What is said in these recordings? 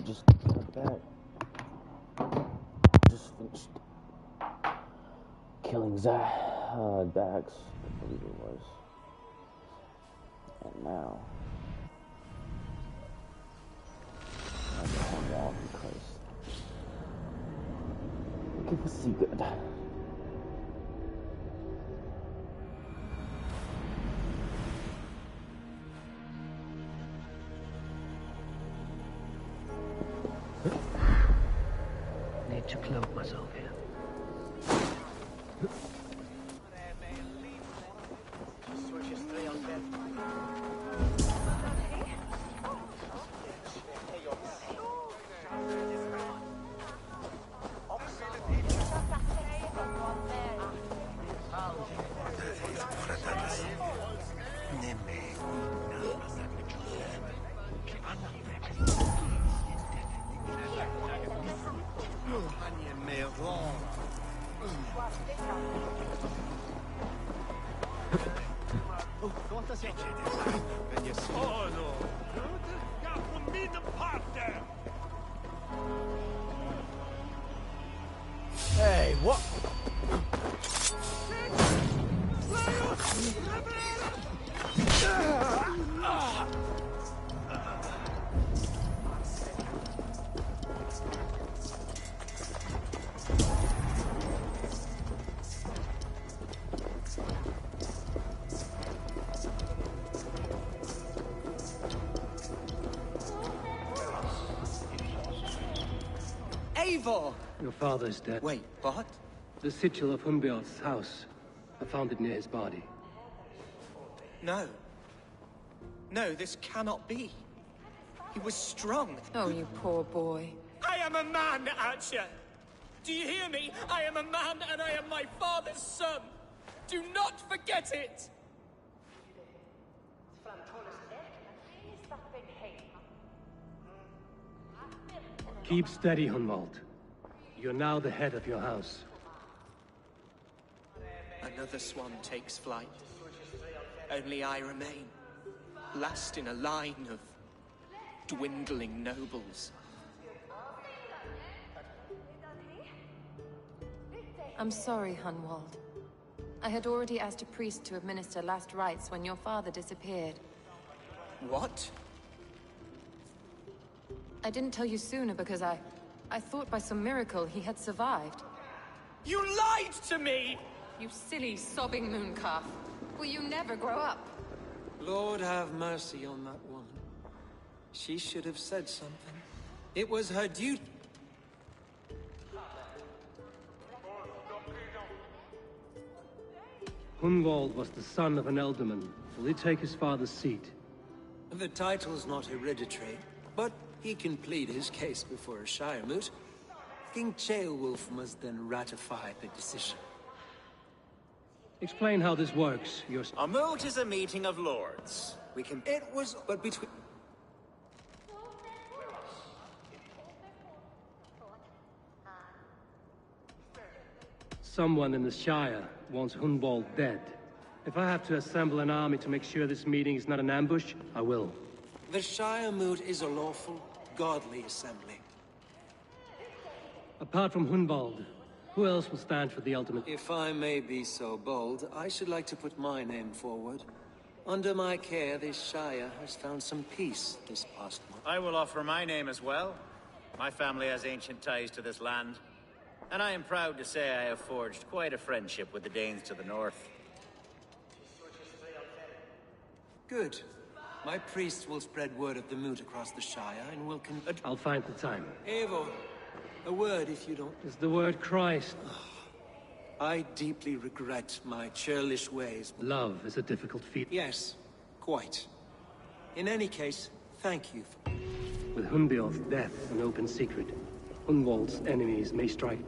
just got back. Just finished killing Dax, I believe it was. And now I'm going off because it was see good. Need to cloak myself here. Hey, what? Eivor! Your father's dead. Wait, what? The sigil of Hunbjorn's house. I found it near his body. No. No, this cannot be. He was strong. Oh, you poor boy. I am a man, Archer! Do you hear me? I am a man and I am my father's son! Do not forget it! Keep steady, Hunwald. You're now the head of your house. Another swan takes flight. Only I remain. Last in a line of dwindling nobles. I'm sorry, Hunwald. I had already asked a priest to administer last rites when your father disappeared. What? I didn't tell you sooner because I thought by some miracle he had survived. You lied to me! You silly, sobbing mooncalf. Will you never grow up? Lord have mercy on that woman. She should have said something. It was her duty. Hunwald was the son of an ealdorman. Will he take his father's seat? The title's not hereditary, but he can plead his case before a Shiremoot. King Ceolwulf must then ratify the decision. Explain how this works. A moot is a meeting of lords. We can... It was but between... Someone in the Shire wants Hunwald dead. If I have to assemble an army to make sure this meeting is not an ambush, I will. The Shiremoot is a lawful, godly assembly. Apart from Hunwald, who else will stand for the ultimate? If I may be so bold, I should like to put my name forward. Under my care, this Shire has found some peace this past month. I will offer my name as well. My family has ancient ties to this land. And I am proud to say I have forged quite a friendship with the Danes to the north. Good. My priest will spread word of the moot across the Shire and will I'll find the time. Eivor, a word if you don't... Is the word Christ. I deeply regret my churlish ways. Love is a difficult feat. Yes, quite. In any case, thank you for... With Hunbjorn's death an open secret, Hunwald's enemies may strike.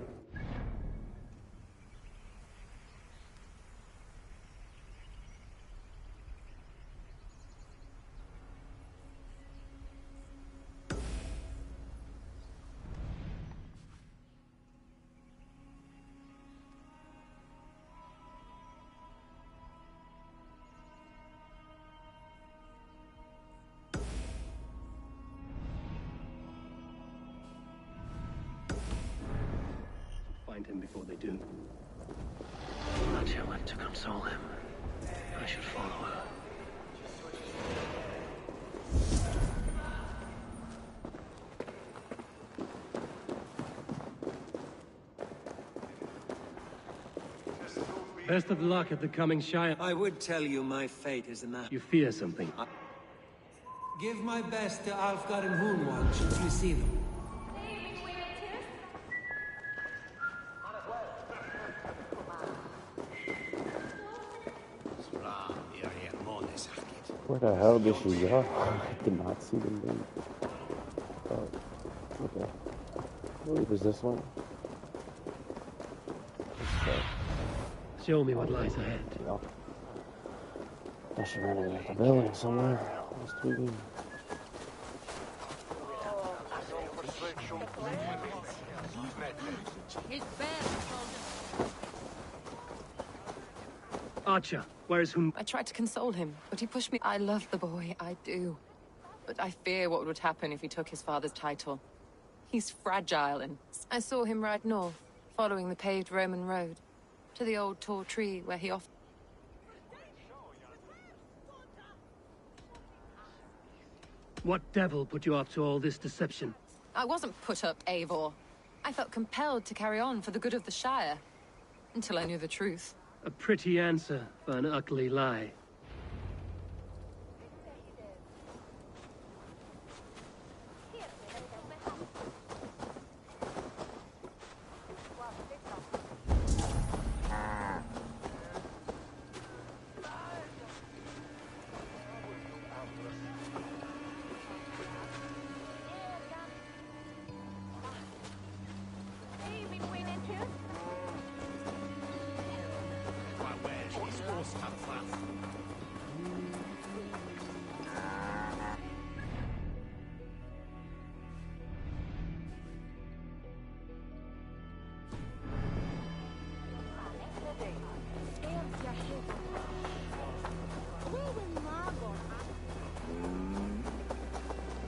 find him before they do. Archer went to console him. I should follow her. Best of luck at the coming Shire. I would tell you my fate is in that. You fear something. Give my best to Alfgar and Hunwald should you see them. Where the hell did she go? I did not see them then. Oh, okay. I believe it's this one. Show me what lies ahead. Yeah. I should run away the building somewhere. I was tweaking. Archer, where is whom? I tried to console him, but he pushed me. I love the boy, I do. But I fear what would happen if he took his father's title. He's fragile, and I saw him ride north, following the paved Roman road, to the old tall tree where he often... What devil put you up to all this deception? I wasn't put up, Eivor. I felt compelled to carry on for the good of the Shire, until I knew the truth. A pretty answer for an ugly lie.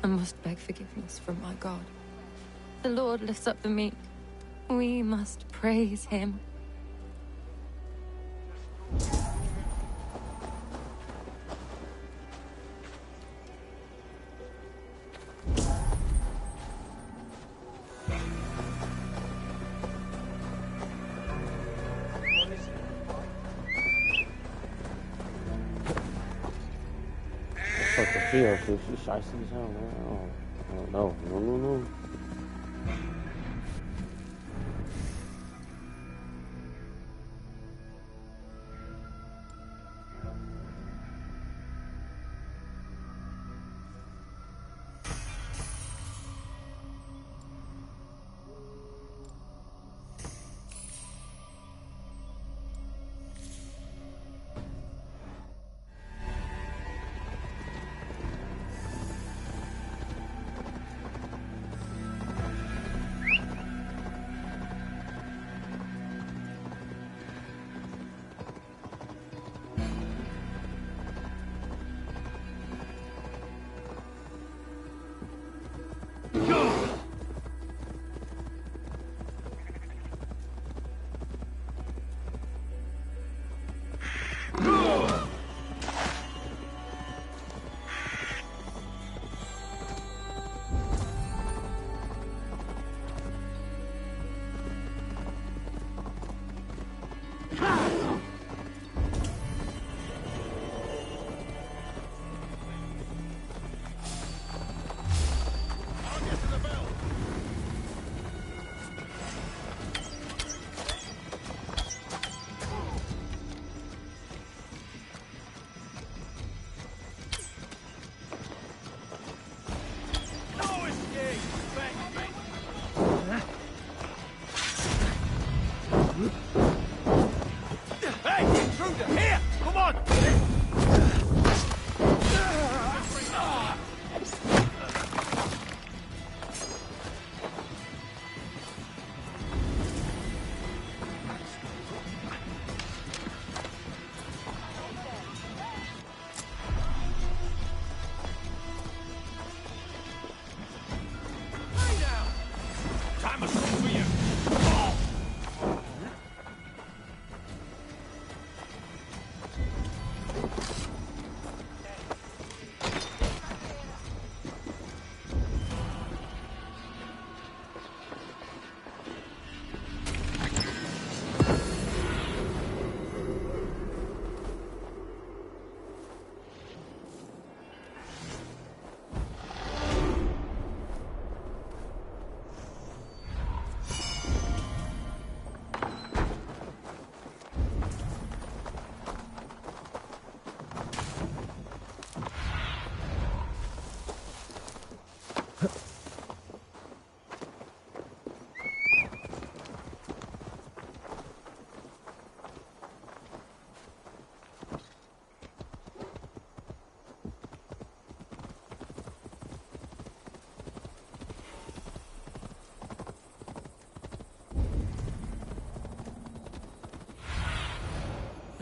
I must beg forgiveness from my God. The Lord lifts up the meek. We must praise him. Fuck the field, dude. She's shiesty as hell, man. Oh, no.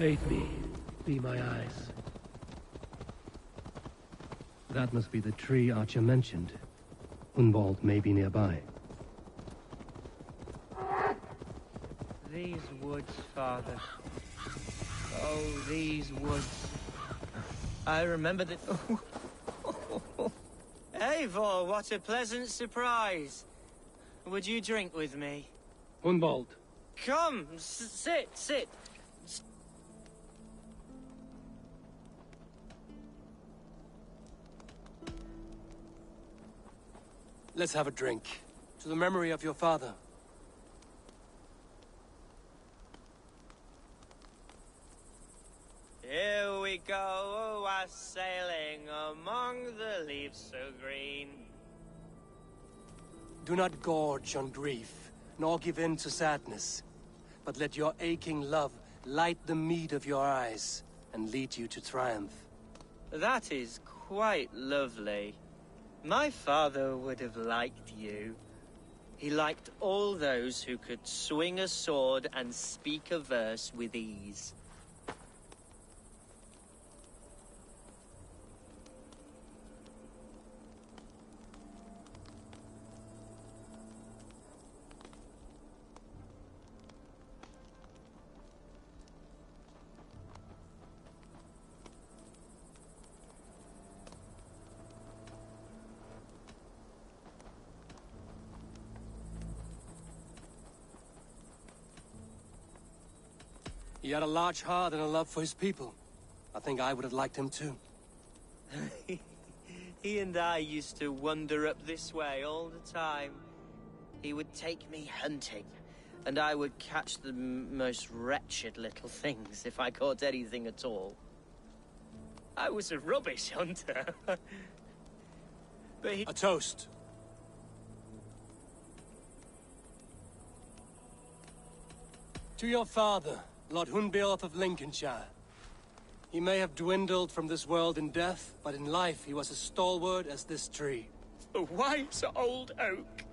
Bathe me. Be my eyes. That must be the tree Archer mentioned. Hunwald may be nearby. These woods, Father. Oh, these woods. I remember that... Eivor, what a pleasant surprise. Would you drink with me? Hunwald. Come, sit. Let's have a drink. To the memory of your father. Here we go, sailing among the leaves so green. Do not gorge on grief, nor give in to sadness. But let your aching love light the mead of your eyes, and lead you to triumph. That is quite lovely. My father would have liked you. He liked all those who could swing a sword and speak a verse with ease. He had a large heart and a love for his people. I think I would have liked him too. He and I used to wander up this way all the time. He would take me hunting, and I would catch the most wretched little things if I caught anything at all. I was a rubbish hunter. But he... A toast. To your father, Lord Hunbeorth of Lincolnshire. He may have dwindled from this world in death, but in life he was as stalwart as this tree. A wise old oak.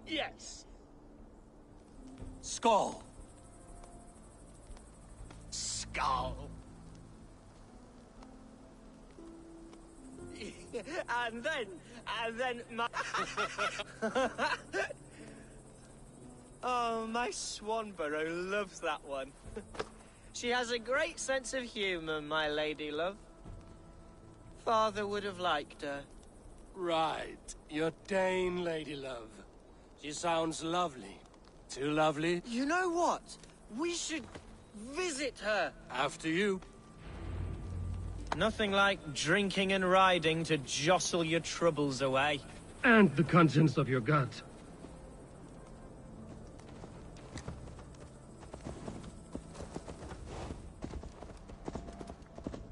Yes. Skull. Skull. and then my... Oh, my Swanborough loves that one. She has a great sense of humor, my lady love. Father would have liked her. Right. Your Dane lady love. She sounds lovely. Too lovely. You know what? We should visit her. After you. Nothing like drinking and riding to jostle your troubles away. And the contents of your gut.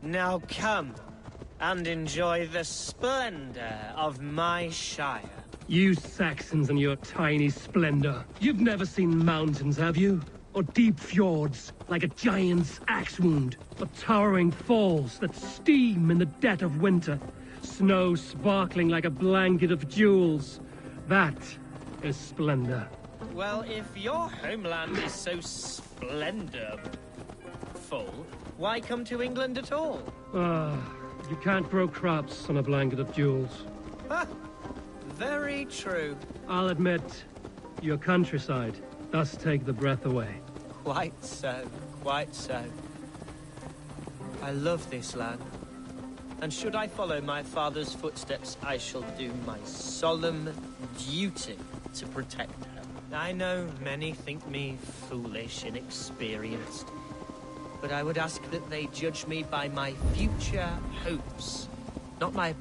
Now come and enjoy the splendor of my shire. You Saxons and your tiny splendor. You've never seen mountains, have you? Or deep fjords, like a giant's axe wound. Or towering falls that steam in the dead of winter. Snow sparkling like a blanket of jewels. That is splendor. Well, if your homeland is so splendorful, why come to England at all? You can't grow crops on a blanket of jewels. Ah, very true. I'll admit, your countryside does take the breath away. Quite so, quite so. I love this land. And should I follow my father's footsteps, I shall do my solemn duty to protect her. I know many think me foolish, inexperienced. But I would ask that they judge me by my future hopes, not my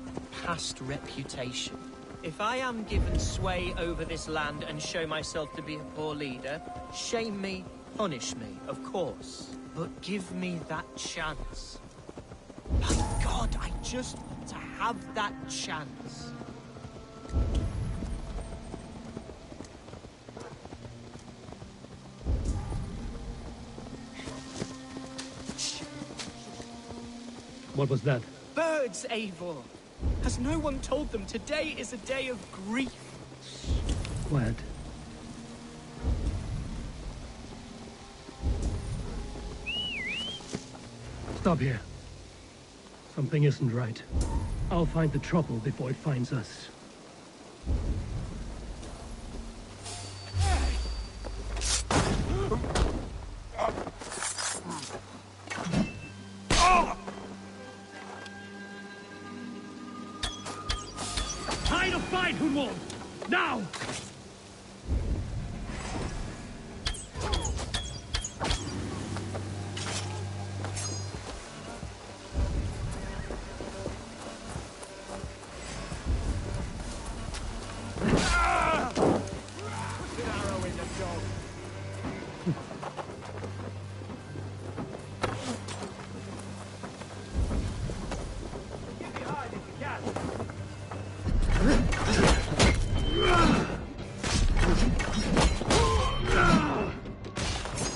past reputation. If I am given sway over this land and show myself to be a poor leader, shame me, punish me, of course. But give me that chance. My God, I just want to have that chance. What was that? Birds, Eivor! Has no one told them today is a day of grief? Quiet. stop here. Something isn't right. I'll find the trouble before it finds us. Time to fight, Hunwald! Now!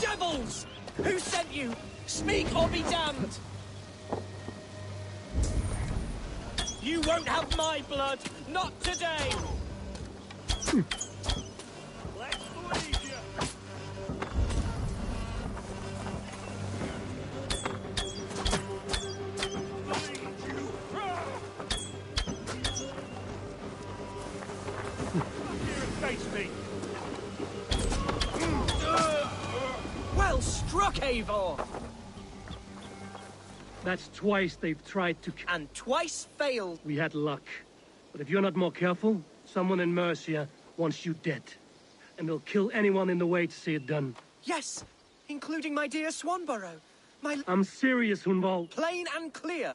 Devils! Who sent you? Speak or be damned! You won't have my blood! Not today! Let's bleed you! Face me! Well struck, Eivor! That's twice they've tried to... And twice failed. We had luck. But if you're not more careful, someone in Mercia wants you dead. And they'll kill anyone in the way to see it done. Yes, including my dear Swanborough. I'm serious, Hunwald. Plain and clear.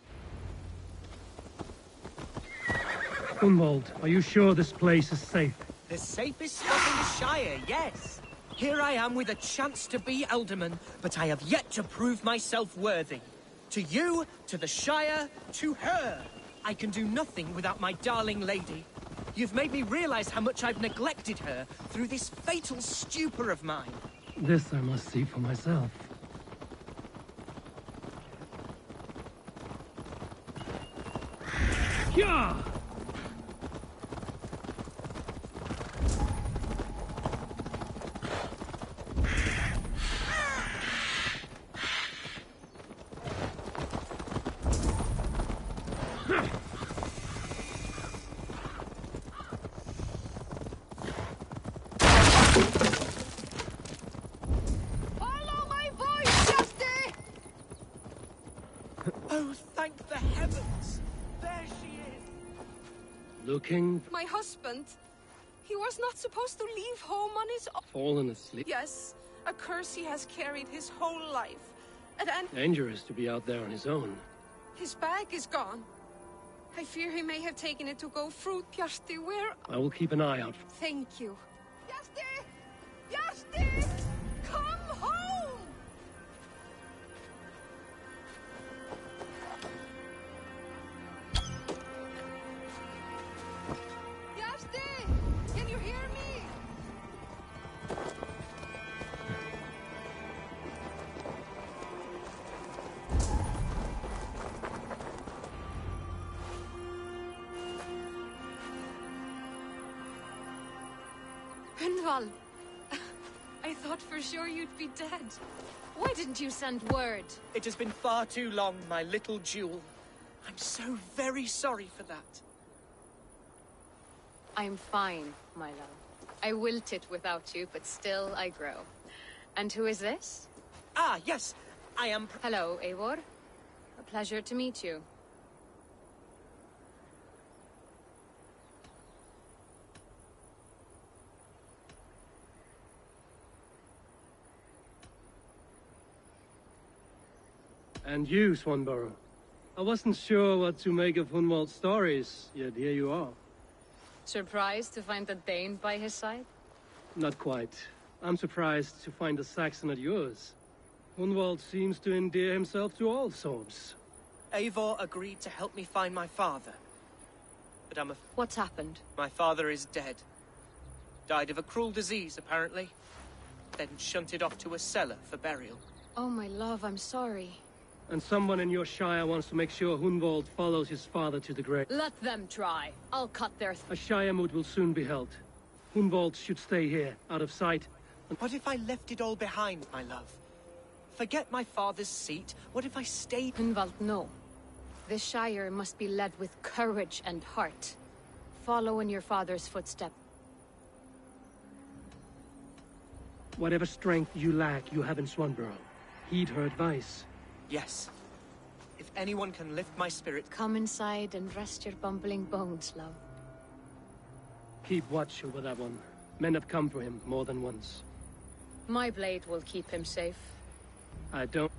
Hunwald, are you sure this place is safe? The safest spot in the Shire, yes. Here I am with a chance to be Alderman, but I have yet to prove myself worthy. To you, to the Shire, to her. I can do nothing without my darling lady. You've made me realize how much I've neglected her through this fatal stupor of mine. This I must see for myself. Yeah! Follow my voice, Justy! Oh, thank the heavens! There she is! Looking... My husband. He was not supposed to leave home on his own. fallen asleep. Yes, a curse he has carried his whole life. And Dangerous to be out there on his own. his bag is gone. I fear he may have taken it to go fruit. Justy, where? I will keep an eye out. Thank you. Justy! Justy! Come home! Justy! Can you hear me? Gunvald, I thought for sure you'd be dead. Why didn't you send word? It has been far too long, my little jewel. I'm so very sorry for that. I'm fine, my love. I wilted without you, but still I grow. And who is this? Ah, yes, I am... Hello, Eivor. A pleasure to meet you. And you, Swanborough. I wasn't sure what to make of Hunwald's stories, yet here you are. Surprised to find a Dane by his side? Not quite. I'm surprised to find a Saxon at yours. Hunwald seems to endear himself to all swords. Eivor agreed to help me find my father. But What's happened? my father is dead. Died of a cruel disease, apparently. Then shunted off to a cellar for burial. Oh, my love, I'm sorry. And someone in your shire wants to make sure Hunwald follows his father to the grave. Let them try. I'll cut their A shire moot will soon be held. Hunwald should stay here, out of sight. What if I left it all behind, my love? Forget my father's seat. What if I stayed? Hunvald, no. This Shire must be led with courage and heart. Follow in your father's footsteps. Whatever strength you lack, you have in Swanborough. Heed her advice. Yes. If anyone can lift my spirit... Come inside and rest your bumbling bones, love. Keep watch over that one. Men have come for him more than once. My blade will keep him safe. I don't...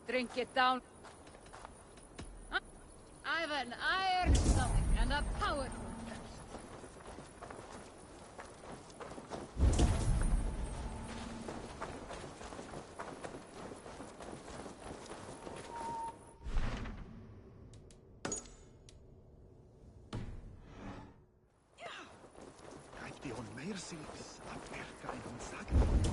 Drink it down. I've an iron stomach and a power. Greift ihr und mehr Siegs ab Erkein und Sagen.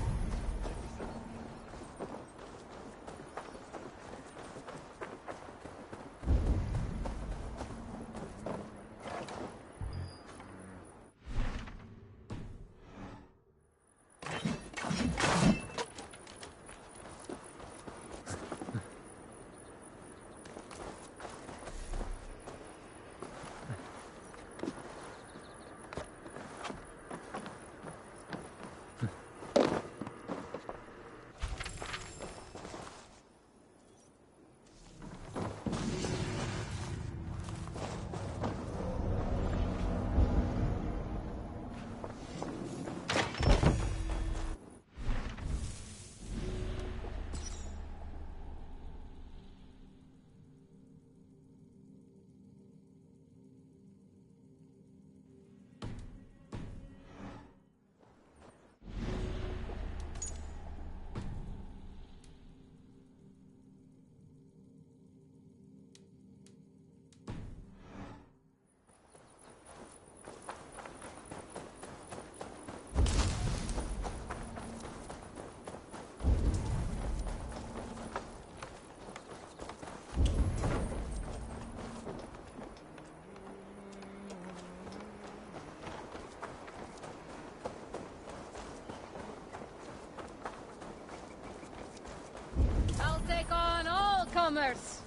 I'll take on all comers.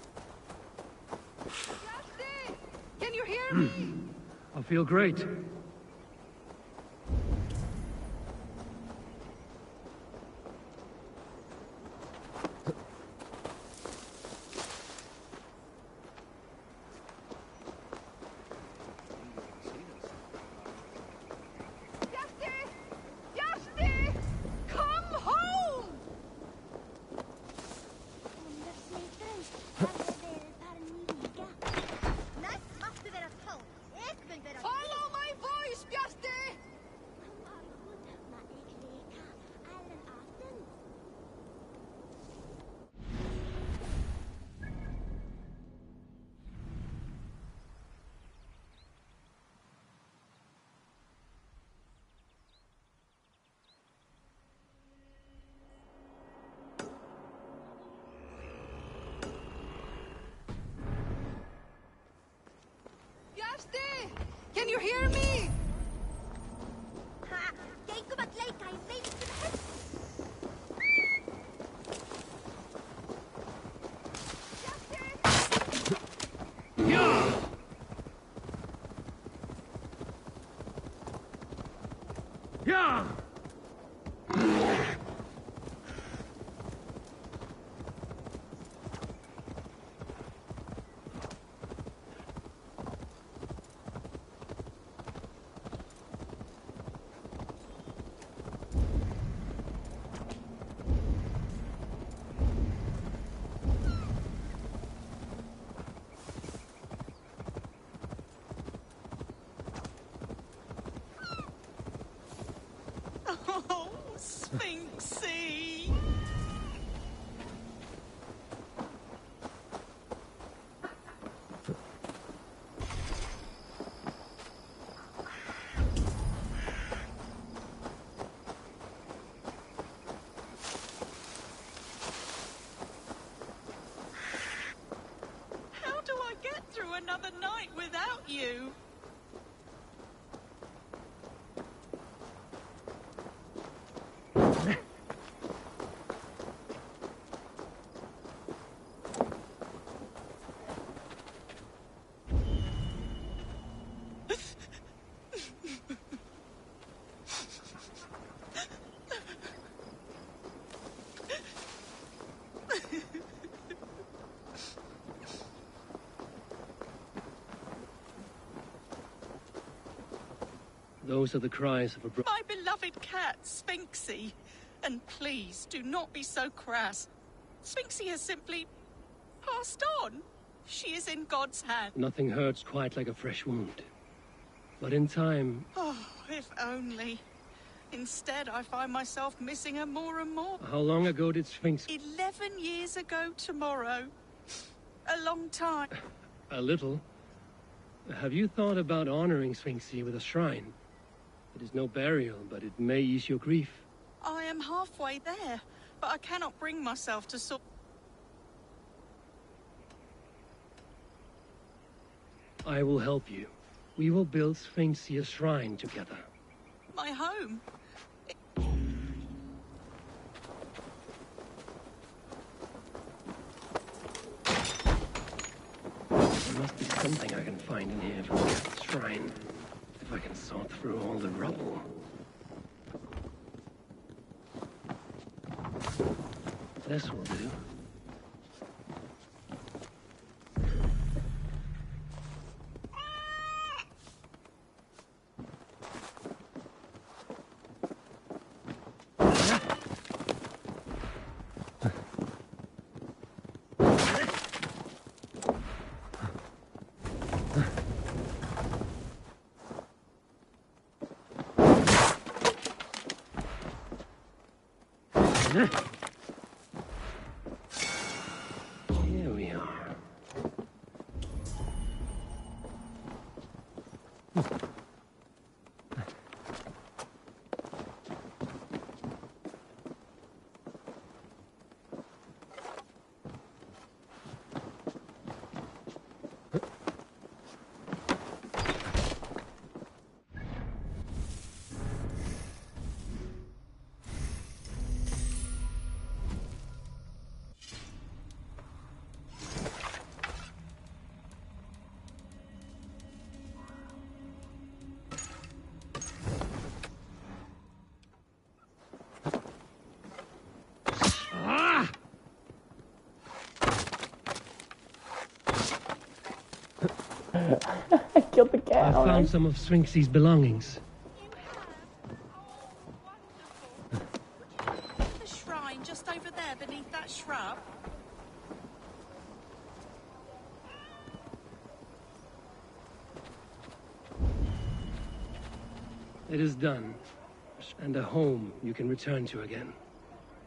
Can you hear me? I feel great. Follow my voice, Bjarti! Bjarti! Can you hear me? Yeah! Sphinxy! How do I get through another night without you? Those are the cries of a My beloved cat, Sphinxy. And please, do not be so crass. Sphinxy has simply passed on. She is in God's hand. Nothing hurts quite like a fresh wound. But in time... Oh, if only. Instead, I find myself missing her more and more. How long ago did Sphinx... 11 years ago tomorrow. A long time. A little. Have you thought about honoring Sphinxy with a shrine? It is no burial, but it may ease your grief. I am halfway there, but I cannot bring myself to I will help you. We will build Sphinxy a shrine together. My home. There must be something I can find in here from the shrine. If I can sort through all the rubble. This will do. Here we are. I killed the cat. I found some of Sphinxy's belongings. The shrine just over there beneath that shrub. It is done. And a home you can return to again.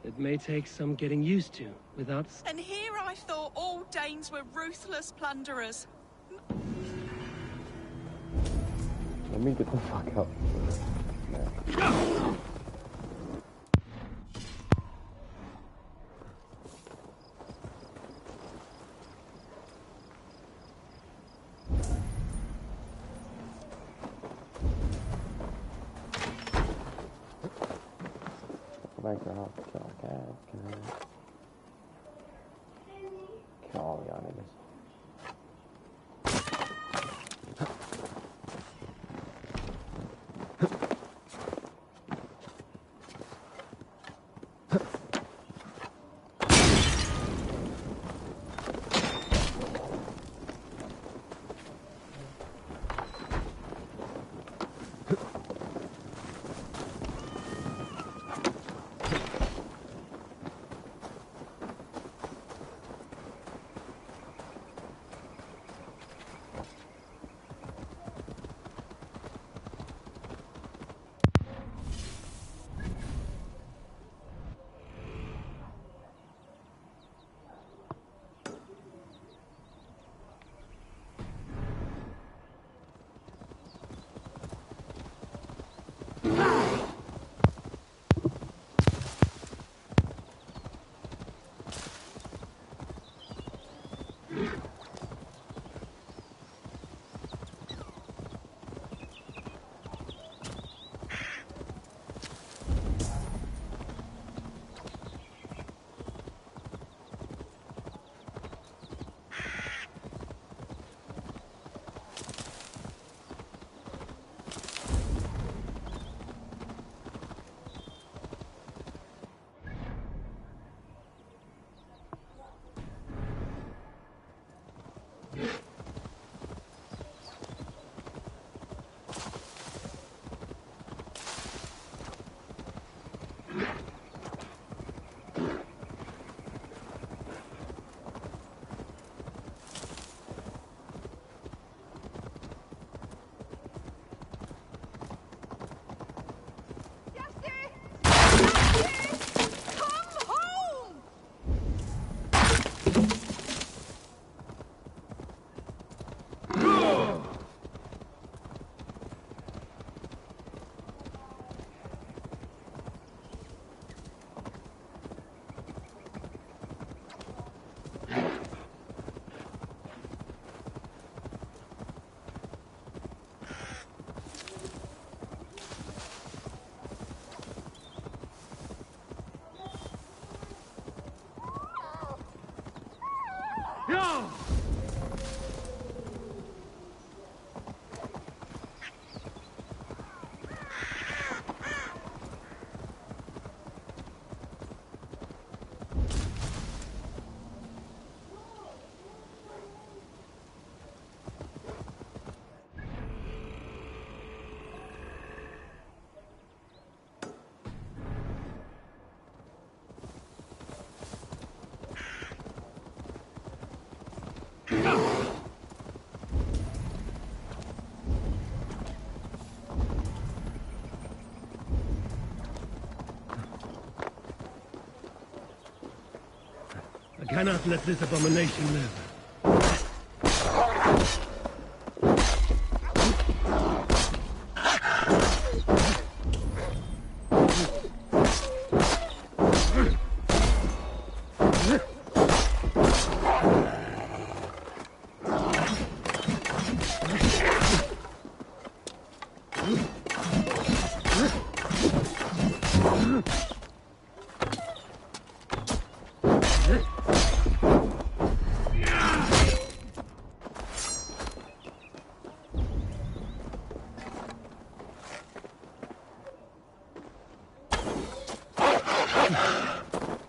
It may take some getting used to, without... And here I thought all Danes were ruthless plunderers. Let me get the fuck up. Background, kill a cat, kill all the enemies. Go! I cannot let this abomination live.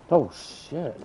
Oh, shit.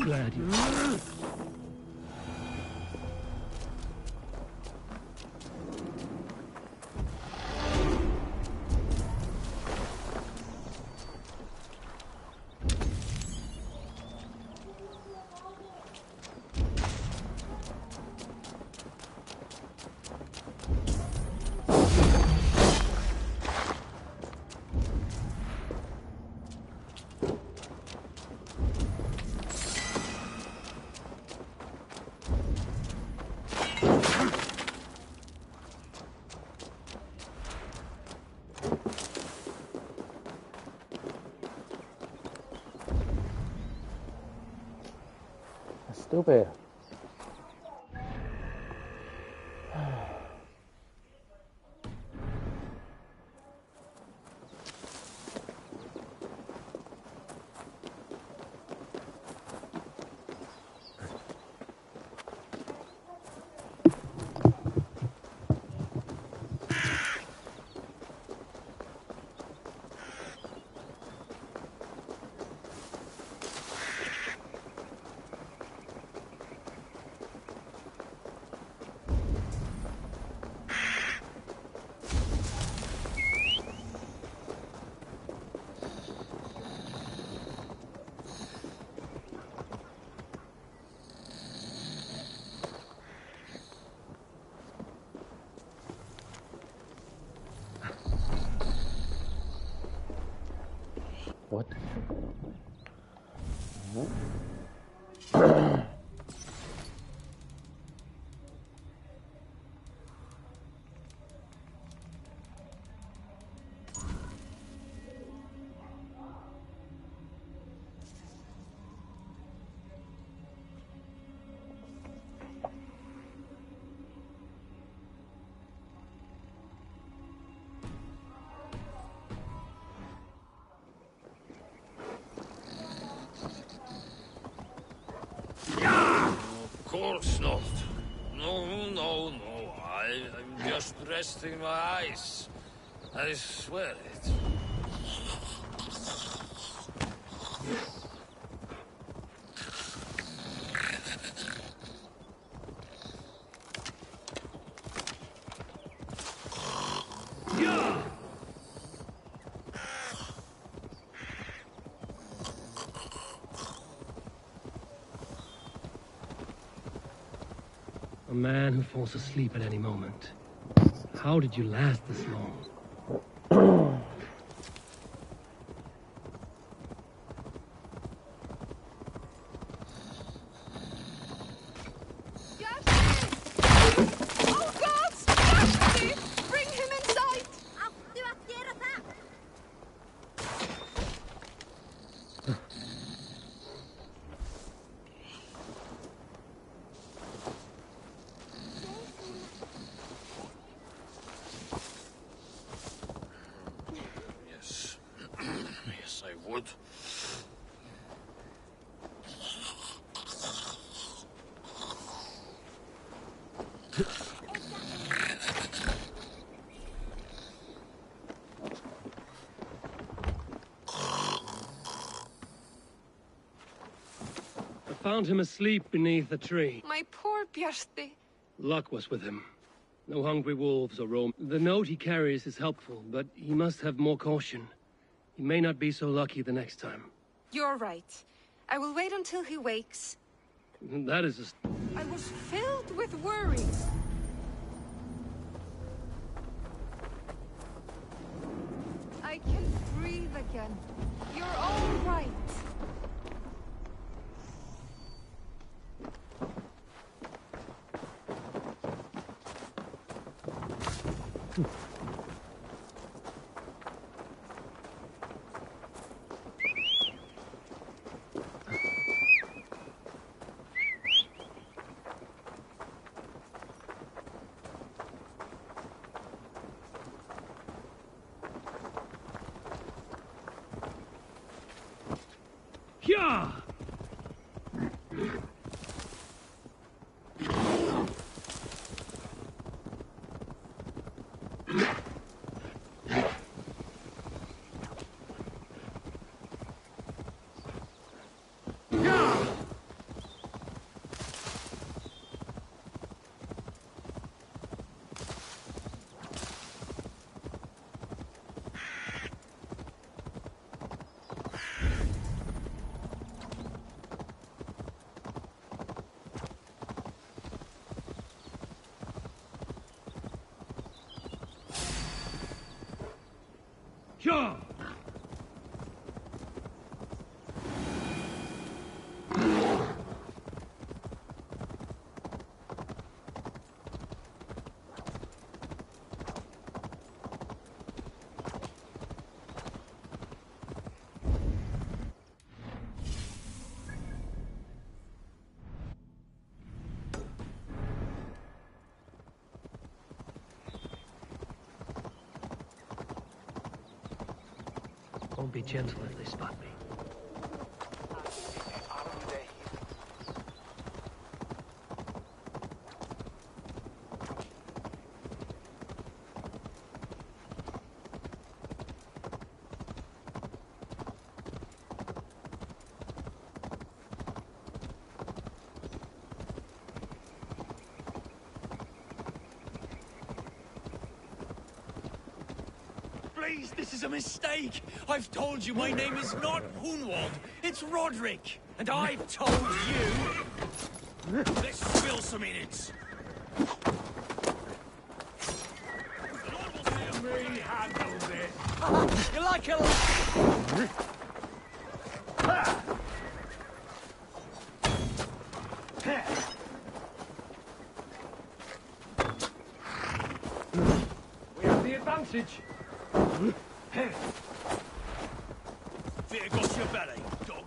Glad you. Stupid. no. I'm just resting my eyes. I swear it. A man who falls asleep at any moment. How did you last this long? Oh God! Bjarti! Bring him inside! Áttu að gera það? Yes. Yes, I would. I found him asleep beneath a tree. My poor Bjarti. Luck was with him. No hungry wolves or roam. The note he carries is helpful, but he must have more caution. He may not be so lucky the next time. You're right. I will wait until he wakes. That is I was filled with worries. I can breathe again. You're all right. Yeah! Yeah! Don't be gentle if they spot me. Please, this is a mistake. I've told you my name is not Hunwald. It's Roderick. And I've told you... Let's spill some innards. Me handle this. You like a... We have the advantage. Fear got your belly, dog.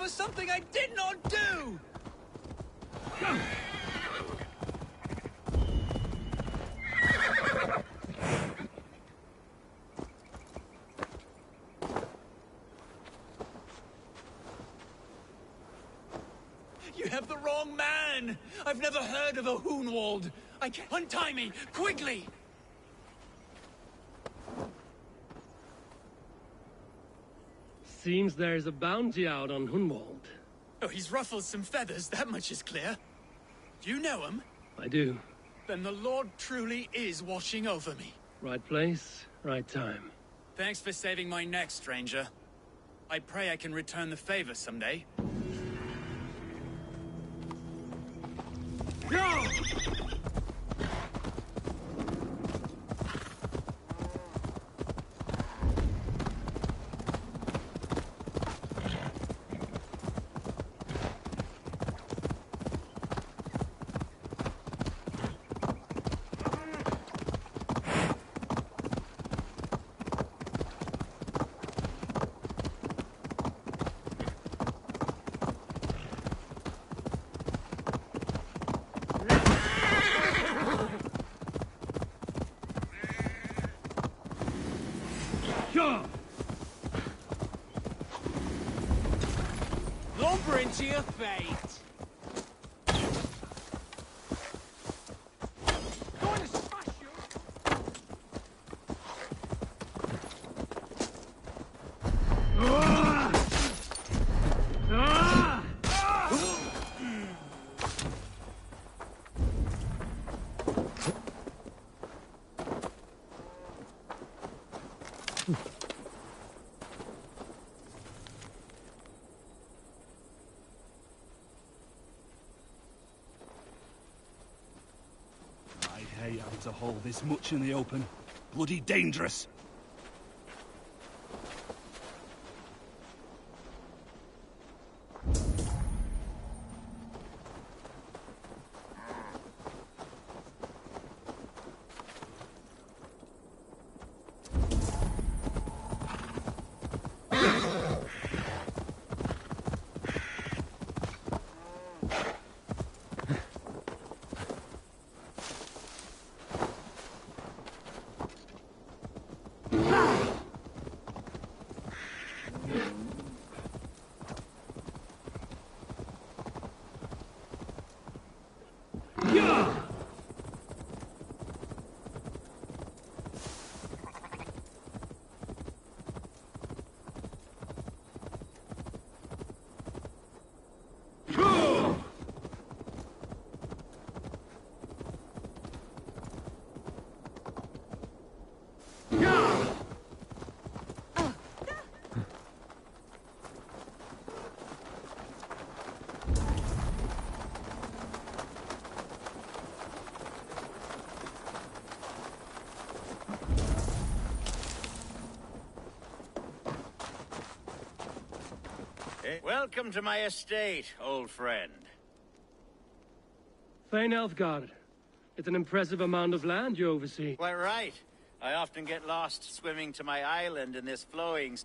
for something I did not do! You have the wrong man! I've never heard of a Hoonwald! I can't... Untie me! Quickly! Seems there's a bounty out on Hunwald. Oh, he's ruffled some feathers, that much is clear. Do you know him? I do. Then the Lord truly is watching over me. Right place, right time. Thanks for saving my neck, stranger. I pray I can return the favor someday. Go! Lumber into your fate! Going to smash you! I hate having to haul this much in the open. Bloody dangerous. Welcome to my estate, old friend. Thane Elfgard. It's an impressive amount of land you oversee. Quite right. I often get lost swimming to my island in this flowing...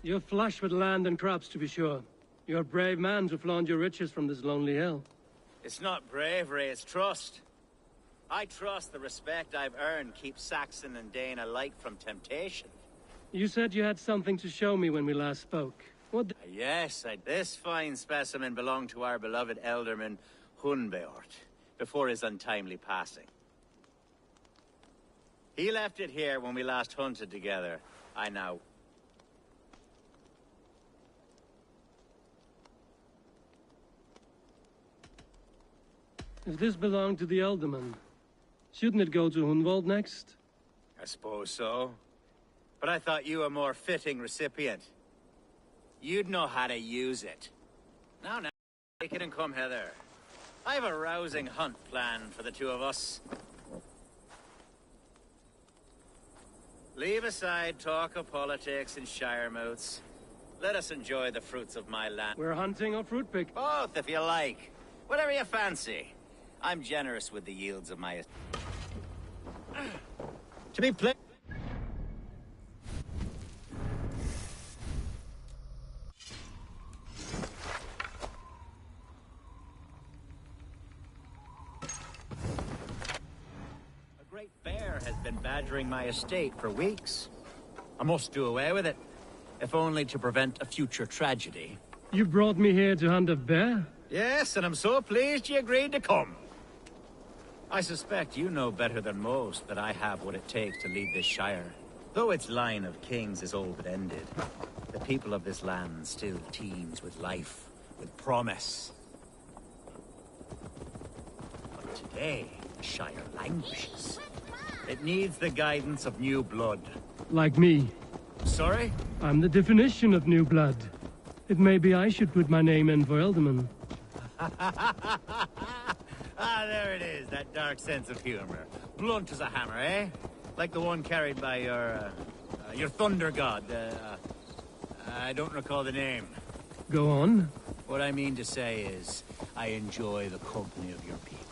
You're flush with land and crops, to be sure. You're a brave man to flaunt your riches from this lonely hill. It's not bravery, it's trust. I trust the respect I've earned keeps Saxon and Dane alike from temptation. You said you had something to show me when we last spoke. What? Yes, this fine specimen belonged to our beloved elderman, Hunbeort, before his untimely passing. He left it here when we last hunted together. I now... If this belonged to the Elderman, shouldn't it go to Hunwald next? I suppose so. But I thought you a more fitting recipient. You'd know how to use it. Now, take it and come hither. I have a rousing hunt planned for the two of us. Leave aside talk of politics and shire moots. Let us enjoy the fruits of my land. We're hunting or fruit pick? Both, if you like. Whatever you fancy. I'm generous with the yields of my... To be plain... entering my estate for weeks. I must do away with it, if only to prevent a future tragedy. You brought me here to hunt a bear? Yes, and I'm so pleased you agreed to come. I suspect you know better than most that I have what it takes to lead this Shire. Though its line of kings is all but ended, the people of this land still teems with life, with promise. But today, the Shire languishes. It needs the guidance of new blood. Like me. Sorry? I'm the definition of new blood. It may be I should put my name in for Elderman. Ah, there it is, that dark sense of humor. Blunt as a hammer, eh? Like the one carried by your thunder god. I don't recall the name. Go on. What I mean to say is, I enjoy the company of your people.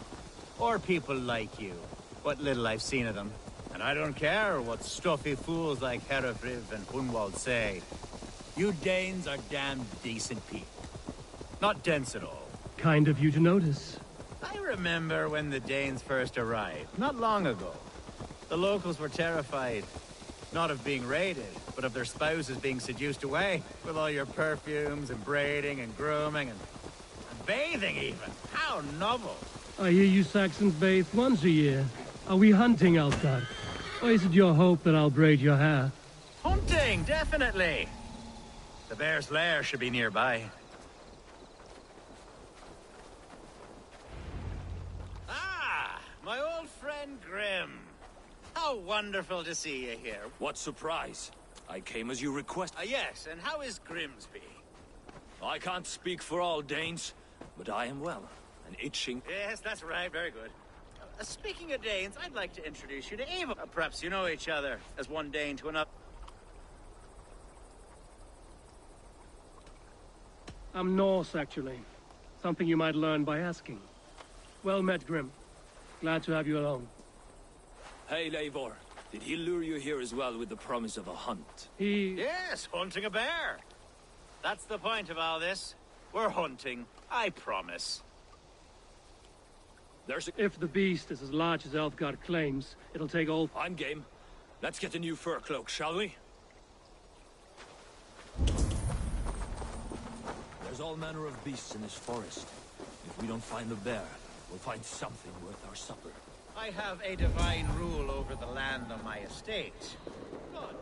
Or people like you. What little I've seen of them. And I don't care what stuffy fools like Herefriv and Hunwald say. You Danes are damned decent people. Not dense at all. Kind of you to notice. I remember when the Danes first arrived, not long ago. The locals were terrified, not of being raided, but of their spouses being seduced away, with all your perfumes and braiding and grooming and bathing even. How novel. I hear you Saxons bathe once a year. Are we hunting, Alfgar? Or is it your hope that I'll braid your hair? Hunting, definitely. The bear's lair should be nearby. Ah, my old friend Grim. How wonderful to see you here. What surprise. I came as you requested. Yes, and how is Grimsby? I can't speak for all Danes, but I am well, and itching. Yes, that's right, very good. Speaking of Danes, I'd like to introduce you to Eva. Perhaps you know each other, as one Dane to another. I'm Norse, actually. Something you might learn by asking. Well met, Grim. Glad to have you along. Hey, Eivor. Did he lure you here as well with the promise of a hunt? Yes, hunting a bear. That's the point of all this. We're hunting, I promise. If the beast is as large as Elfgard claims, it'll take all... I'm game. Let's get a new fur cloak, shall we? There's all manner of beasts in this forest. If we don't find the bear, we'll find something worth our supper. I have a divine rule over the land on my estate. God.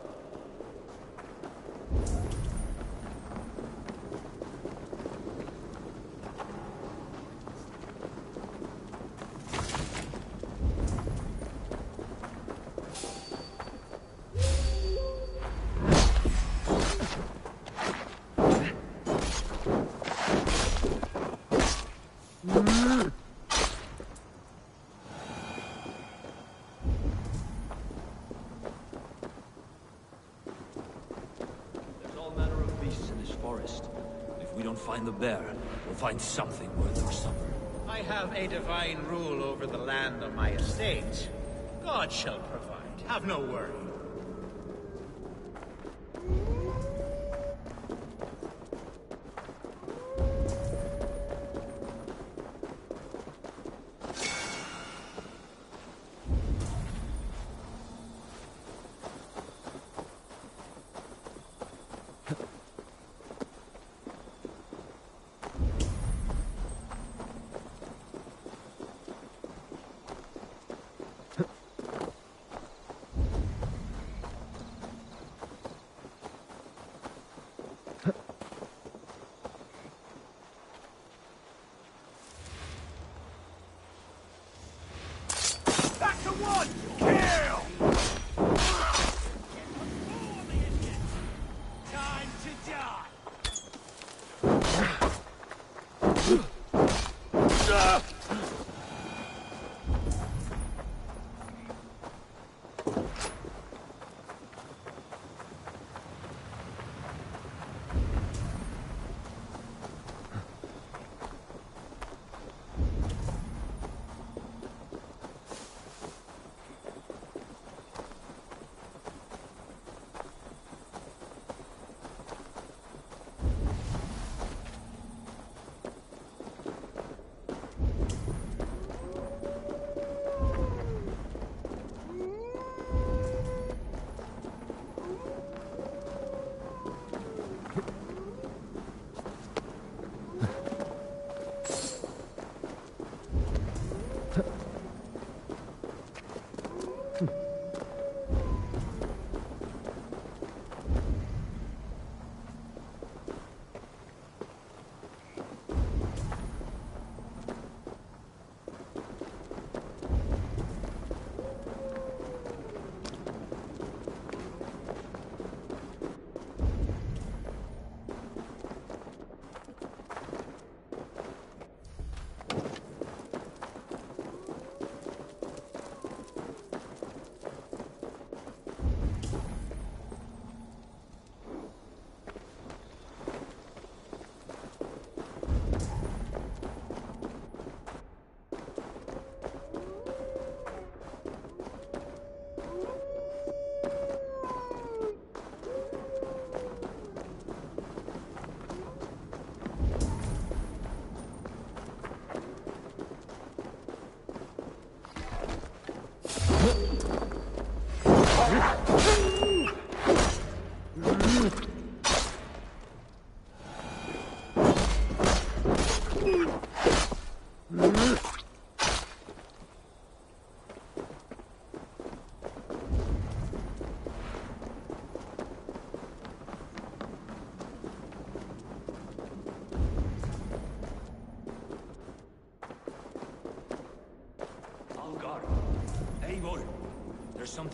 Find the bear, we'll find something worth our supper. I have a divine rule over the land on my estate. God shall provide. Have no worry.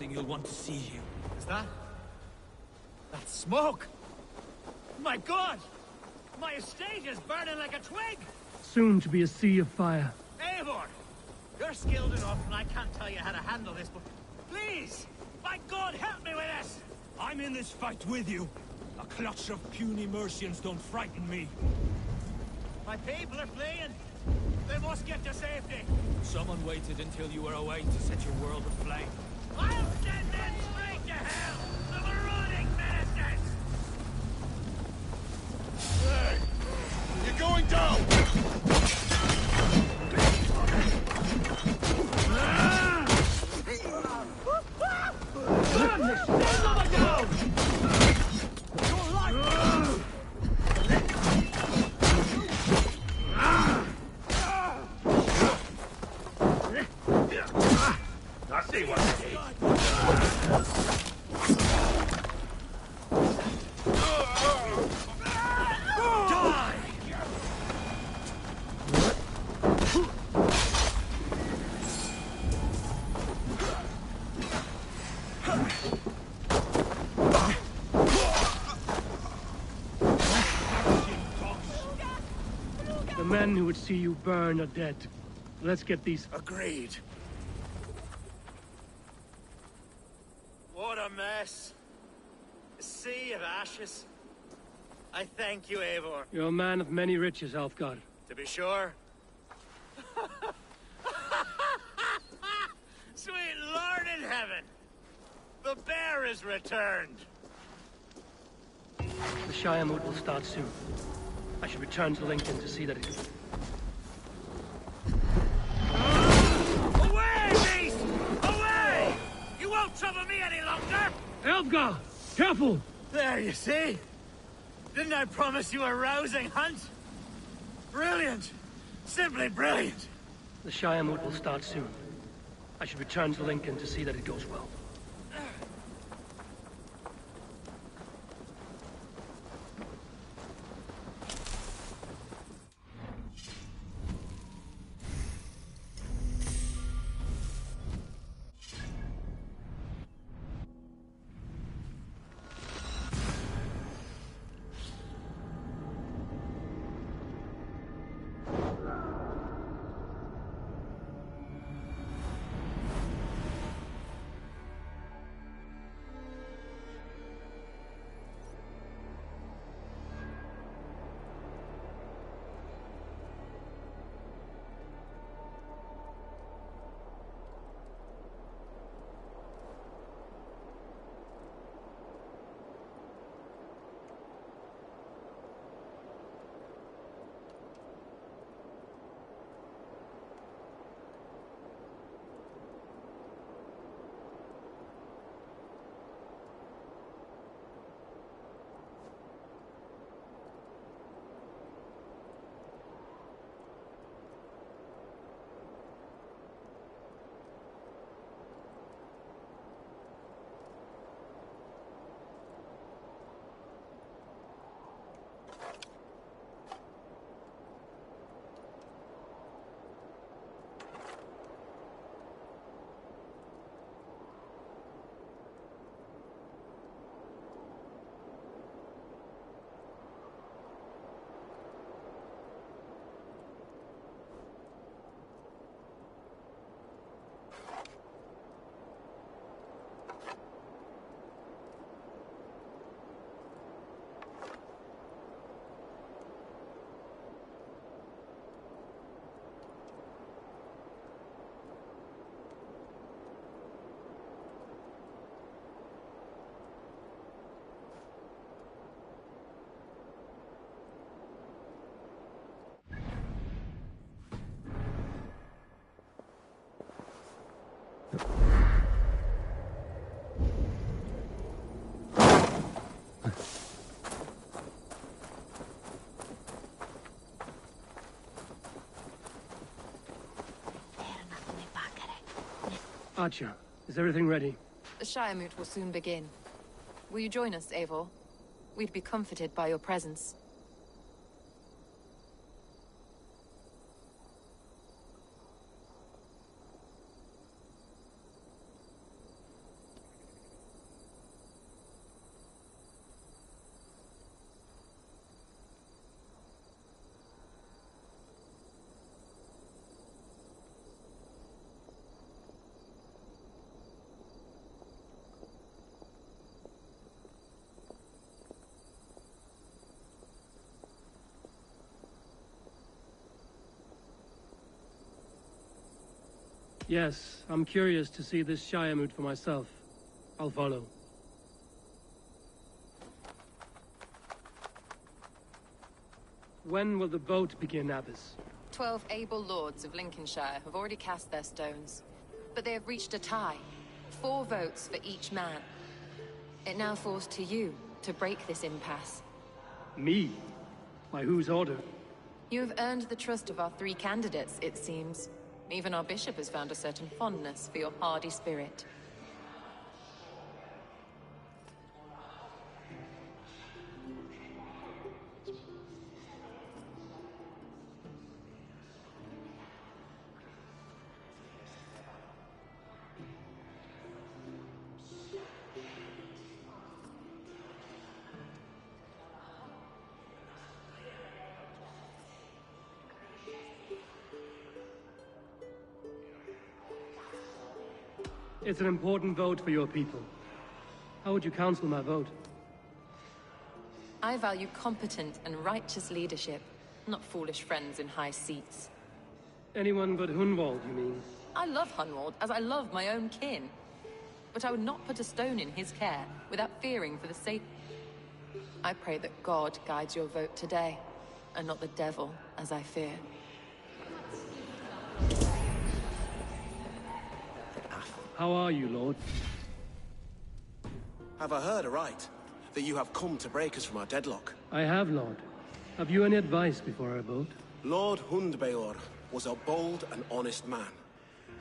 something you'll want to see here. Is that? That's smoke! My God! My estate is burning like a twig! Soon to be a sea of fire. Eivor! You're skilled enough and I can't tell you how to handle this, but please! My God, help me with this! I'm in this fight with you. A clutch of puny Mercians don't frighten me. My people are fleeing! They must get to safety! Someone waited until you were away to set your world aflame. I'll send them straight to hell! The marauding menaces! Hey! You're going down! I see what it is. The men who would see you burn are dead. Let's get these... Agreed. What a mess. A sea of ashes. I thank you, Eivor. You're a man of many riches, Alfgard. To be sure. Sweet Lord in heaven! The bear is returned! The Shire moot will start soon. I should return to Lincoln to see that it... Away, beast! Away! You won't trouble me any longer! Alfgard! Careful! There, you see? Didn't I promise you a rousing hunt? Brilliant! Simply brilliant! The Shire moot will start soon. I should return to Lincoln to see that it goes well. Archer, is everything ready? The Shire moot will soon begin. Will you join us, Eivor? We'd be comforted by your presence. Yes, I'm curious to see this Shiremoot for myself. I'll follow. When will the vote begin, Abbess? 12 able lords of Lincolnshire have already cast their stones. But they have reached a tie. 4 votes for each man. It now falls to you to break this impasse. Me? By whose order? You have earned the trust of our 3 candidates, it seems. Even our bishop has found a certain fondness for your hardy spirit. It's an important vote for your people. How would you counsel my vote? I value competent and righteous leadership, not foolish friends in high seats. Anyone but Hunwald, you mean? I love Hunwald, as I love my own kin. But I would not put a stone in his care, without fearing for the sake... I pray that God guides your vote today, and not the devil, as I fear. How are you, Lord? Have I heard aright? That you have come to break us from our deadlock? I have, Lord. Have you any advice before I vote? Lord Hundbeor was a bold and honest man,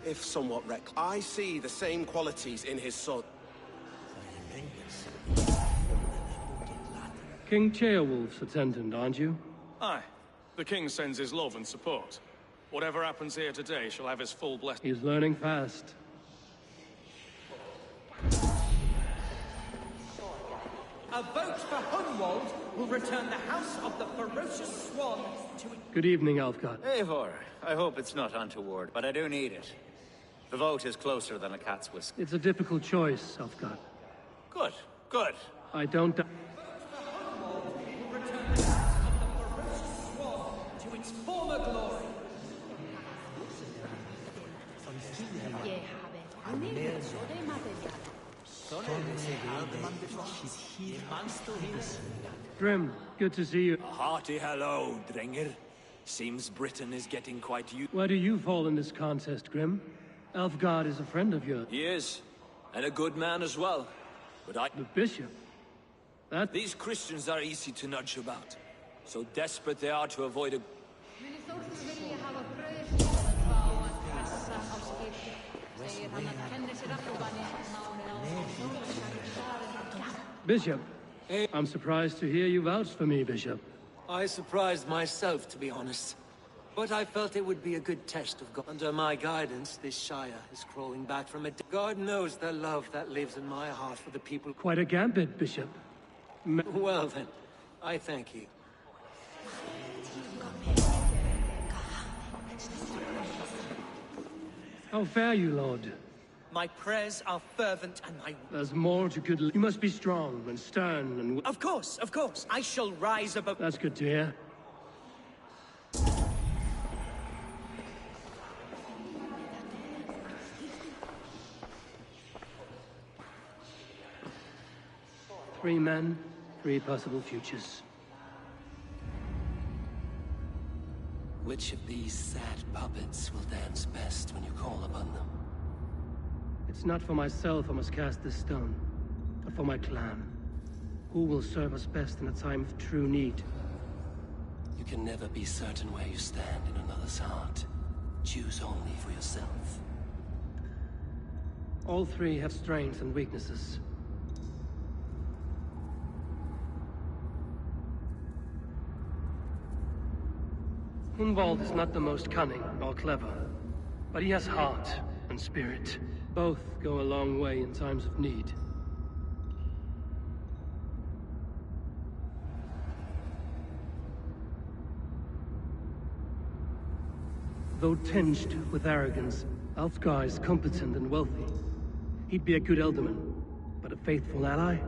if somewhat reckless. I see the same qualities in his son. King Ceolwulf's attendant, aren't you? Aye. The king sends his love and support. Whatever happens here today shall have his full blessing. He's learning fast. A vote for Hunwald will return the House of the Ferocious Swan to it. Good evening, Alfgard. Eivor, I hope it's not untoward, but I do need it. The vote is closer than a cat's whisker. It's a difficult choice, Alfgard. Good, good. I don't... To its former glory. Grim, good to see you. A hearty hello, Dringer. Seems Britain is getting quite used. Where do you fall in this contest, Grim? Alfgard is a friend of yours. He is, and a good man as well. But The bishop? These Christians are easy to nudge about. So desperate they are to avoid a... Bishop, I'm surprised to hear you vouch for me, Bishop. I surprised myself, to be honest. But I felt it would be a good test of God. Under my guidance, this Shire is crawling back from a... God knows the love that lives in my heart for the people... Quite a gambit, Bishop. Well then, I thank you. How fare you, Lord? My prayers are fervent and my... There's more to good... You must be strong and stern and... Of course, of course. I shall rise above... That's good to hear. Three men, 3 possible futures. Which of these sad puppets will dance best when you call upon them? It's not for myself I must cast this stone, but for my clan. Who will serve us best in a time of true need? You can never be certain where you stand in another's heart. Choose only for yourself. All 3 have strengths and weaknesses. Hunwald is not the most cunning or clever, but he has heart and spirit. Both go a long way in times of need. Though tinged with arrogance, Alfgar is competent and wealthy. He'd be a good elderman, but a faithful ally?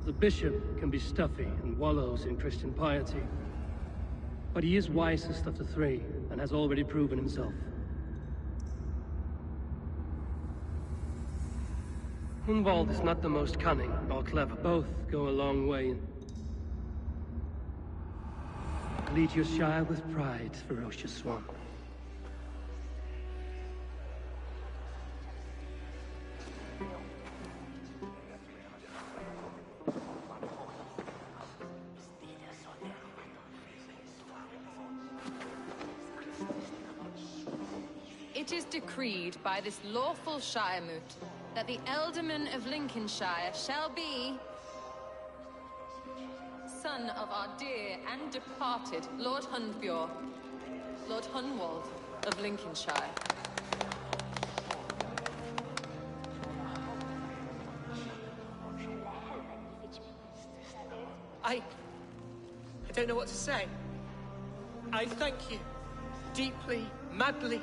The bishop can be stuffy and wallows in Christian piety. But he is wisest of the three, and has already proven himself. Hunwald is not the most cunning, nor clever. Both go a long way. Lead your Shire with pride, ferocious swan. It is decreed by this lawful Shiremoot that the Ealdorman of Lincolnshire shall be son of our dear and departed Lord Hunfjord, Lord Hunwald of Lincolnshire. I don't know what to say. I thank you. Deeply, madly.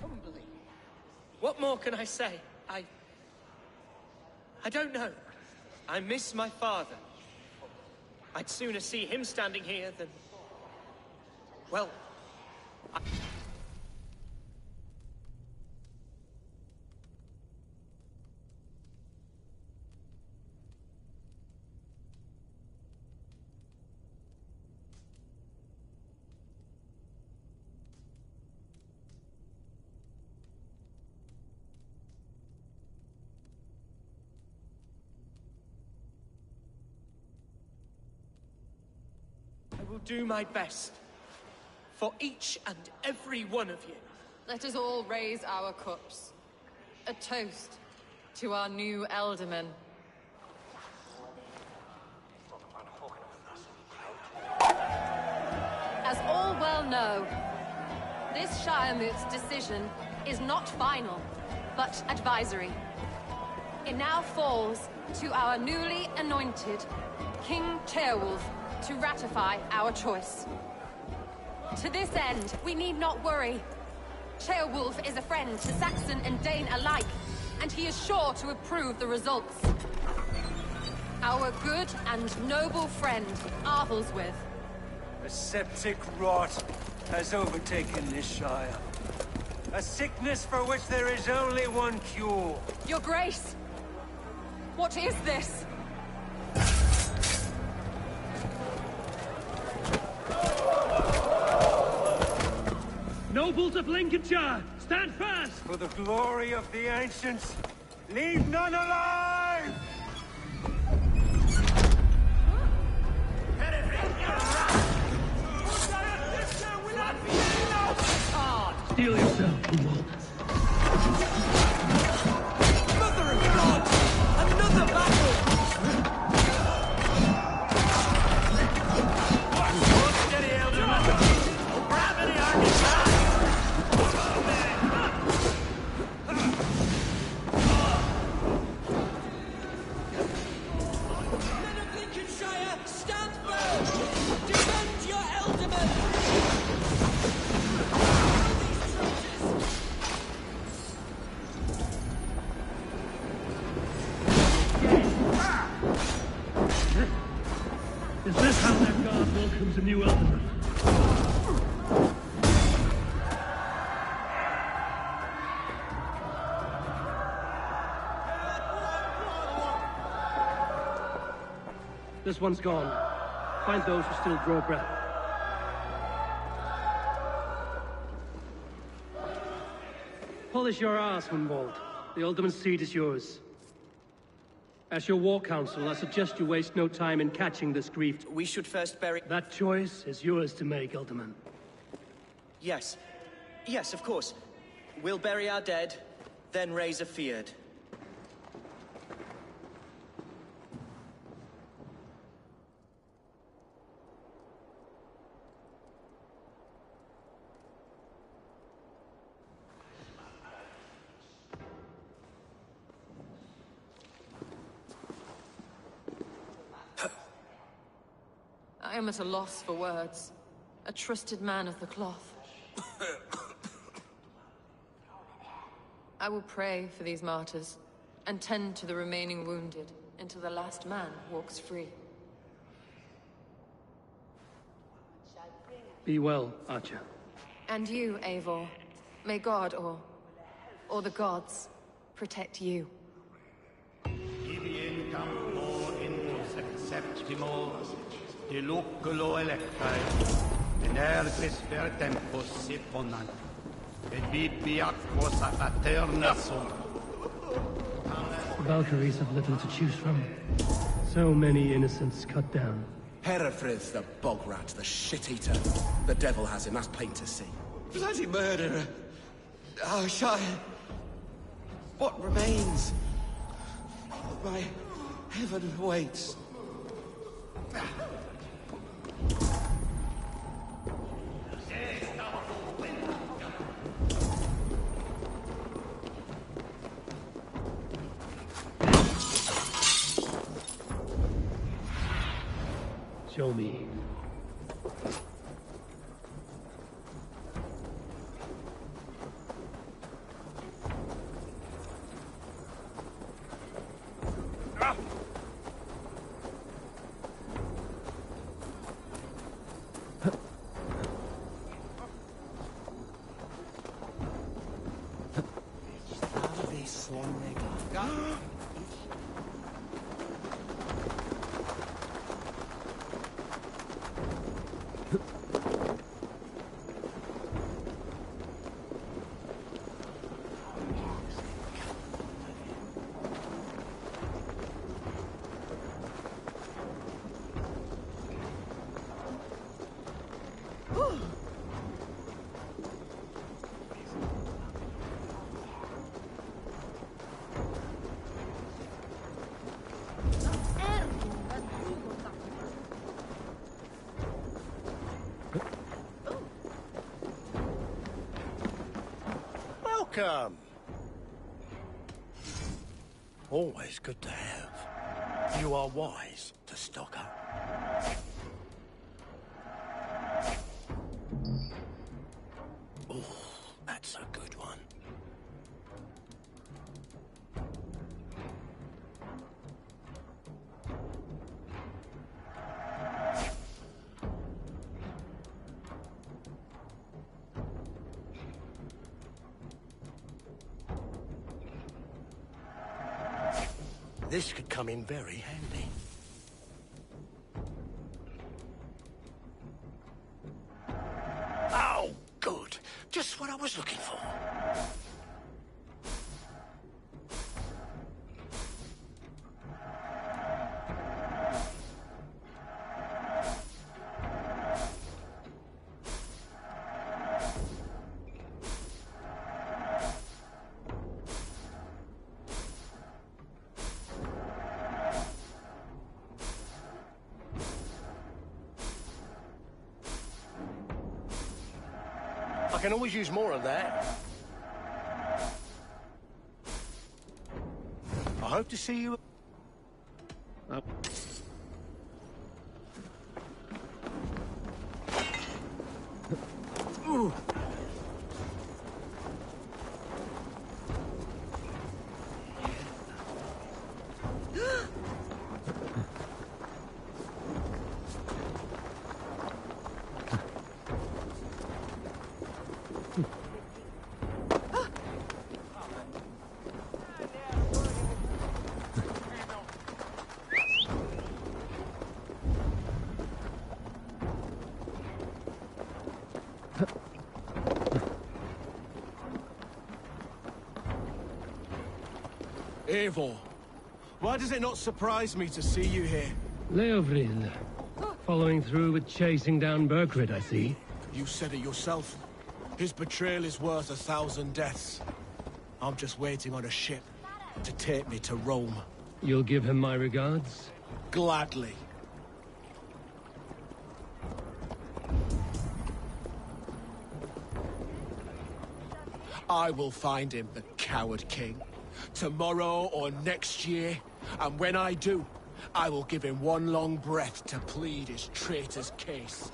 Humbly. What more can I say? I don't know. I miss my father. I'd sooner see him standing here than... well... I will do my best. For each and every one of you. Let us all raise our cups. A toast to our new Ealdorman. As all well know, this Shiremoot's decision is not final, but advisory. It now falls to our newly anointed King Ceolwulf to ratify our choice. To this end, we need not worry. Ceolwulf is a friend to Saxon and Dane alike, and he is sure to approve the results. Our good and noble friend, Arthelswith. A septic rot has overtaken this Shire. A sickness for which there is only one cure. Your Grace! What is this? Nobles of Lincolnshire, stand fast! For the glory of the ancients, leave none alive! Steel yourself, Hunwald. Mother of God! Another battle! Steady, Ealdorman! Gravity on your side! Is this how that guard welcomes a new Elderman? This one's gone. Find those who still draw breath. Polish your ass, Hunwald. The Alderman's seat is yours. As your war council, I suggest you waste no time in catching this grief. We should first bury... That choice is yours to make, Alderman. Yes. Yes, of course. We'll bury our dead, then raise a feared. I am at a loss for words. A trusted man of the cloth. I will pray for these martyrs, and tend to the remaining wounded, until the last man walks free. Be well, Archer. And you, Eivor. May God, or the gods, protect you. Diluculo electae, energis per tempus sit bonant, et bibiac quos aeterna sunt. The Valkyries have little to choose from. So many innocents cut down. Herefrith, the bog rat, the shit-eater. The devil has him, that's plain to see. Bloody murderer! Our Shire! What remains? My heaven waits. Show me. Welcome. Always good to have. You are wise to stock up. Oh, that's a good one. This could come in very handy. Oh, good. Just what I was looking for. I can always use more of that. I hope to see you... Oh. Ooh. Eivor, why does it not surprise me to see you here? Leofrid. Following through with chasing down Berkrid, I see. You said it yourself. His betrayal is worth 1,000 deaths. I'm just waiting on a ship to take me to Rome. You'll give him my regards? Gladly. I will find him, the coward king. Tomorrow or next year, and when I do, I will give him one long breath to plead his traitor's case.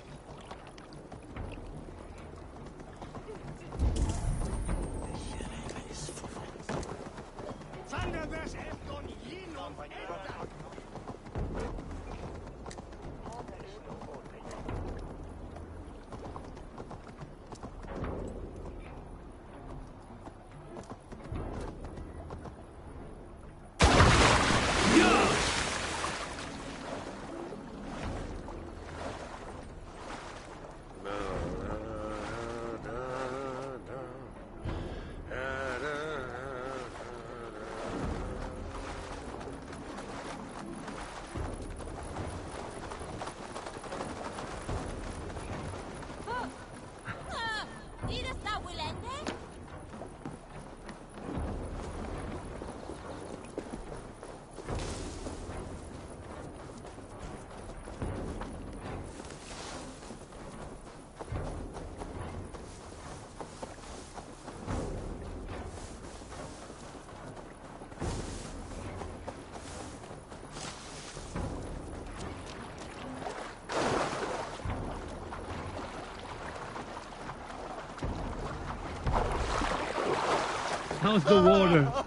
How's the water?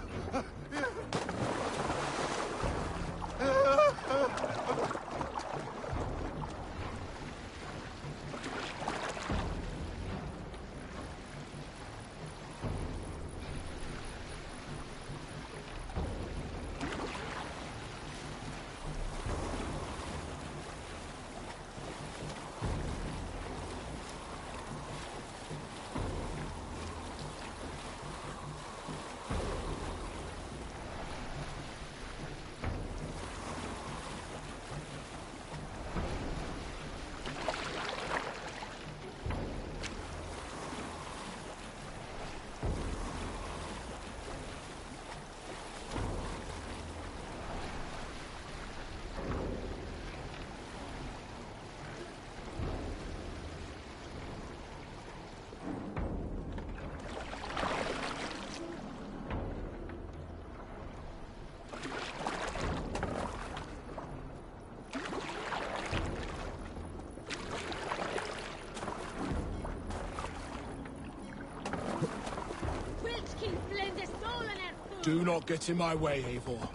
Do not get in my way, Eivor.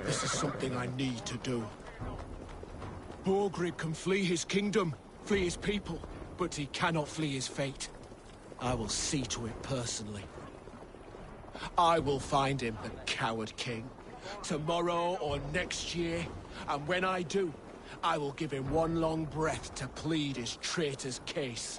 This is something I need to do. Borgrid can flee his kingdom, flee his people, but he cannot flee his fate. I will see to it personally. I will find him, the coward king. Tomorrow or next year, and when I do, I will give him one long breath to plead his traitor's case.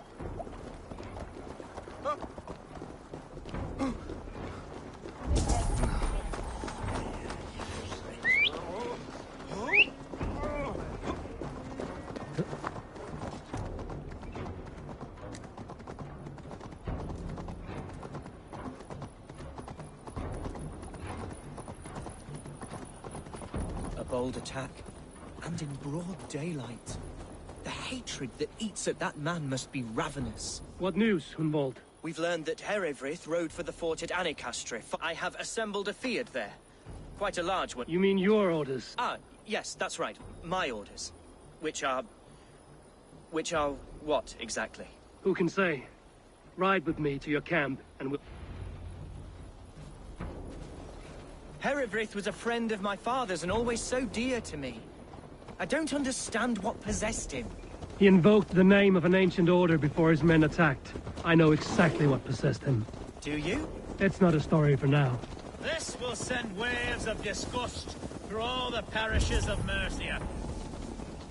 Bold attack, and in broad daylight. The hatred that eats at that man must be ravenous. What news, Hunwald? We've learned that Herefrith rode for the fort at Annikastre. I have assembled a field there. Quite a large one. You mean your orders? Ah, yes, that's right. My orders. Which are what, exactly? Who can say? Ride with me to your camp, and we'll... Herefrith was a friend of my father's and always so dear to me. I don't understand what possessed him. He invoked the name of an ancient order before his men attacked. I know exactly what possessed him. Do you? It's not a story for now. This will send waves of disgust through all the parishes of Mercia.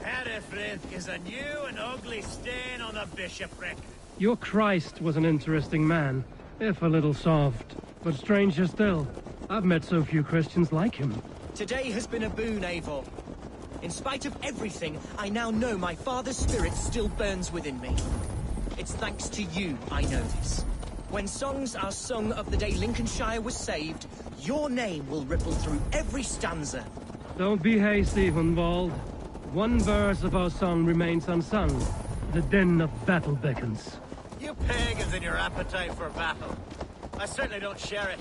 Herefrith is a new and ugly stain on the bishopric. Your Christ was an interesting man, if a little soft. But stranger still, I've met so few Christians like him. Today has been a boon, Eivor. In spite of everything, I now know my father's spirit still burns within me. It's thanks to you I know this. When songs are sung of the day Lincolnshire was saved, your name will ripple through every stanza. Don't be hasty, Hunwald. One verse of our song remains unsung. The din of battle beckons. You pagans and your appetite for battle. I certainly don't share it.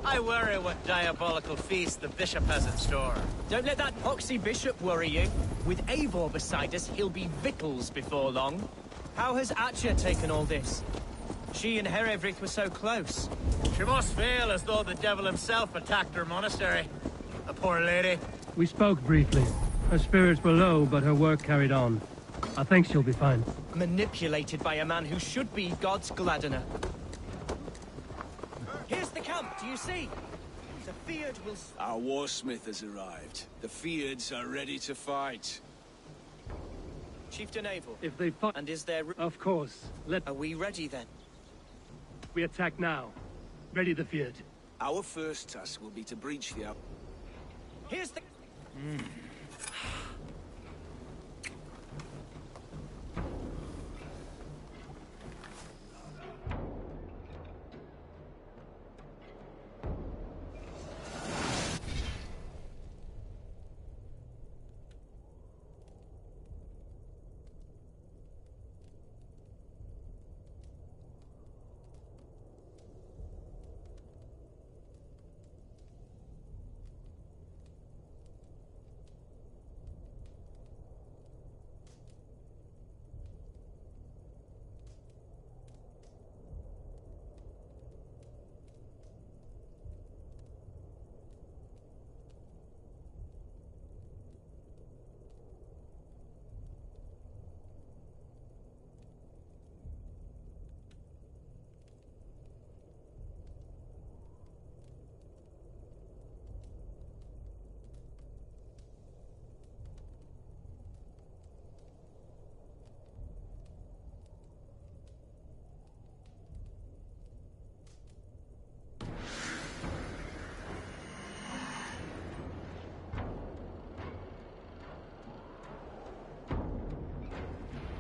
I worry what diabolical feast the bishop has in store. Don't let that poxy bishop worry you. With Eivor beside us, he'll be victuals before long. How has Atcha taken all this? She and Herevrik were so close. She must feel as though the devil himself attacked her monastery. The poor lady. We spoke briefly. Her spirits were low, but her work carried on. I think she'll be fine. Manipulated by a man who should be God's gladdener. Here's the camp, do you see? The Fyrd will... Our warsmith has arrived. The Fyrds are ready to fight. Chieftain Eivor. If they fight... And is there... Of course. Are we ready then? We attack now. Ready the Fyrd. Our first task will be to breach the... Here's the...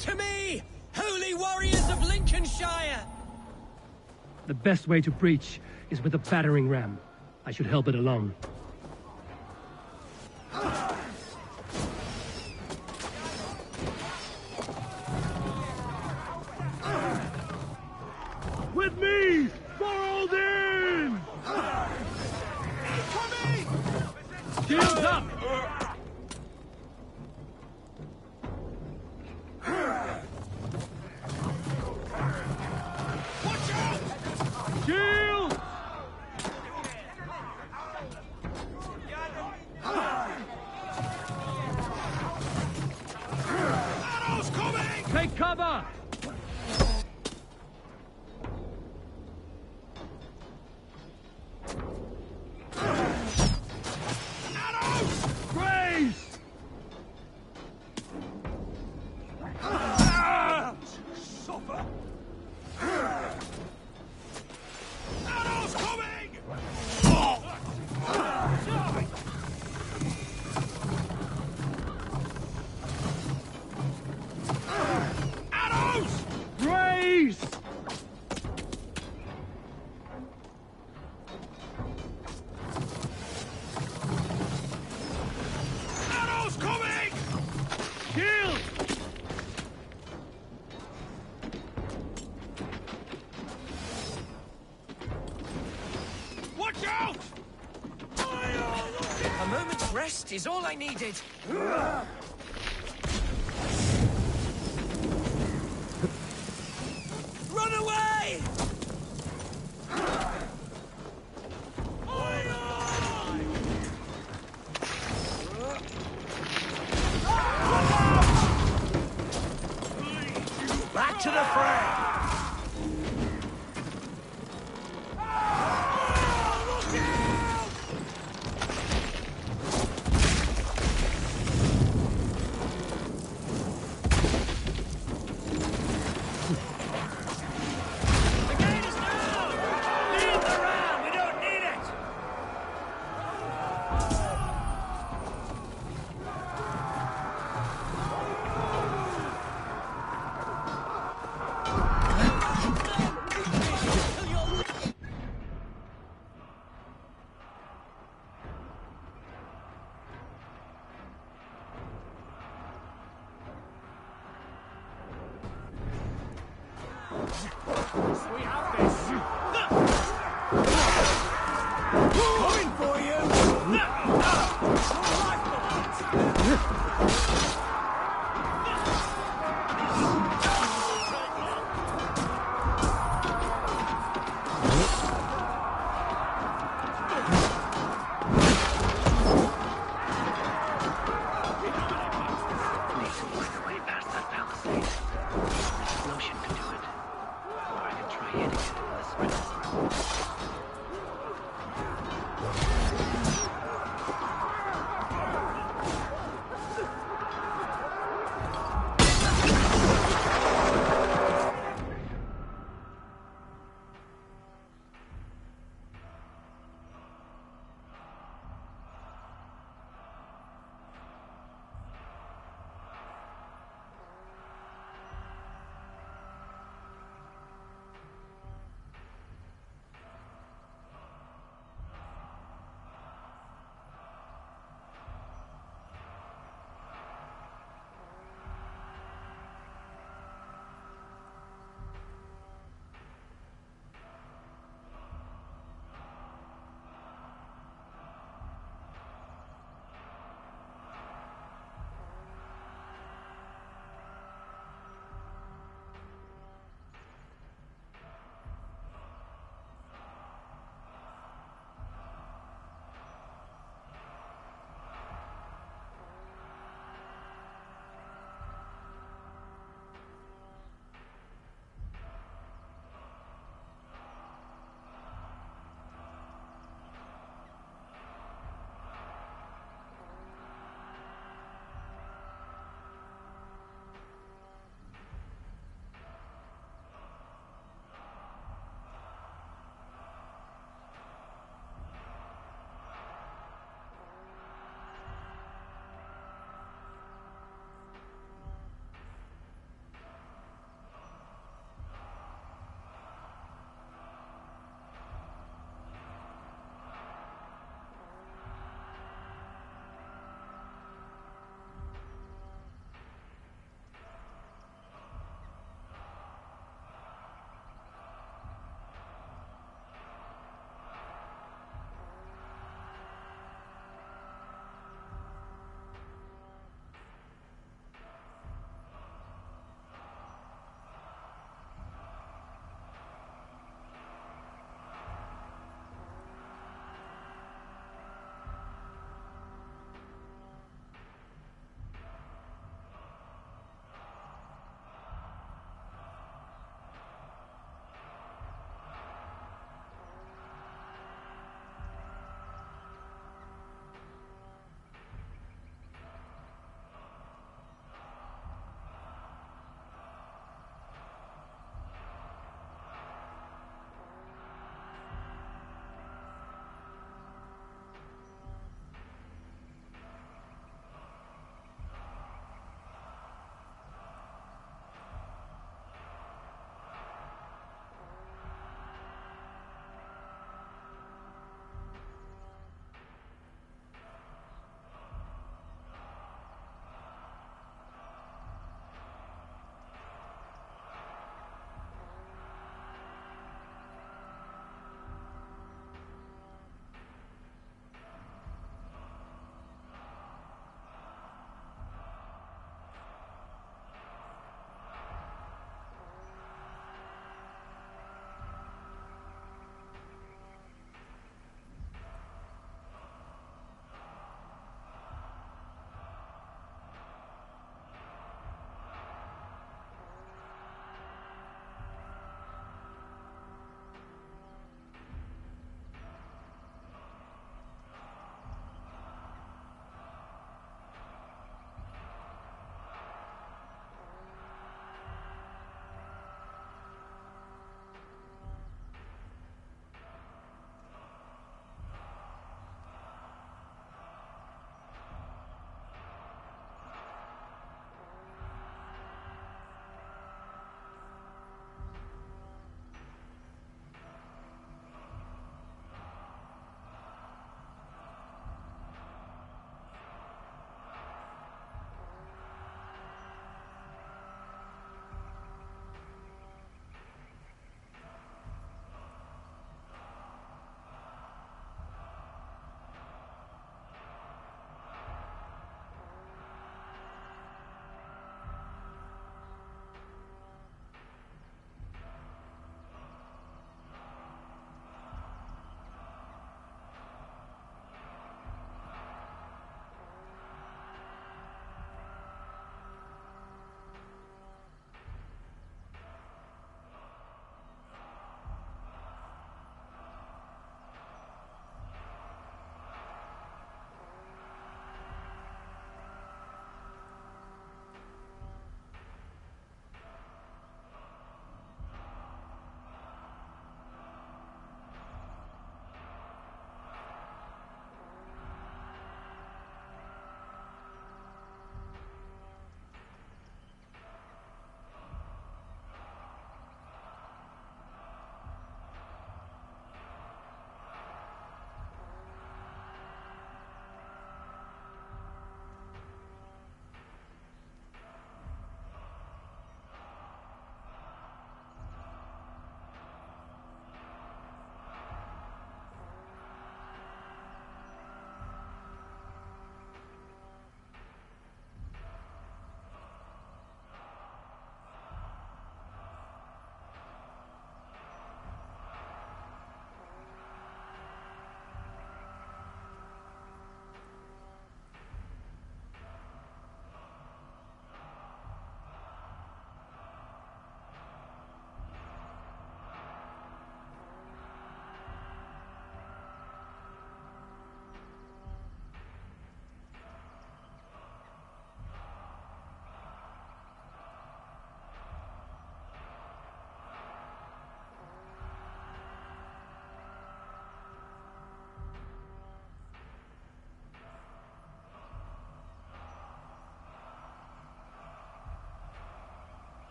To me, holy warriors of Lincolnshire! The best way to breach is with a battering ram. I should help it along. With me! Thoraldin! Shields up! Shield! Arrows coming! Take cover! Arrows! Grace! Suffer! Arrows coming! Arrows! Grace! Arrows coming! Shield! Watch out! A moment's rest is all I needed. Run away! Back to the fray! We have this. Coming for you.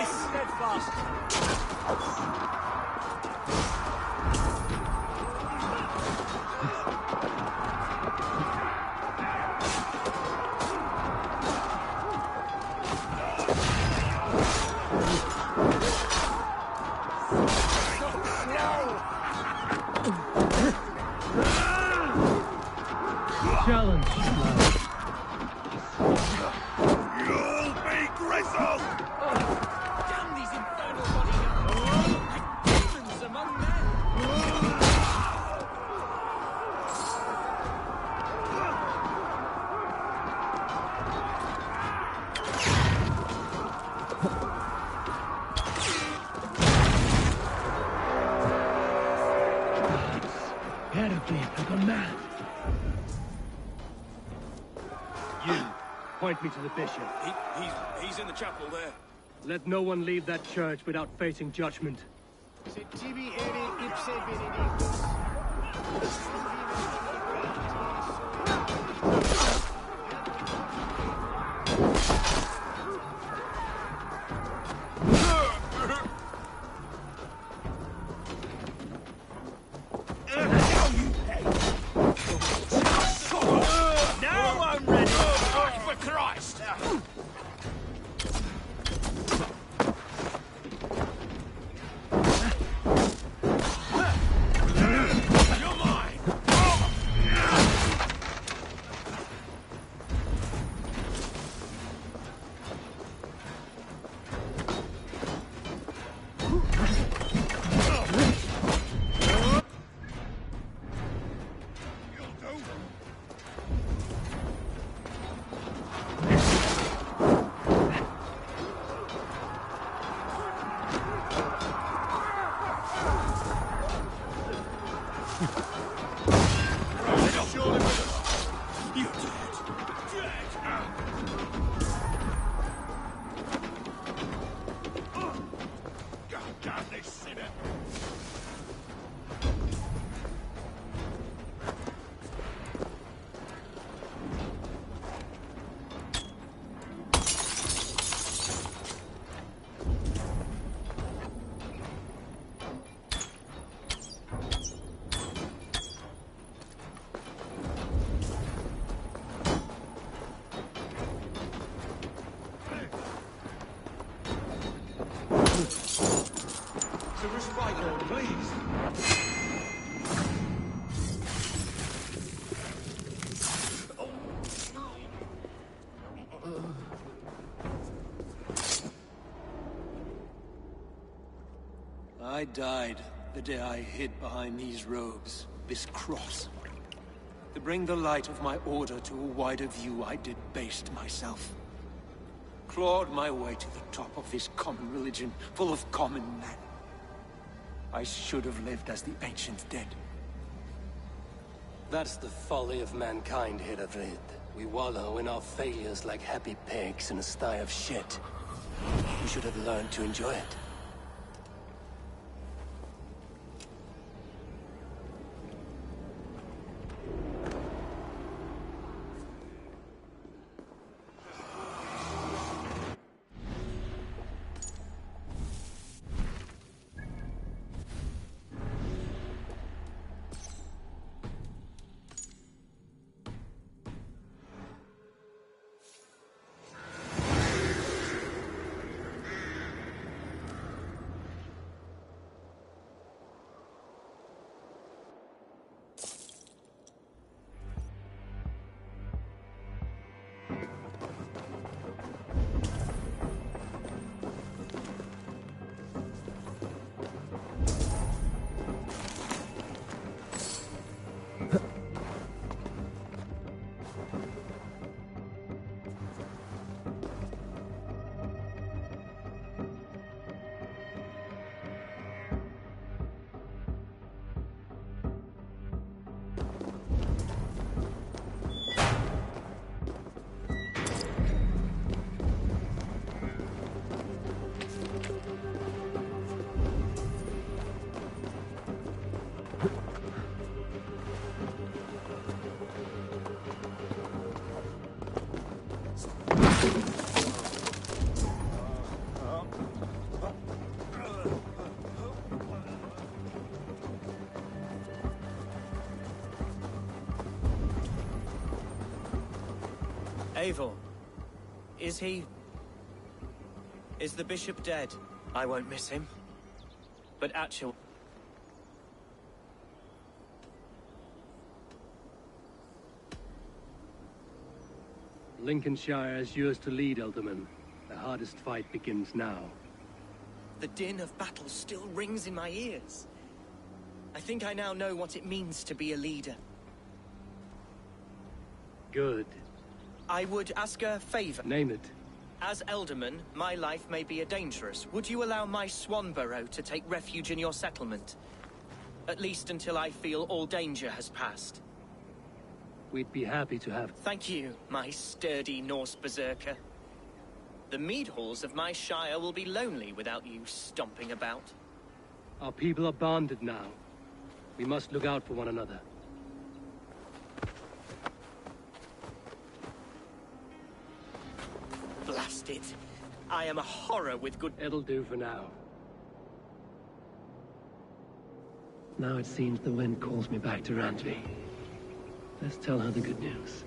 Steadfast. Challenge. You'll be grizzled! Damn these infernal bodyguards! Like demons among men! Gotta be like a man. You, point me to the bishop. He's in the chapel there. Let no one leave that church without facing judgment. Now I'm ready! Oh, for Christ! You're mine! To respite, Lord, please. I died the day I hid behind these robes, this cross. To bring the light of my order to a wider view, I did baste myself. Clawed my way to the top of this common religion, full of common men. I should have lived as the ancient dead. That's the folly of mankind, Hiravrid. We wallow in our failures like happy pigs in a sty of shit. We should have learned to enjoy it. Eivor, is he... is the bishop dead? I won't miss him. But actually... Lincolnshire is yours to lead, Elderman. The hardest fight begins now. The din of battle still rings in my ears. I think I now know what it means to be a leader. Good. I would ask a favor. Name it. As Elderman, my life may be dangerous. Would you allow my Swanborough to take refuge in your settlement? At least until I feel all danger has passed. We'd be happy to have... Thank you, my sturdy Norse berserker. The mead halls of my shire will be lonely without you stomping about. Our people are bonded now. We must look out for one another. Blast it. I am a horror with good... It'll do for now. Now it seems the wind calls me back to Randvi. Let's tell her the good news.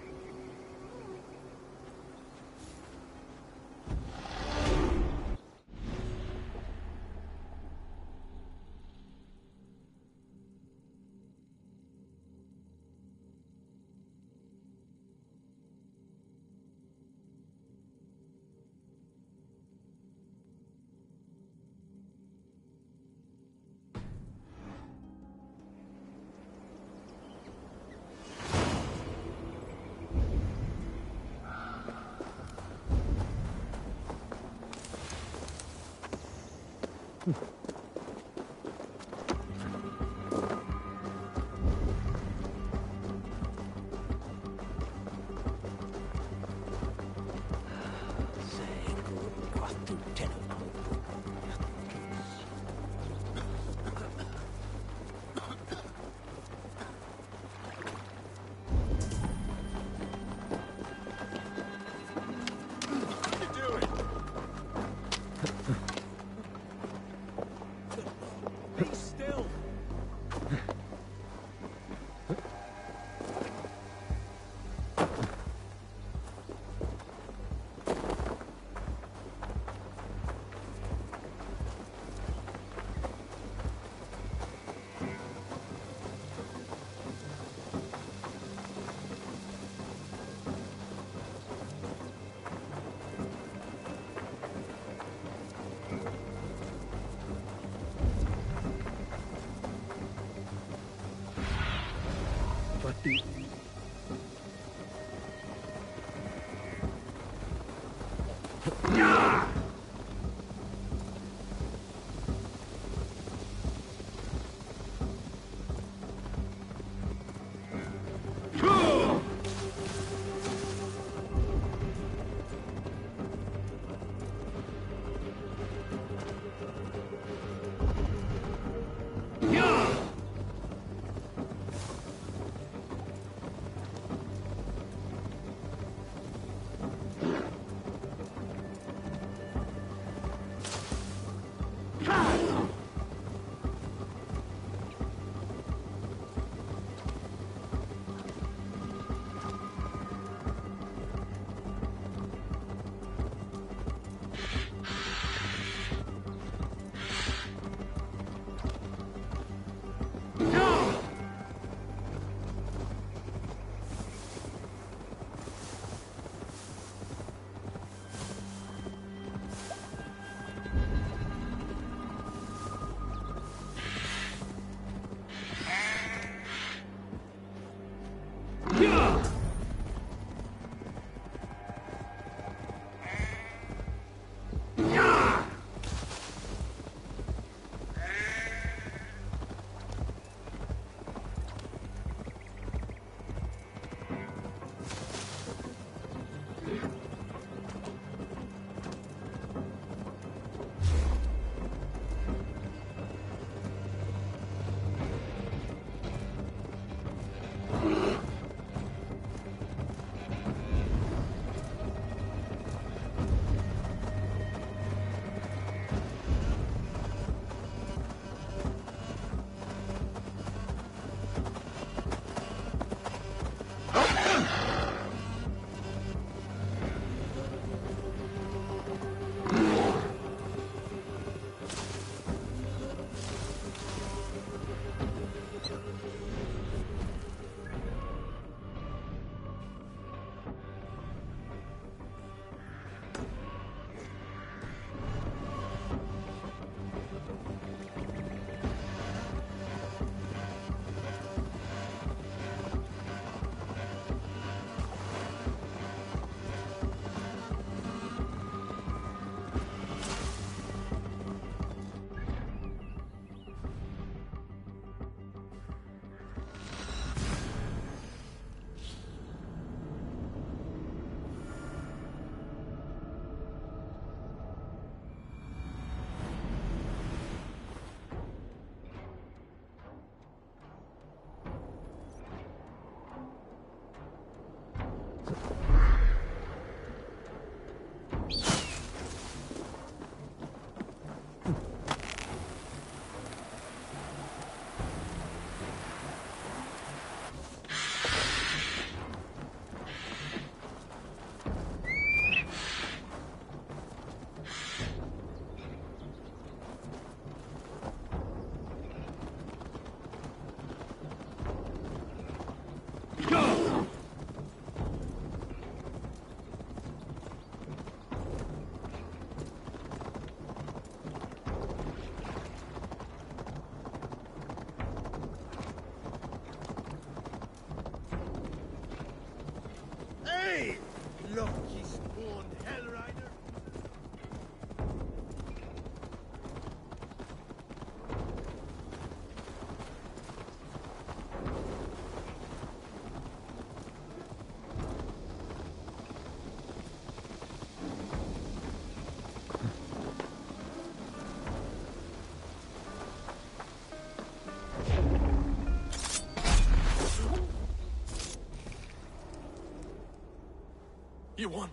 You won.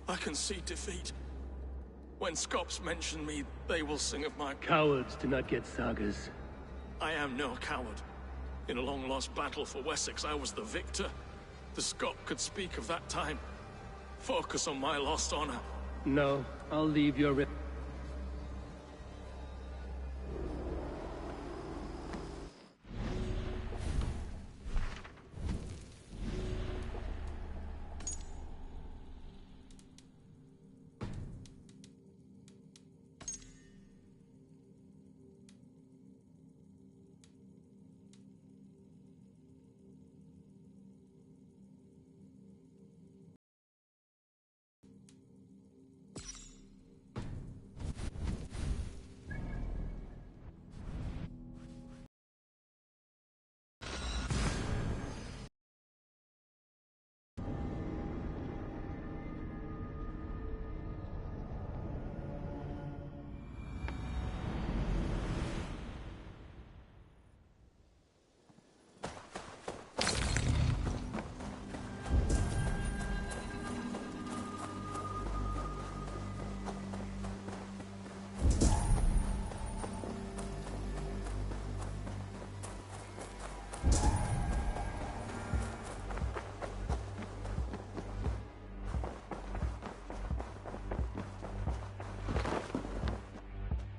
I concede defeat. When Scops mention me, they will sing of my... Cowards do not get sagas. I am no coward. In a long-lost battle for Wessex, I was the victor. The Scot could speak of that time. Focus on my lost honor. No, I'll leave your...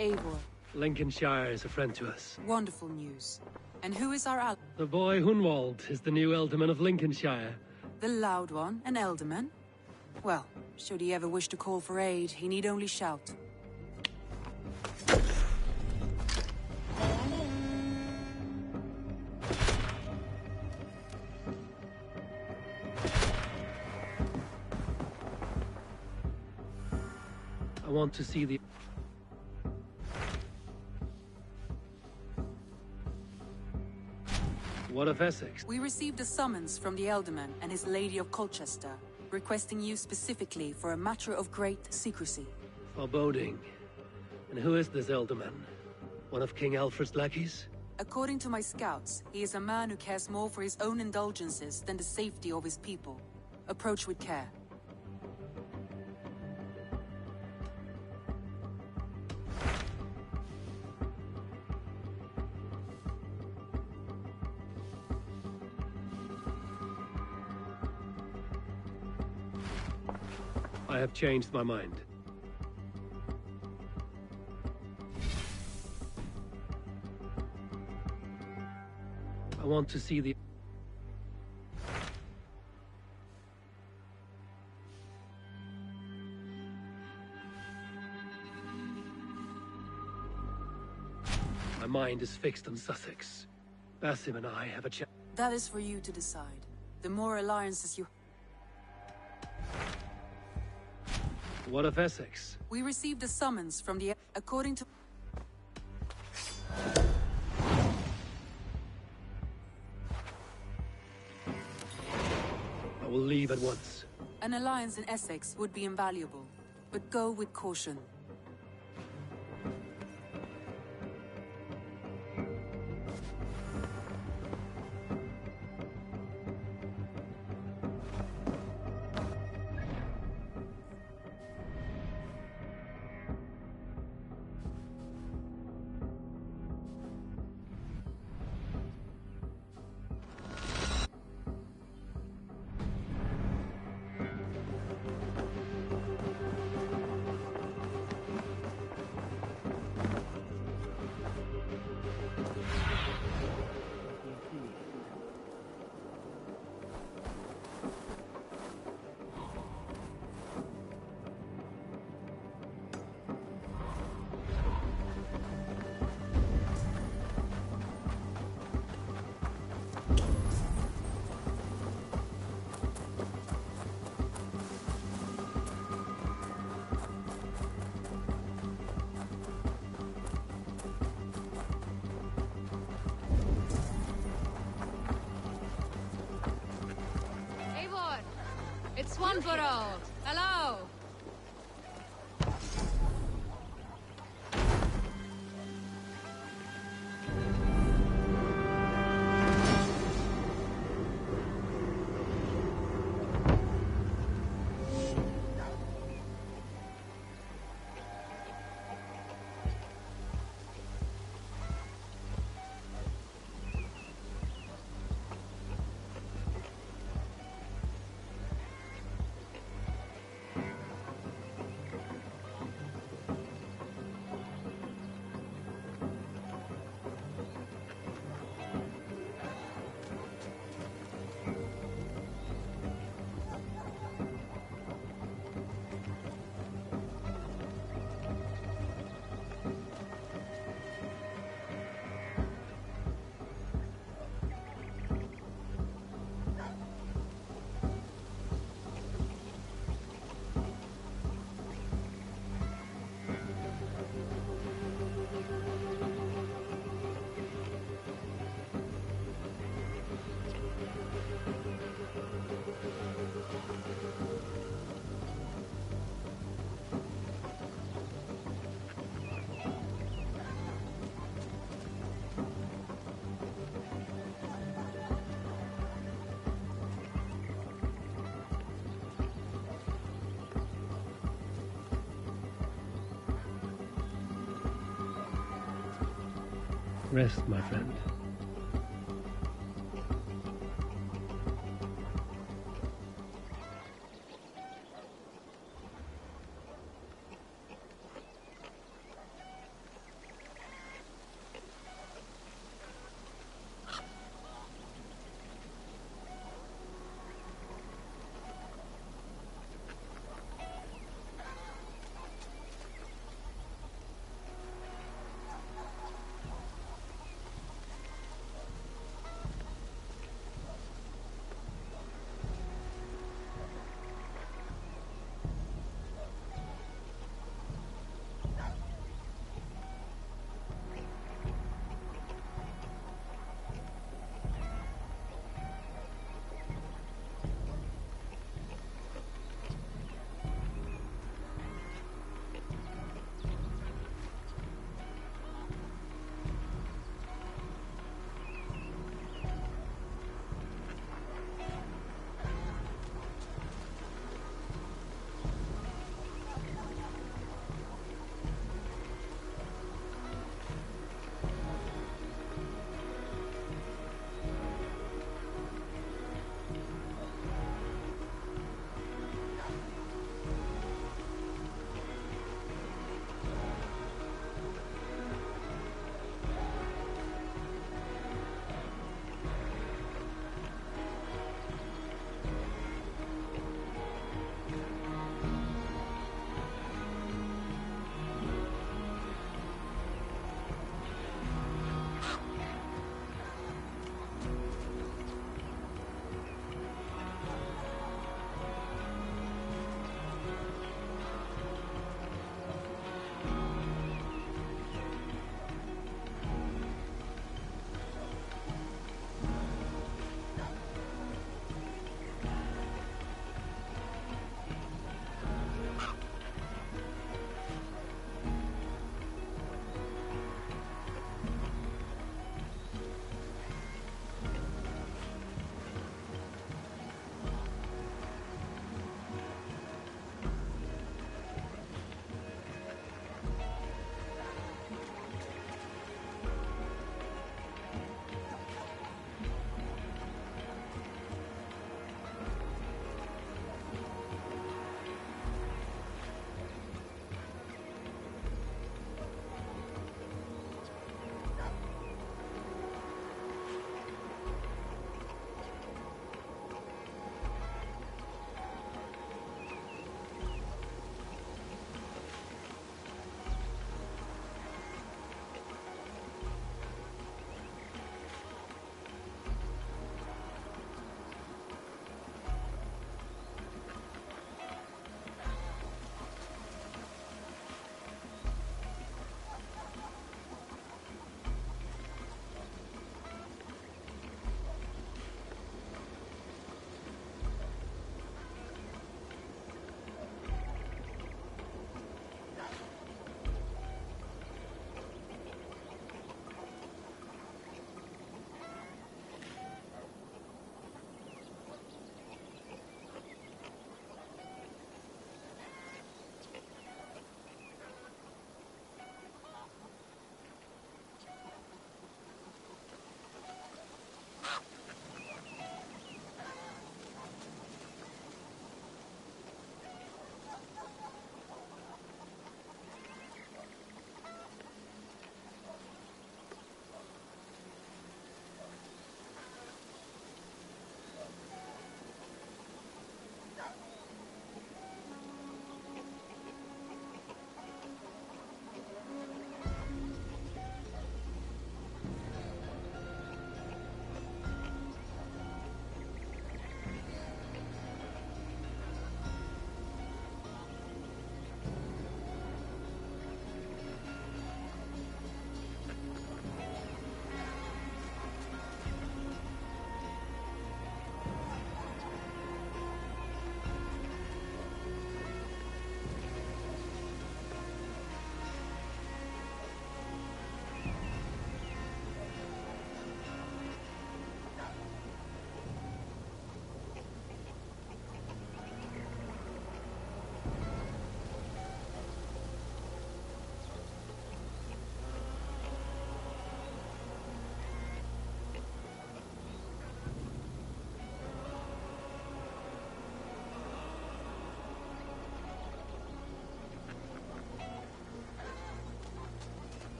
Eivor. Lincolnshire is a friend to us. Wonderful news. And who is our ally? The boy Hunwald is the new Ealdorman of Lincolnshire. The loud one, an Ealdorman? Well, should he ever wish to call for aid, he need only shout. I want to see the... What of Essex? We received a summons from the Ealdorman and his Lady of Colchester, requesting you specifically for a matter of great secrecy. Foreboding. And who is this Ealdorman? One of King Alfred's lackeys? According to my scouts, he is a man who cares more for his own indulgences than the safety of his people. Approach with care. I have changed my mind. I want to see the... My mind is fixed on Sussex. Basim and I have a chat. That is for you to decide. The more alliances you... What of Essex? We received a summons from the... According to... I will leave at once. An alliance in Essex would be invaluable, but go with caution. It's Swanborough. Hello. Rest, my friend.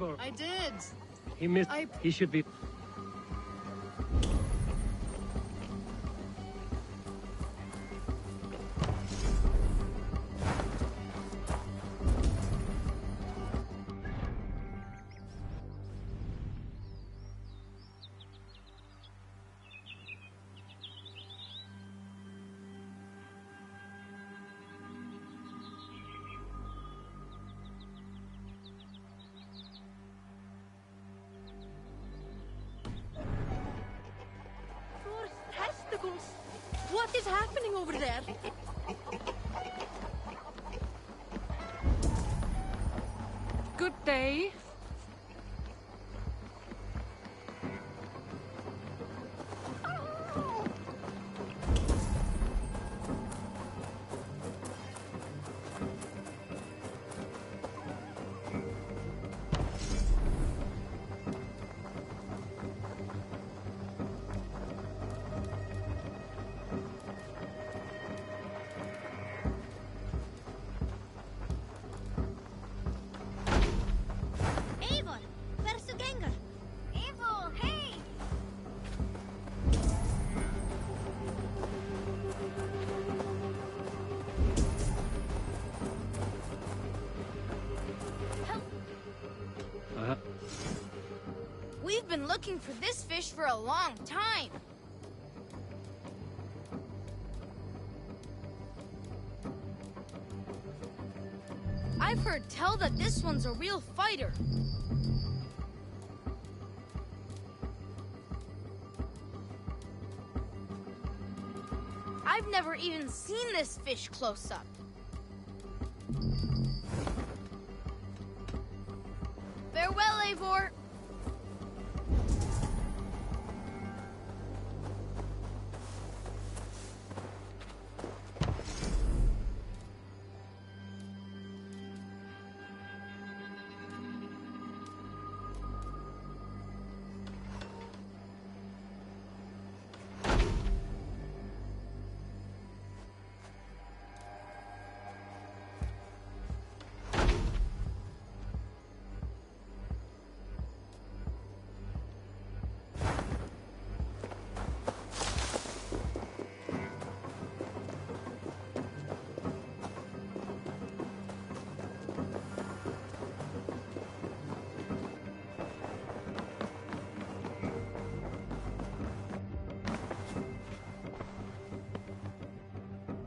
Eivor. I did. He missed. He should be. Testicles! What is happening over there? Good day. Eivor, hversu gengur? Eivor, hey! We've been looking for this fish for a long time. I've heard tell that this one's a real fighter. I've never even seen this fish close up. Farewell, Eivor.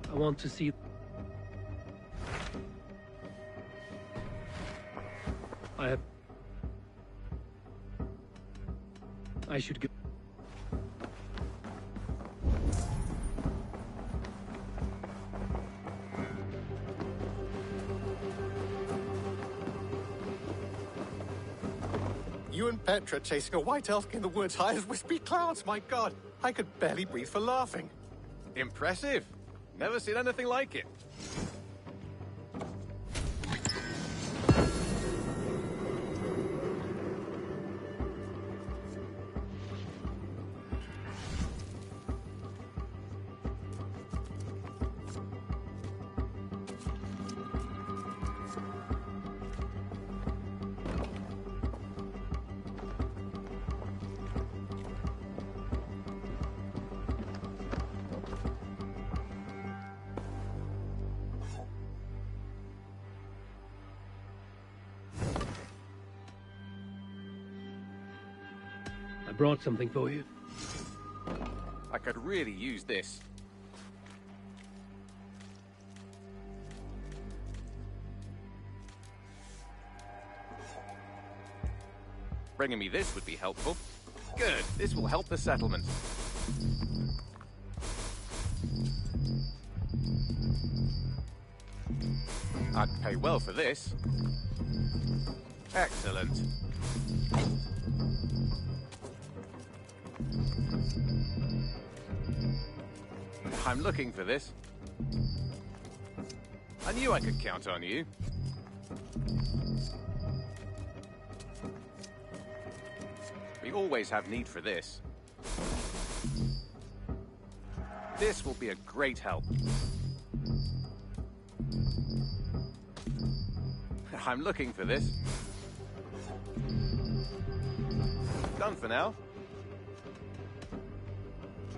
I want to see. I should go. You and Petra chasing a white elf in the woods high as wispy clouds, my god! I could barely breathe for laughing. Impressive. Never seen anything like it. I brought something for you. I could really use this. Bringing me this would be helpful. Good, this will help the settlement. I'd pay well for this. Excellent. I'm looking for this. I knew I could count on you. We always have need for this. This will be a great help. I'm looking for this. Done for now.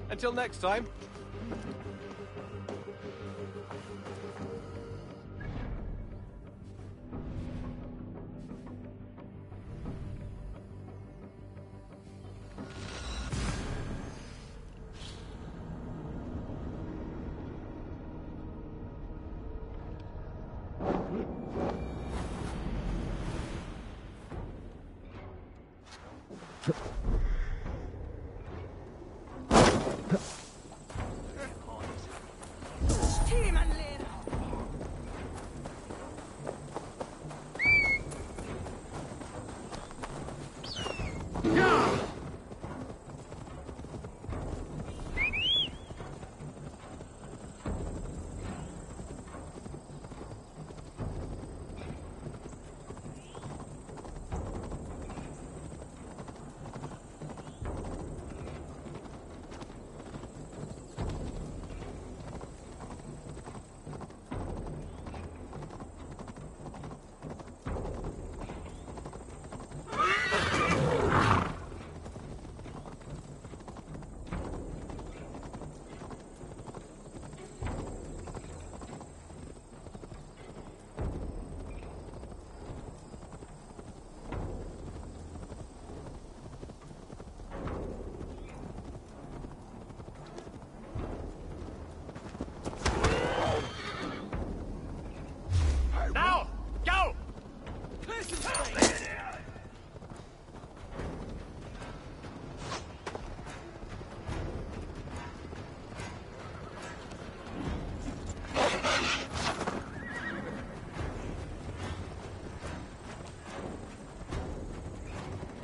Until next time.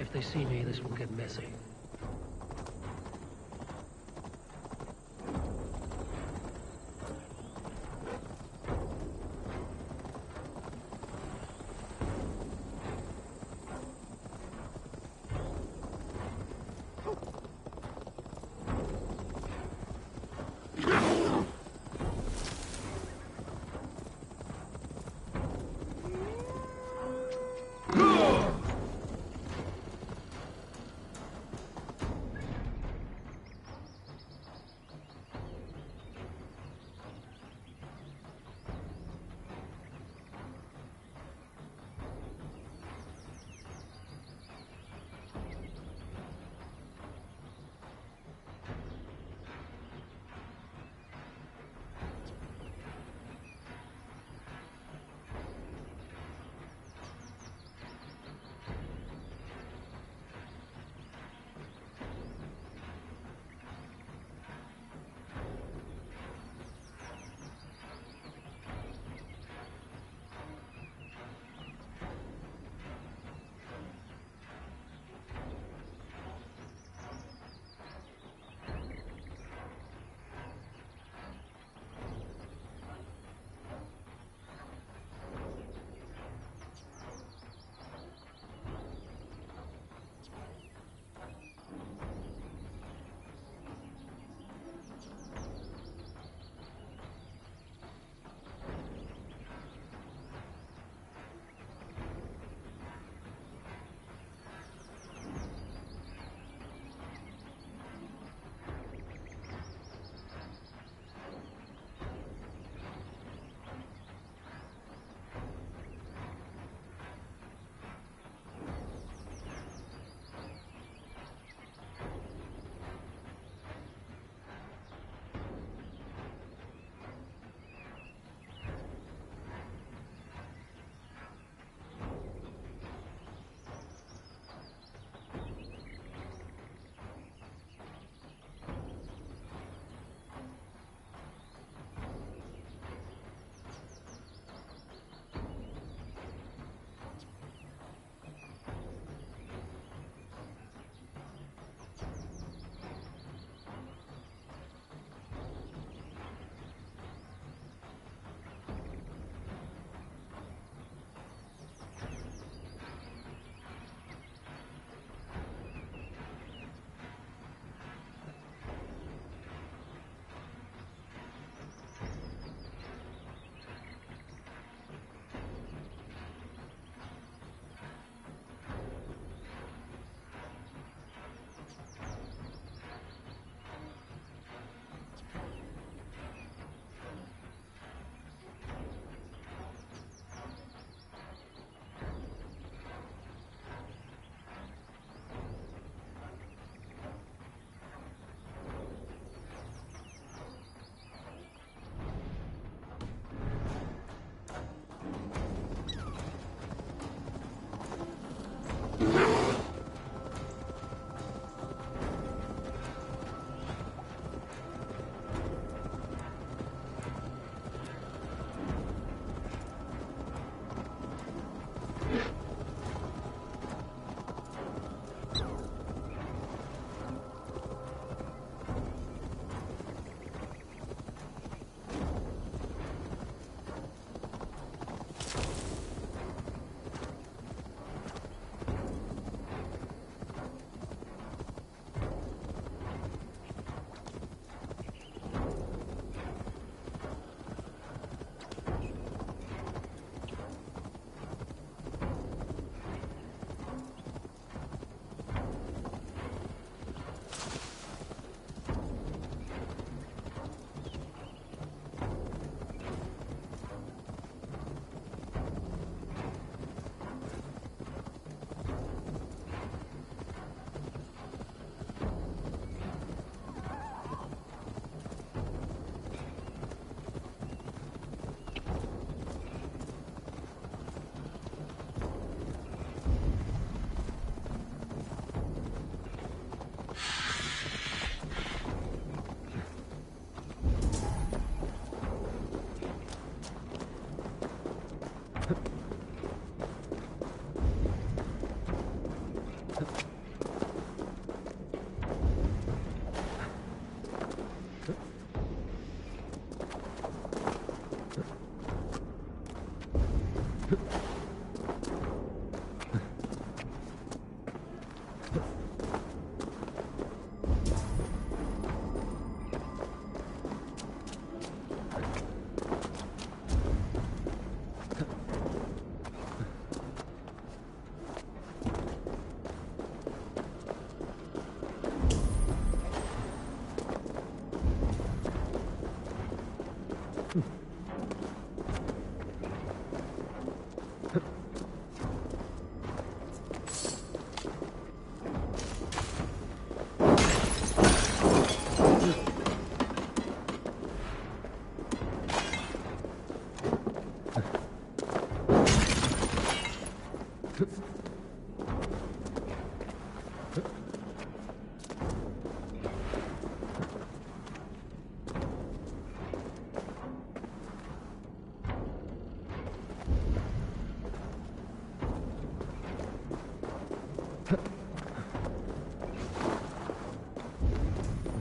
If they see me, this will get messy.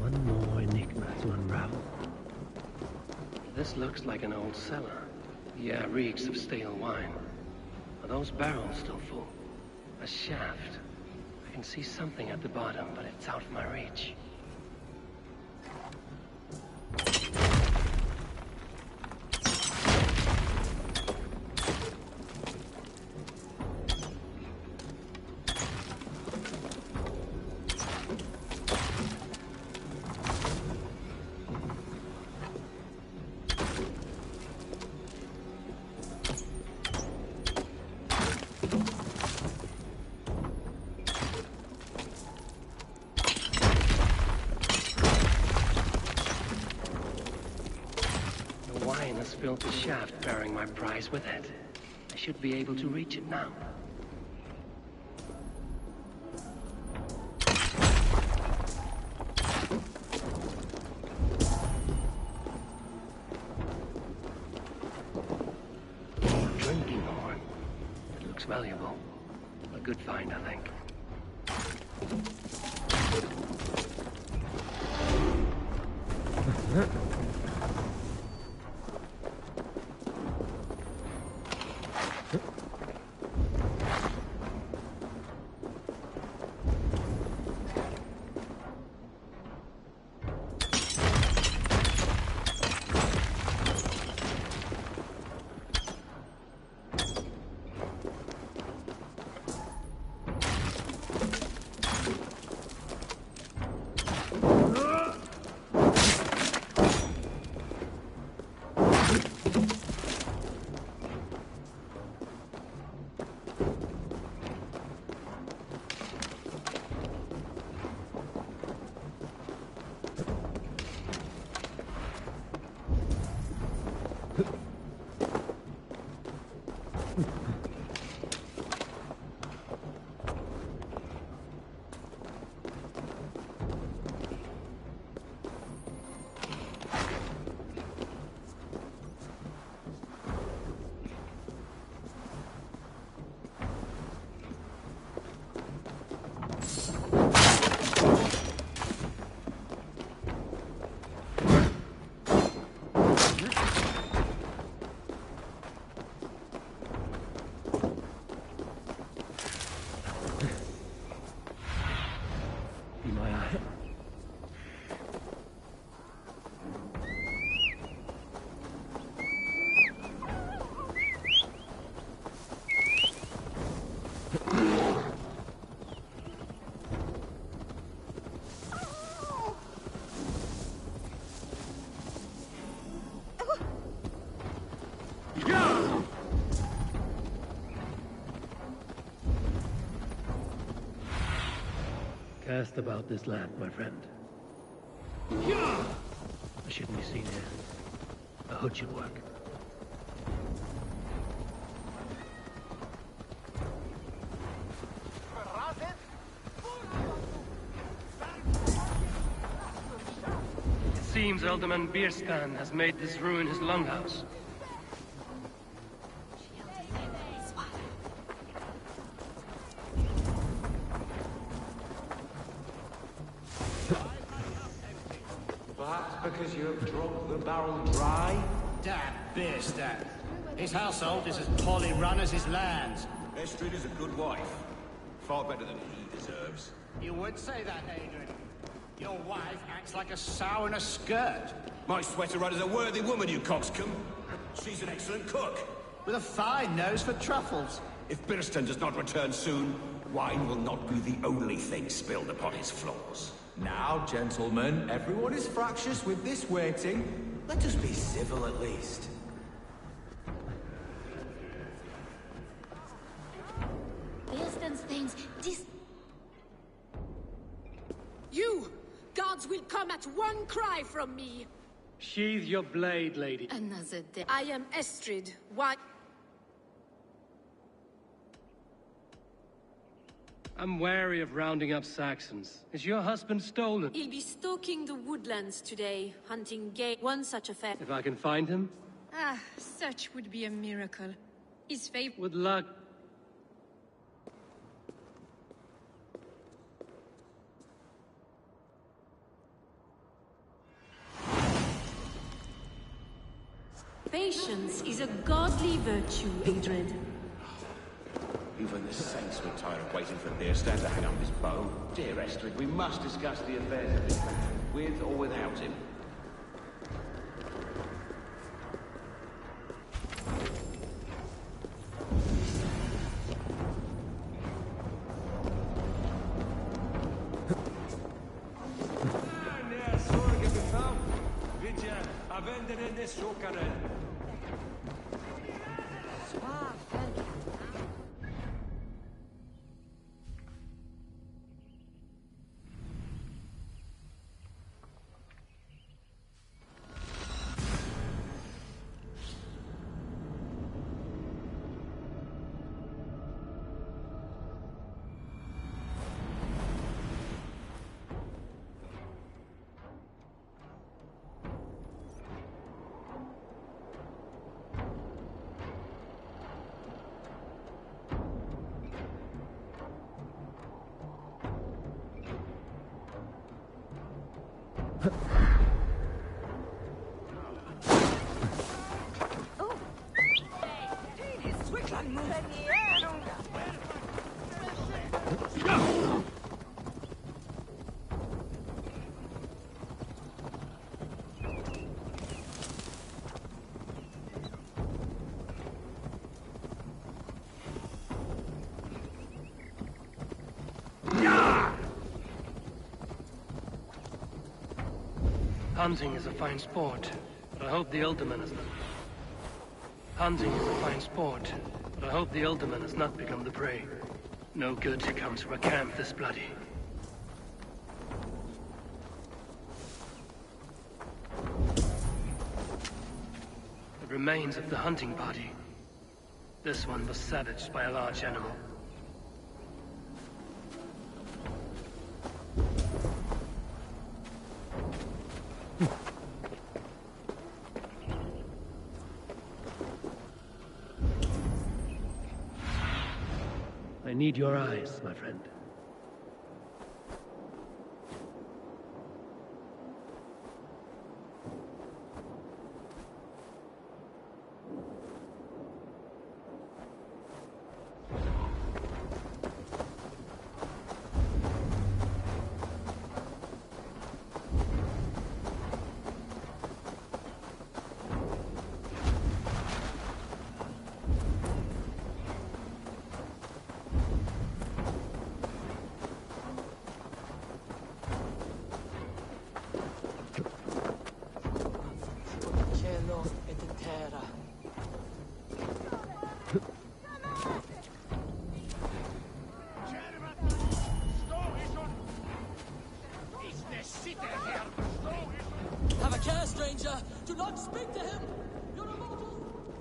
One more enigma to unravel. This looks like an old cellar. The air reeks of stale wine. Are those barrels still full? A shaft. I can see something at the bottom, but it's out of my reach. Built a shaft bearing my prize with it. I should be able to reach it now. Drinking horn. It looks valuable. A good find, I think. Cast about this land, my friend. I shouldn't be seen here. A hood should work. It seems Alderman Bierskan has made this ruin his longhouse. because you have drunk the barrel dry? That beast, that. His household is as poorly run as his lands. Estrid is a good wife. Far better than he deserves. You would say that, Adrian. Your wife acts like a sow in a skirt. My sweater rider's a worthy woman, you coxcomb. She's an excellent cook. With a fine nose for truffles. If Birston does not return soon, wine will not be the only thing spilled upon his floors. Now, gentlemen, everyone is fractious with this waiting. Let us be civil at least. Birston's things, this... You! Gods will come at one cry from me! Sheathe your blade, lady. Another day. I am Estrid. Why? I'm wary of rounding up Saxons. Is your husband stolen? He'll be stalking the woodlands today, hunting game. One such affair. If I can find him? Ah, such would be a miracle. His favorite. With luck. Patience is a godly virtue, Adrian. Even the saints were tired of waiting for Birston to hang up his bow. Dear Estrid, we must discuss the affairs of this man, with or without him. Hunting is a fine sport, but I hope the Alderman has not... Hunting is a fine sport, but I hope the Alderman has not become the prey. No good to come to a camp this bloody. The remains of the hunting party. This one was savaged by a large animal. I need your eyes, my friend. Have a care, stranger! Do not speak to him! You're a mortal!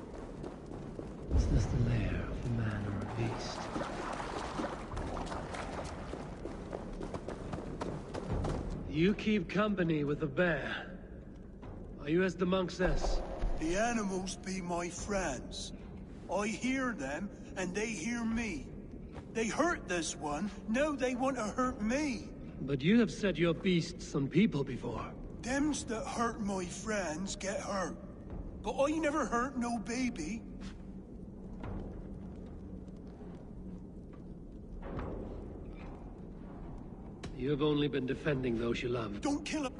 Is this the lair of a man or a beast? You keep company with the bear. Are you as the monk says? The animals be my friends. I hear them, and they hear me. They hurt this one, now they want to hurt me. But you have set your beasts on people before. Thems that hurt my friends get hurt. But I never hurt no baby. You have only been defending those you love. Don't kill him.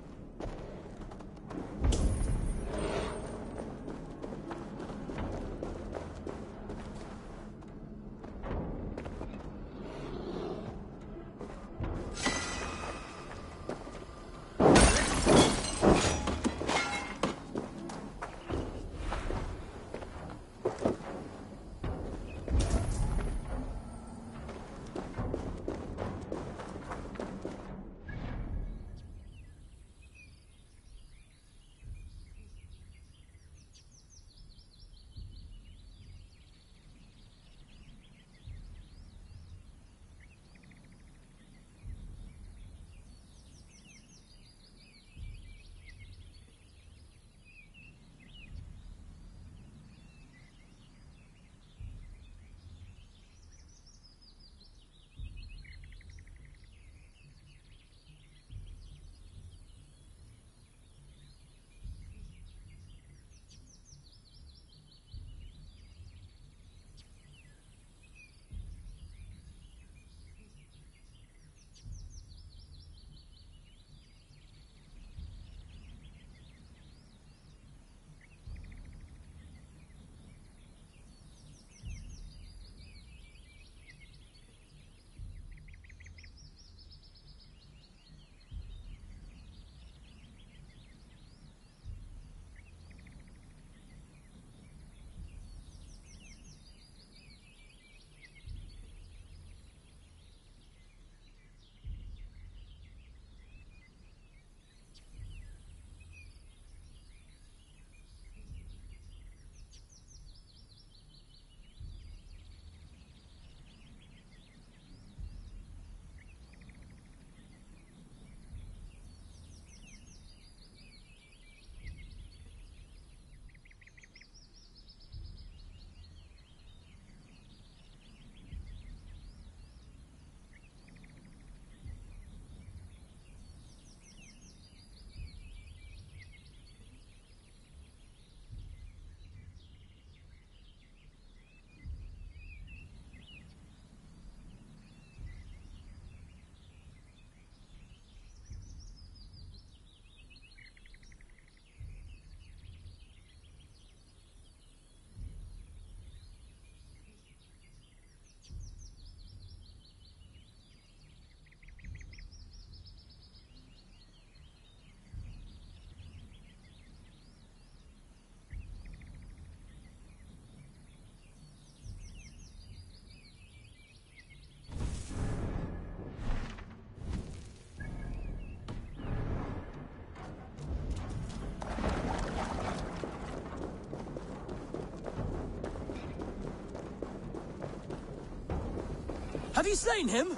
Have you slain him?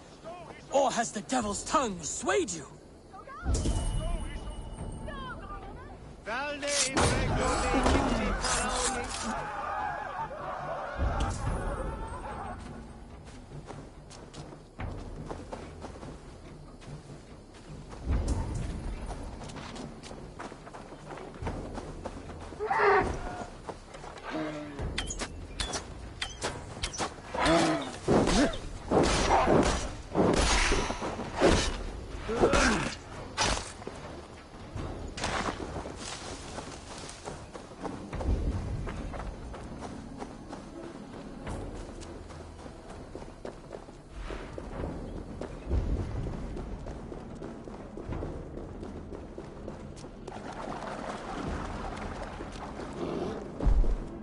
Or has the devil's tongue swayed you?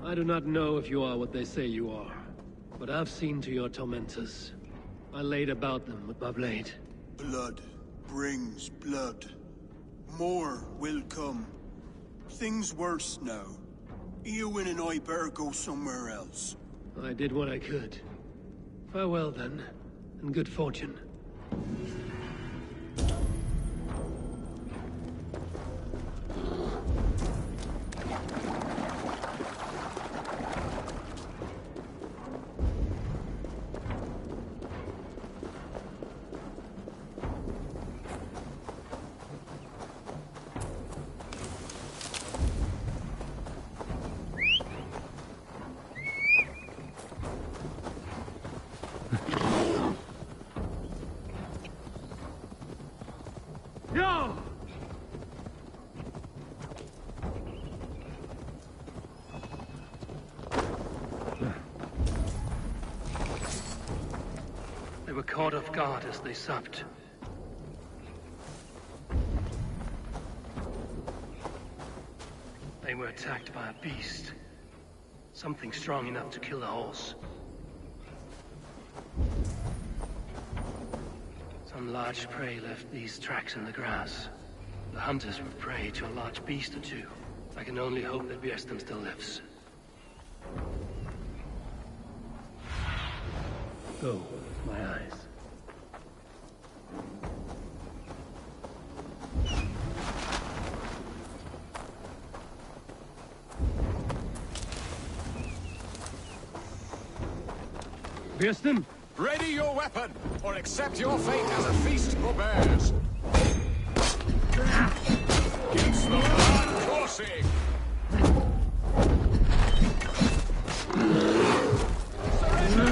I do not know if you are what they say you are, but I've seen to your tormentors. I laid about them with my blade. Blood brings blood. More will come. Things worse now. Eowyn and I better go somewhere else. I did what I could. Farewell then, and good fortune. Yo! They were caught off guard as they supped. They were attacked by a beast. Something strong enough to kill a horse. Some large prey left these tracks in the grass. The hunters were prey to a large beast or two. I can only hope that Björsten still lives. Go, my eyes. Björsten? Ready your weapon, or accept your fate as a feast for bears. Against the blood coursing. Surrender!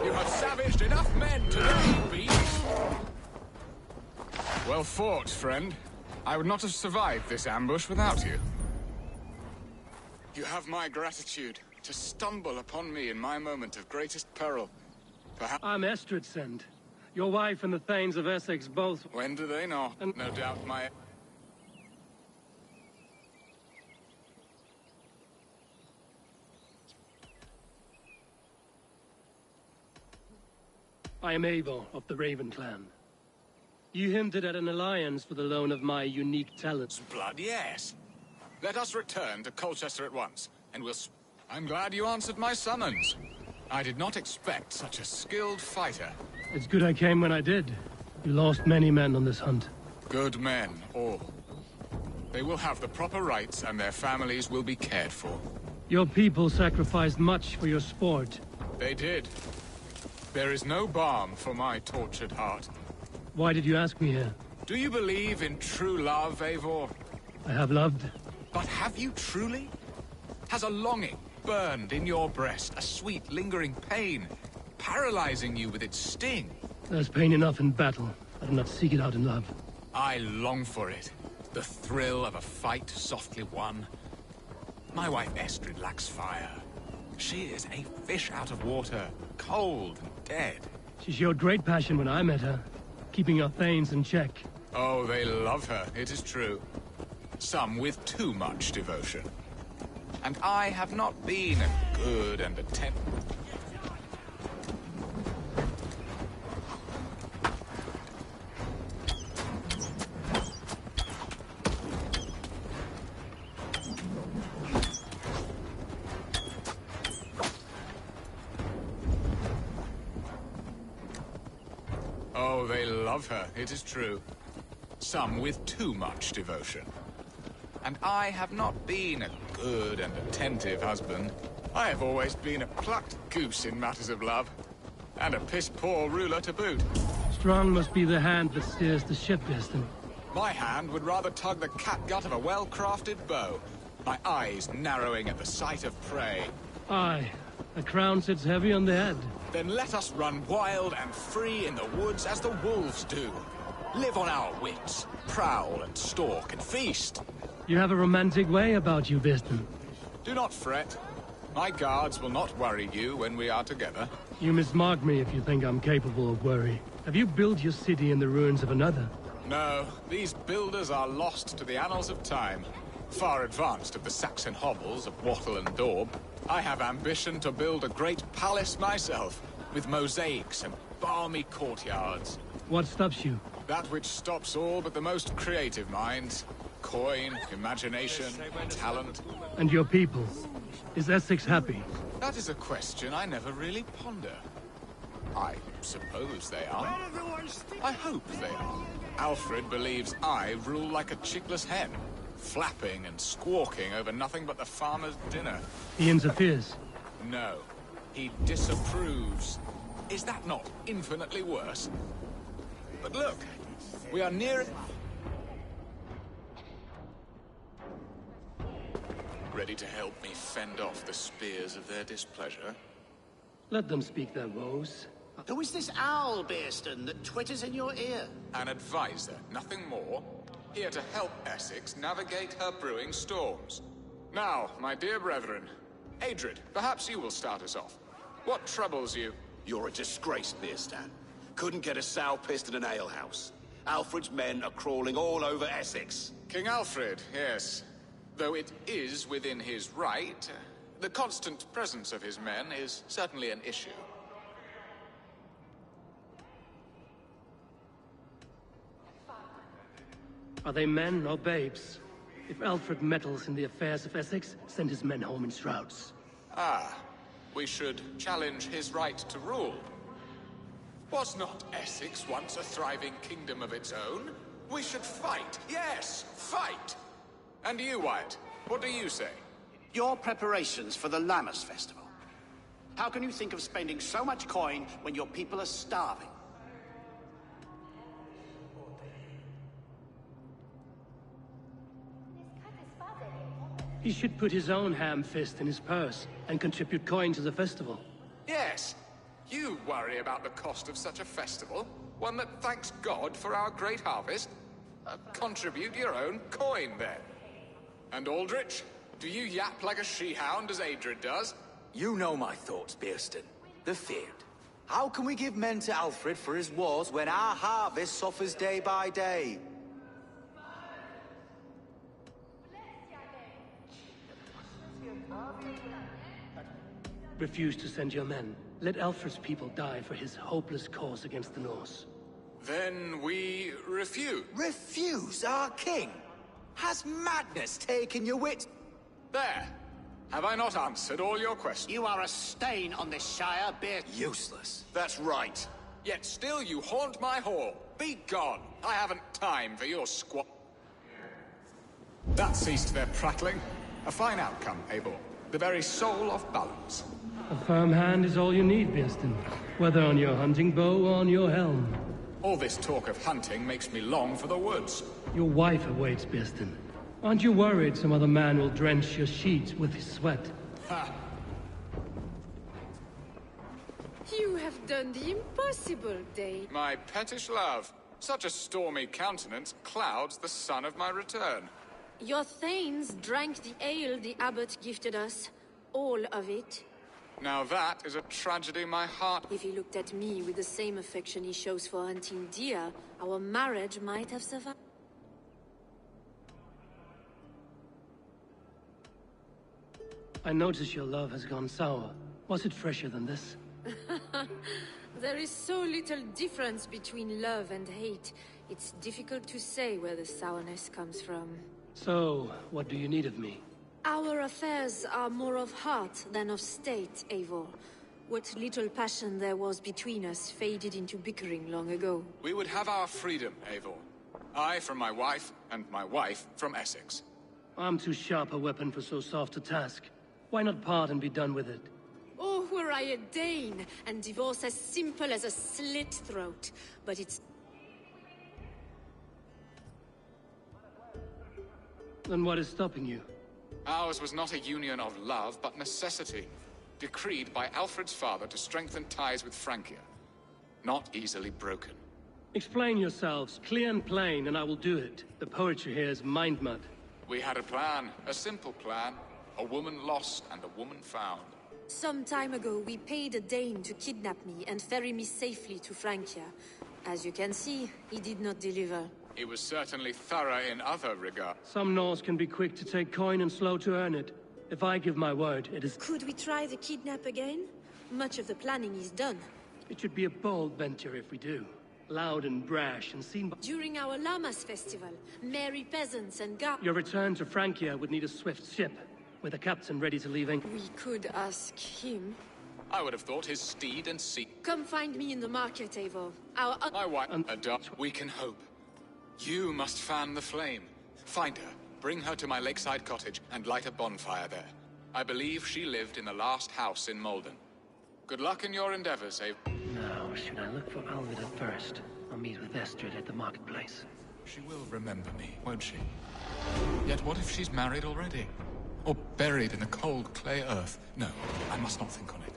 You have savaged enough men today, beast. Well fought, friend. I would not have survived this ambush without you. You have my gratitude. To stumble upon me in my moment of greatest peril. Perhaps I'm Estridsend. Your wife and the Thanes of Essex both... When do they not? And no doubt my... I am Eivor of the Raven clan. You hinted at an alliance for the loan of my unique talents. Blood, yes. Let us return to Colchester at once, and we'll... I'm glad you answered my summons. I did not expect such a skilled fighter. It's good I came when I did. You lost many men on this hunt. Good men, all. They will have the proper rights, and their families will be cared for. Your people sacrificed much for your sport. They did. There is no balm for my tortured heart. Why did you ask me here? Do you believe in true love, Eivor? I have loved. But have you truly? Has a longing burned in your breast, a sweet, lingering pain, paralyzing you with its sting? There's pain enough in battle. I do not seek it out in love. I long for it. The thrill of a fight softly won. My wife Estrid lacks fire. She is a fish out of water, cold and dead. She showed great passion when I met her, keeping your Thanes in check. Oh, they love her, it is true. Some with too much devotion. And I have not been a good and attentive... Oh, they love her, it is true. Some with too much devotion. And I have not been a good and attentive husband. I have always been a plucked goose in matters of love. And a piss-poor ruler to boot. Strong must be the hand that steers the ship, Björsten. My hand would rather tug the catgut of a well-crafted bow. My eyes narrowing at the sight of prey. Aye, a crown sits heavy on the head. Then let us run wild and free in the woods as the wolves do. Live on our wits, prowl and stalk and feast. You have a romantic way about you, Björsten. Do not fret. My guards will not worry you when we are together. You mismark me if you think I'm capable of worry. Have you built your city in the ruins of another? No, these builders are lost to the annals of time. Far advanced of the Saxon hovels of Wattle and Daub. I have ambition to build a great palace myself, with mosaics and balmy courtyards. What stops you? That which stops all but the most creative minds. Coin, imagination, talent. And your people? Is Essex happy? That is a question I never really ponder. I suppose they are. I hope they are. Alfred believes I rule like a chickless hen, flapping and squawking over nothing but the farmer's dinner. He interferes? No. He disapproves. Is that not infinitely worse? But look, we are near it. Ready to help me fend off the spears of their displeasure? Let them speak their woes. Who is this owl, Bearston, that twitters in your ear? An advisor, nothing more. Here to help Essex navigate her brewing storms. Now, my dear brethren, Adrid, perhaps you will start us off. What troubles you? You're a disgrace, Beerstan. Couldn't get a sow pissed in an alehouse. Alfred's men are crawling all over Essex. King Alfred, yes. Though it is within his right, the constant presence of his men is certainly an issue. Are they men or babes? If Alfred meddles in the affairs of Essex, send his men home in shrouds. Ah, we should challenge his right to rule. Was not Essex once a thriving kingdom of its own? We should fight, yes, fight! And you, Wyatt, what do you say? Your preparations for the Lammas Festival. How can you think of spending so much coin when your people are starving? He should put his own ham fist in his purse and contribute coin to the festival. Yes, you worry about the cost of such a festival, one that thanks God for our great harvest. Contribute your own coin, then. And Aldrich, do you yap like a she-hound as Adrid does? You know my thoughts, Bearston. The feared. How can we give men to Alfred for his wars when our harvest suffers day by day? Refuse to send your men. Let Alfred's people die for his hopeless cause against the Norse. Then we refuse. Refuse our king? Has madness taken your wits? There. Have I not answered all your questions? You are a stain on this Shire, Beer. Useless. That's right. Yet still you haunt my hall. Be gone. I haven't time for your squat. That ceased their prattling. A fine outcome, Eivor. The very soul of balance. A firm hand is all you need, Bearston. Whether on your hunting bow or on your helm. All this talk of hunting makes me long for the woods. Your wife awaits, Bearston. Aren't you worried some other man will drench your sheets with his sweat? Ha! You have done the impossible, Day. My pettish love. Such a stormy countenance clouds the sun of my return. Your thanes drank the ale the abbot gifted us. All of it. Now that is a tragedy my heart... If he looked at me with the same affection he shows for hunting deer, our marriage might have survived. I notice your love has gone sour. Was it fresher than this? There is so little difference between love and hate. It's difficult to say where the sourness comes from. So, what do you need of me? Our affairs are more of heart than of state, Eivor. What little passion there was between us faded into bickering long ago. We would have our freedom, Eivor. I from my wife, and my wife from Essex. I'm too sharp a weapon for so soft a task. Why not part and be done with it? Oh, were I a Dane, and divorce as simple as a slit throat. But it's... Then what is stopping you? Ours was not a union of love, but necessity. Decreed by Alfred's father to strengthen ties with Francia. Not easily broken. Explain yourselves, clear and plain, and I will do it. The poetry here is mind mud. We had a plan, a simple plan. A woman lost and a woman found. Some time ago, we paid a Dane to kidnap me and ferry me safely to Francia. As you can see, he did not deliver. He was certainly thorough in other regards. Some Norse can be quick to take coin and slow to earn it. If I give my word, it is... Could we try the kidnap again? Much of the planning is done. It should be a bold venture if we do. Loud and brash and seen by... During our Lammas festival, merry peasants and Your return to Francia would need a swift ship, with a captain ready to leave We could ask him. I would have thought his steed and seat. Come find me in the market, Eivor. My wife, a dot. We can hope. You must fan the flame. Find her, bring her to my lakeside cottage, and light a bonfire there. I believe she lived in the last house in Malden. Good luck in your endeavors, Eivor. Now, should I look for Alvida first? I'll meet with Estrid at the marketplace. She will remember me, won't she? Yet what if she's married already? Or buried in a cold clay earth? No, I must not think on it.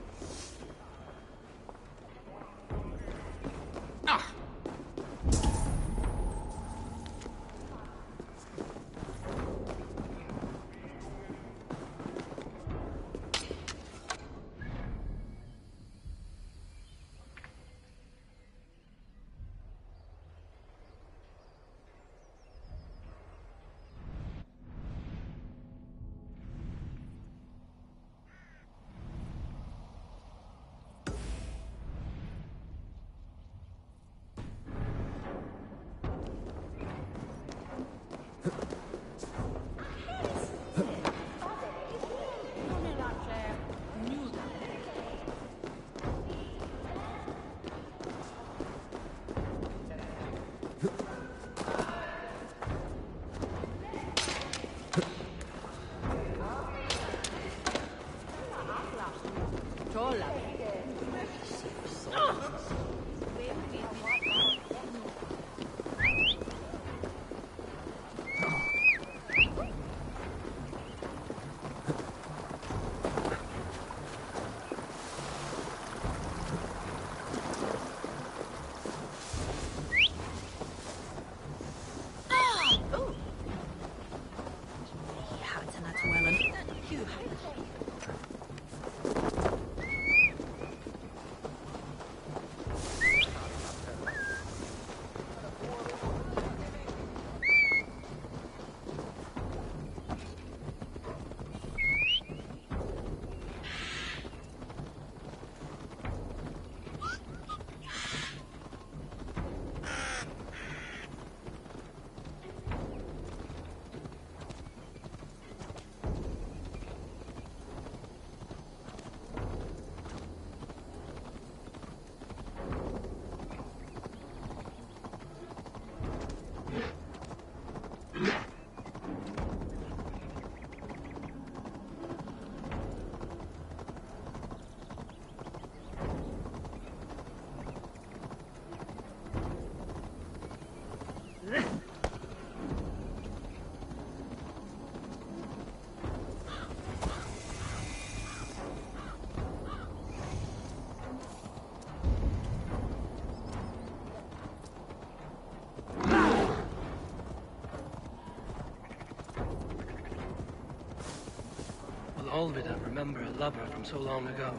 Olvida remember a lover from so long ago?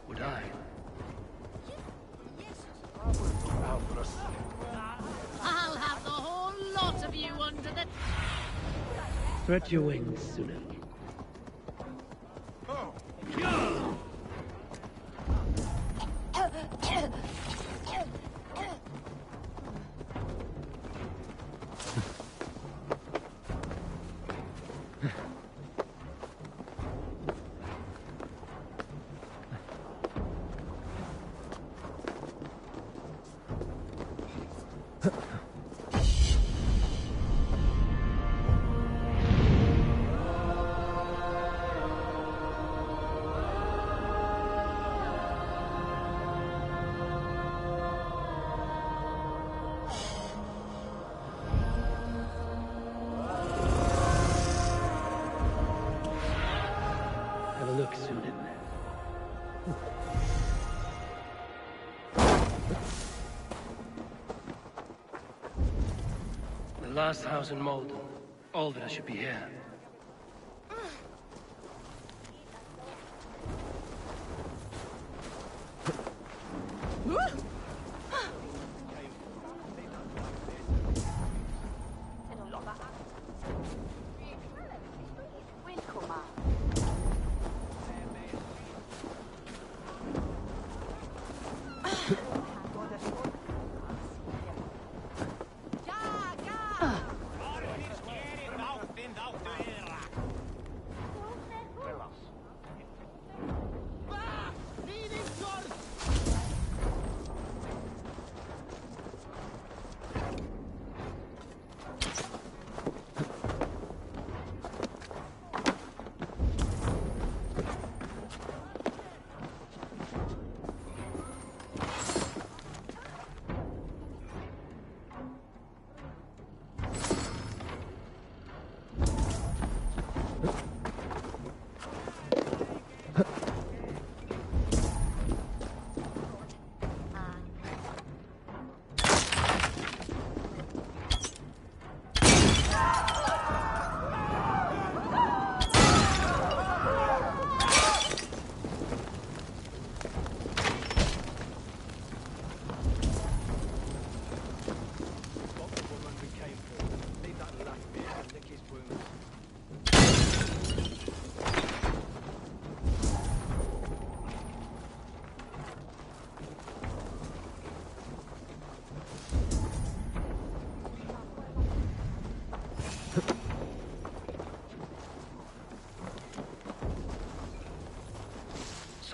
Would I? I'll have the whole lot of you under the... Stretch your wings, Sunak. Have a look, Sunan. The last house in Malden. Olvida should be here.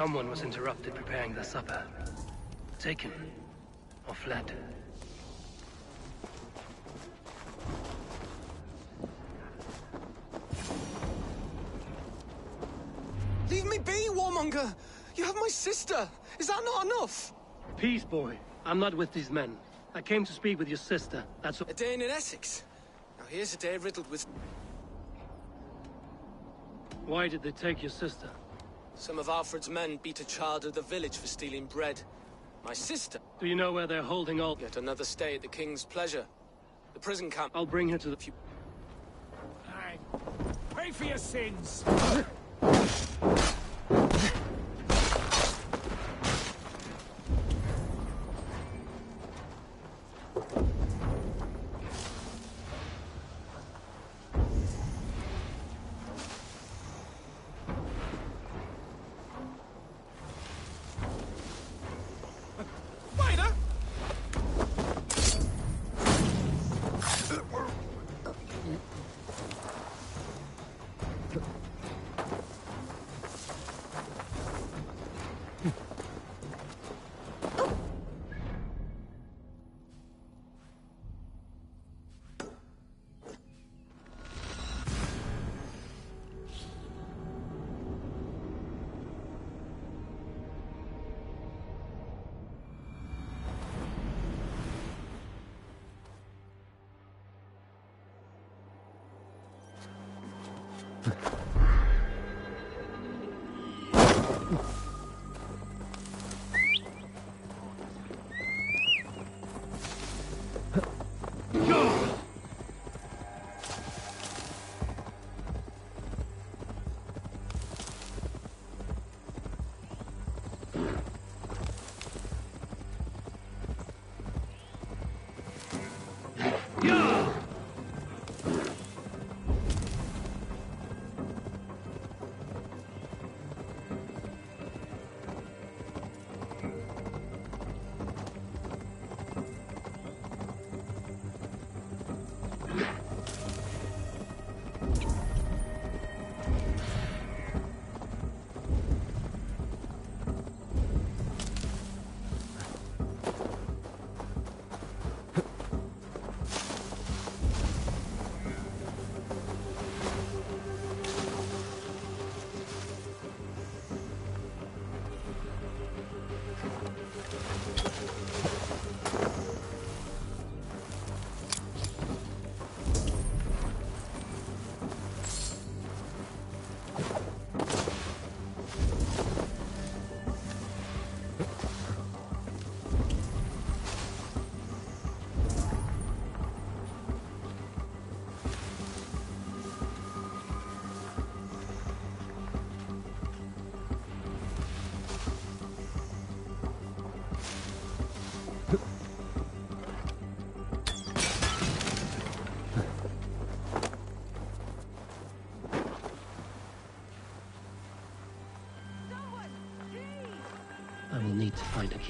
Someone was interrupted preparing their supper. Taken. Or fled. Leave me be, warmonger! You have my sister! Is that not enough? Peace, boy. I'm not with these men. I came to speak with your sister, that's all. A day in Essex? Now here's a day riddled with... Why did they take your sister? Some of Alfred's men beat a child of the village for stealing bread. My sister... Do you know where they're holding all... Yet another stay at the king's pleasure. The prison camp... I'll bring her to the... Hey, pay for your sins!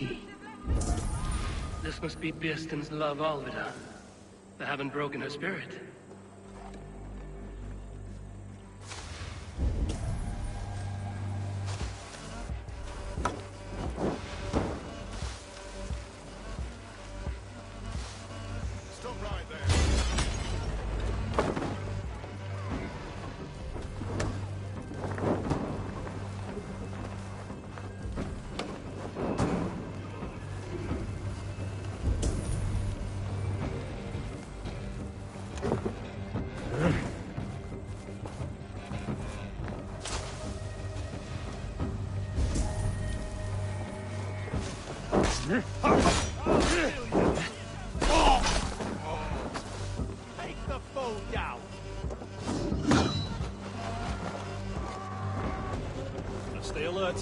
key. This must be Birston's love Alvida. They haven't broken her spirit. Stop right there. Take the fool down. Now stay alert.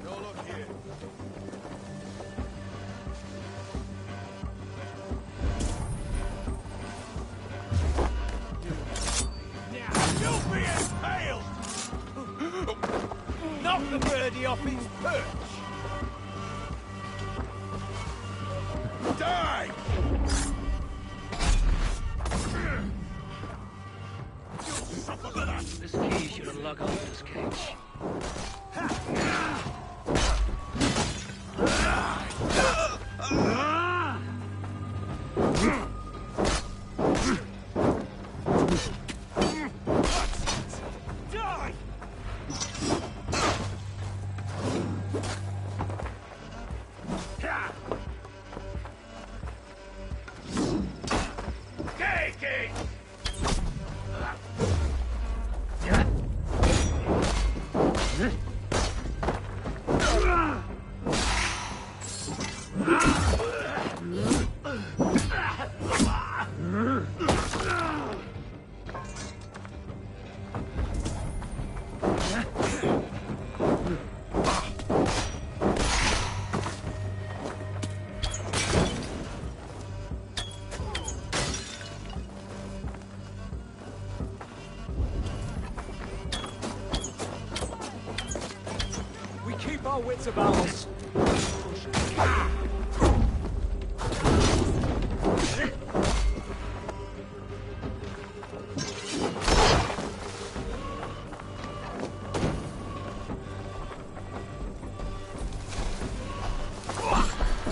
No look here. You'll be impaled! Knock the birdie off its perch! Die! This key should unlock Alvida's cage. Die! Take it! We keep our wits about us.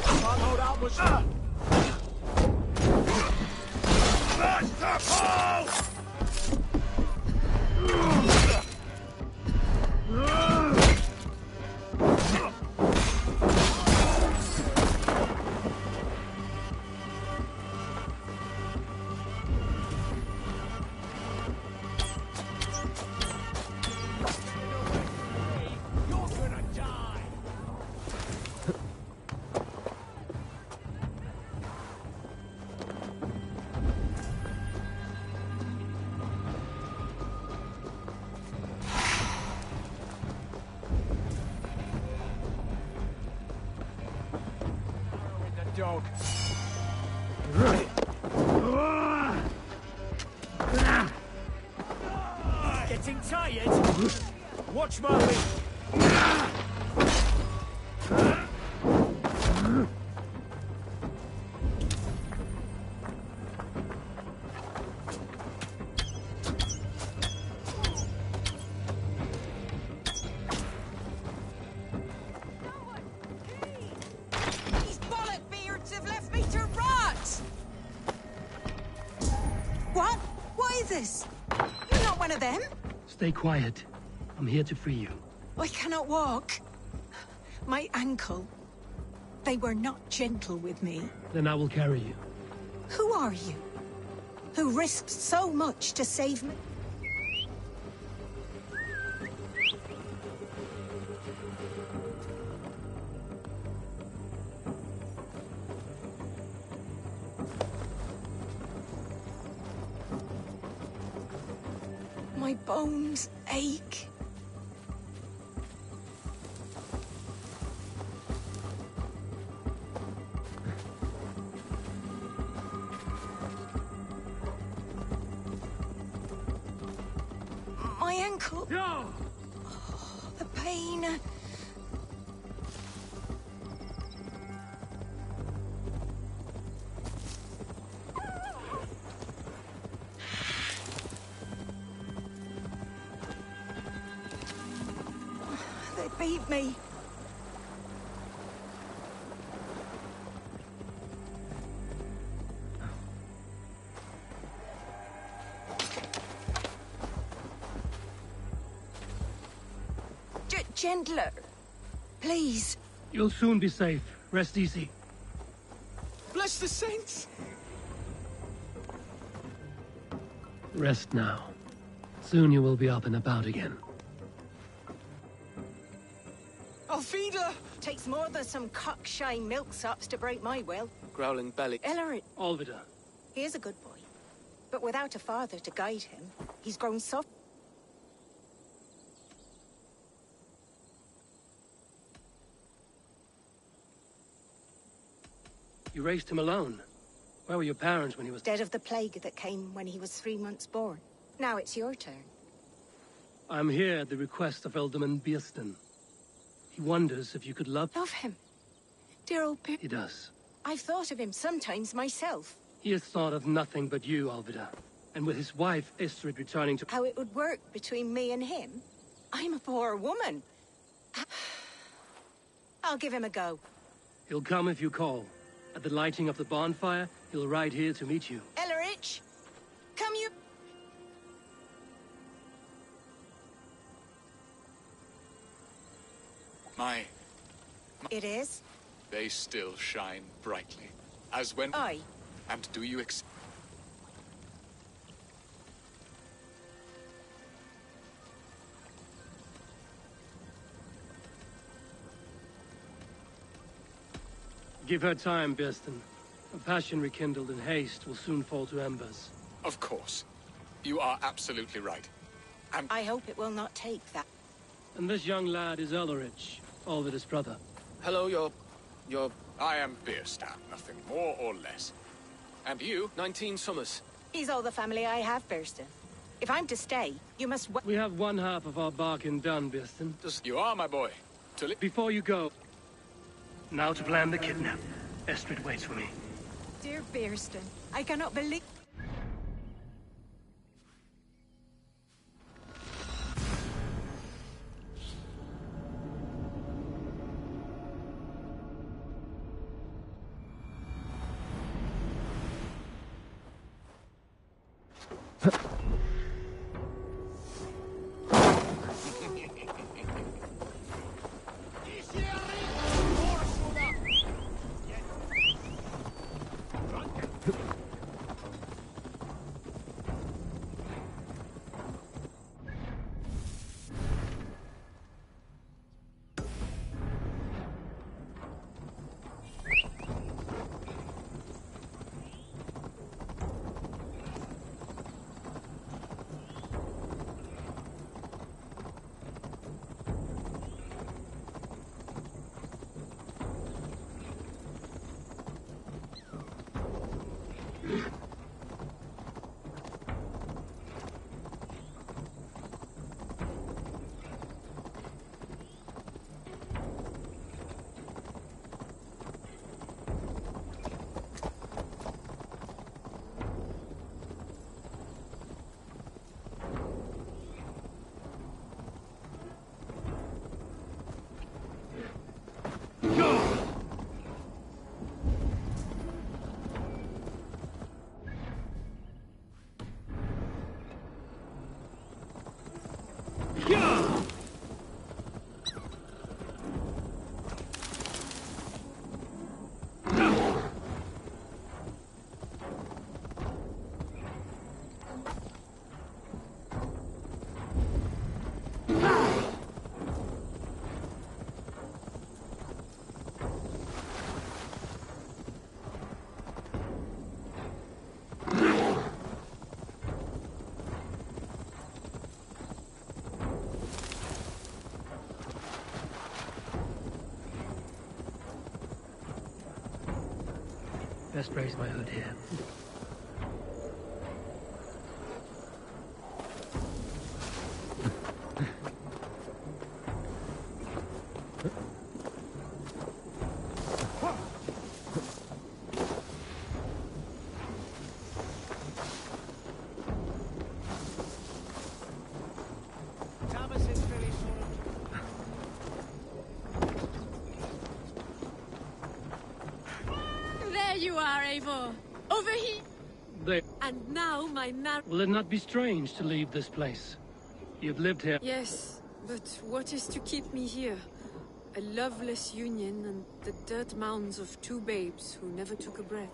Can't hold out much. You're gonna die. The dog. Getting tired? Watch my lead. These bollock beards have left me to rot! What? What is this? You're not one of them? Stay quiet. I'm here to free you. I cannot walk. My ankle. They were not gentle with me. Then I will carry you. Who are you? Who risked so much to save me? My bones ache. My ankle. No! Oh, the pain. They beat me. Gentler. Please. You'll soon be safe. Rest easy. Bless the saints! Rest now. Soon you will be up and about again. Alfida! Takes more than some cockshy milksops to break my will. Growling belly. Ellery. Alvida. He is a good boy. But without a father to guide him, he's grown soft. You raised him alone. Where were your parents when he was Dead of the plague that came when he was 3 months born. Now it's your turn. I'm here at the request of Alderman Biersten. He wonders if you could love... Love him. Dear old He does. I've thought of him sometimes myself. He has thought of nothing but you, Alvida. And with his wife, Istrid, returning to... How it would work between me and him? I'm a poor woman. I'll give him a go. He'll come if you call. At the lighting of the bonfire, he'll ride here to meet you. Ellerich, come you... My... It is? They still shine brightly. As when... Aye. And do you Give her time, Biersten. A passion rekindled in haste will soon fall to embers. Of course. You are absolutely right. And... I hope it will not take that. And this young lad is Ellerich, Alvida's brother. Hello, your... I am Bierstadt, nothing more or less. And you? 19 summers. He's all the family I have, Biersten. If I'm to stay, you must... We have one half of our bargain done, Biersten. You are, my boy. Before you go... Now to plan the kidnap. Estrid waits for me. Dear Biersten, I cannot believe... Best raise my hood here. you are, Eivor. Over here. They... And now my Will it not be strange to leave this place? You've lived here... Yes, but what is to keep me here? A loveless union and the dirt mounds of two babes who never took a breath.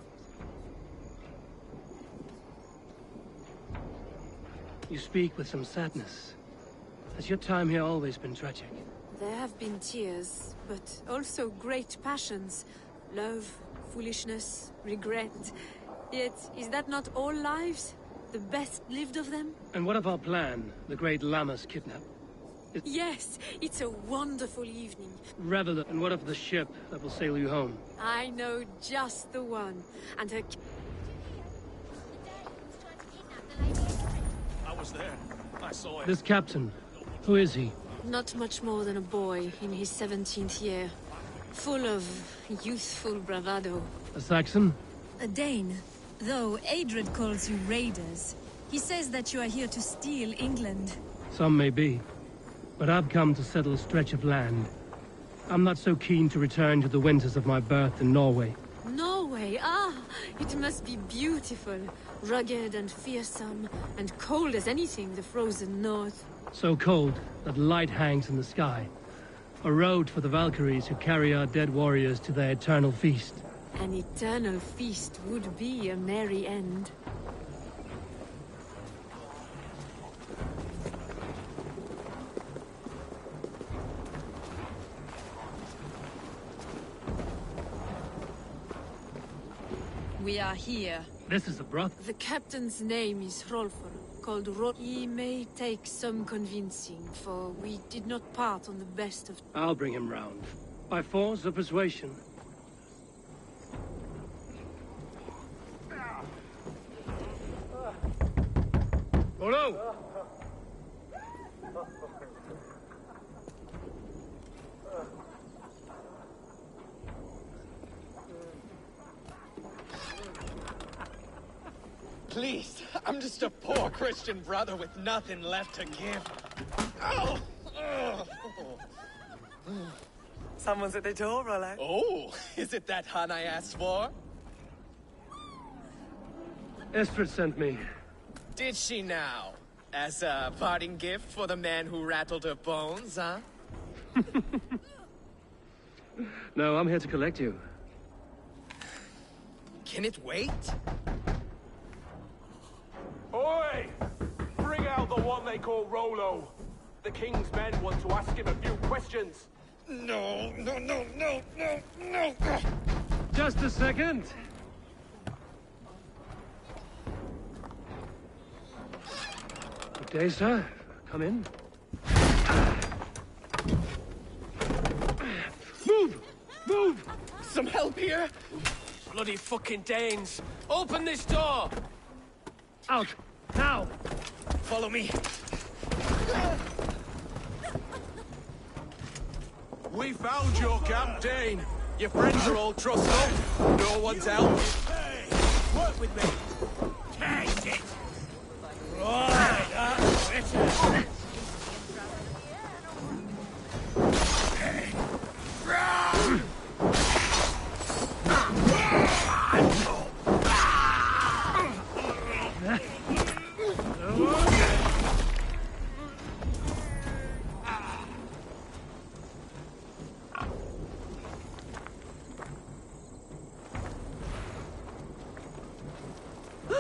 You speak with some sadness. Has your time here always been tragic? There have been tears, but also great passions. Love, foolishness, regret. Yet, is that not all lives? The best lived of them? And what of our plan? The great Lammas kidnap? Yes, it's a wonderful evening. Revel, and what of the ship that will sail you home? I know just the one. And her... I was there. I saw it. This captain, who is he? Not much more than a boy in his 17th year. Full of youthful bravado. A Saxon? A Dane. Though Adred calls you raiders. He says that you are here to steal England. Some may be. But I've come to settle a stretch of land. I'm not so keen to return to the winters of my birth in Norway. Norway? Ah, it must be beautiful. Rugged and fearsome, and cold as anything the frozen north. So cold that light hangs in the sky. A road for the Valkyries who carry our dead warriors to their eternal feast. An eternal feast would be a merry end. We are here. This is a brothel. The captain's name is Hrolfr, called He may take some convincing, for we did not part on the best of... I'll bring him round. By force or persuasion. Hello! Please, I'm just a poor Christian brother with nothing left to give. Oh! Someone's at the door, Rollo. Oh, is it that hun I asked for? Estrid sent me. Did she now? As a parting gift for the man who rattled her bones, huh? No, I'm here to collect you. Can it wait? Oi! Bring out the one they call Rollo. The king's men want to ask him a few questions. No. Just a second. Good day, sir. Come in. Move! Some help here? Bloody fucking Danes! Open this door! Out! Now! Follow me. We found your camp, Dane. Your friends are all trussed up. No one's out. Work with me. Take it! Right,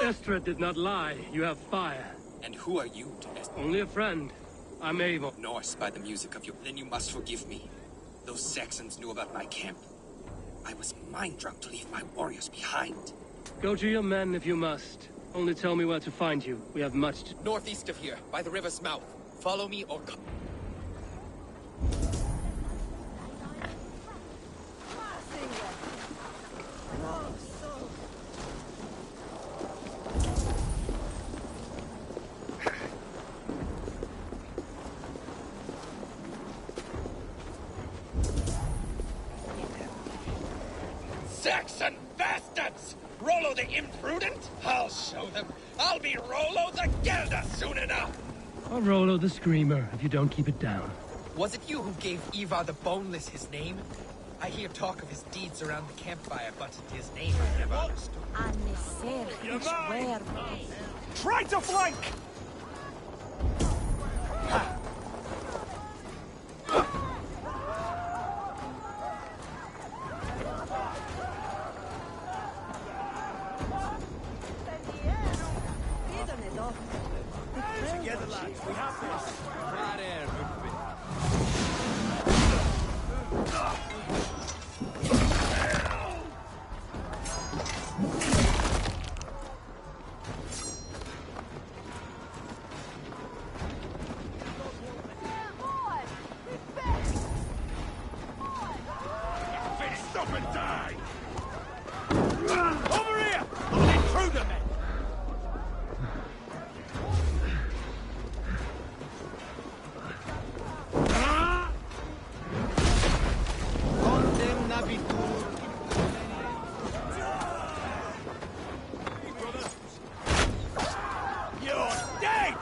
Estrid did not lie. You have fire. And who are you to Estrid? Only a friend. I'm Eivor. Norse by the music of your... Then you must forgive me. Those Saxons knew about my camp. I was mind-drunk to leave my warriors behind. Go to your men if you must. Only tell me where to find you. We have much to... Northeast of here, by the river's mouth. Follow me or come. Saxon bastards! Rollo the imprudent? I'll show them. I'll be Rollo the Gelder soon enough! Or Rollo the Screamer, if you don't keep it down. Was it you who gave Ivar the Boneless his name? I hear talk of his deeds around the campfire, but his name I never understood. Try to flank! Together, lads. We have this. Right air, Stop and die! Over here! An intruder, men! You're dead!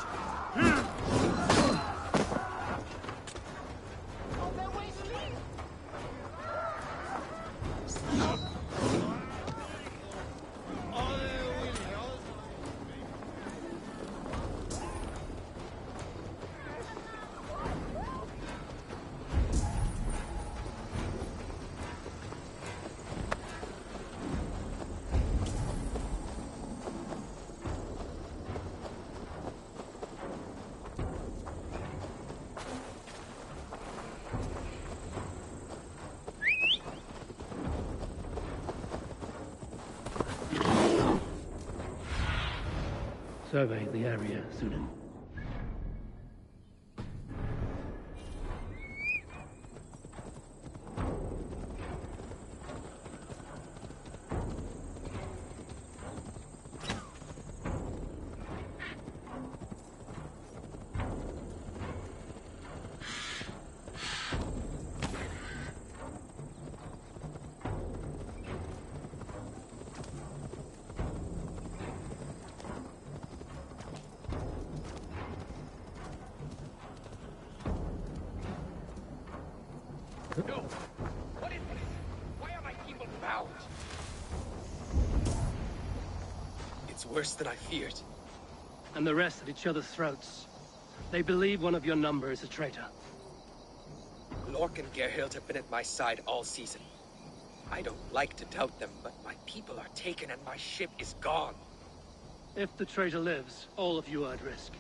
Survey the area, Sunan. No! What is this? Why are my people bound? It's worse than I feared. And the rest at each other's throats. They believe one of your number is a traitor. Lork and Gerhild have been at my side all season. I don't like to doubt them, but my people are taken and my ship is gone. If the traitor lives, all of you are at risk.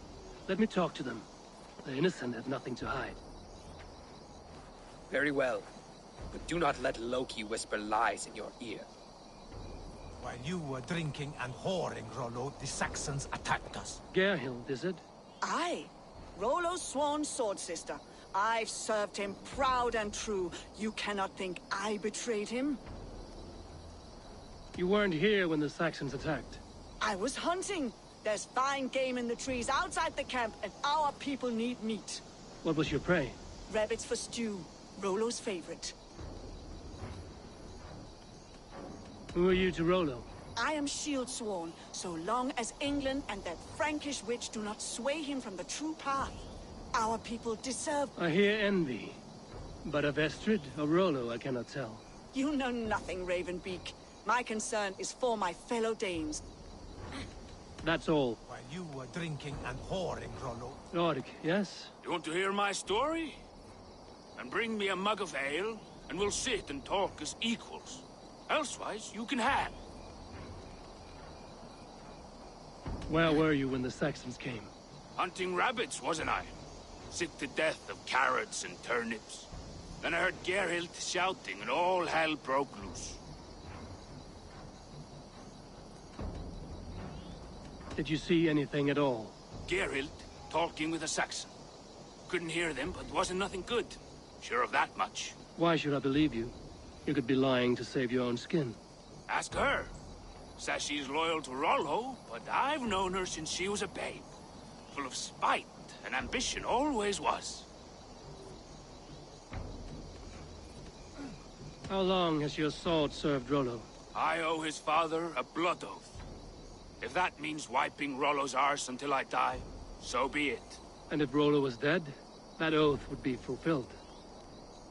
Let me talk to them. The innocent have nothing to hide. Very well. But do not let Loki whisper lies in your ear. While you were drinking and whoring, Rollo, the Saxons attacked us. Gerhild, is it? Aye. Rollo's sworn sword sister. I've served him proud and true. You cannot think I betrayed him? You weren't here when the Saxons attacked. I was hunting. There's fine game in the trees outside the camp, and our people need meat. What was your prey? Rabbits for stew. Rollo's favorite. Who are you to Rollo? I am shield sworn, so long as England and that Frankish witch do not sway him from the true path. Our people deserve... I hear envy. But of Estrid or Rollo, I cannot tell. You know nothing, Ravenbeak. My concern is for my fellow Danes. That's all. While you were drinking and whoring, Rollo. Rorik, yes? You want to hear my story? And bring me a mug of ale, and we'll sit and talk as equals. Elsewise, you can hang. Where were you when the Saxons came? Hunting rabbits, wasn't I? Sick to death of carrots and turnips. Then I heard Gerhild shouting, and all hell broke loose. Did you see anything at all? Gerhild talking with a Saxon. Couldn't hear them, but wasn't nothing good. Sure of that much. Why should I believe you? You could be lying to save your own skin. Ask her. Says she's loyal to Rollo, but I've known her since she was a babe. Full of spite and ambition, always was. How long has your sword served Rollo? I owe his father a blood oath. If that means wiping Rollo's arse until I die, so be it. And if Rollo was dead, that oath would be fulfilled.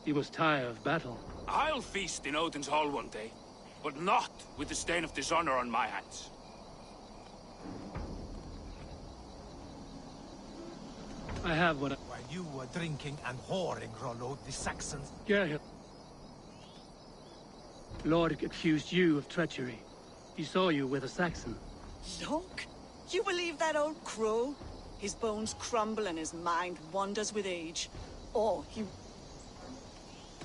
You must tire of battle. I'll feast in Odin's hall one day, but not with the stain of dishonor on my hands. I have what I... While you were drinking and whoring, Rollo, the Saxons... Gerhild. Lord accused you of treachery. He saw you with a Saxon. Look, you believe that old crow? His bones crumble and his mind wanders with age. Or he...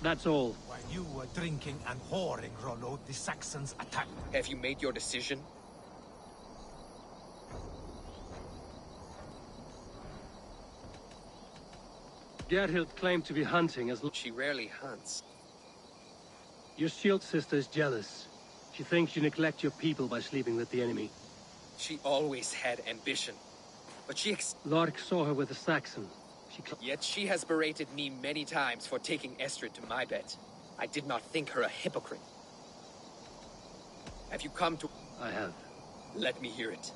That's all. While you were drinking and whoring, Rollo, the Saxons attacked. Have you made your decision? Gerhild claimed to be hunting as... She rarely hunts. Your shield sister is jealous. She thinks you neglect your people by sleeping with the enemy. She always had ambition. But she Lork saw her with a Saxon. Yet she has berated me many times for taking Estrid to my bed. I did not think her a hypocrite. Have you come to... I have. Let me hear it.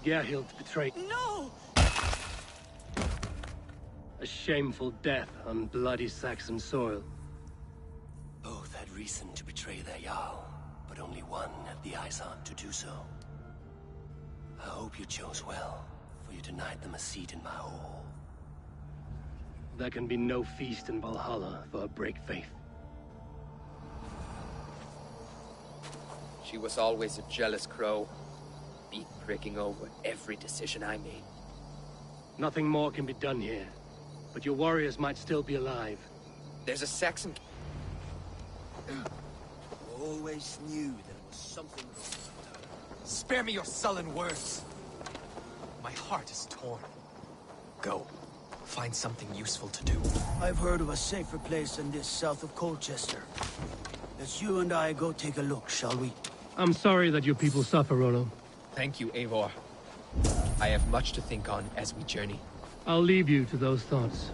Gerhild betrayed... No! A shameful death on bloody Saxon soil. Both had reason to betray their Jarl, but only one had the eyesight to do so. I hope you chose well, for you denied them a seat in my hall. There can be no feast in Valhalla for a break faith. She was always a jealous crow, pricking over every decision I made. Nothing more can be done here, but your warriors might still be alive. There's a Saxon... Always knew there was something wrong. Spare me your sullen words. My heart is torn. Go. Find something useful to do. I've heard of a safer place than this south of Colchester. Let's you and I go take a look, shall we? I'm sorry that your people suffer, Rollo. Thank you, Eivor. I have much to think on as we journey. I'll leave you to those thoughts.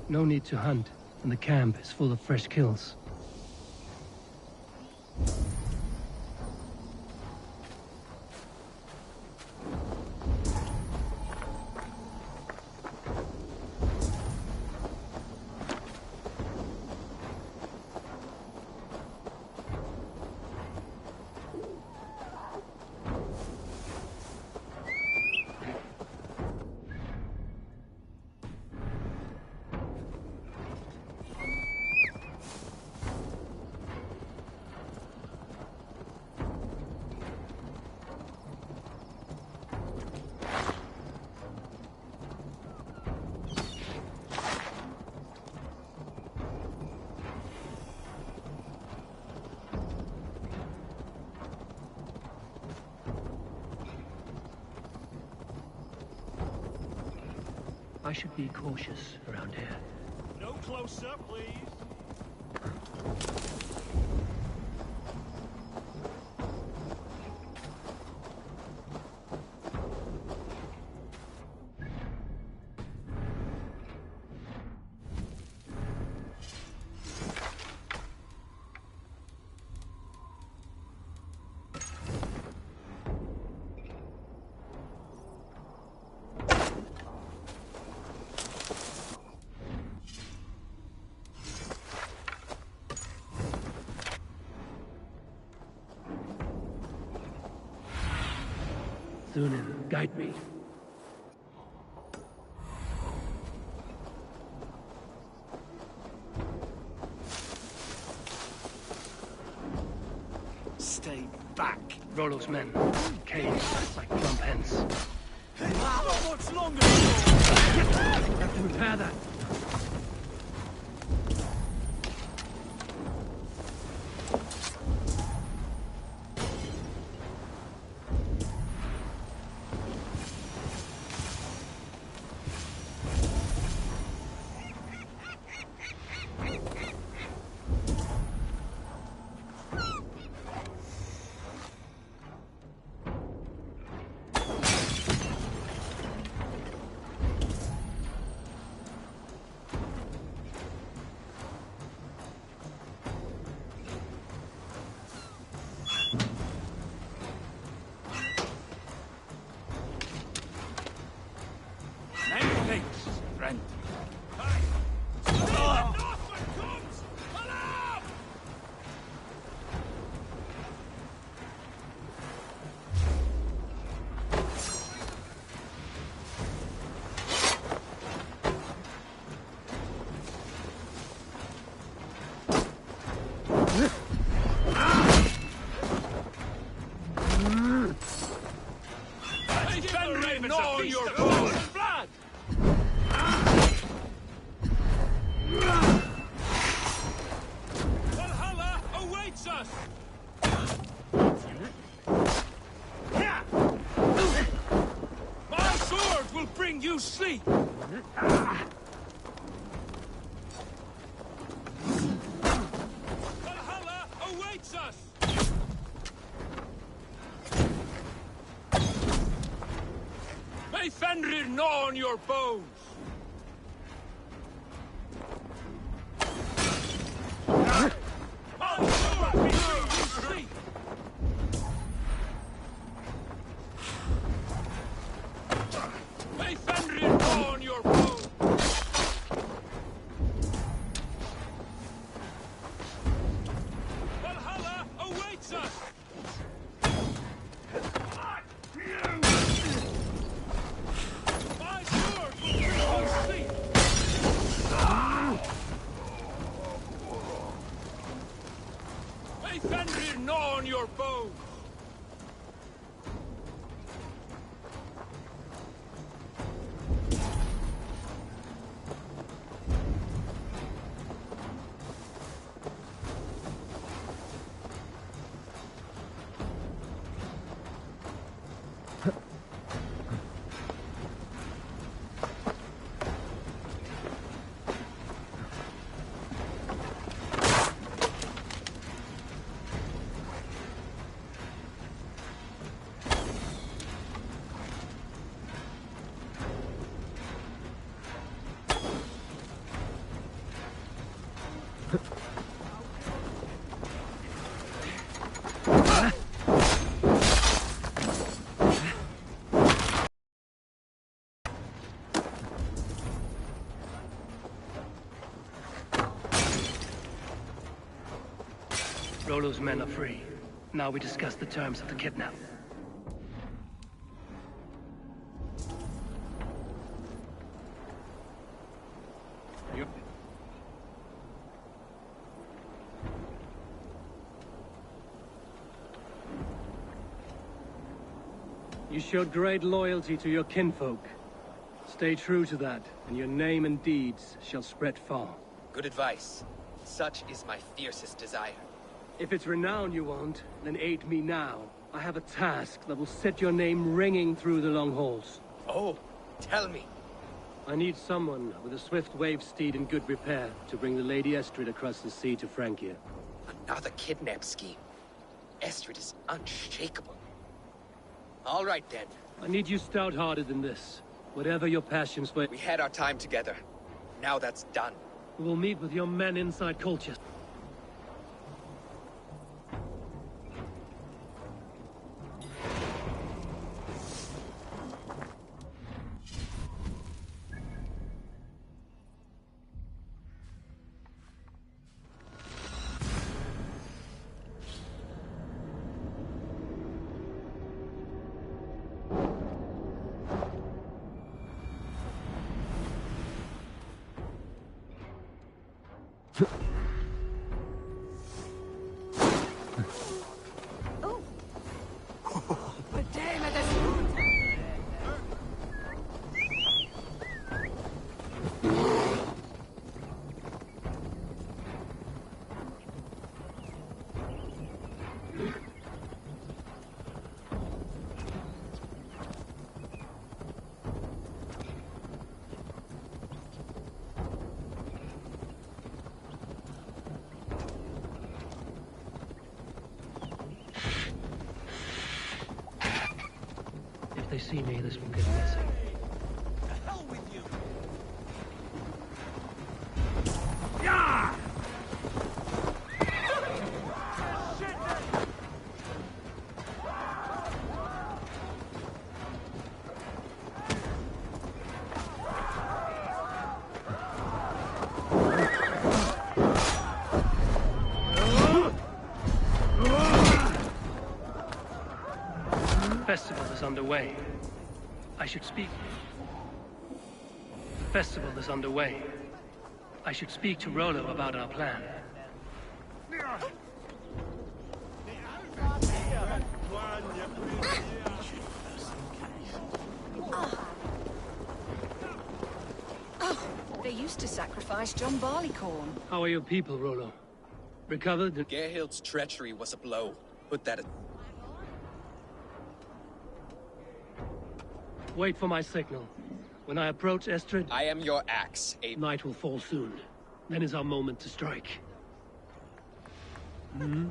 No need to hunt, and the camp is full of fresh kills. I should be cautious around here. No closer, please. Thunin, guide me. Stay back. Rollo's men. Caves like plump hens. How much longer? We have to repair that. Fenrir gnaw on your bones! May Fenrir gnaw on your bones! Valhalla awaits us! My sword will bring you sleep! May Fenrir gnaw on your bones! Rollo's men are free. Now we discuss the terms of the kidnap. You showed great loyalty to your kinfolk. Stay true to that, and your name and deeds shall spread far. Good advice. Such is my fiercest desire. If it's renown you want, then aid me now. I have a task that will set your name ringing through the long halls. Oh, tell me. I need someone with a swift wave steed in good repair to bring the Lady Estrid across the sea to Francia. Another kidnap scheme. Estrid is unshakable. All right, then. I need you stout-hearted in this. Whatever your passions for... We had our time together. Now that's done. We will meet with your men inside Colchester. If they see me, this will get messy. The hell with you! Yeah! Festival is underway. I should speak. The festival is underway. I should speak to Rollo about our plan. They used to sacrifice John Barleycorn. How are your people, Rollo? Recovered? Gerhild's treachery was a blow. Put that... Wait for my signal. When I approach Estrid... I am your axe, Night will fall soon. Then is our moment to strike. Hmm?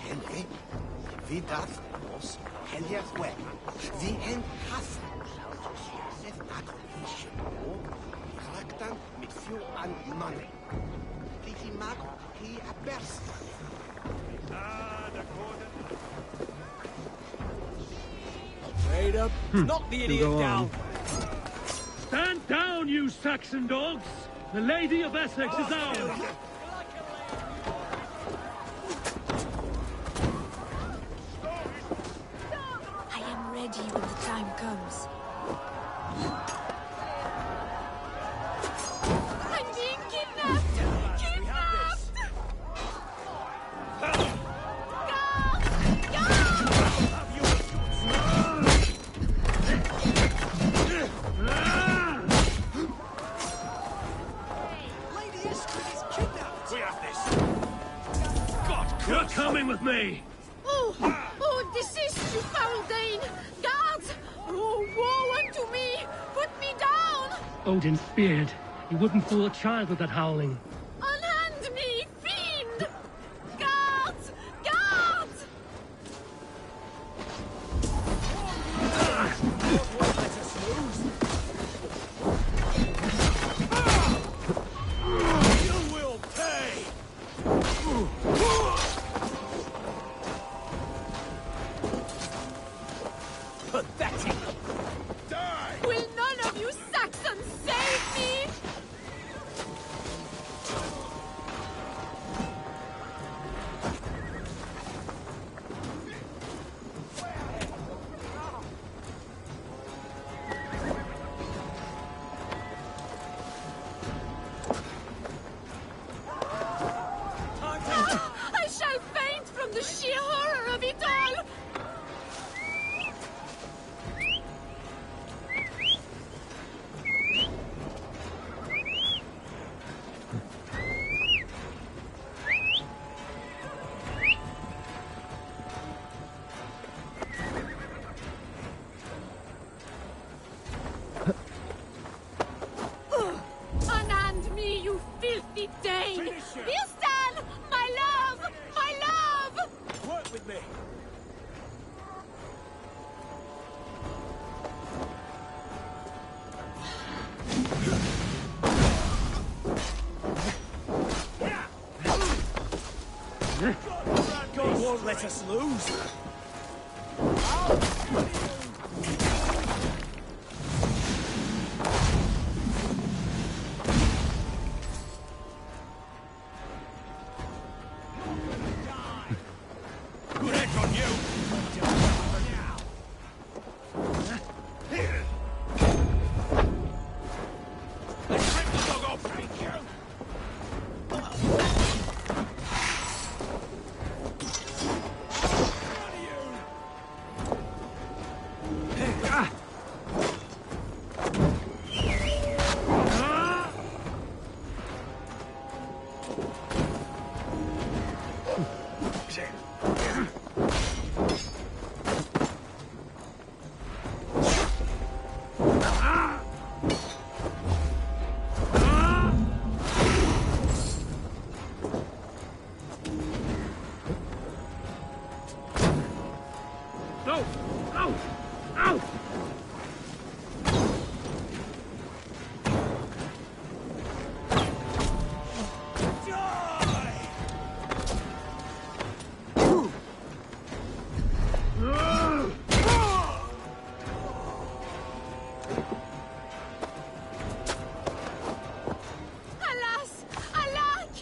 Henry, vidar os helger web. The end hath sef admission or karaktan mit few and money. Liti mag he a best. Wait up. Knock the idiot down. Stand down, you Saxon dogs! The Lady of Essex is ours! I am ready when the time comes. I'm being kidnapped! Kidnapped! You're coming with me! Oh, desist, you foul Dane! Guards! Oh, woe unto me! Put me down! Odin feared. He wouldn't fool a child with that howling. Unhand me, fiend! Guards! Guards! You will pay! Pathetic! Die! Will none of you Saxons save me? I shall faint from the sheer horror of it all! Unhand me, you filthy Dane! Bilstan! My love! My love! Work with me. God won't let us lose. Good head on you! Let's rip the dog off! Thank you! No! Ow! Ow! Alas! Alack!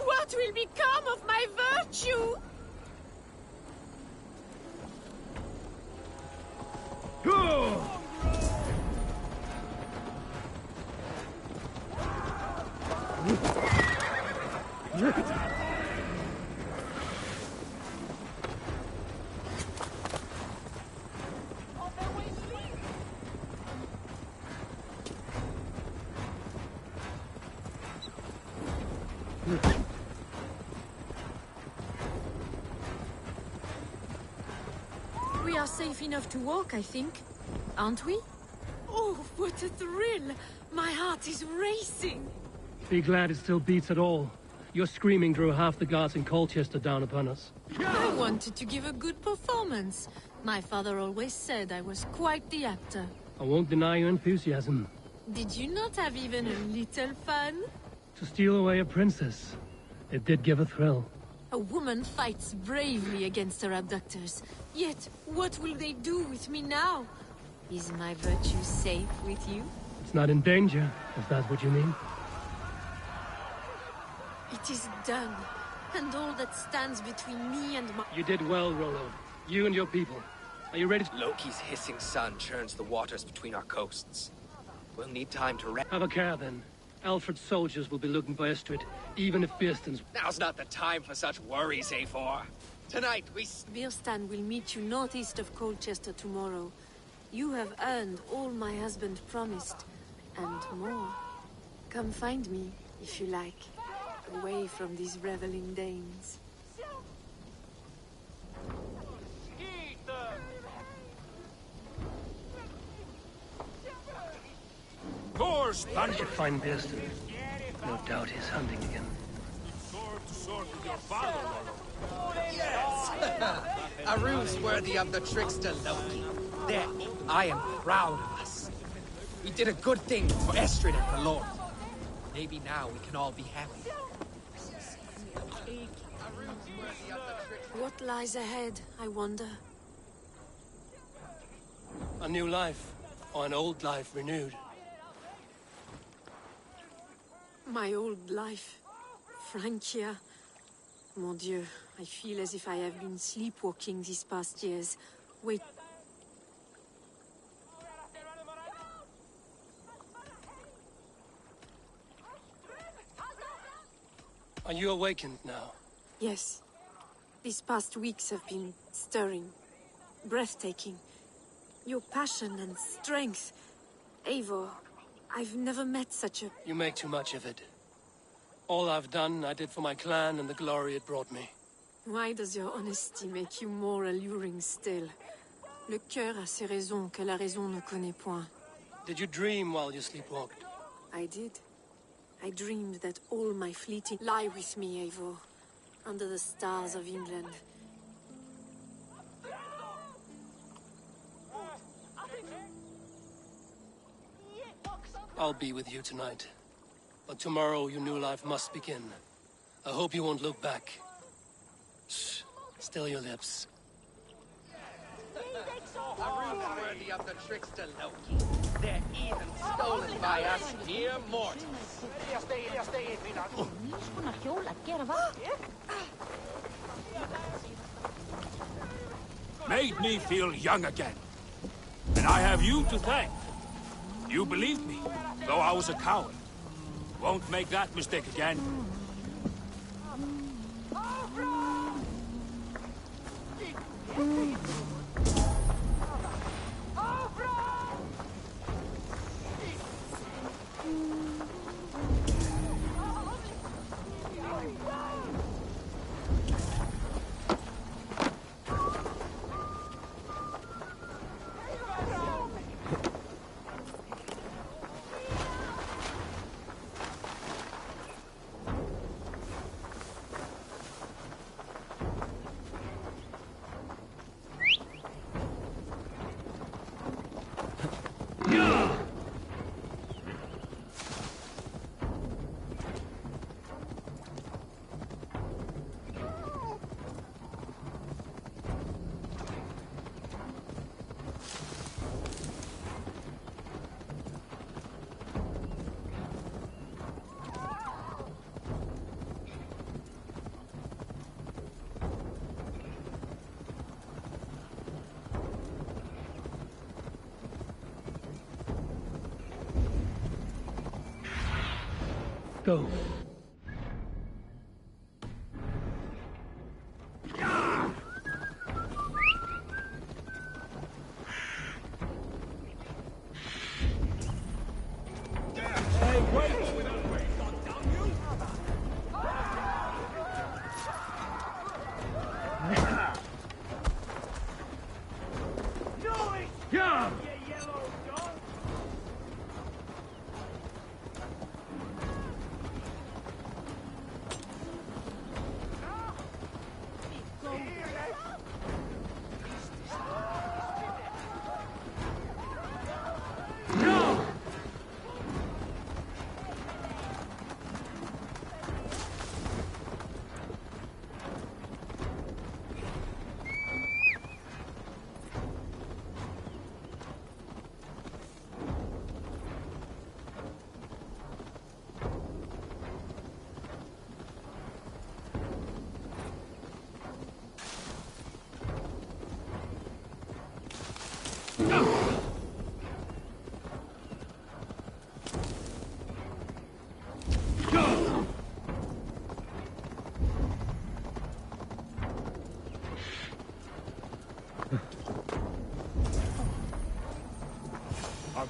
What will become of my virtue? We are safe enough to walk, I think. Aren't we? Oh, what a thrill! My heart is racing! Be glad it still beats at all. Your screaming drew half the guards in Colchester down upon us. I wanted to give a good performance. My father always said I was quite the actor. I won't deny your enthusiasm. Did you not have even a little fun? To steal away a princess, it did give a thrill. A woman fights bravely against her abductors. Yet, what will they do with me now? Is my virtue safe with you? It's not in danger, if that's what you mean. It is done. And all that stands between me and my... You did well, Rollo. You and your people. Are you ready to... Loki's hissing sun churns the waters between our coasts. We'll need time to Have a care, then. Alfred's soldiers will be looking for Estrid, even if Birstan's... Now's not the time for such worries, Eivor. Tonight, Birstan will meet you northeast of Colchester tomorrow. You have earned all my husband promised, and more. Come find me, if you like, away from these reveling Danes. Course, How did you find Birstan? No doubt he's hunting again. Sword to sword with your father, Rollo. Yes! A ruse worthy of the trickster Loki. There, I am proud of us. We did a good thing for Estrid and her lord. Maybe now we can all be happy. What lies ahead, I wonder? A new life, or an old life renewed. My old life. Francia. Mon Dieu, I feel as if I have been sleepwalking these past years. Wait. Are you awakened now? Yes. These past weeks have been stirring. Breathtaking. Your passion and strength. Eivor, I've never met such a... You make too much of it. All I've done, I did for my clan and the glory it brought me. Why does your honesty make you more alluring still? Le cœur a ses raisons que la raison ne connaît point. Did you dream while you sleepwalked? I did. I dreamed that all my fleeting... Lie with me, Eivor. Under the stars of England. I'll be with you tonight. But tomorrow your new life must begin. I hope you won't look back. Shh. Still your lips. A ruse worthy of the trickster Loki. They're even stolen by us mere mortals. Made me feel young again. And I have you to thank. You believed me, though I was a coward. Won't make that mistake again. Go.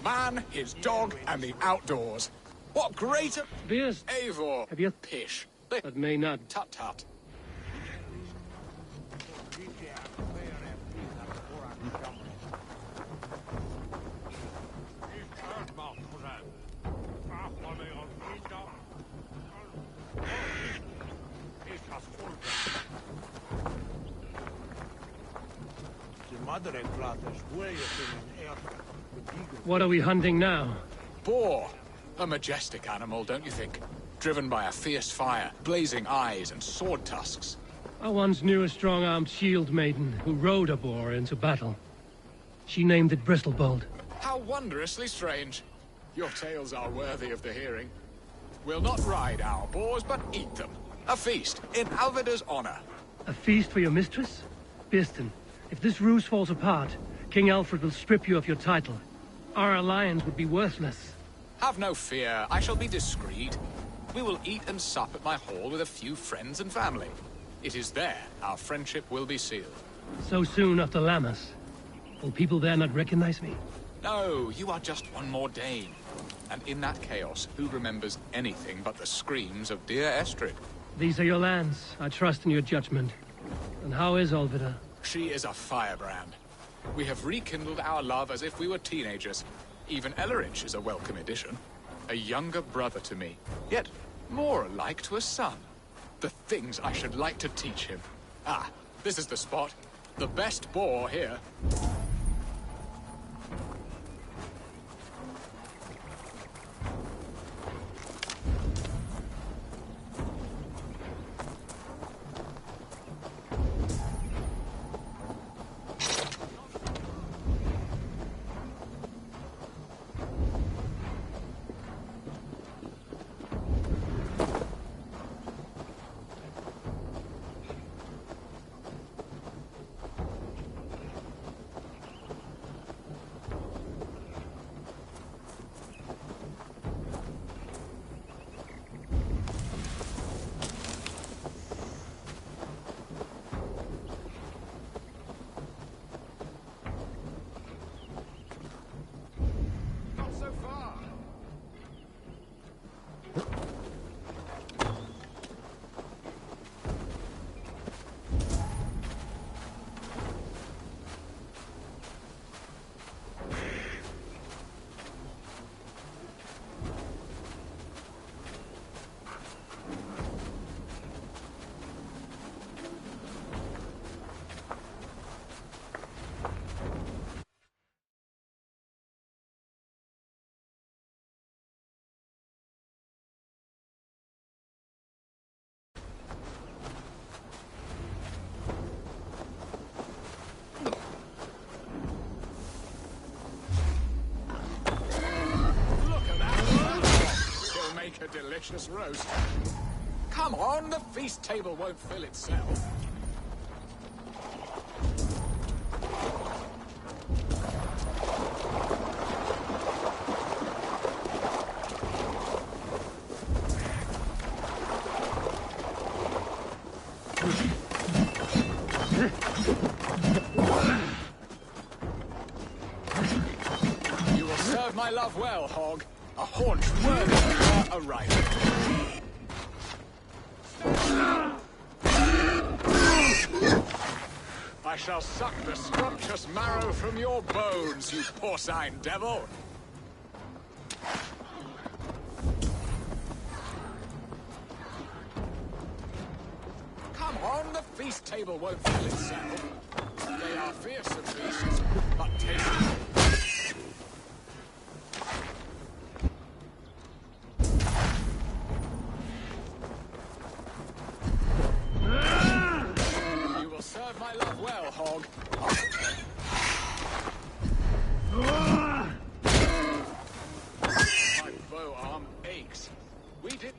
man, his dog, and the outdoors. What greater... Beers. Eivor. Have you... Pish. That may not... Tut-tut. What are we hunting now? Boar. A majestic animal, don't you think? Driven by a fierce fire, blazing eyes, and sword tusks. I once knew a strong-armed shield maiden who rode a boar into battle. She named it Bristolbolt. How wondrously strange. Your tales are worthy of the hearing. We'll not ride our boars, but eat them. A feast, in Alvida's honor. A feast for your mistress? Beeston, if this ruse falls apart, King Alfred will strip you of your title. Our alliance would be worthless. Have no fear, I shall be discreet. We will eat and sup at my hall with a few friends and family. It is there our friendship will be sealed. So soon after Lammas? Will people there not recognize me? No, you are just one more Dane. And in that chaos, who remembers anything but the screams of dear Estrid? These are your lands. I trust in your judgment. And how is Alvida? She is a firebrand. We have rekindled our love as if we were teenagers. Even Ellerich is a welcome addition. A younger brother to me, yet more alike to a son. The things I should like to teach him. Ah, this is the spot. The best boar here. A delicious roast. Come on, the feast table won't fill itself. You will serve my love well, Hog. A haunch worthy of her arrival. I shall suck the scrumptious marrow from your bones, you porcine devil! Come on, the feast table won't fill itself. They are fearsome beasts, but tasty. Serve my love well, Hog. My bow arm aches. We did...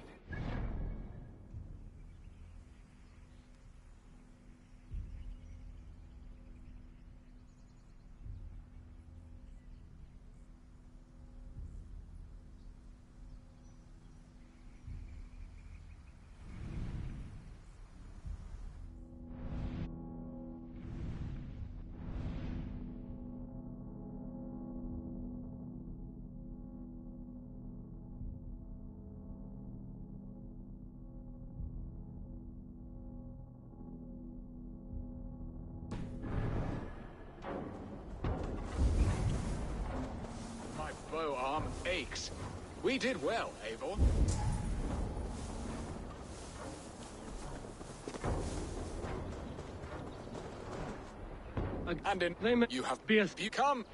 your arm aches. We did well, Eivor. And in you have become.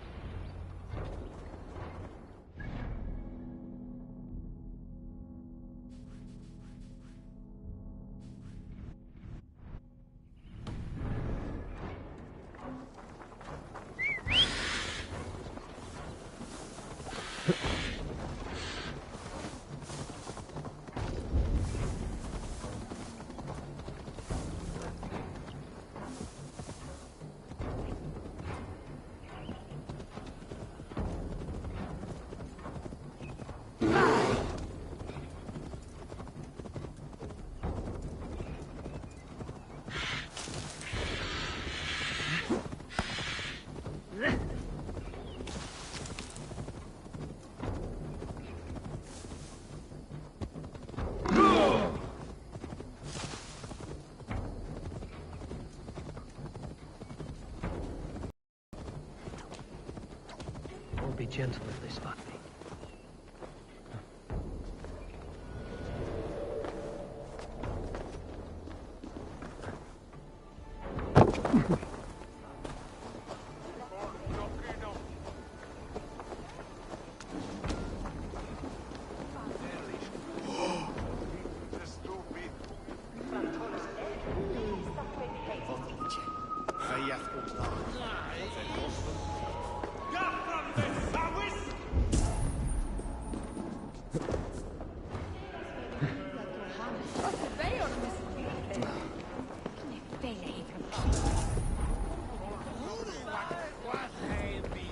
Be gentle if they spot me.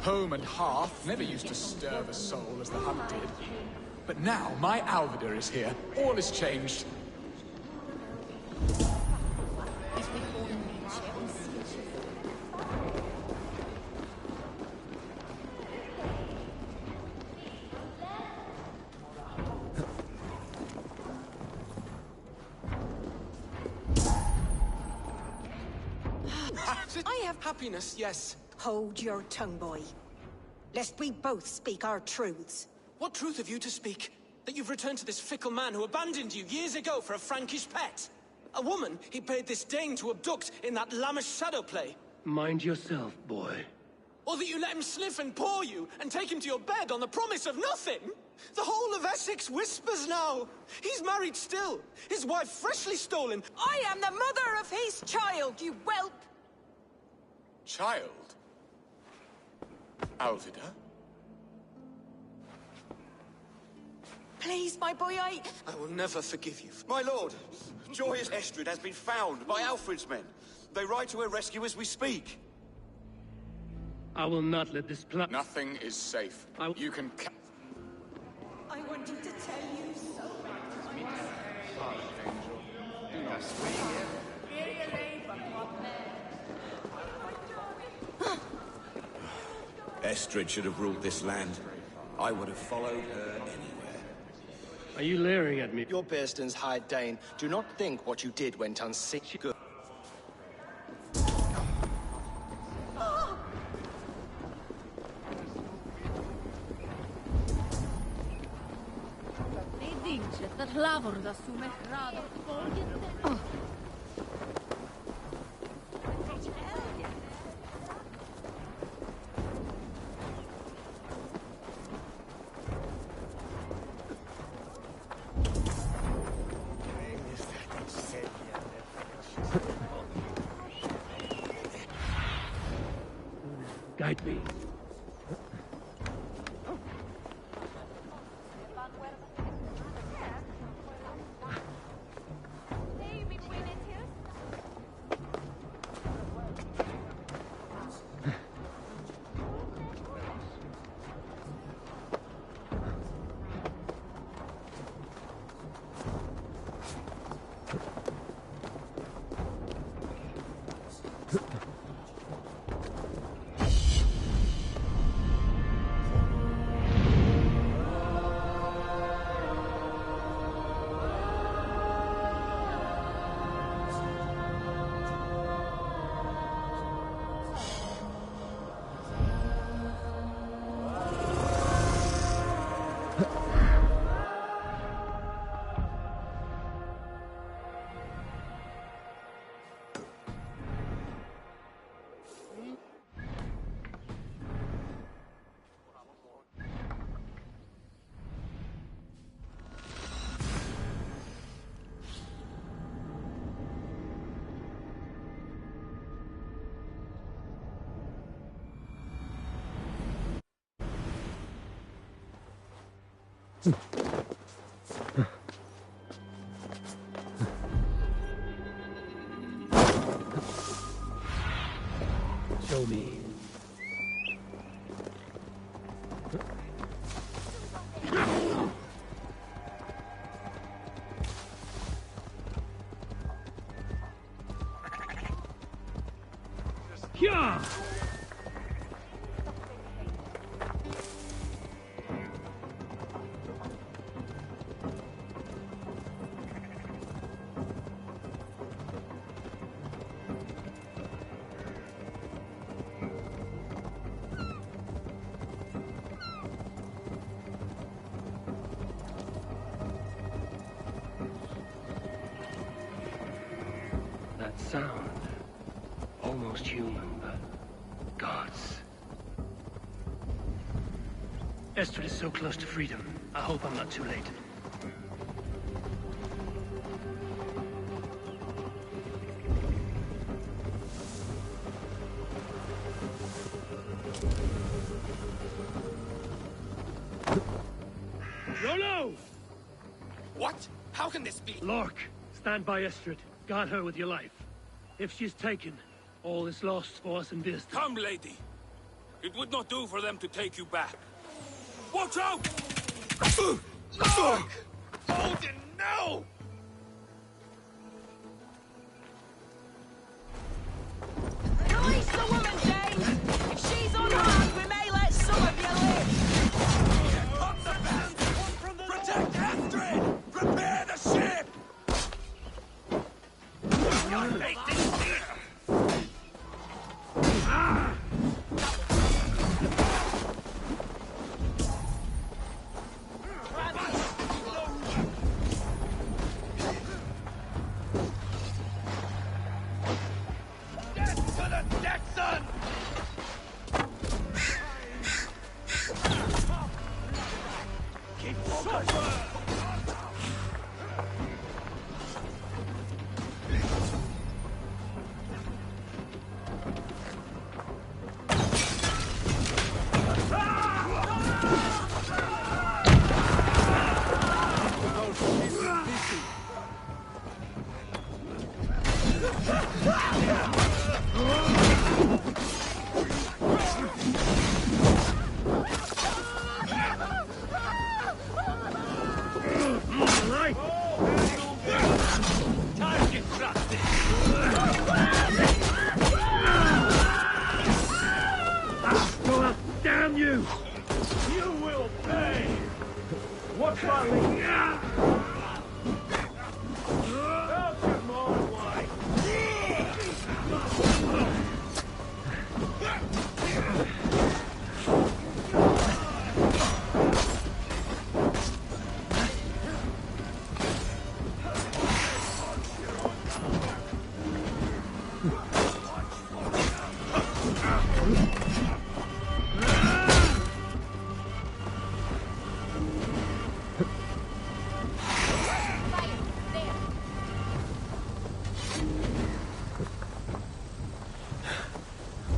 Home and hearth never used to stir the soul as the hunt did. But now my Alvidar is here. All is changed. I have happiness, yes. Hold your tongue, boy. Lest we both speak our truths. What truth have you to speak? That you've returned to this fickle man who abandoned you years ago for a Frankish pet? A woman he paid this Dane to abduct in that lammish shadow play? Mind yourself, boy. Or that you let him sniff and paw you and take him to your bed on the promise of nothing? The whole of Essex whispers now. He's married still. His wife freshly stolen. I am the mother of his child, you whelp! Child? Alvidar? Please, my boy, I will never forgive you. My lord, joyous Estrid has been found by Alfred's men. They ride to her rescue as we speak. I will not let this plot. Nothing is safe. You can. I wanted to tell you so much. Do not speak. Estrid should have ruled this land. I would have followed her anywhere. Are you leering at me? Your Bearston's High Dane. Do not think what you did went unsaid. Good. Guide me. Show me. Yeah! That sound. Almost human, but gods. Estrid is so close to freedom. I hope I'm not too late. Rollo! What? How can this be? Lork, stand by Estrid. Guard her with your life. If she's taken, all is lost for us in this. Come, lady. It would not do for them to take you back. Watch out! Look! Odin, no! Release the woman, Dane! If she's unharmed, we may let some of you live! Protect Astrid! Prepare the ship! Your fate is here! Get to the deck, son! Keep focused! Damn you! You will pay! What's my lead? Out your mind, wife!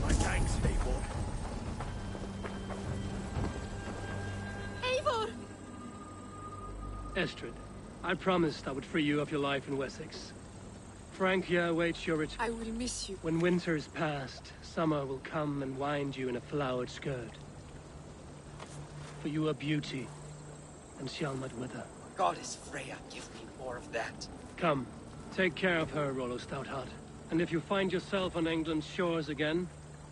My thanks, Eivor. Eivor! Estrid, I promised I would free you of your life in Wessex. Francia awaits your return. I will miss you. When winter is past, summer will come and wind you in a flowered skirt. For you are beauty, and shall not wither. Goddess Freya, give me more of that. Come, take care of her, Rollo Stoutheart. And if you find yourself on England's shores again,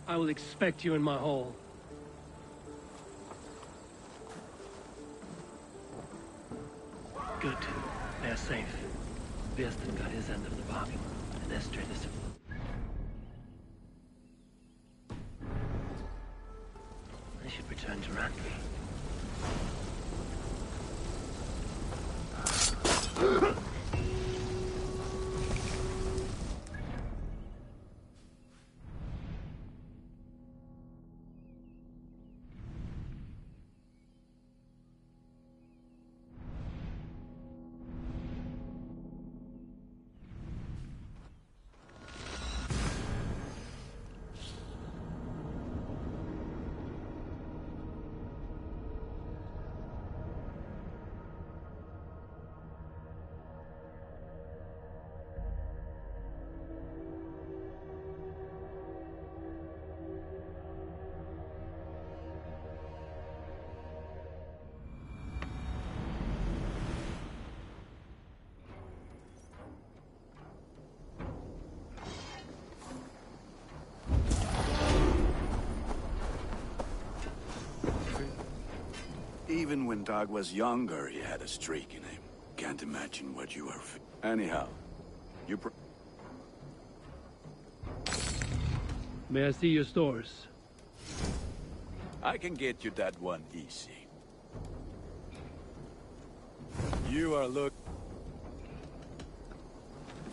I will expect you in my hall. Good. They're safe. Birston got his end of the bargain, and Estrid is... I should return to Randvi. Even when Doug was younger, he had a streak in him. Can't imagine what you are... Anyhow, you May I see your stores? I can get you that one easy. You are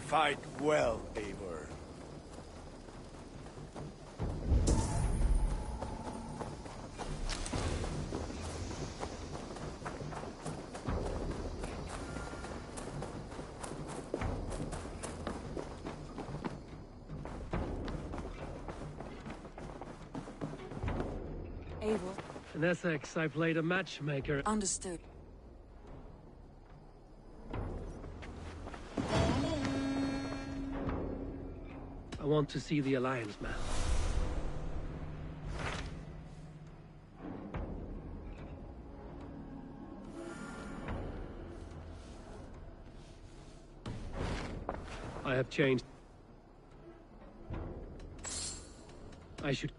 Fight well, Eivor. Eivor. In Essex, I played a matchmaker. Understood. I want to see the Alliance map. I have changed. I should...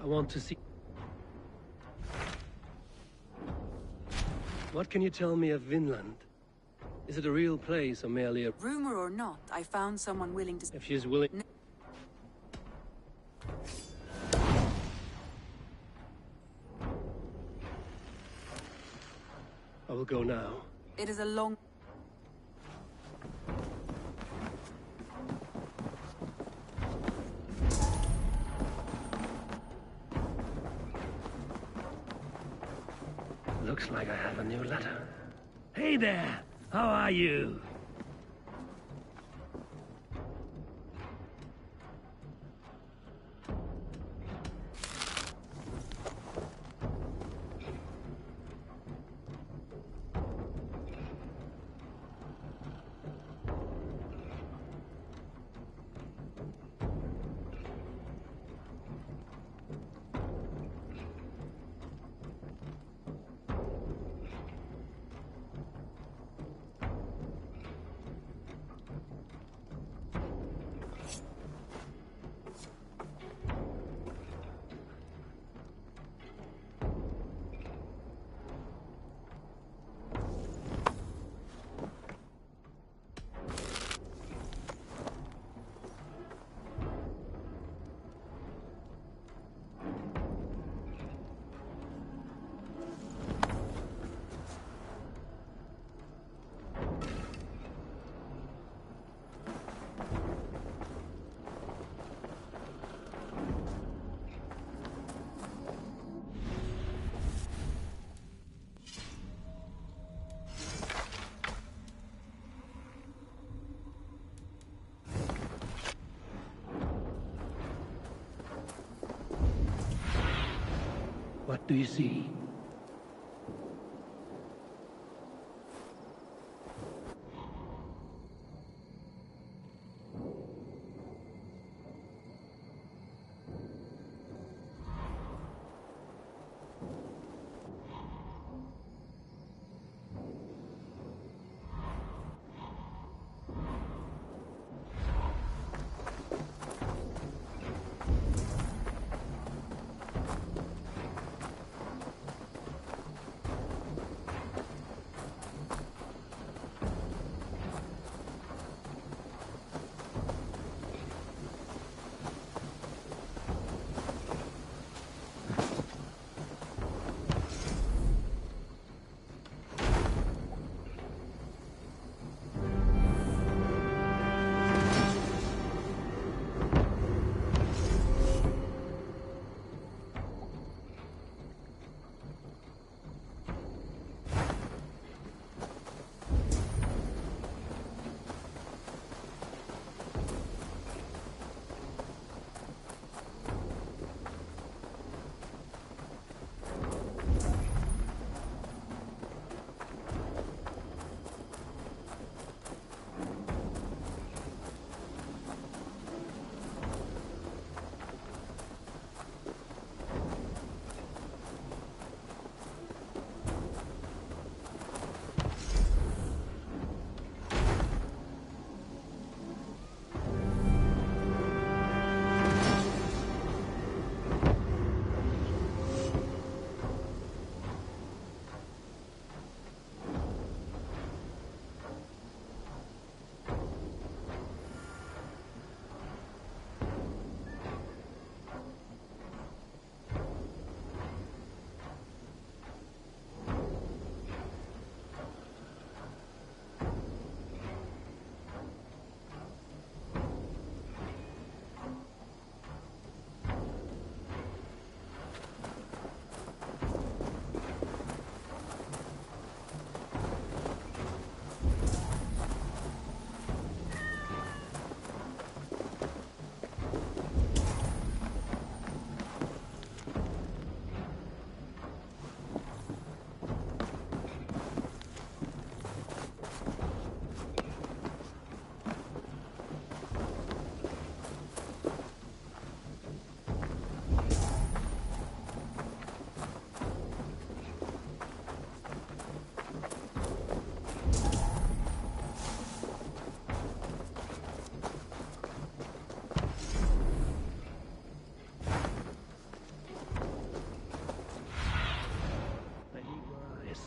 I want to see... What can you tell me of Vinland? Is it a real place or merely a... Rumor or not, I found someone willing to... If she's willing... I will go now. It is a long... Looks like I have a new letter. Hey there! How are you? What do you see?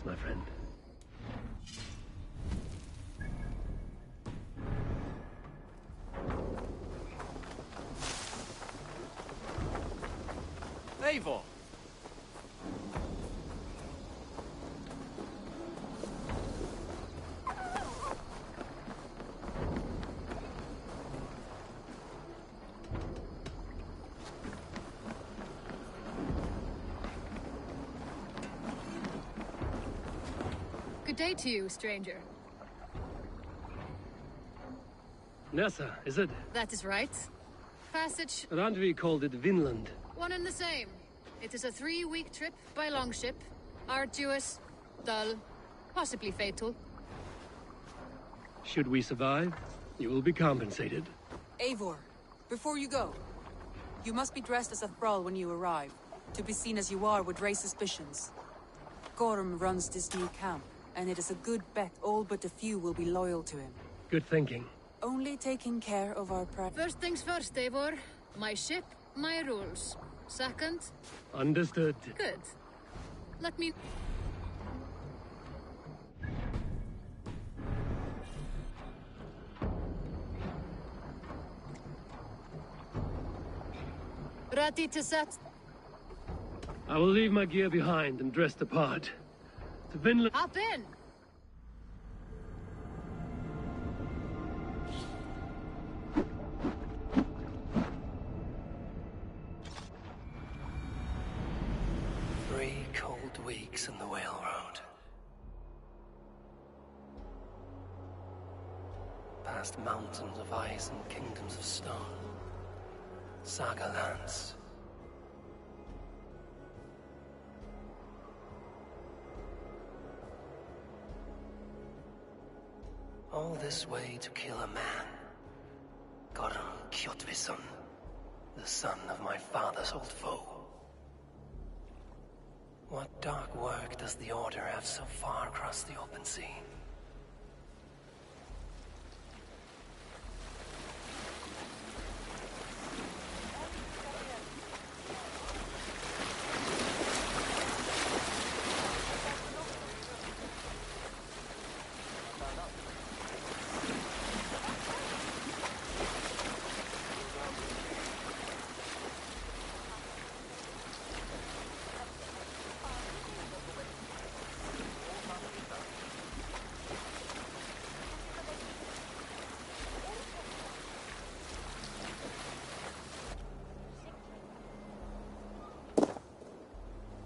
my friend. Eivor! Good day to you, stranger. Nessa, is it? That is right. Passage... Randvi called it Vinland. one and the same. It is a 3-week trip by longship. Arduous, dull, possibly fatal. Should we survive, you will be compensated. Eivor, before you go, you must be dressed as a thrall when you arrive. To be seen as you are would raise suspicions. Gorm runs this new camp, and it is a good bet all but a few will be loyal to him. Good thinking. Only taking care of our First things first, Eivor. My ship, my rules. Second? Understood. Good. Let me... Ready to set... I will leave my gear behind and dress the part. To Vinland... Hop in! Cold weeks in the Whale Road. Past mountains of ice and kingdoms of stone. Saga lands. All this way to kill a man. Gorm Kjotvisson, the son of my father's old foe. What dark work does the Order have so far across the open sea?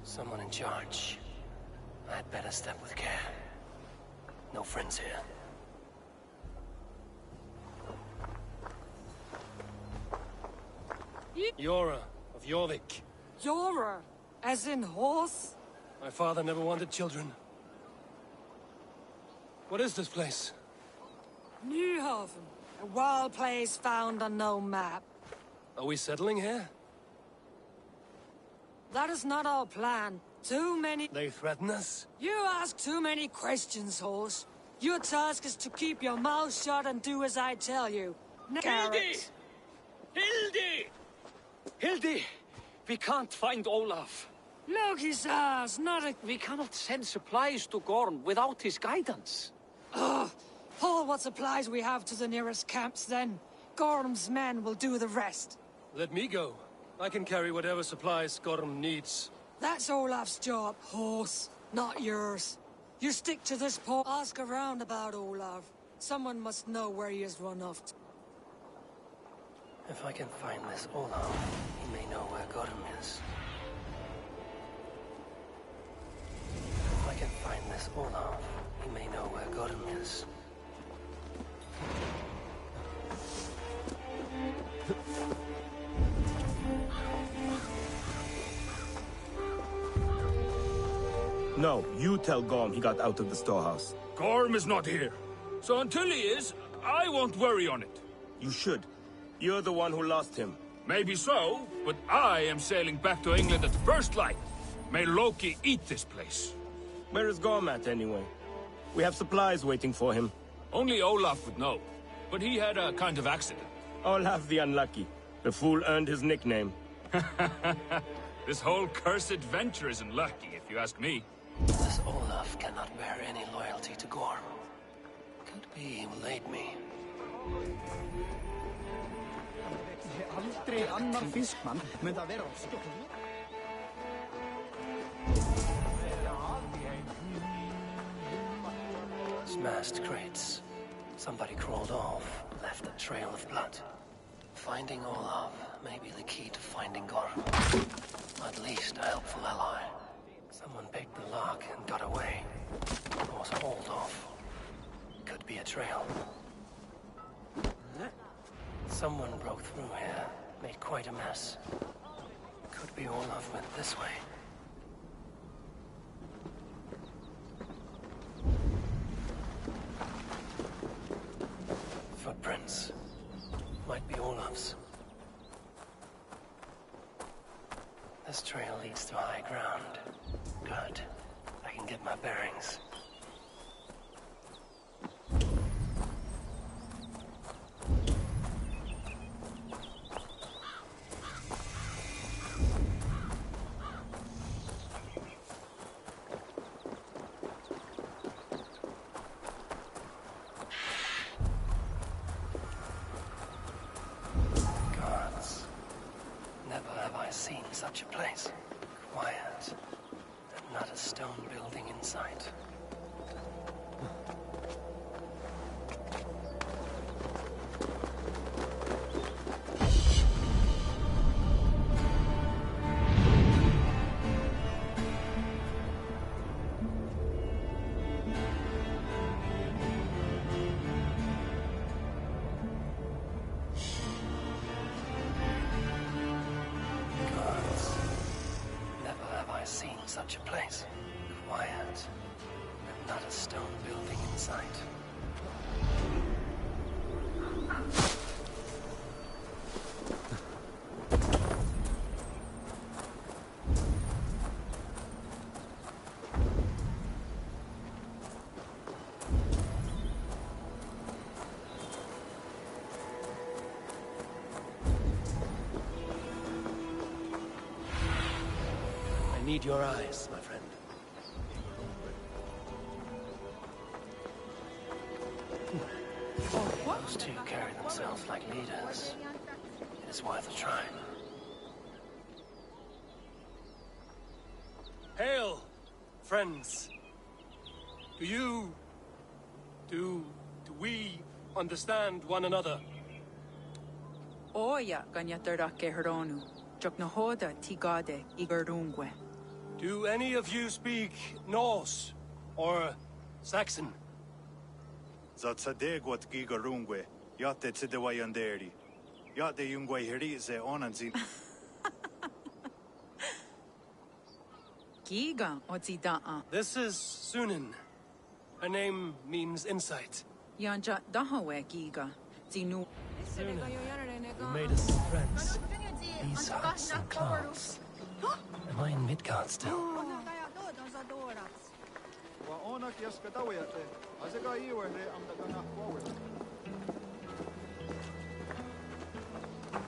Someone in charge. I'd better step with care. No friends here. Yora of Jorvik. Yora? As in horse? My father never wanted children. What is this place? Newhaven. A wild place found on no map. Are we settling here? That is not our plan. Too many... They threaten us? You ask too many questions, horse. Your task is to keep your mouth shut and do as I tell you. Hildy! Hildy! Hildy! We can't find Olaf. Look, his ass, not a... We cannot send supplies to Gorm without his guidance. Ugh! Haul what supplies we have to the nearest camps, then. Gorm's men will do the rest. Let me go. I can carry whatever supplies Gorm needs. That's Olaf's job, horse, not yours. You stick to this port. Ask around about Olaf. Someone must know where he has run off to. If I can find this Olaf, he may know where Gorm is. If I can find this Olaf, he may know where Gorm is. No, you tell Gorm he got out of the storehouse. Gorm is not here. So until he is, I won't worry on it. You should. You're the one who lost him. Maybe so, but I am sailing back to England at first light. May Loki eat this place. Where is Gorm at, anyway? We have supplies waiting for him. Only Olaf would know, but he had a kind of accident. Olaf the Unlucky. The fool earned his nickname. This whole cursed venture isn't lucky, if you ask me. This Olaf cannot bear any loyalty to Gorm. Could be he will aid me. Aldrei annar fiskmann mun það vera á skjótt. Smashed crates. Somebody crawled off, left a trail of blood. Finding Olaf may be the key to finding Gorm. At least a helpful ally. Someone picked the lock and got away. Or was hauled off. Could be a trail. Someone broke through here, made quite a mess. Could be Olaf went this way. Footprints. Might be Olaf's. This trail leads to high ground. Good. I can get my bearings. Gods. Never have I seen such a place. Quiet. And not a stone building in sight. Gods. Never have I seen such a place. Quiet. And not a stone building in sight. I need your eyes, my friend. Those two carry themselves like leaders. It is worth a try. Hail, friends. Do we understand one another? Oya ganyatarake heronu. Joknahoda tigade igardungwe. Do any of you speak Norse or Saxon? Zatsadegwat gigarungwe, yate tsidewayanderi. Yate yungwe herize onanzi. Giga otsidaa. This is Sunan. Her name means insight. Yanja dahawe giga. Zinu. You made us some friends. These huts and claws. Am I in Midgard still?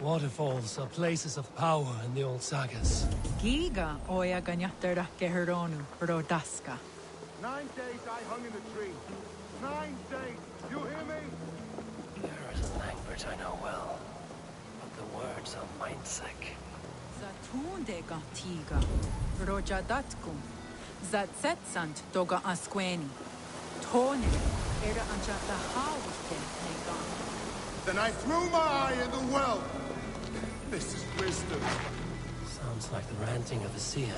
Waterfalls are places of power in the old sagas. Giga oya ganyatarake heronu rodaska. 9 days I hung in the tree. 9 days. You hear me? There is a language I know well, but the words are mind-sick. Zatunde gatiga. Rojadatkum. Zatsetsant doga asqueni. Tone. Era anjata hawite negan. Then I threw my eye in the well. This is wisdom. Sounds like the ranting of a seer.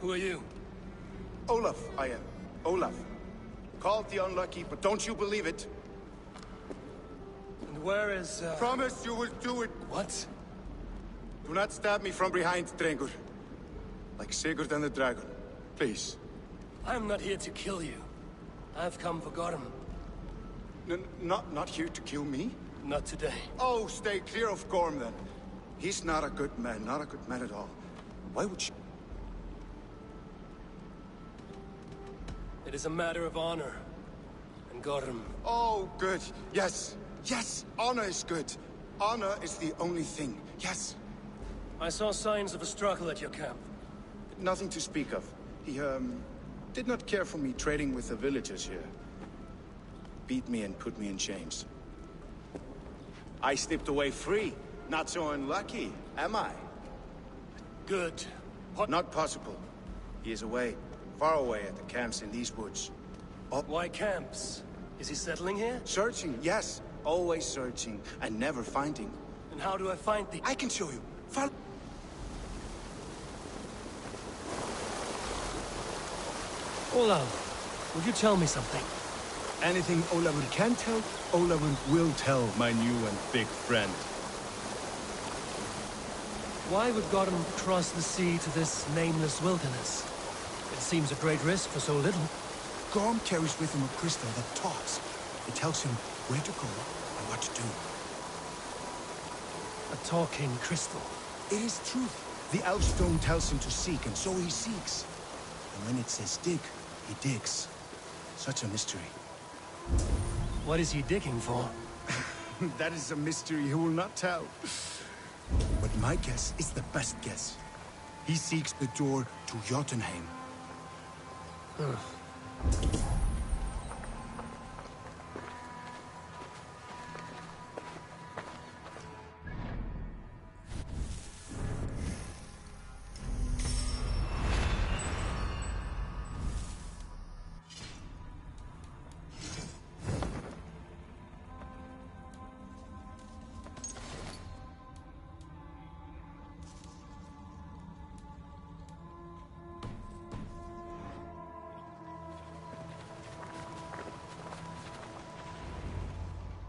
Who are you? Olaf, I am. Olaf. Called the unlucky, but don't you believe it? And where is, Promise you will do it. What? Do not stab me from behind, Drengur. Like Sigurd and the dragon. Please. I am not here to kill you. I've come for Gorm. Not here to kill me? Not today. Oh, stay clear of Gorm, then. He's not a good man. Not a good man at all. Why would you... It is a matter of honor. And Gorm. Oh, good. Yes. Yes, honor is good. Honor is the only thing. Yes. I saw signs of a struggle at your camp. Nothing to speak of. He, did not care for me trading with the villagers here. Beat me and put me in chains. I slipped away free. Not so unlucky, am I? Good. Not possible. He is away. Far away at the camps in these woods. Why camps? Is he settling here? Searching, yes. Always searching, and never finding. And how do I find the... I can show you. Follow... Olav, will you tell me something? Anything Olavur can tell, Olavur will tell, my new and big friend. Why would Gotham cross the sea to this nameless wilderness? It seems a great risk for so little. Gorm carries with him a crystal that talks. It tells him where to go and what to do. A talking crystal. It is truth. The Elfstone tells him to seek, and so he seeks. And when it says dig, he digs. Such a mystery. What is he digging for? That is a mystery he will not tell. But my guess is the best guess. He seeks the door to Jotunheim.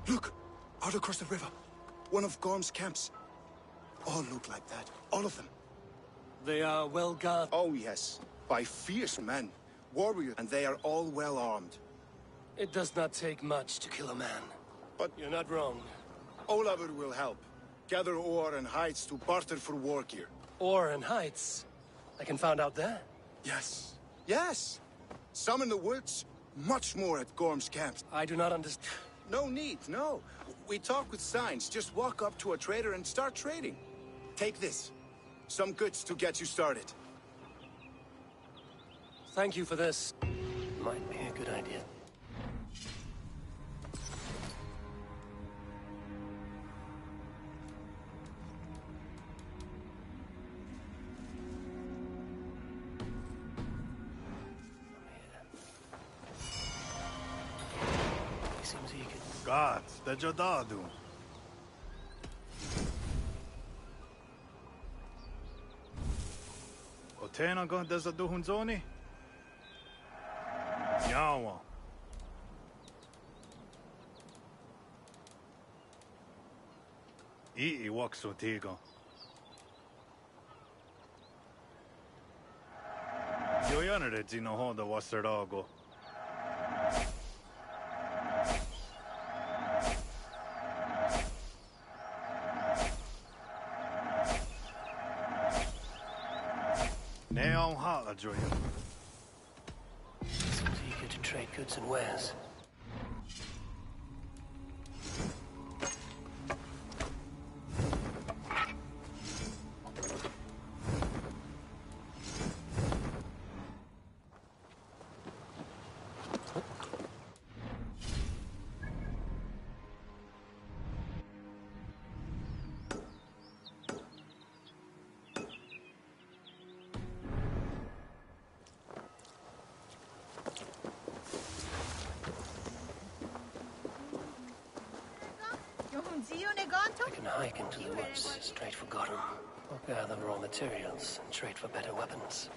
Look! Out across the river. One of Gorm's camps. All look like that. All of them. They are well guarded. Oh, yes. By fierce men. Warriors. And they are all well armed. It does not take much to kill a man. But you're not wrong. Olavur will help. Gather ore and hides to barter for war gear. Ore and hides? I can find out there? Yes. Yes! Some in the woods. Much more at Gorm's camps. I do not understand. No need, no. We talk with signs. Just walk up to a trader and start trading. Take this. Some goods to get you started. Thank you for this. Might be a good idea. Seems eager. God, Dejadadu. Otena gon Dezaduhunzoni? Yawa. Ii wakso tigo. Yo yanere zino hoda wasarago. Neon Hala Joya. Seems eager to trade goods and wares. I can hike into the woods, straight for Gotham, or gather raw materials and trade for better weapons.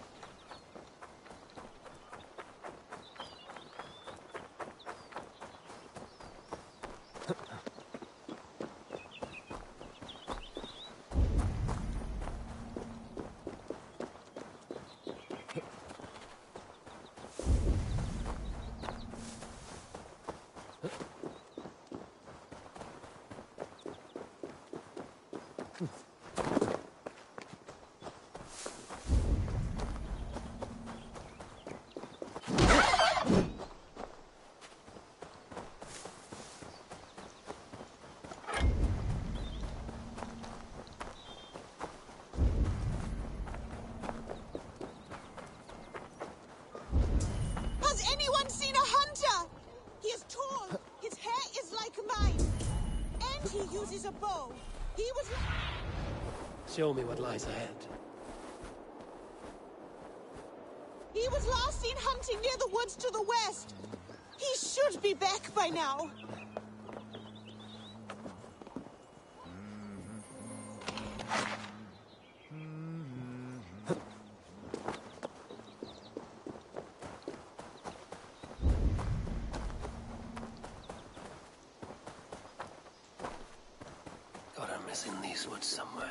Show me what lies ahead. He was last seen hunting near the woods to the west. He should be back by now. Gotham is in these woods somewhere.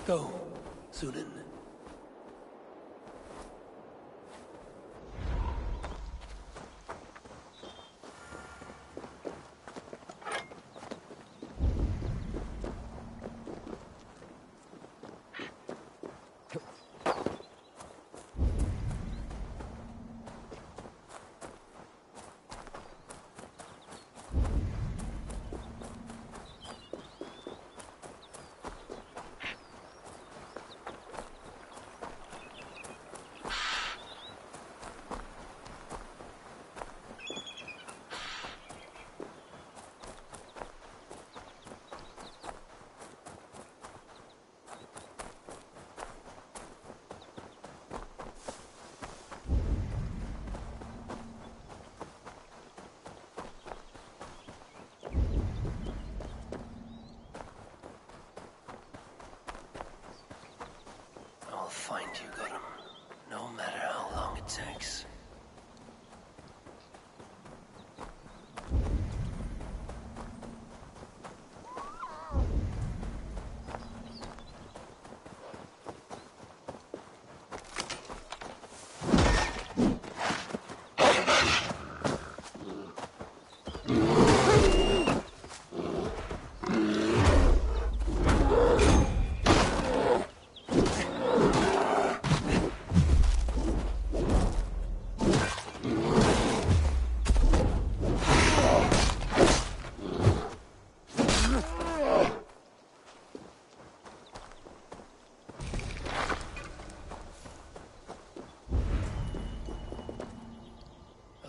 Go, Sunan. I'll find you, Gotham. No matter how long it takes.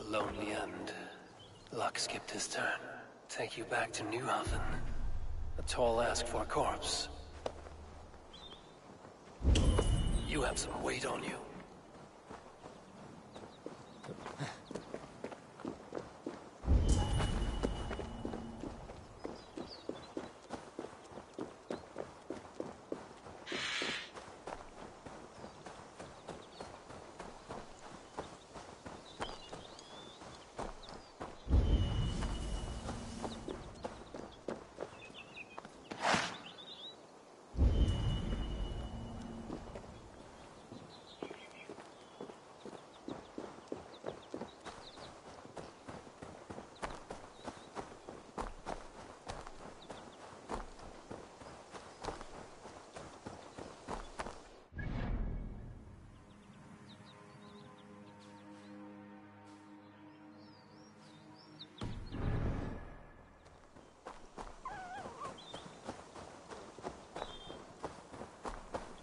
Lonely end. Luck skipped his turn. Take you back to New Haven. A tall ask for a corpse. You have some weight on you.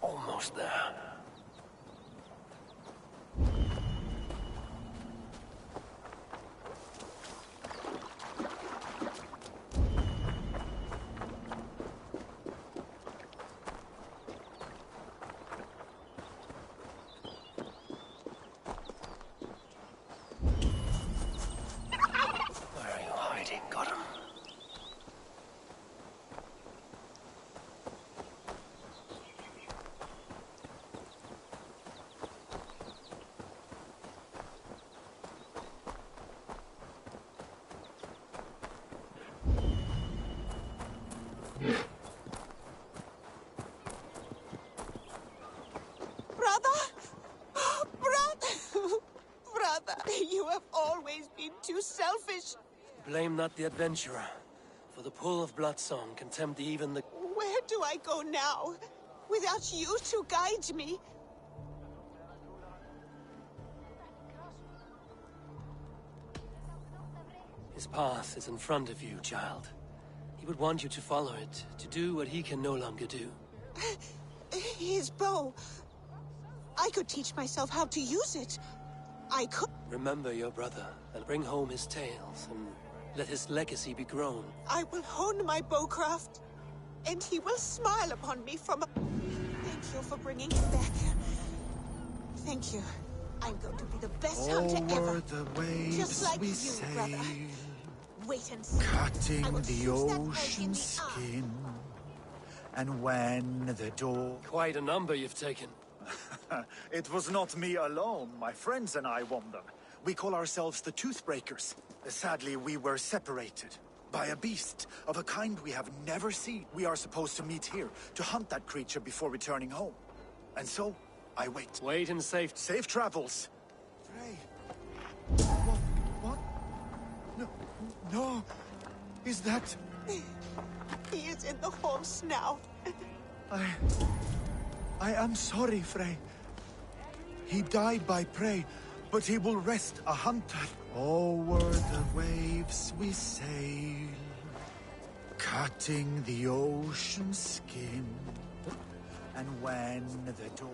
Almost there. Where are you hiding, Gotham? Brother, you have always been too selfish. Blame not the adventurer, for the pull of Bloodsong can tempt even the... Where do I go now? Without you to guide me? His path is in front of you, child. He would want you to follow it, to do what he can no longer do. His bow. I could teach myself how to use it. I could... Remember your brother, and bring home his tales, and let his legacy be grown. I will hone my bowcraft, and he will smile upon me from... Thank you for bringing him back. Thank you. I'm going to be the best hunter ever. The waves just like we you, sail, brother. Wait and see. cutting I will the shoot that ocean bird in the eye. skin. And when the door... Quite a number you've taken. It was not me alone. My friends and I won them. We call ourselves the Toothbreakers. Sadly, we were separated by a beast of a kind we have never seen. We are supposed to meet here to hunt that creature before returning home. And so, I wait. Wait in safe travels. Frey. What? No. Is that... He is in the horse now. I am sorry, Frey. He died by prey, but he will rest a hunter. Over the waves we sail, cutting the ocean skin. And when the door...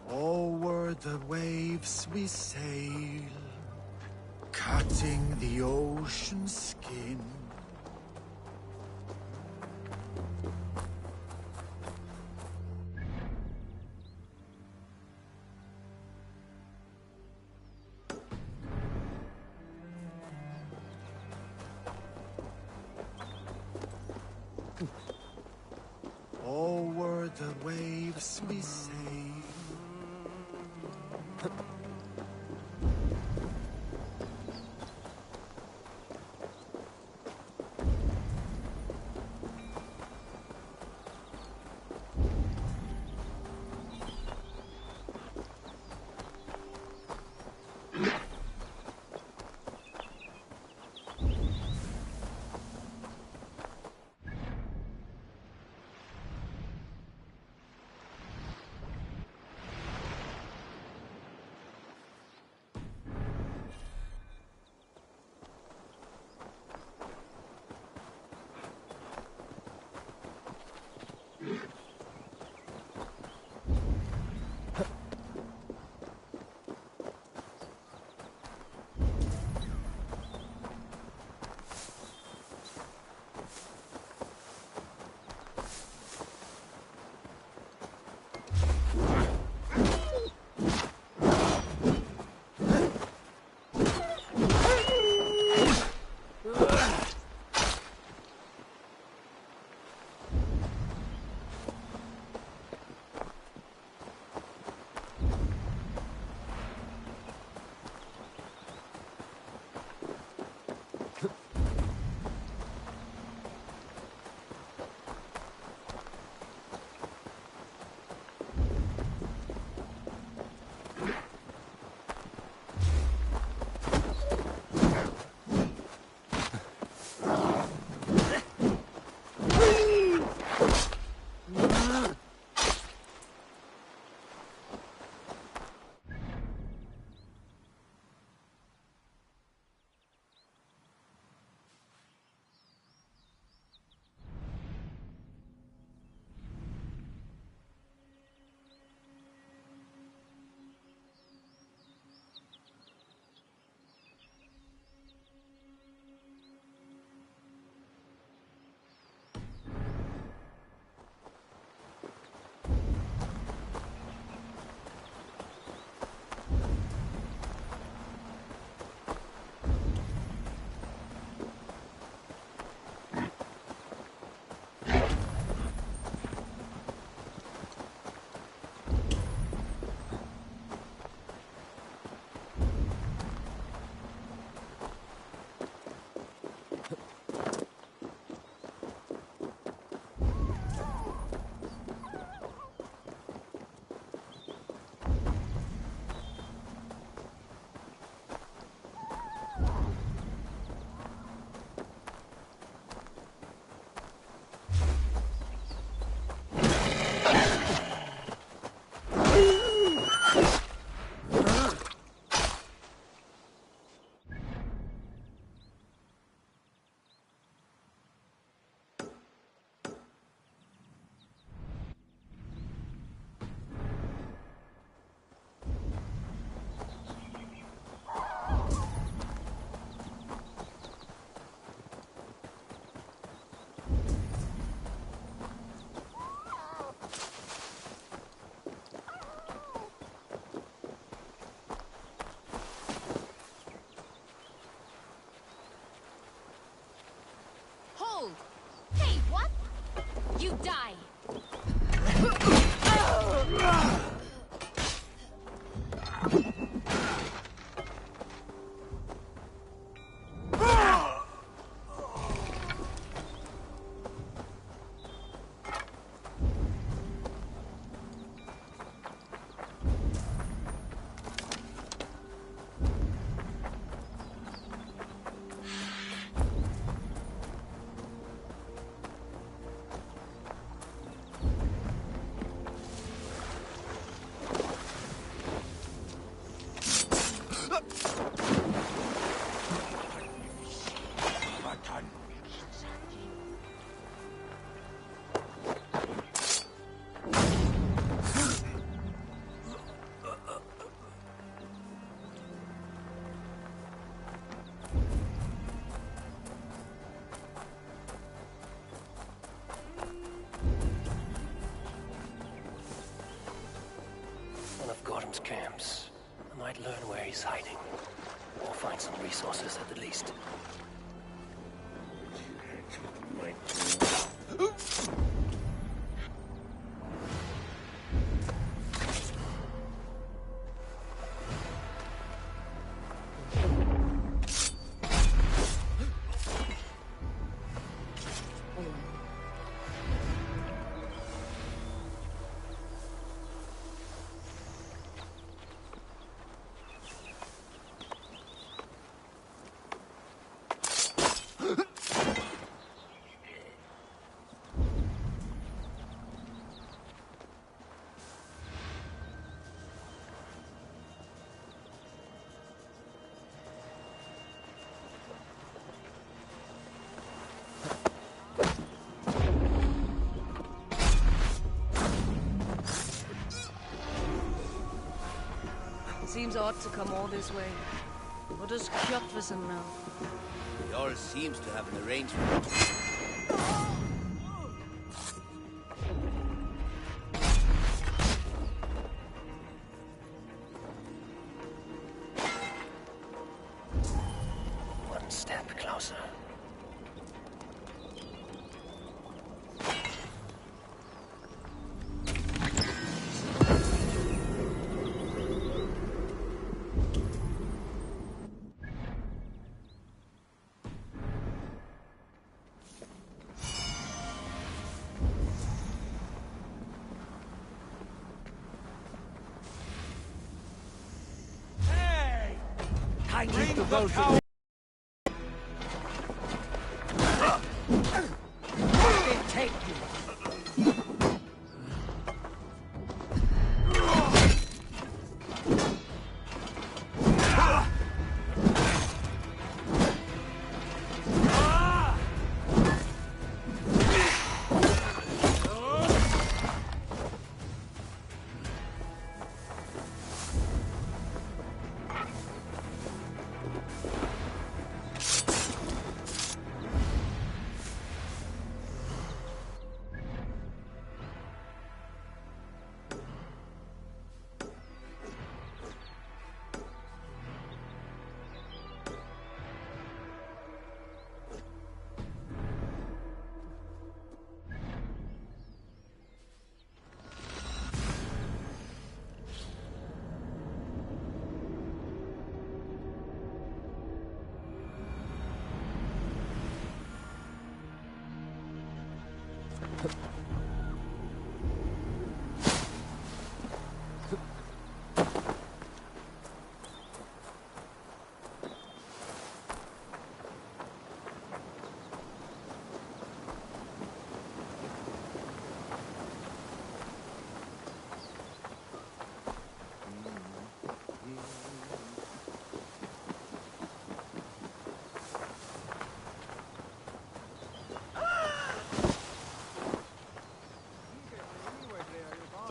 Over the waves we sail, cutting the ocean skin. Over the waves we sail. camps. I might learn where he's hiding. Or find some resources at the least. Seems odd to come all this way. What does Kjotveson know? Jarl seems to have an arrangement. One step closer. Bring the cow! Take you.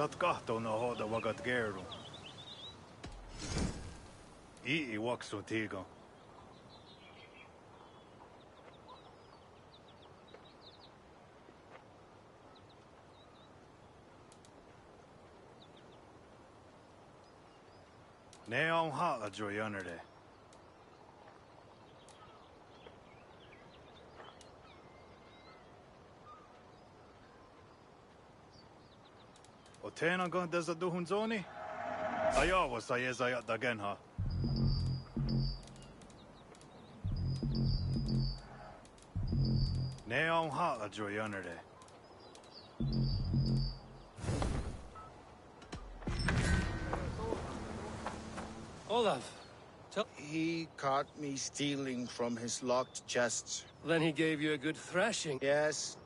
Saat kahtoon hoida vakat geeru. Ii waksu tiigo. Ne on haala jo janere. Tena go desa duhun zoni? Ayawa sa yezayat da genha. Ne on haala jo janere. Olaf, He caught me stealing from his locked chests. then he gave you a good thrashing. Yes.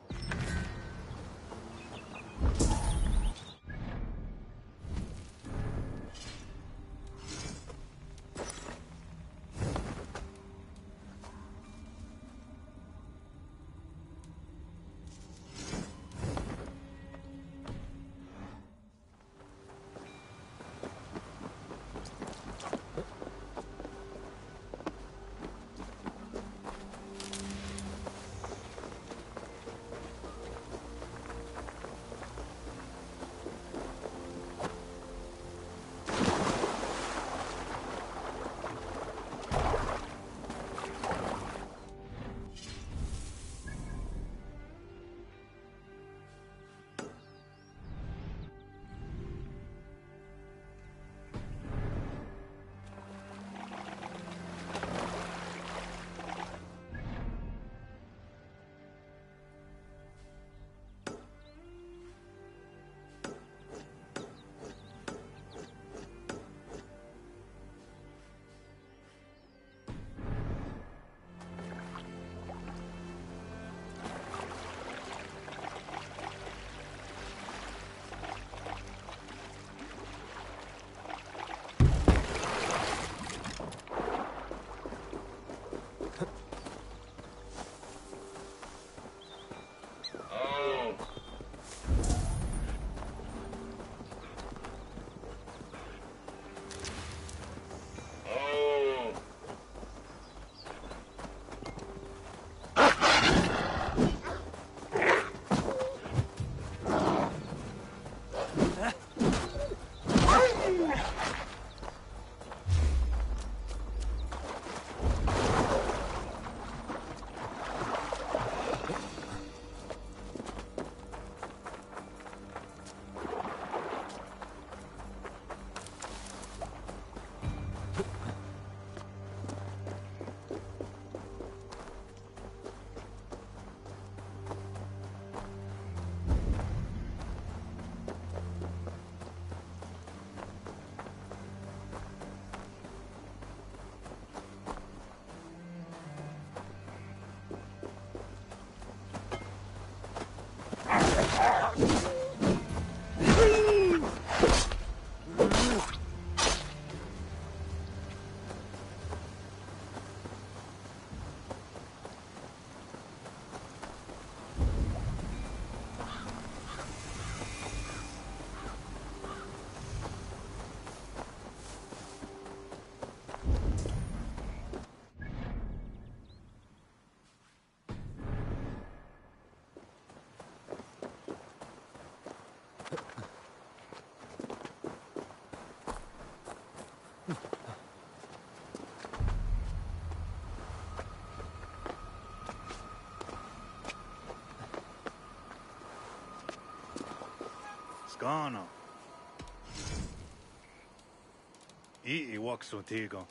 Skana. I waksu tigo.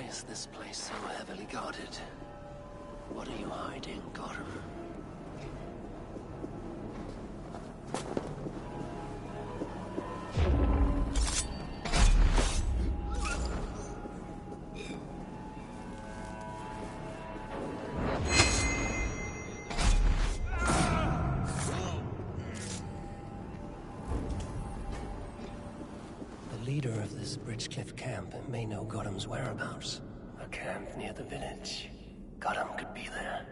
is this place so heavily guarded? What are you hiding, Gotham? The leader of this Bridgecliff camp may know Gotham's whereabouts. A camp near the village. Gotham could be there.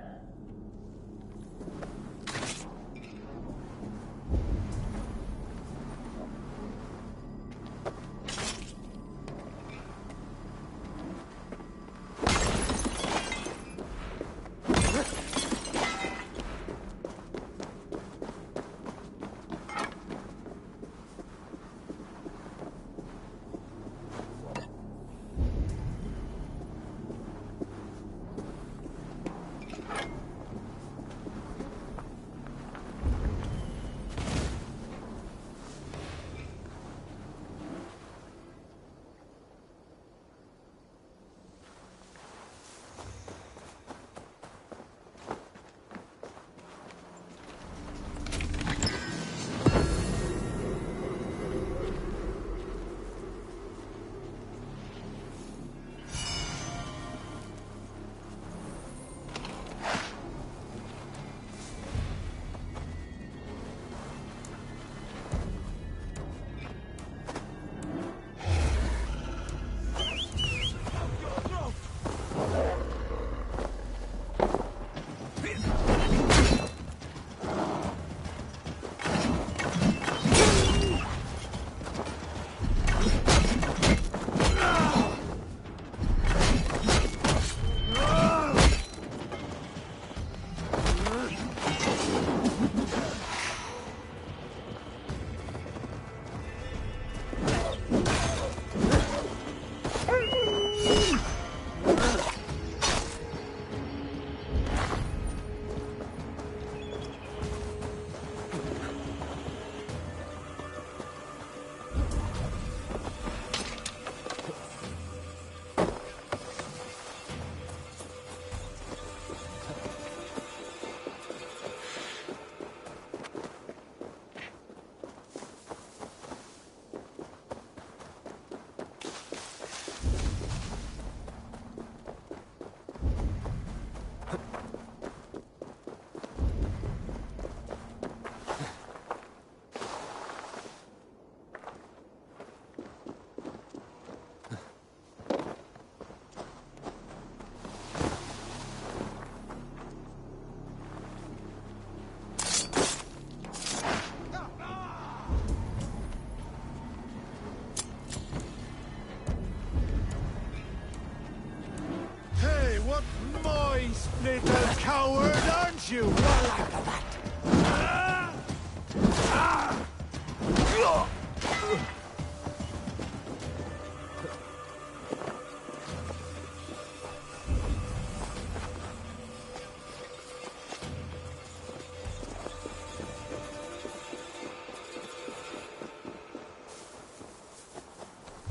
Little coward, aren't you? More like that.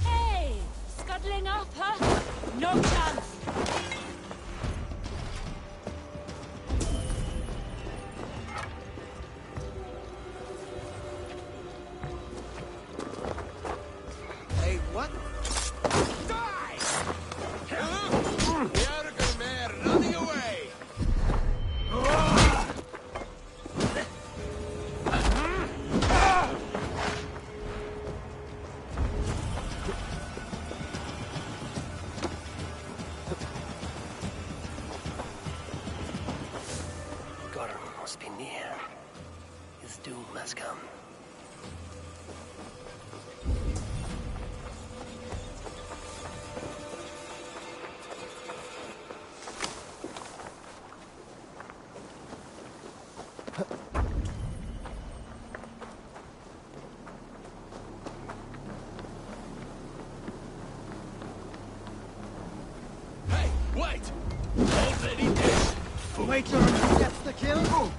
Hey! Scuttling up, huh? No chance! Wait! Already dead! Wait till he gets the kill?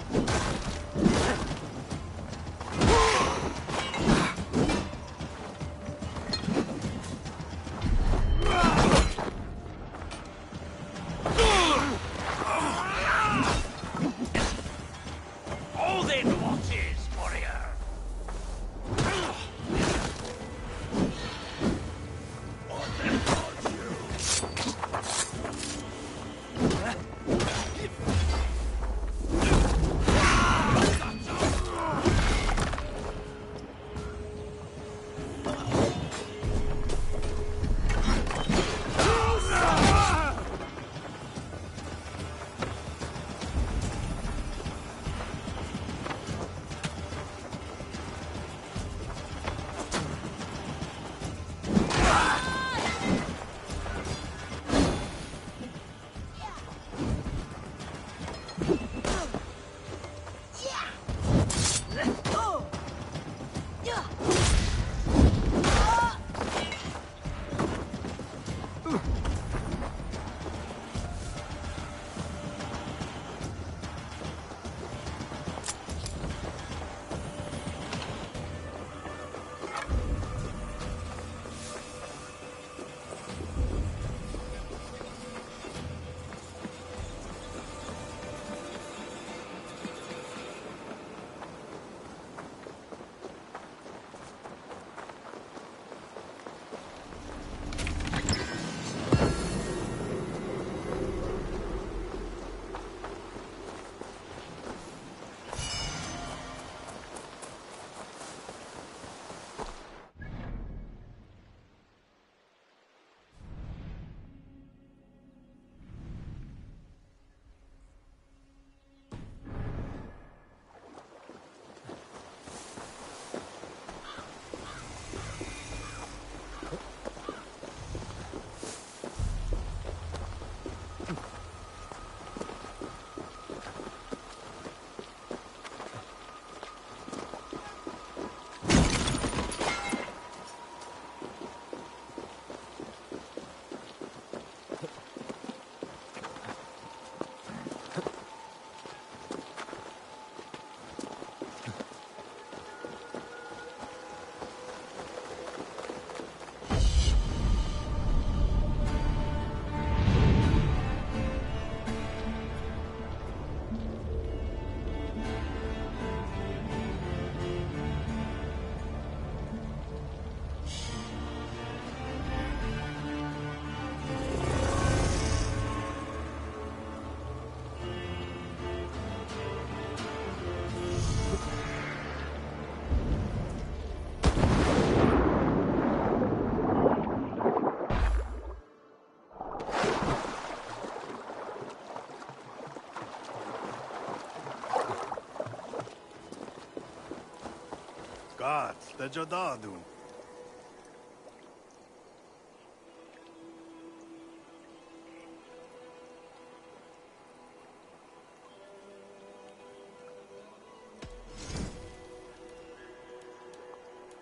Gats, te giodadu.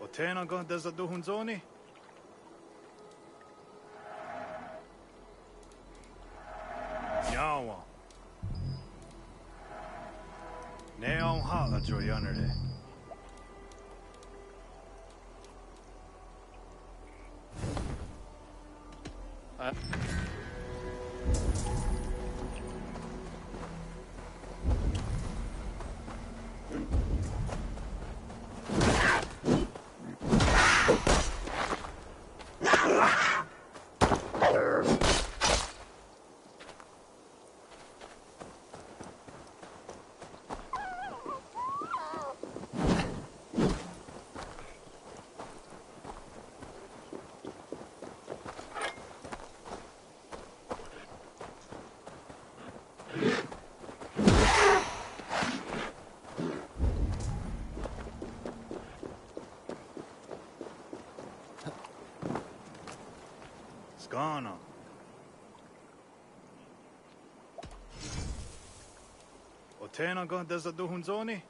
O tena gan deza duhunzoni? Nyawa. Ne on hala joyanerde. Skana. O tena gan deza duhunzoni?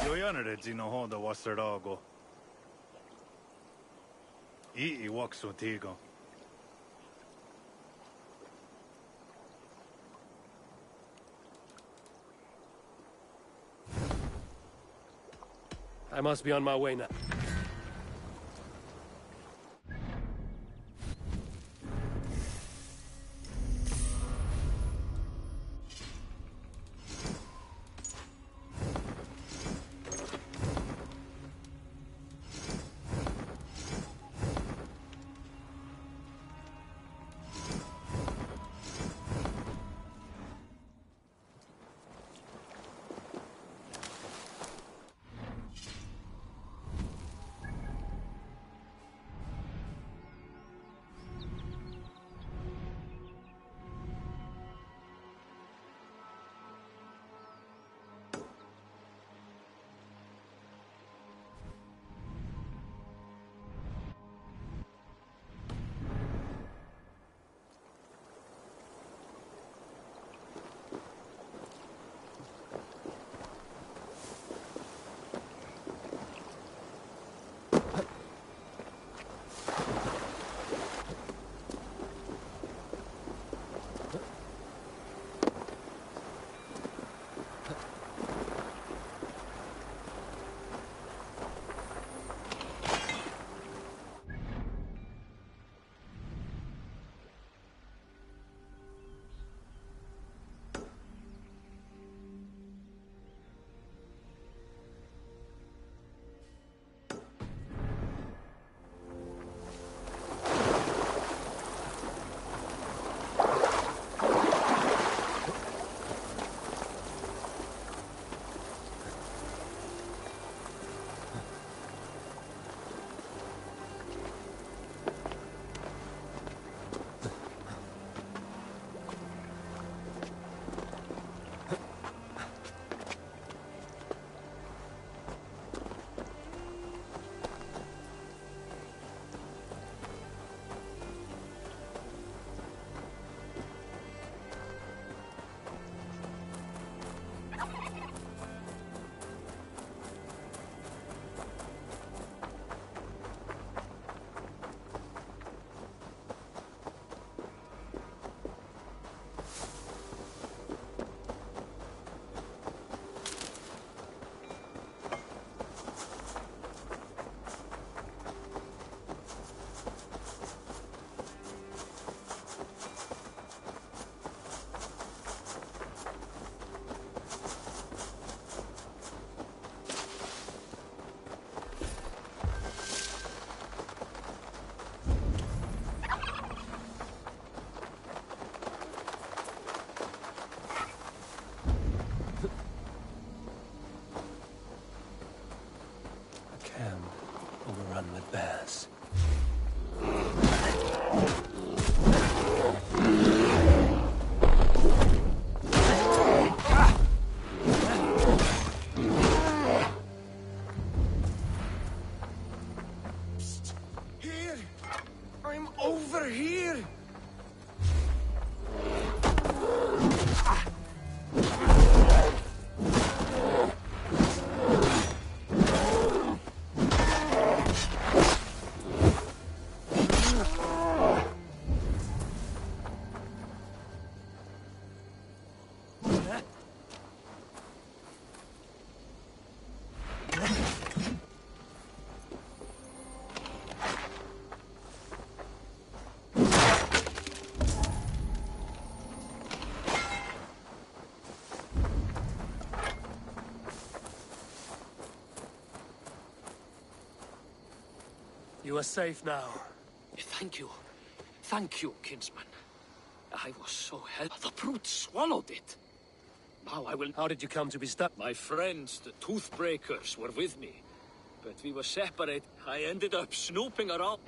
Joyanerde zino honda wasarago. I waksu tigo. I must be on my way now. run with bears. Here! I'm over here! You are safe now. Thank you. Thank you, kinsman. I was so helpless. The brute swallowed it. Now I will... How did you come to be stuck? My friends, the Toothbreakers, were with me. But we were separated. I ended up snooping around.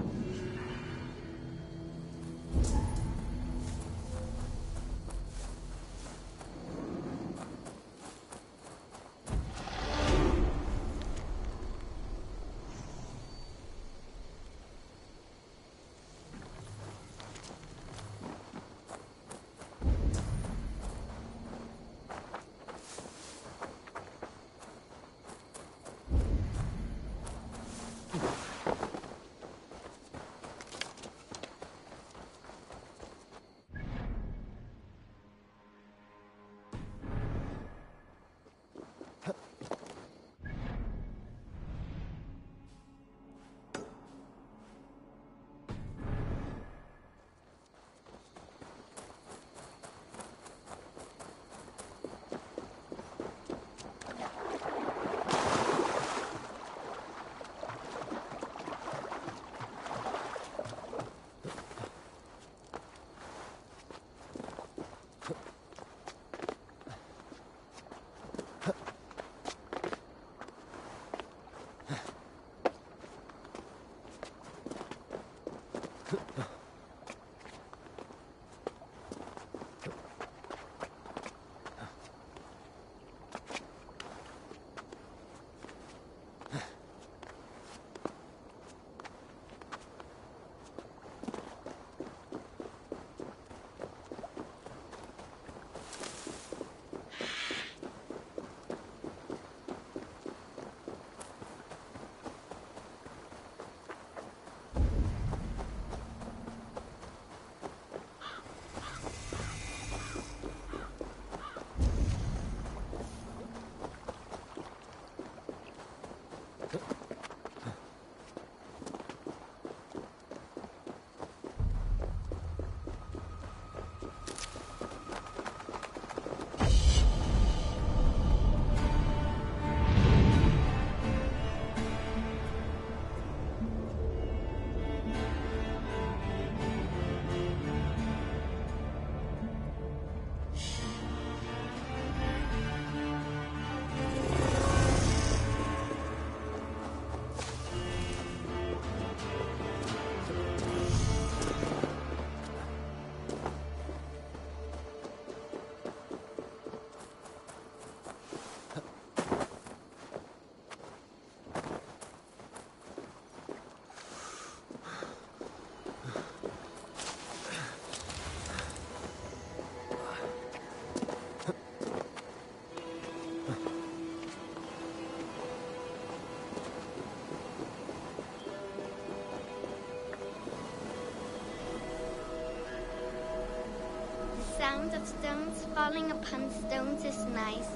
Sound of stones falling upon stones is nice.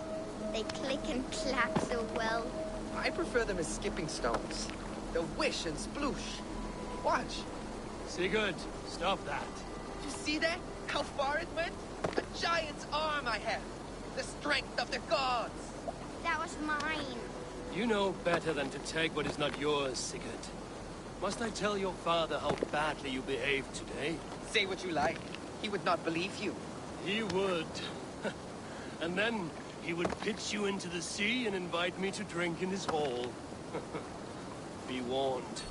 They click and clack so well. I prefer them as skipping stones. The whish and sploosh. Watch. Sigurd, stop that. Did you see that? How far it went? A giant's arm I have. The strength of the gods. That was mine. You know better than to take what is not yours, Sigurd. Must I tell your father how badly you behaved today? Say what you like. He would not believe you. He would. And then he would pitch you into the sea and invite me to drink in his hall. Be warned.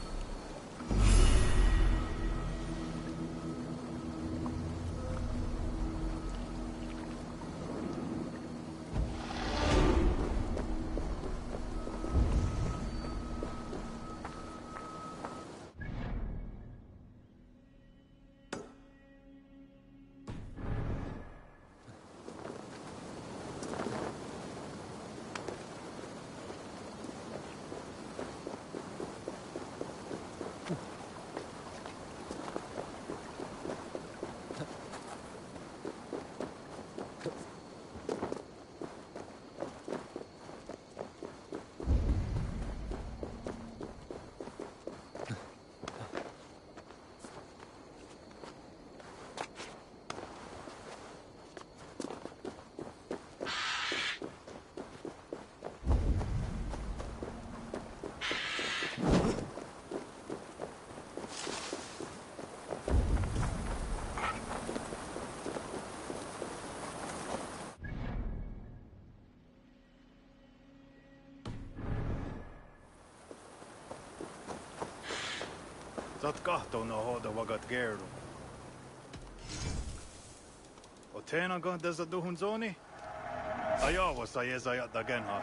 Saat kahtona hoda vagat gerdu. O teenan kahdessa tuhun zoni? Ajavassa jesajat da genha.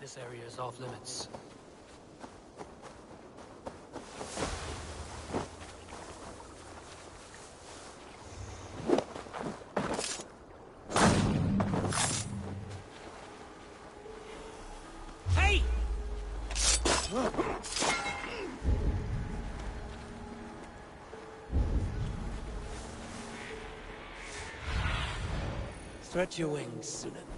This area is off limits. Stretch your wings, Sunan.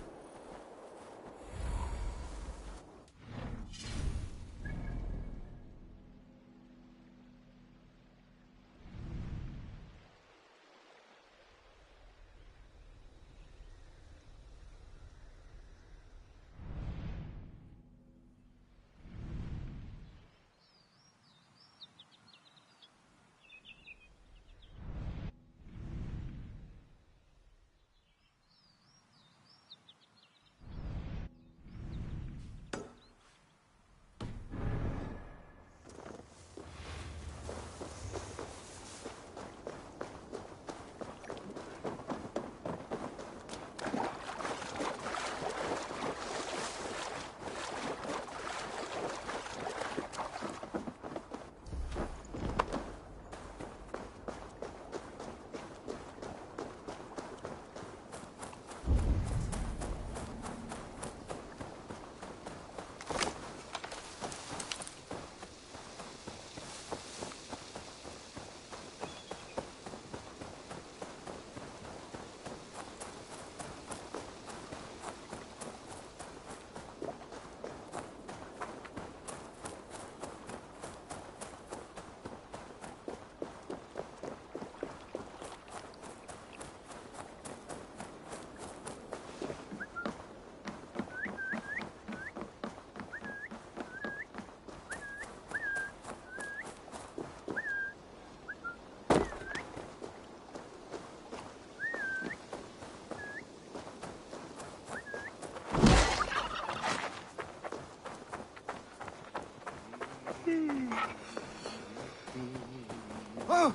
Oh!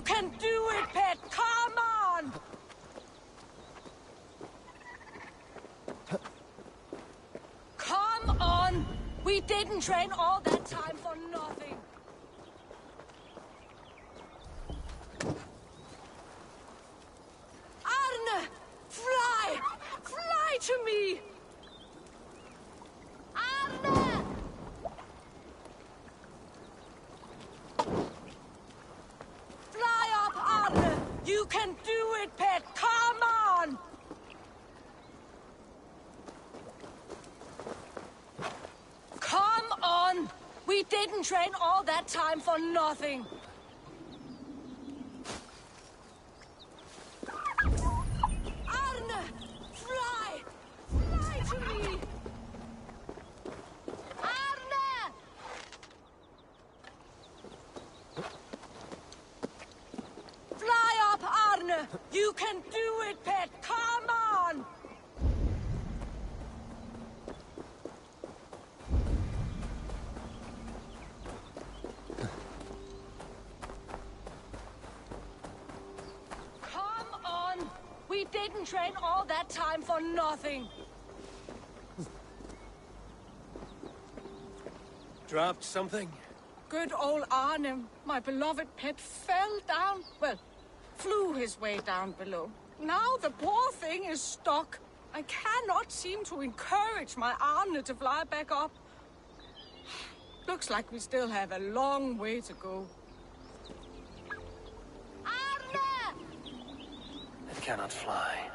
can do it, pet! Come on! Come on! We didn't train all that time for nothing. Arne! Fly! Fly to me! Arne! Fly up, Arne! You can do it, pet! Come on! Come on! We didn't train all that time for nothing. Arne! Fly! Fly to me! Arne! Fly up, Arne! You can do it, pet! Come on! Come on! We didn't train all that time for nothing. Dropped something? Good old Arne, my beloved pet, fell down. Well, flew his way down below. Now the poor thing is stuck. I cannot seem to encourage my Arne to fly back up. Looks like we still have a long way to go. Arne! It cannot fly.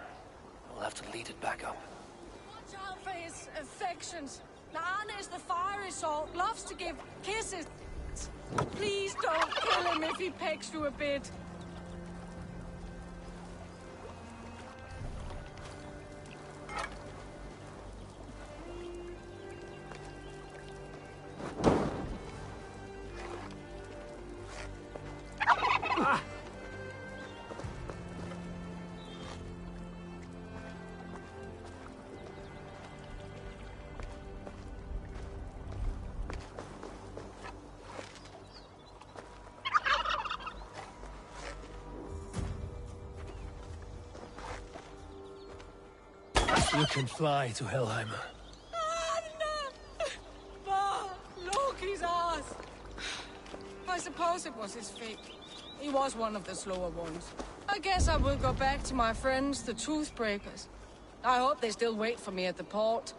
We'll have to lead it back up. Watch out for his affections. Arne is the fiery sort, loves to give kisses. Please don't kill him if he pecks you a bit. You can fly to Helheim. Ah, Loki's ass! I suppose it was his fate. He was one of the slower ones. I guess I will go back to my friends, the Toothbreakers. I hope they still wait for me at the port.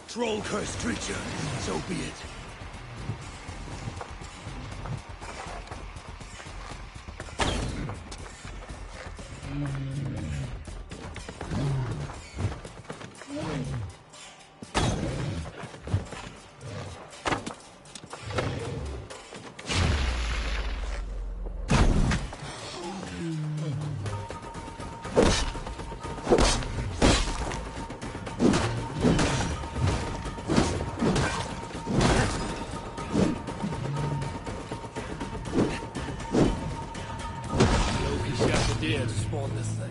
Troll-cursed creature, so be it. dare to spawn this thing.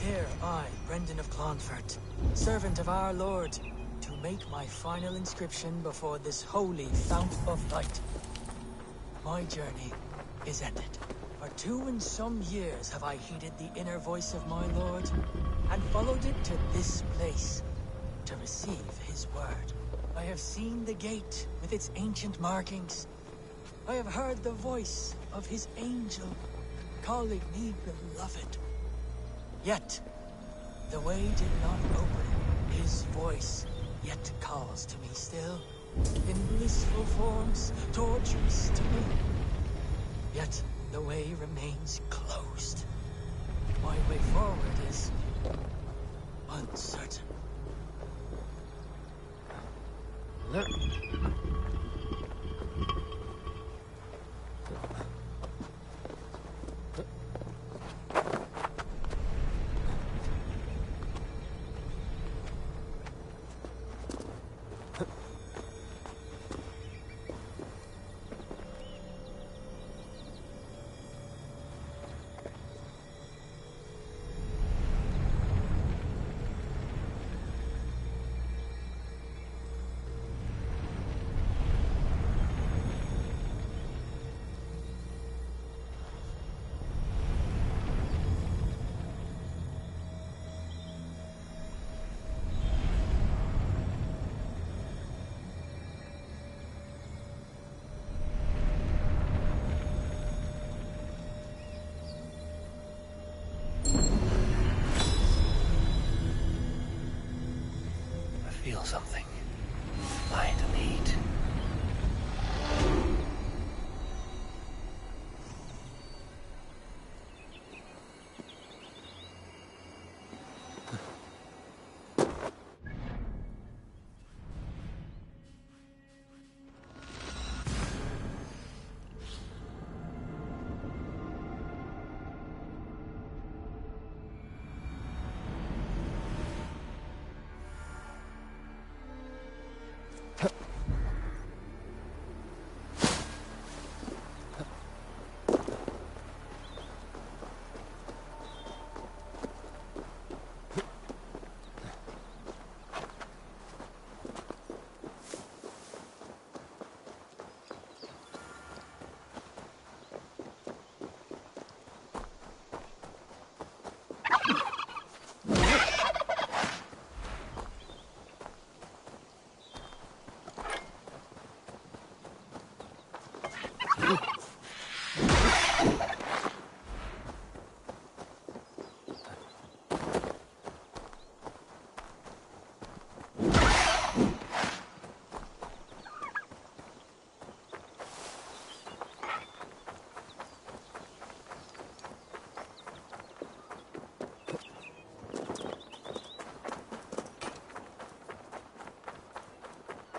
Here I, Brendan of Clonfert, servant of our Lord, to make my final inscription before this holy fount of light. My journey is ended. For 2 and some years have I heeded the inner voice of my Lord, and followed it to this place, to receive his word. I have seen the gate with its ancient markings. I have heard the voice of his angel, calling me beloved. Yet, the way did not open. His voice yet calls to me still, in blissful forms, torturous to me. Yet, the way remains closed. My way forward is uncertain. Feel something. Light and heat.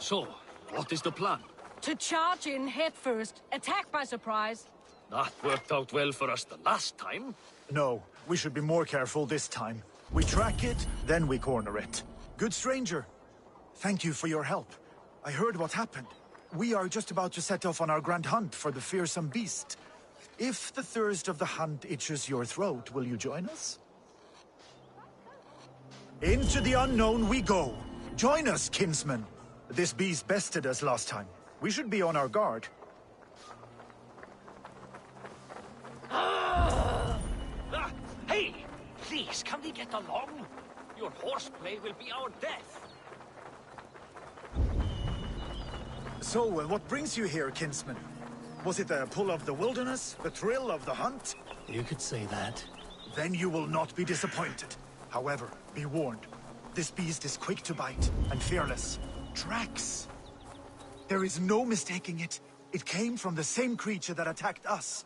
So, what is the plan? To charge in head first, attack by surprise. That worked out well for us the last time. No, we should be more careful this time. We track it, then we corner it. Good stranger, thank you for your help. I heard what happened. We are just about to set off on our grand hunt for the fearsome beast. If the thirst of the hunt itches your throat, will you join us? Into the unknown we go. Join us, kinsman. This beast bested us last time. We should be on our guard. Please, can we get along? Your horseplay will be our death. So, what brings you here, kinsman? Was it the pull of the wilderness? The thrill of the hunt? You could say that. Then you will not be disappointed. However, be warned. This beast is quick to bite, and fearless. Drax! There is no mistaking it. It came from the same creature that attacked us.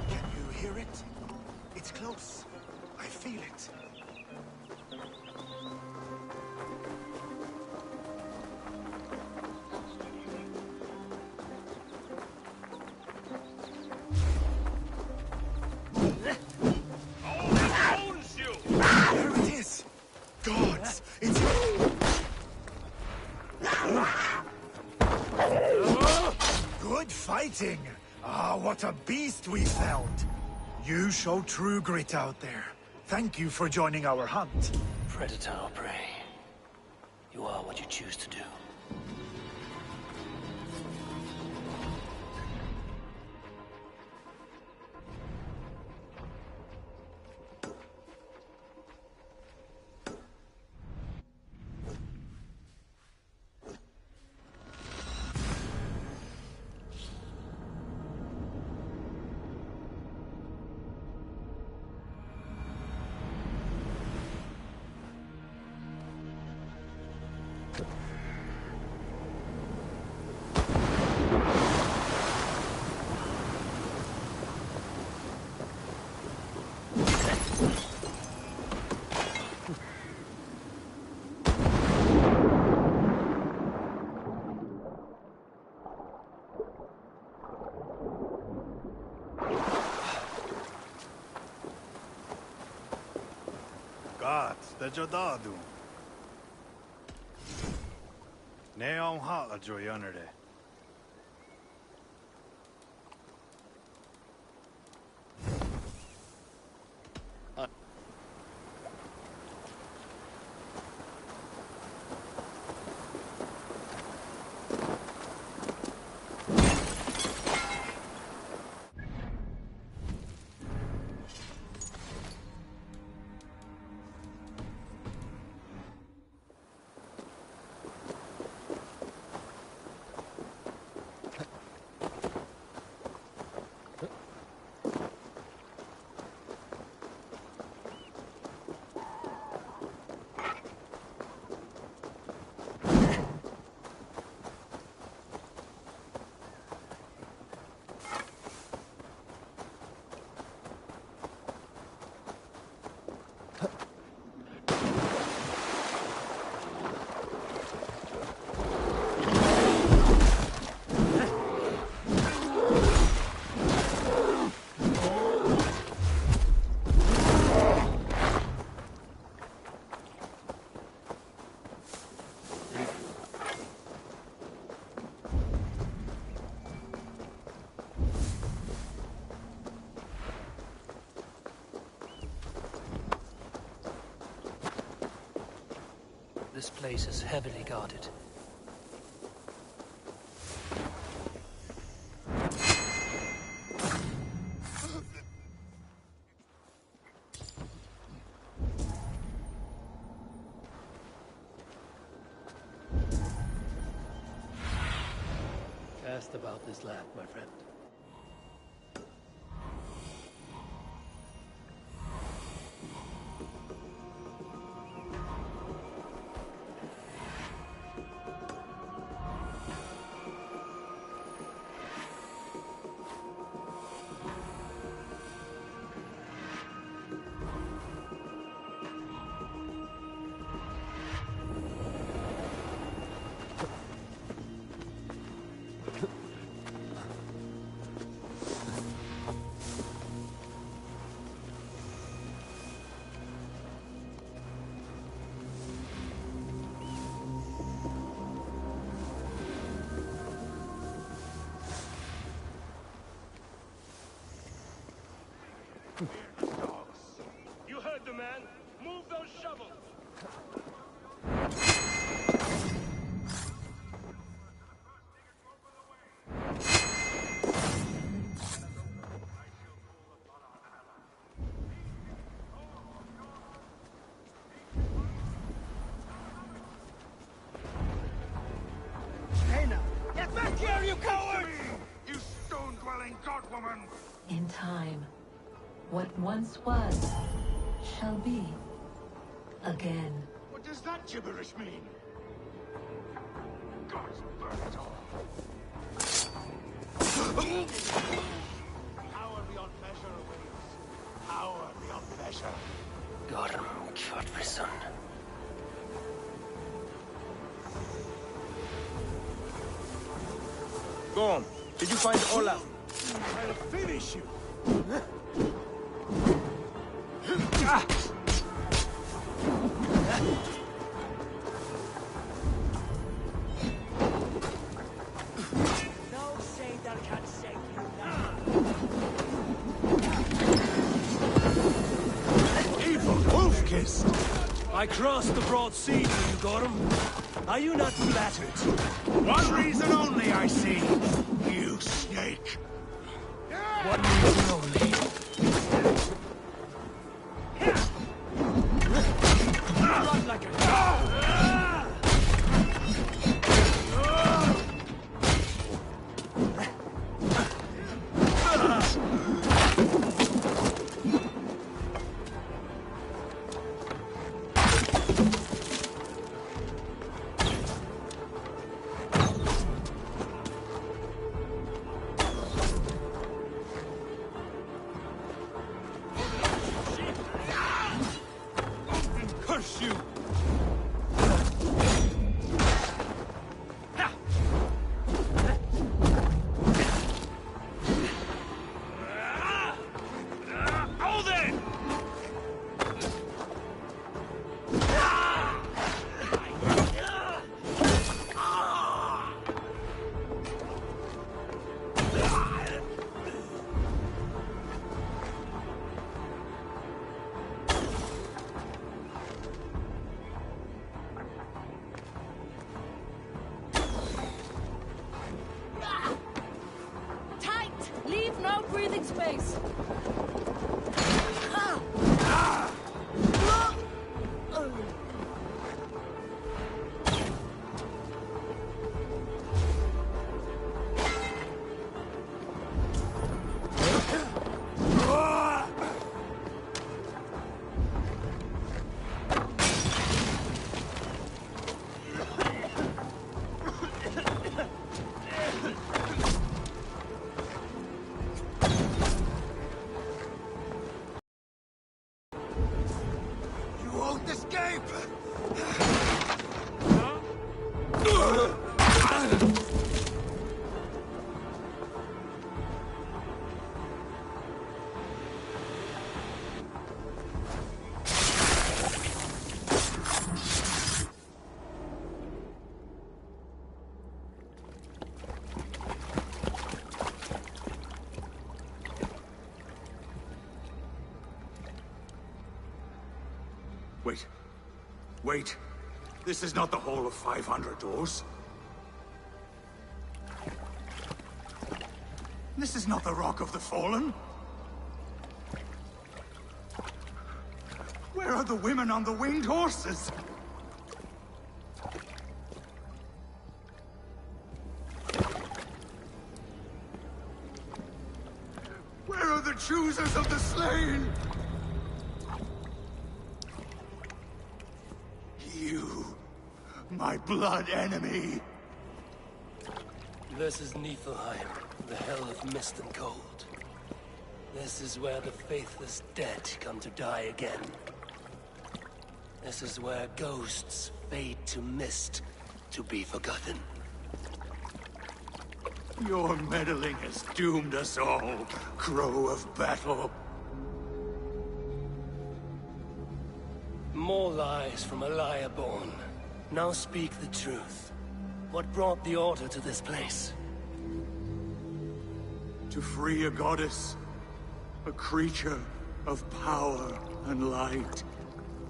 Can you hear it? It's close. I feel it. There it is! Gods! It's... Good fighting! Ah, what a beast we felled! You show true grit out there. Thank you for joining our hunt. Predator or prey. You are what you choose to do. Gods, the Jadadu. Neon ha a joy under there. This place is heavily guarded. Asked about this land, my friend. You heard the man. Move those shovels. Hey now, get back here, you coward! You stone-dwelling godwoman! In time, what once was shall be again. What does that gibberish mean? Gods burn it all. Power beyond measure awaits. Power beyond measure. Gorm Kvartveson. Go on. Did you find Olaf? I'll finish you. No satyr can save you now. Evil wolf-kissed! I crossed the broad sea to you, Gorm. Are you not flattered? One reason only, I see. You snake. One reason only. Run like a dog. Curse you! Oh then! Tight! Leave no breathing space! You won't escape! Wait. Wait. This is not the Hall of 500 doors. This is not the Rock of the Fallen. Where are the women on the winged horses? Where are the choosers of the slain? You, my blood enemy. This is Niflheim, the hell of mist and cold. This is where the faithless dead come to die again. This is where ghosts fade to mist, to be forgotten. Your meddling has doomed us all, Crow of Battle. More lies from a liar born. Now speak the truth. What brought the Order to this place? To free a goddess, a creature of power and light,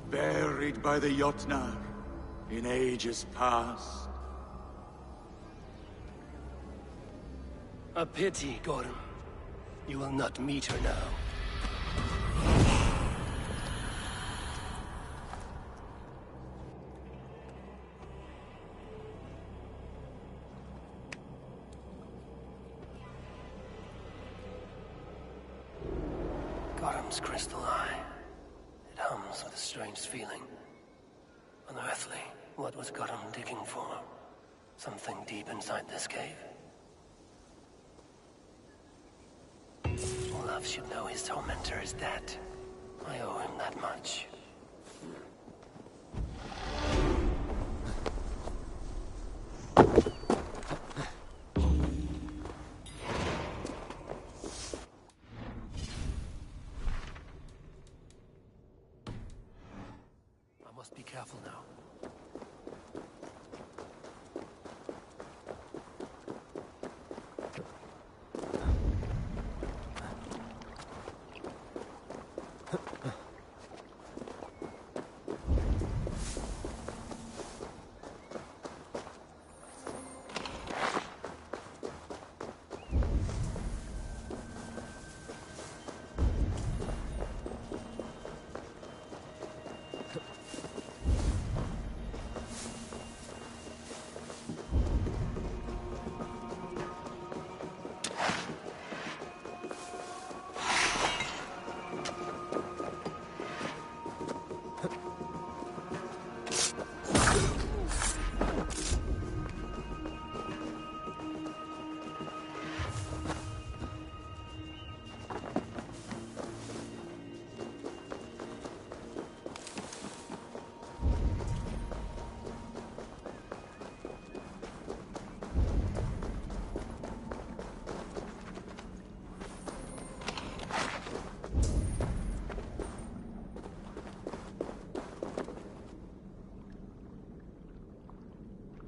buried by the Jotnar in ages past. A pity, Gorm. You will not meet her now. Gorm's crystal eye. It hums with a strange feeling. Unearthly. What was Gorm digging for? Something deep inside this cave? Olaf should know his tormentor is dead. I owe him that much. I must be careful now.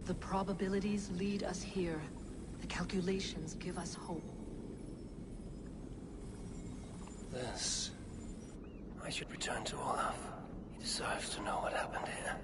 The probabilities lead us here. The calculations give us hope. This... I should return to Olaf. He deserves to know what happened here.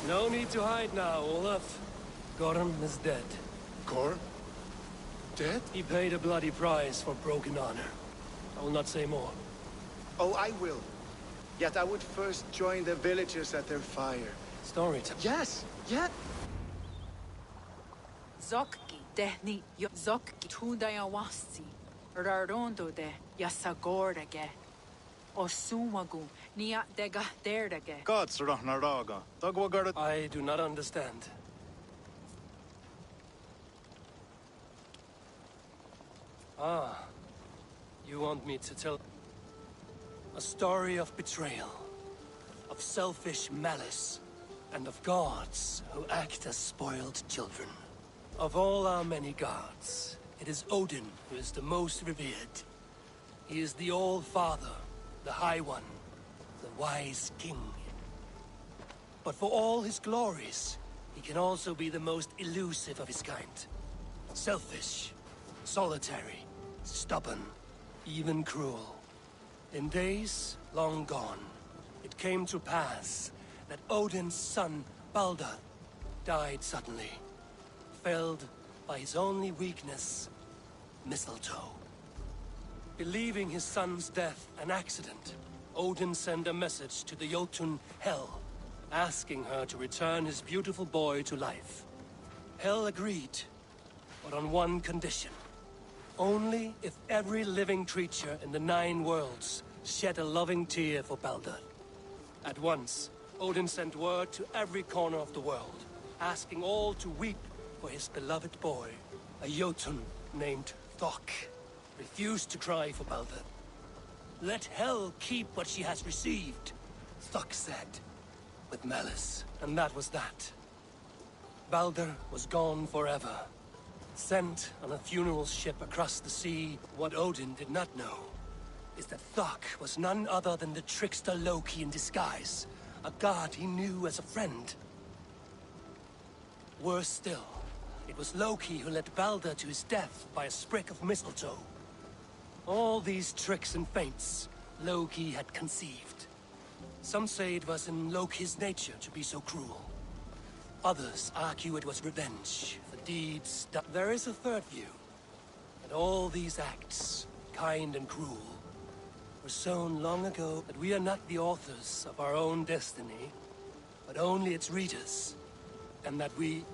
No need to hide now, Olaf. Gorm is dead. Gorm? Dead? He paid a bloody price for broken honor. I will not say more. Oh, I will. Yet I would first join the villagers at their fire. Storytime. Yes, yeah. Zokki dehni yo zokki tudaya wasti. Rarondo de yasagordage. Osumagu niat dega derdage. Gods Ragnaraga. Dagwagara. I do not understand. Ah. You want me to tell a story of betrayal, of selfish malice, and of gods who act as spoiled children. Of all our many gods, it is Odin who is the most revered. He is the All-Father, the High One, the Wise King. But for all his glories, he can also be the most elusive of his kind. Selfish, solitary, stubborn, even cruel. In days long gone, it came to pass that Odin's son, Baldur, died suddenly, felled by his only weakness, mistletoe. Believing his son's death an accident, Odin sent a message to the Jotun Hel, asking her to return his beautiful boy to life. Hel agreed, but on one condition. Only if every living creature in the 9 worlds shed a loving tear for Baldur. At once, Odin sent word to every corner of the world, asking all to weep for his beloved boy. A Jotun named Thok refused to cry for Baldur. Let Hel keep what she has received, Thok said, with malice, and that was that. Baldur was gone forever. Sent on a funeral ship across the sea, what Odin did not know is that Thok was none other than the trickster Loki in disguise, a god he knew as a friend. Worse still, it was Loki who led Baldur to his death by a sprig of mistletoe. All these tricks and feints Loki had conceived. Some say it was in Loki's nature to be so cruel. Others argue it was revenge for deeds that... There is a third view, that all these acts, kind and cruel, were sown long ago, that we are not the authors of our own destiny, but only its readers, and that we...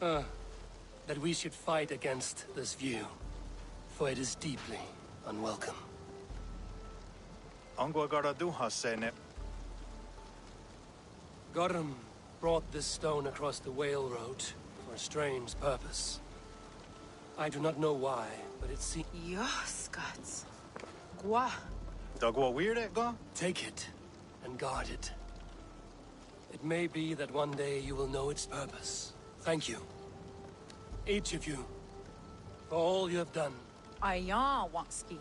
Oh. That we should fight against this view, for it is deeply unwelcome. Gorm brought this stone across the Whale Road for a strange purpose. I do not know why, but it seems... Yes, gods. Gwa. Take it and guard it. It may be that one day you will know its purpose. Thank you. Each of you, for all you have done. Aya Watski.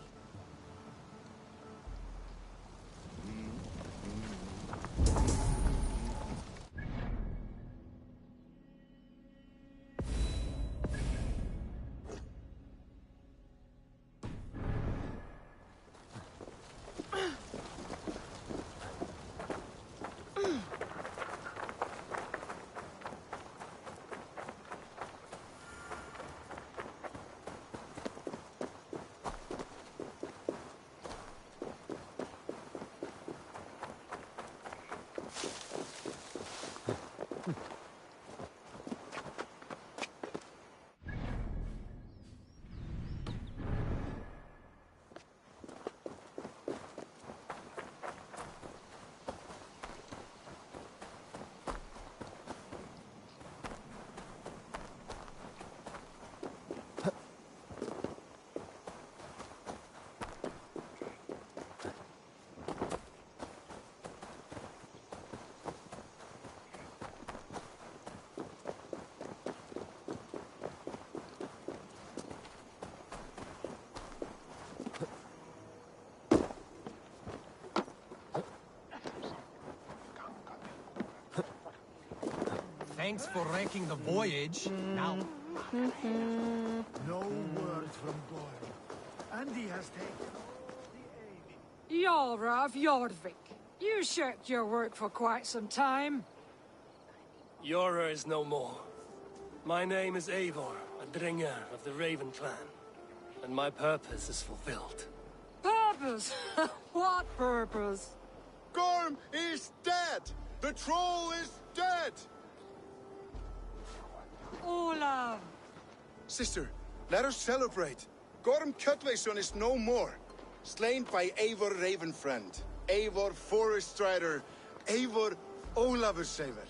Thanks for wrecking the voyage. Now... No word from Boyle. And he has taken... Yara of Yordvik. You shirked your work for quite some time. Yora is no more. My name is Eivor, a Dringer of the Raven clan. And my purpose is fulfilled. Purpose? What purpose? Gorm is dead! The troll is dead! Olav! Sister, let us celebrate. Gorm Kjötleson is no more. Slain by Eivor Ravenfriend, Eivor Forest Strider, Eivor Ólafursaver.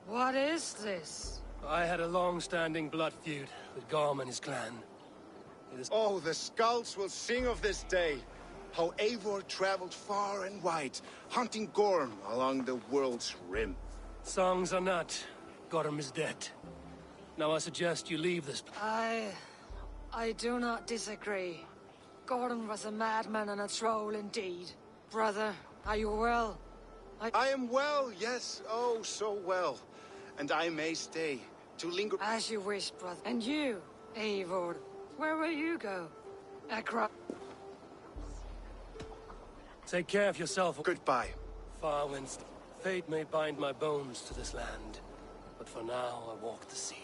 What is this? I had a long-standing blood feud with Gorm and his clan. Oh, the skulls will sing of this day. How Eivor traveled far and wide, hunting Gorm along the world's rim. Songs are not. Gorm is dead. Now I suggest you leave this I do not disagree. Gordon was a madman and a troll indeed. Brother, are you well? I am well, yes. Oh, so well. And I may stay, to linger... As you wish, brother. And you, Eivor, where will you go? Akra... Take care of yourself. Goodbye. Farwinds. Fate may bind my bones to this land, but for now I walk the sea.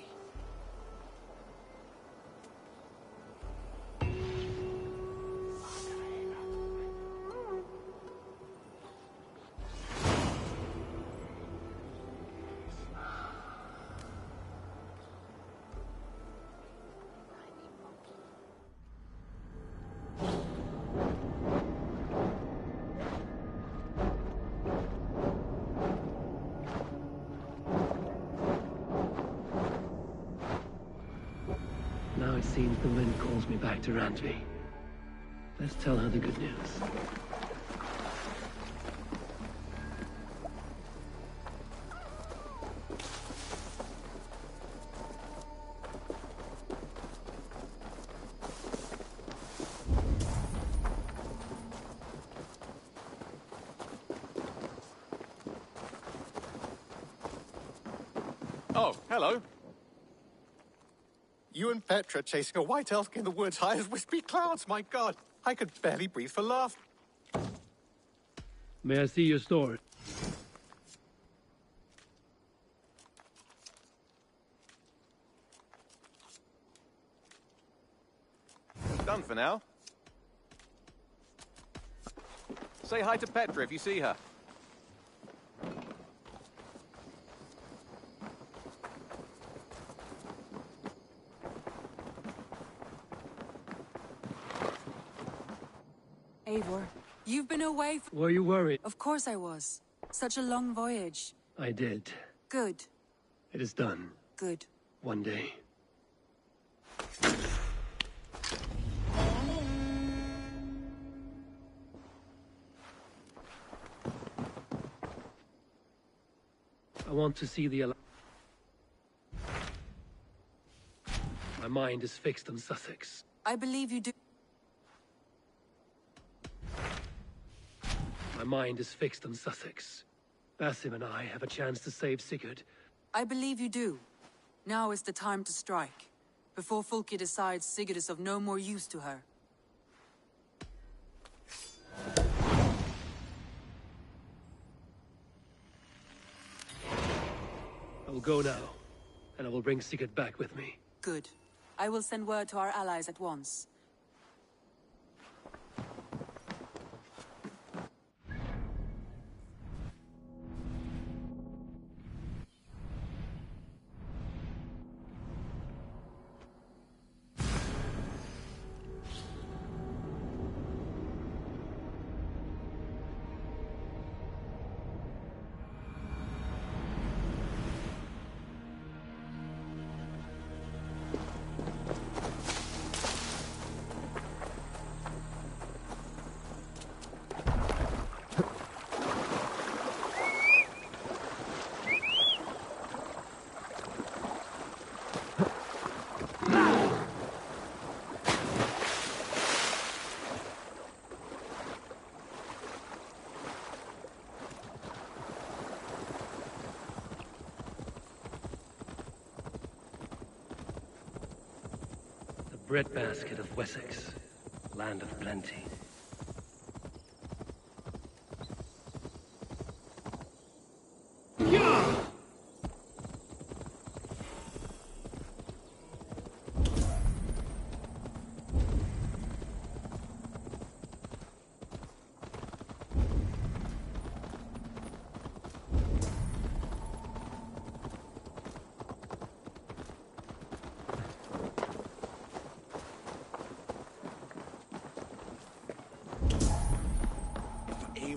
Now it seems the wind calls me back to Randvi. Let's tell her the good news. Oh, hello. You and Petra chasing a white elk in the woods high as wispy clouds, my god! I could barely breathe for laughter. May I see your store? Done for now. Say hi to Petra if you see her. Eivor, you've been away Were you worried? Of course I was. Such a long voyage. I did. Good. It is done. Good. One day. I want to see the... My mind is fixed on Sussex. I believe you do. My mind is fixed on Sussex. Basim and I have a chance to save Sigurd. I believe you do. Now is the time to strike. Before Fulki decides Sigurd is of no more use to her. I will go now, and I will bring Sigurd back with me. Good. I will send word to our allies at once. Breadbasket of Wessex, land of plenty.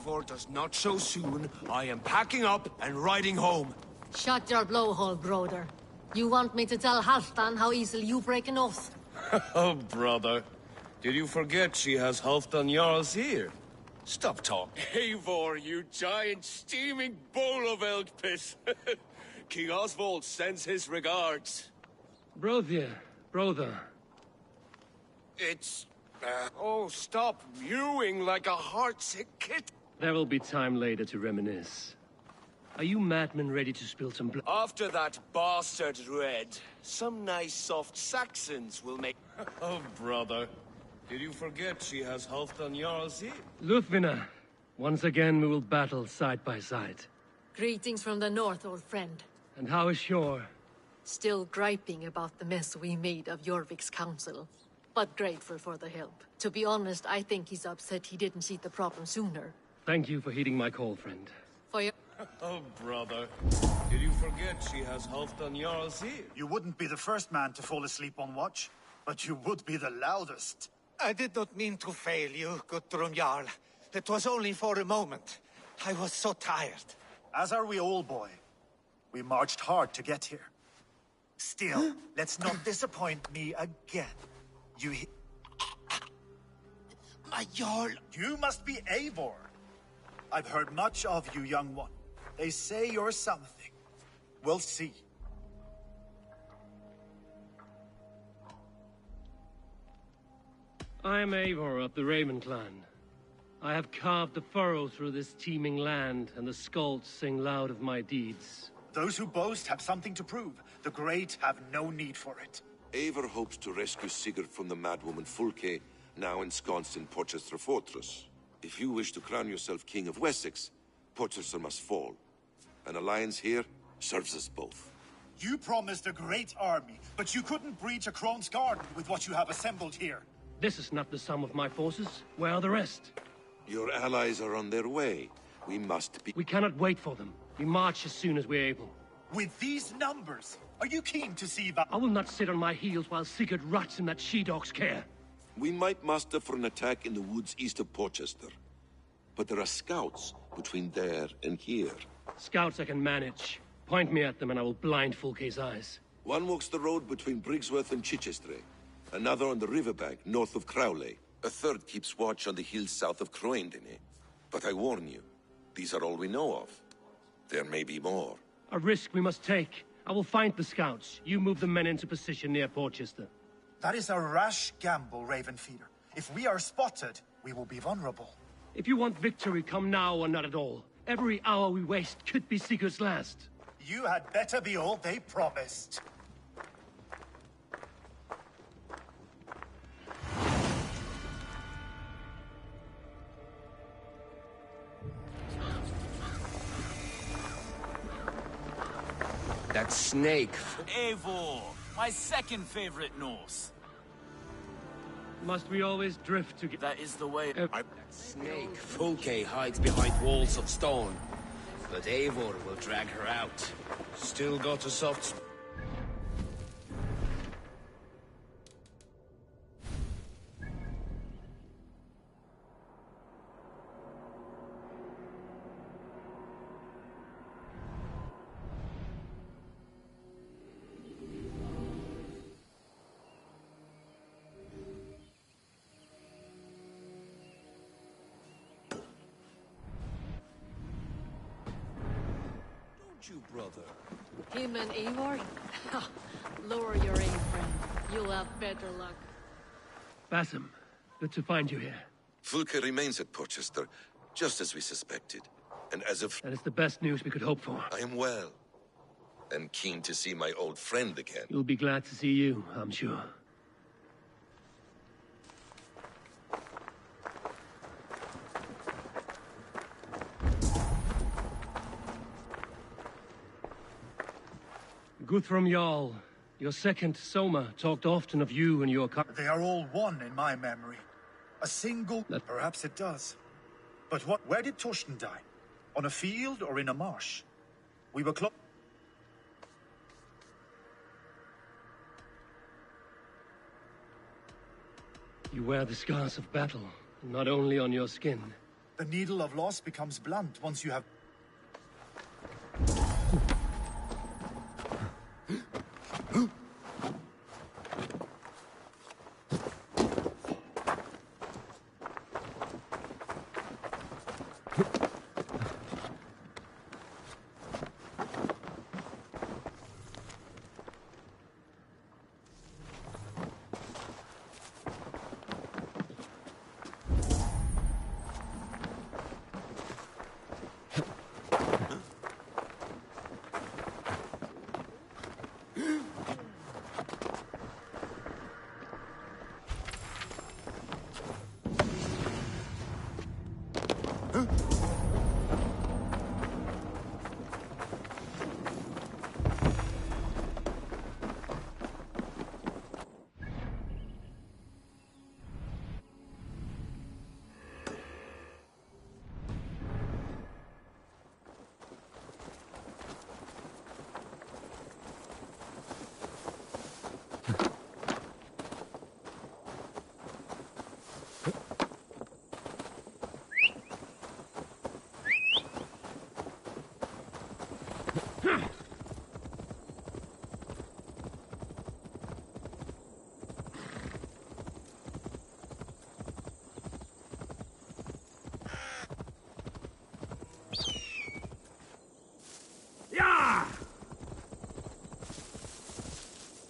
report us not so soon, I am packing up and riding home. Shut your blowhole, brother. You want me to tell Halfdan how easily you break an oath? Oh, brother. Did you forget she has Halfdan Jarl's ear? Stop talking. Eivor, you giant steaming bowl of elk piss. King Oswald sends his regards. Brothir, brother. It's... oh, stop mewing like a heartsick kitten. There will be time later to reminisce. Are you madmen ready to spill some blood? After that bastard Red, some nice soft Saxons will make... Oh, brother. Did you forget she has Halfdan Jarl's ear? Lúthvina, once again we will battle side by side. Greetings from the north, old friend. And how is Shor? Still griping about the mess we made of Jorvik's council, but grateful for the help. To be honest, I think he's upset he didn't see the problem sooner. Thank you for heeding my call, friend. For your... Oh, brother. Did you forget she has Halfdan Jarl's ear? You wouldn't be the first man to fall asleep on watch, but you would be the loudest. I did not mean to fail you, Guthrum Jarl. It was only for a moment. I was so tired. As are we all, boy. We marched hard to get here. Still, let's not disappoint me again. You My Jarl! You must be Eivor. I've heard much of you, young one. They say you're something. We'll see. I am Eivor of the Raymond clan. I have carved a furrow through this teeming land, and the skulls sing loud of my deeds. Those who boast have something to prove. The great have no need for it. Eivor hopes to rescue Sigurd from the madwoman Fulke, now ensconced in Porchester Fortress. If you wish to crown yourself King of Wessex, Porchester must fall. An alliance here serves us both. You promised a great army, but you couldn't breach a Crone's garden with what you have assembled here. This is not the sum of my forces. Where are the rest? Your allies are on their way. We must be... We cannot wait for them. We march as soon as we're able. With these numbers, are you keen to see that? I will not sit on my heels while Sigurd rots in that she-dog's care. We might muster for an attack in the woods east of Porchester. But there are scouts between there and here. Scouts I can manage. Point me at them and I will blind Fulke's eyes. One walks the road between Briggsworth and Chichester. Another on the riverbank north of Crowley. A third keeps watch on the hills south of Croendene. But I warn you, these are all we know of. There may be more. A risk we must take. I will find the scouts. You move the men into position near Porchester. That is a rash gamble, Ravenfeeder. If we are spotted, we will be vulnerable. If you want victory, come now or not at all. Every hour we waste could be Sigurd's last. You had better be all they promised. That snake. Eivor, my second favorite Norse. Must we always drift together? That is the way. That snake, Fulke, hides behind walls of stone. But Eivor will drag her out. Still got a soft spot. You, brother. Him and Eivor? Lower your aim, friend. You'll have better luck. Basim, good to find you here. Fulke remains at Porchester, just as we suspected. And as of... That is the best news we could hope for. I am well. And keen to see my old friend again. You'll be glad to see you, I'm sure. Guthrum Jarl, your second Soma talked often of you and your... They are all one in my memory. A single... Perhaps it does. But what? Where did Torsten die? On a field or in a marsh? We were close... You wear the scars of battle, not only on your skin, The needle of loss becomes blunt once you have...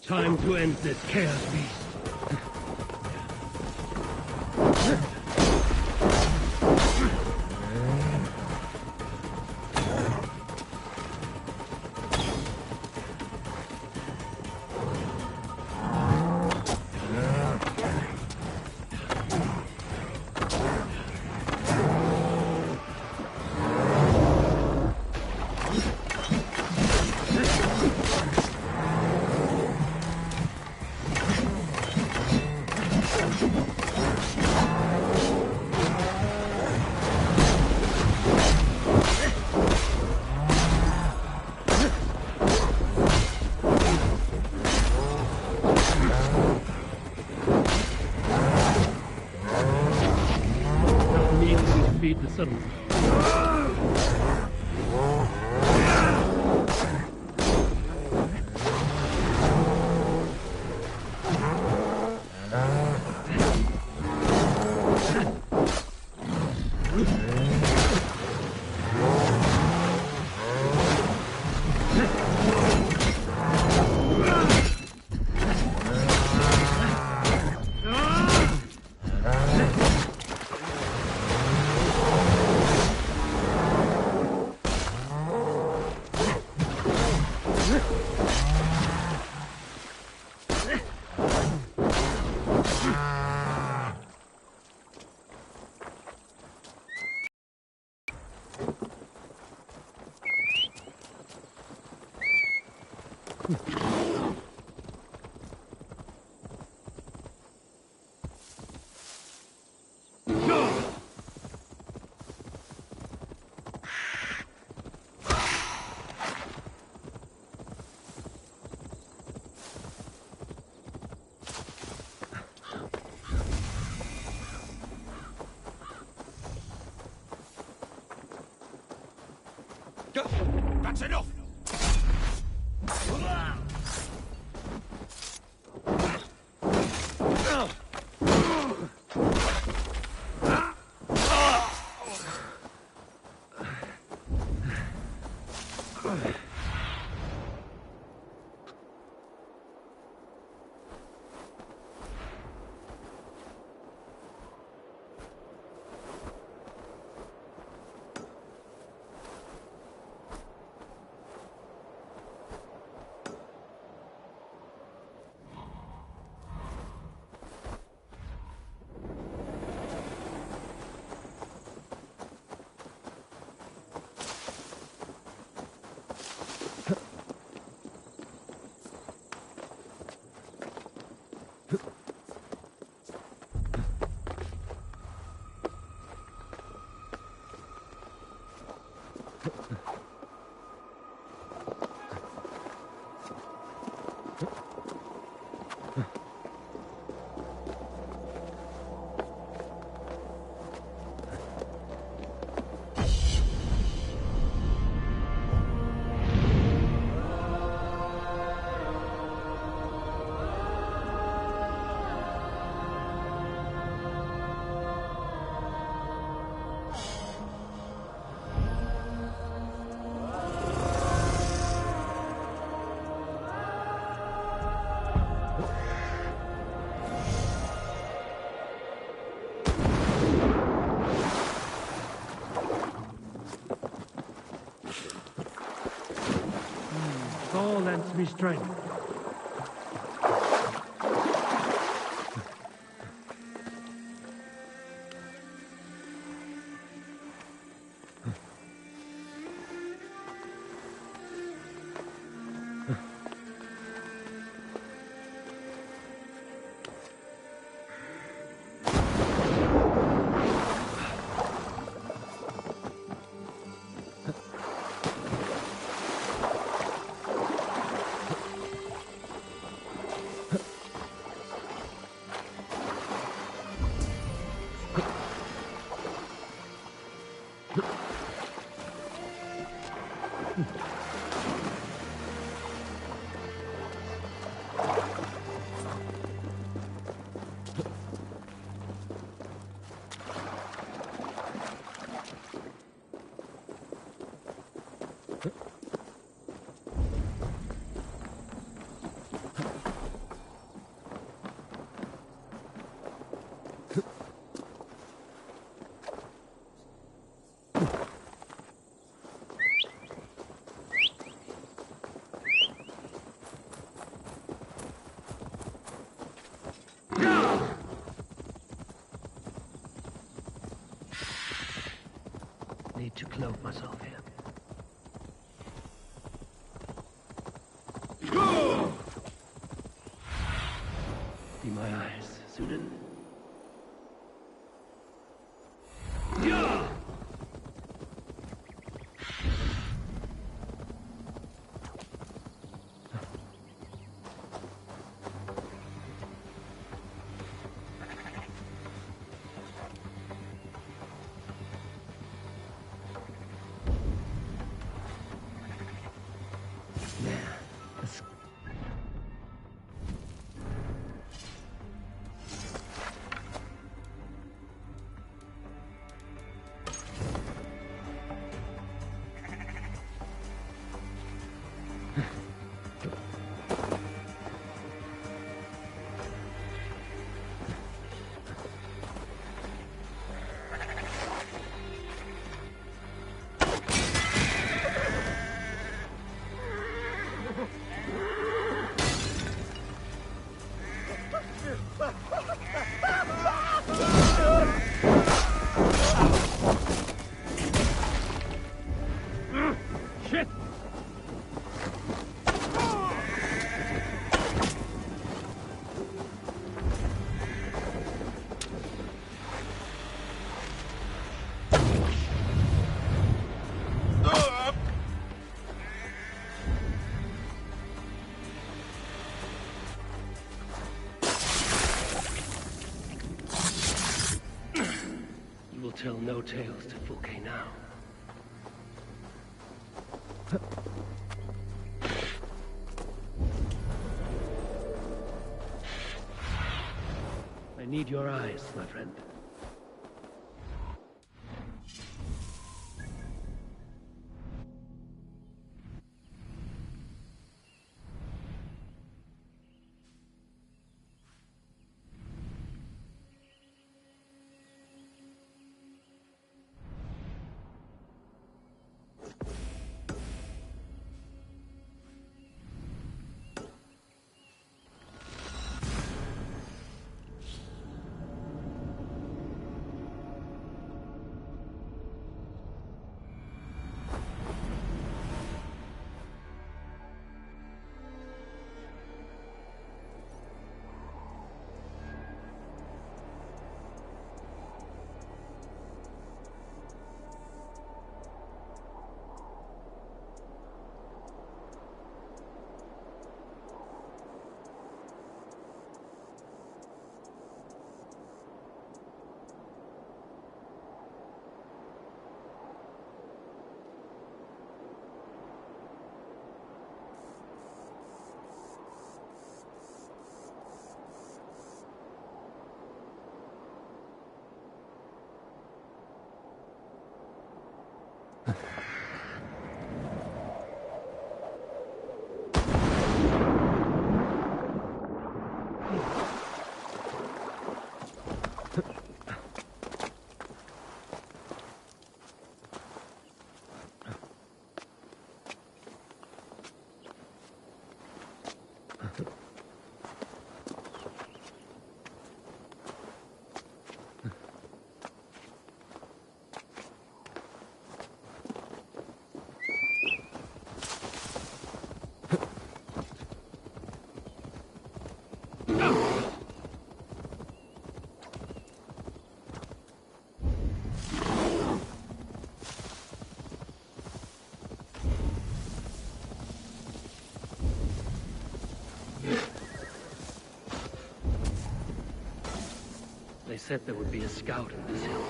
Time to end this chaos beast. Feed the settlement. That's enough! Thor lends me strength. Need to cloak myself here. Be my eyes, Sudan. Tell no tales to Fulke now. I need your eyes, my friend. said there would be a scout in this hill.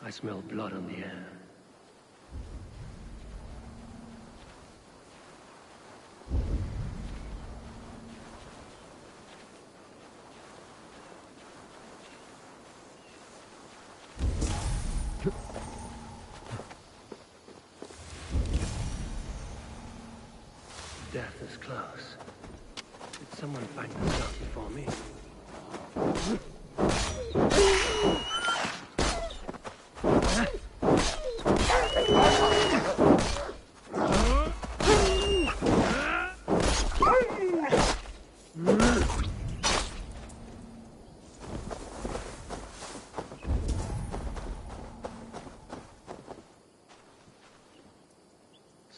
I smell blood on the air. Death is close. Did someone find this out before me?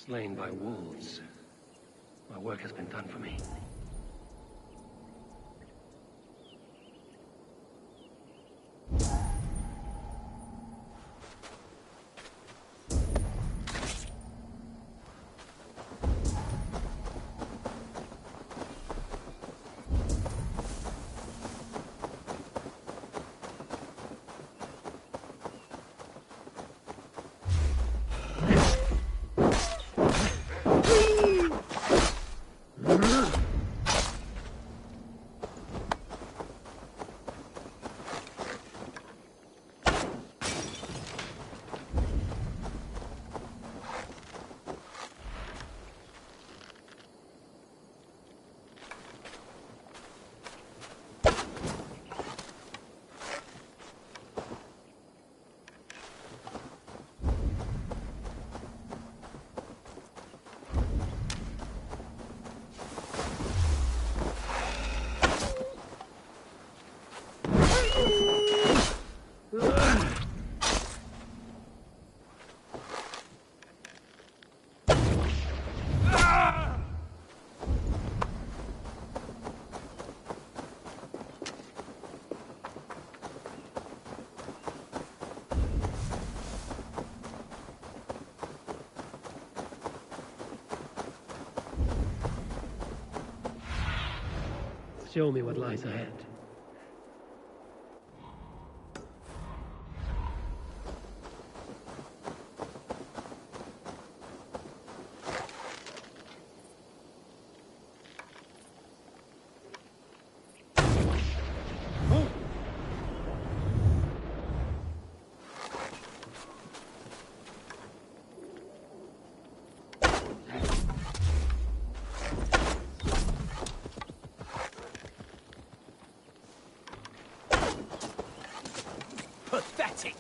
Slain by wolves. My work has been done for me. Show me what lies ahead. Pathetic!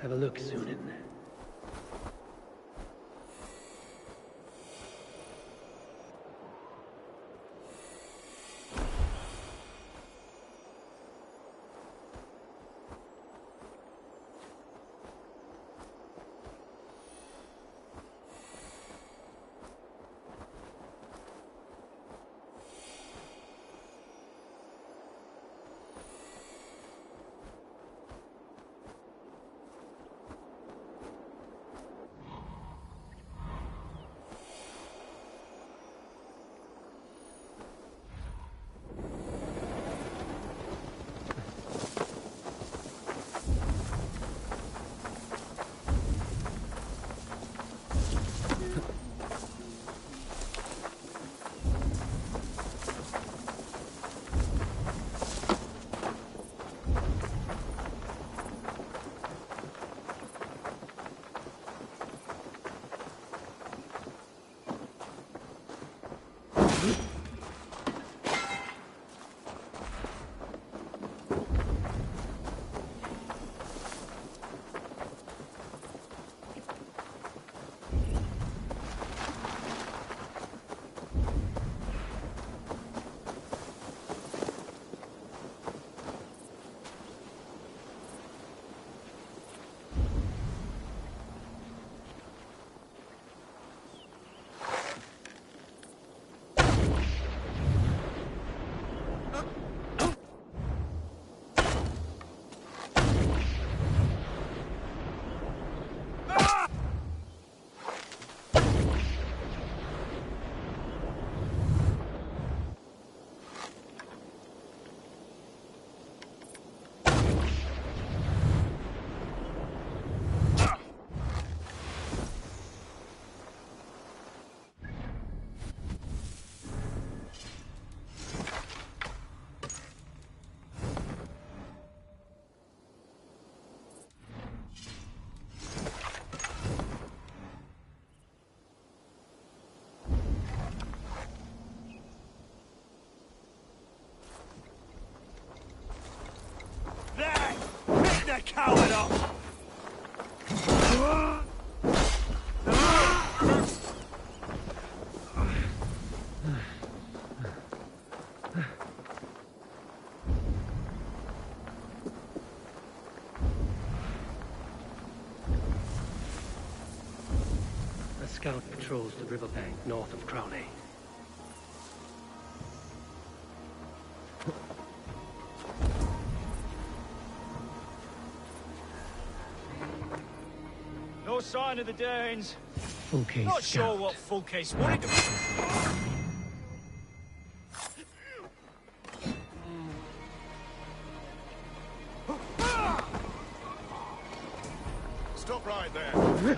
Have a look, Sunan. coward up! A scout patrols the riverbank north of Crowley. No sign of the Danes. Full case Not scout. sure what full case wanted to... Stop right there.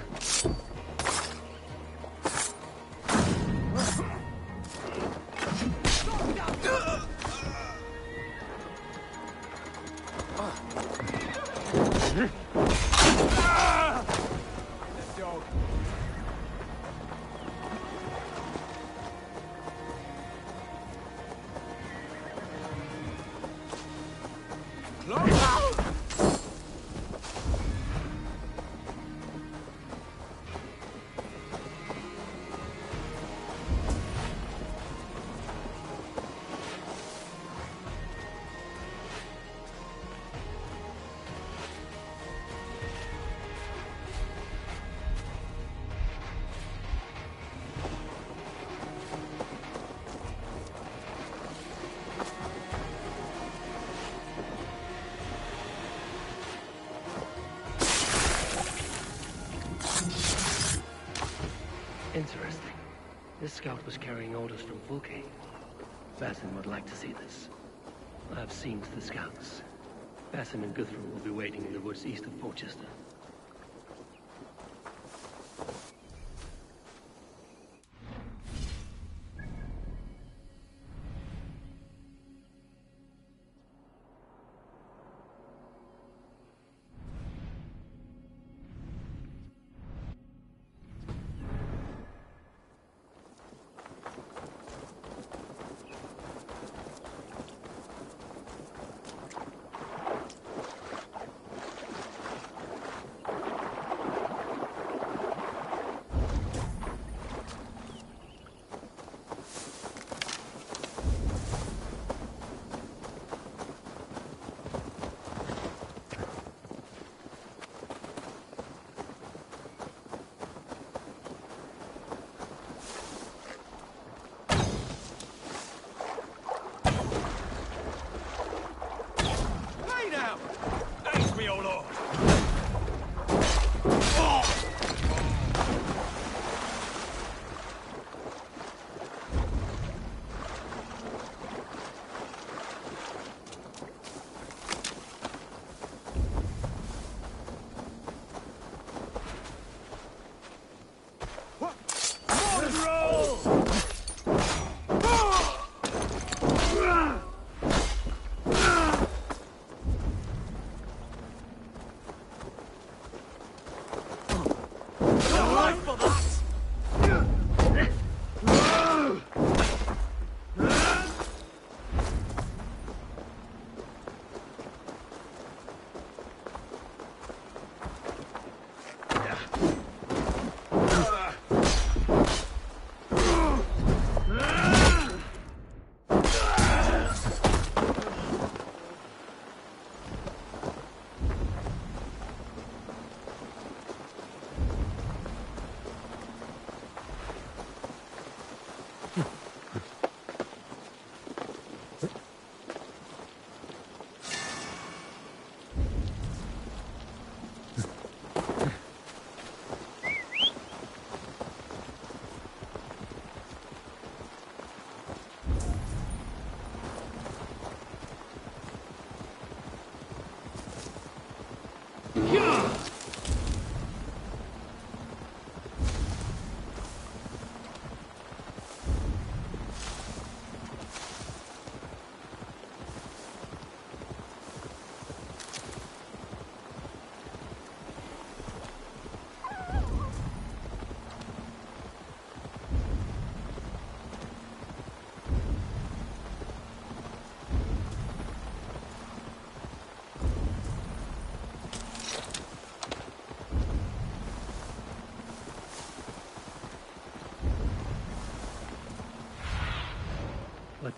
Interesting. This scout was carrying orders from Vulcan. Basim would like to see this. I've seen to the scouts. Basim and Guthrum will be waiting in the woods east of Portchester.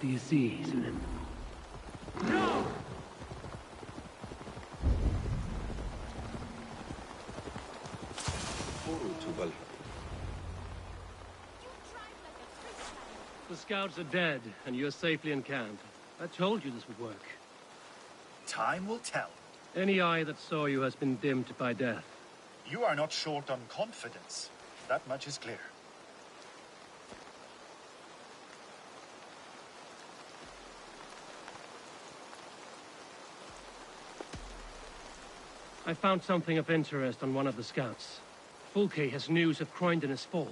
do you see, Sven? No! To Valhalla. The scouts are dead, and you're safely in camp. I told you this would work. Time will tell. Any eye that saw you has been dimmed by death. You are not short on confidence. That much is clear. I found something of interest on one of the scouts. Fulke has news of Croydon's fall.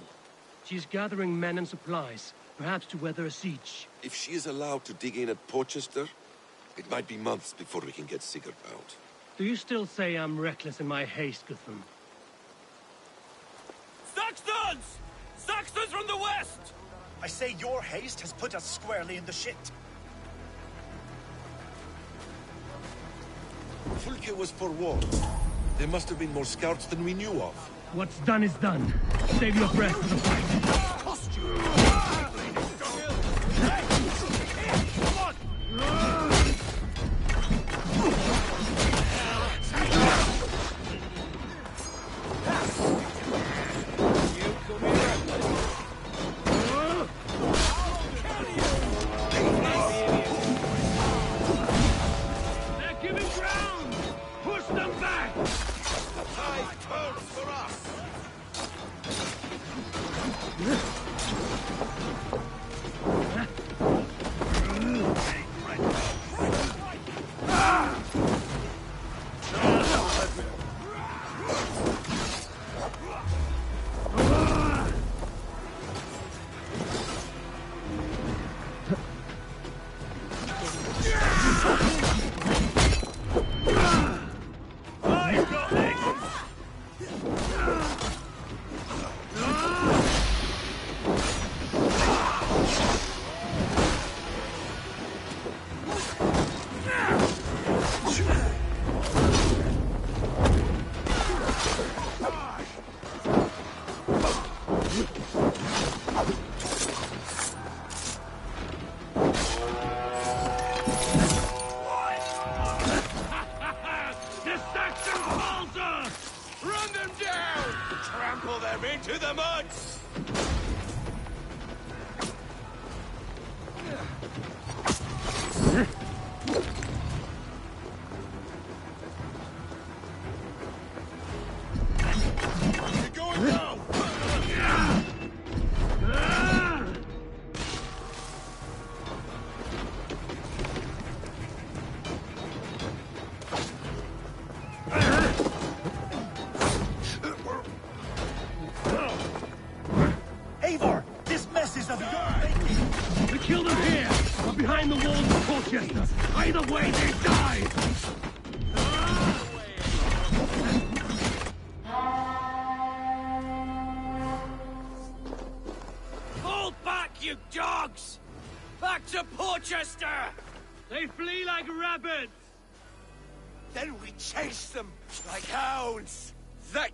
She's gathering men and supplies, perhaps to weather a siege. If she is allowed to dig in at Porchester, it might be months before we can get Sigurd out. Do you still say I'm reckless in my haste, Guthrum? Saxons! Saxons from the west! I say your haste has put us squarely in the shit. Fulke was forewarned. There must have been more scouts than we knew of. What's done is done. Save your breath for the fight. Cost you! We killed them here, or behind the walls of Porchester. Either way, they died! Fall back, you dogs! Back to Porchester! They flee like rabbits! Then we chase them like hounds! That...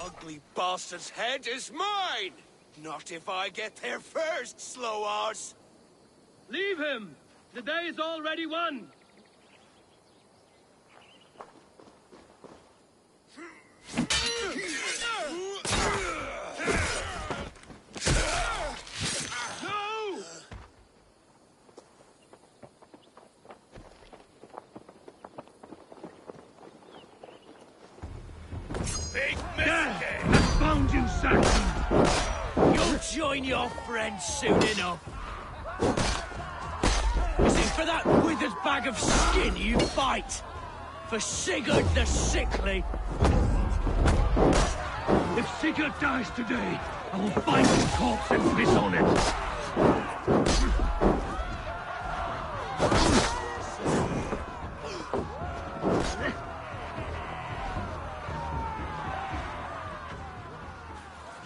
ugly bastard's head is mine! Not if I get there first, slow arse! Leave him! The day is already won! No! Big mistake! I found you, Saxon! You'll join your friends soon enough. Is it for that withered bag of skin you fight? For Sigurd the Sickly? If Sigurd dies today, I will find his corpse and piss on it!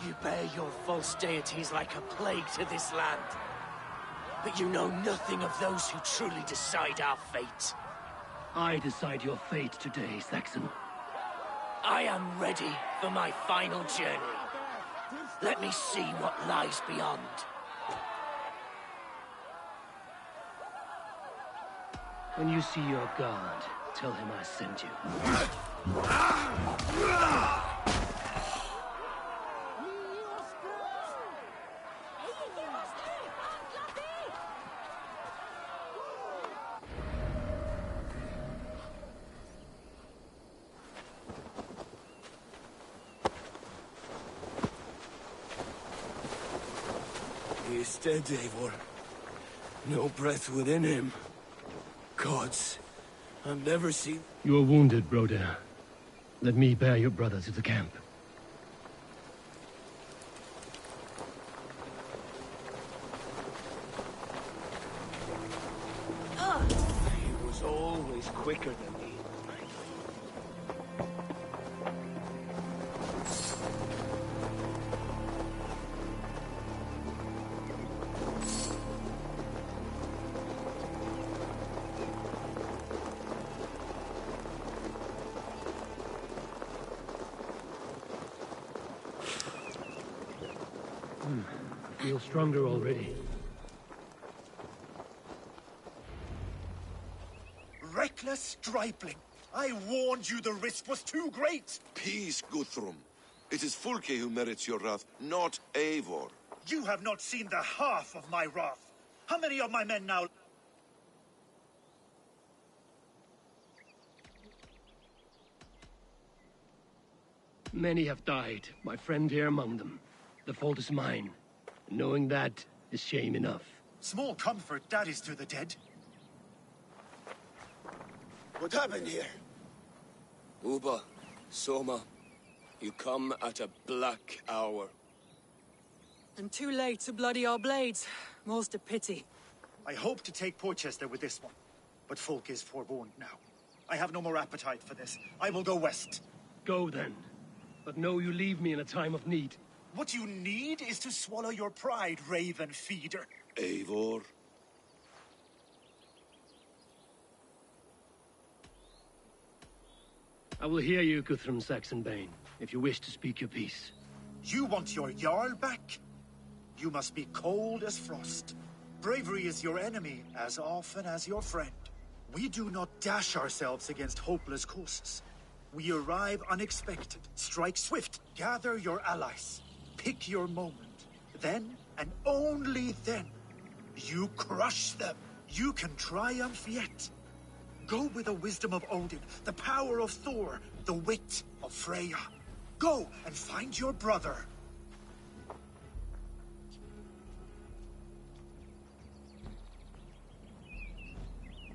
You bear your false deities like a plague to this land. But you know nothing of those who truly decide our fate. I decide your fate today, Saxon. I am ready for my final journey. Let me see what lies beyond. When you see your god, tell him I sent you. He is dead, Eivor. No breath within him. Gods, I've never seen... You are wounded, Broder. Let me bear your brother to the camp. He was always quicker than me. I feel stronger already. Reckless stripling! I warned you the risk was too great! Peace, Guthrum. It is Fulke who merits your wrath, not Eivor. You have not seen the half of my wrath. How many of my men now... Many have died, my friend here among them. The fault is mine. Knowing that is shame enough. Small comfort that is to the dead. What happened here? Uba, Soma, you come at a black hour. And too late to bloody our blades. Most a pity. I hope to take Porchester with this one, but Folk is forewarned now. I have no more appetite for this. I will go west. Go then. But know you leave me in a time of need. What you need is to swallow your pride, raven feeder. Eivor? I will hear you, Guthrum Saxonbane, if you wish to speak your piece. You want your Jarl back? You must be cold as frost. Bravery is your enemy as often as your friend. We do not dash ourselves against hopeless causes. We arrive unexpected, strike swift, gather your allies, pick your moment. Then, and only then, you crush them. You can triumph yet. Go with the wisdom of Odin, the power of Thor, the wit of Freya. Go and find your brother.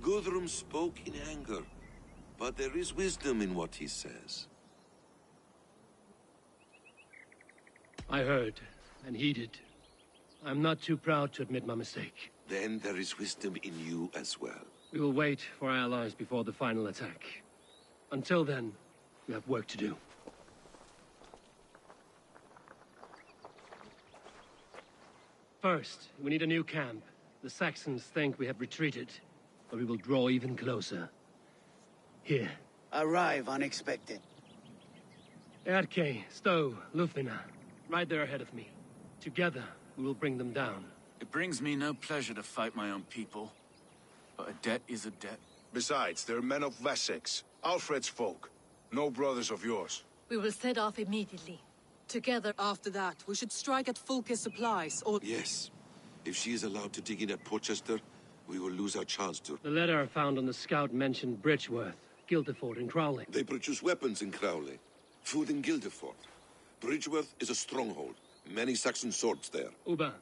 Guthrum spoke in anger, but there is wisdom in what he says. I heard, and heeded. I'm not too proud to admit my mistake. Then there is wisdom in you as well. We will wait for our allies before the final attack. Until then, we have work to do. First, we need a new camp. The Saxons think we have retreated, but we will draw even closer. Here. Arrive unexpected. Erke, Stowe, Lufina. Right there ahead of me. Together, we will bring them down. It brings me no pleasure to fight my own people. But a debt is a debt. Besides, they're men of Wessex. Alfred's folk. No brothers of yours. We will set off immediately. Together. After that, we should strike at Fulke's supplies, or... Yes. If she is allowed to dig in at Portchester, we will lose our chance to... The letter I found on the scout mentioned Bridgeworth, Guildeford, and Crowley. They produce weapons in Crowley. Food in Guildeford. Bridgeworth is a stronghold. Many Saxon swords there. Uba,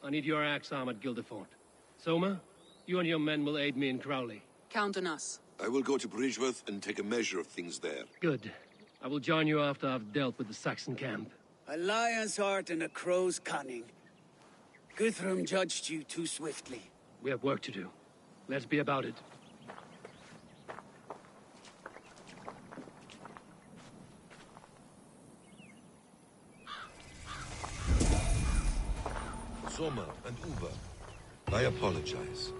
I need your axe arm at Guildeford. Soma, you and your men will aid me in Crowley. Count on us. I will go to Bridgeworth and take a measure of things there. Good. I will join you after I've dealt with the Saxon camp. A lion's heart and a crow's cunning. Guthrum judged you too swiftly. We have work to do. Let's be about it. Soma and Uba, I apologize.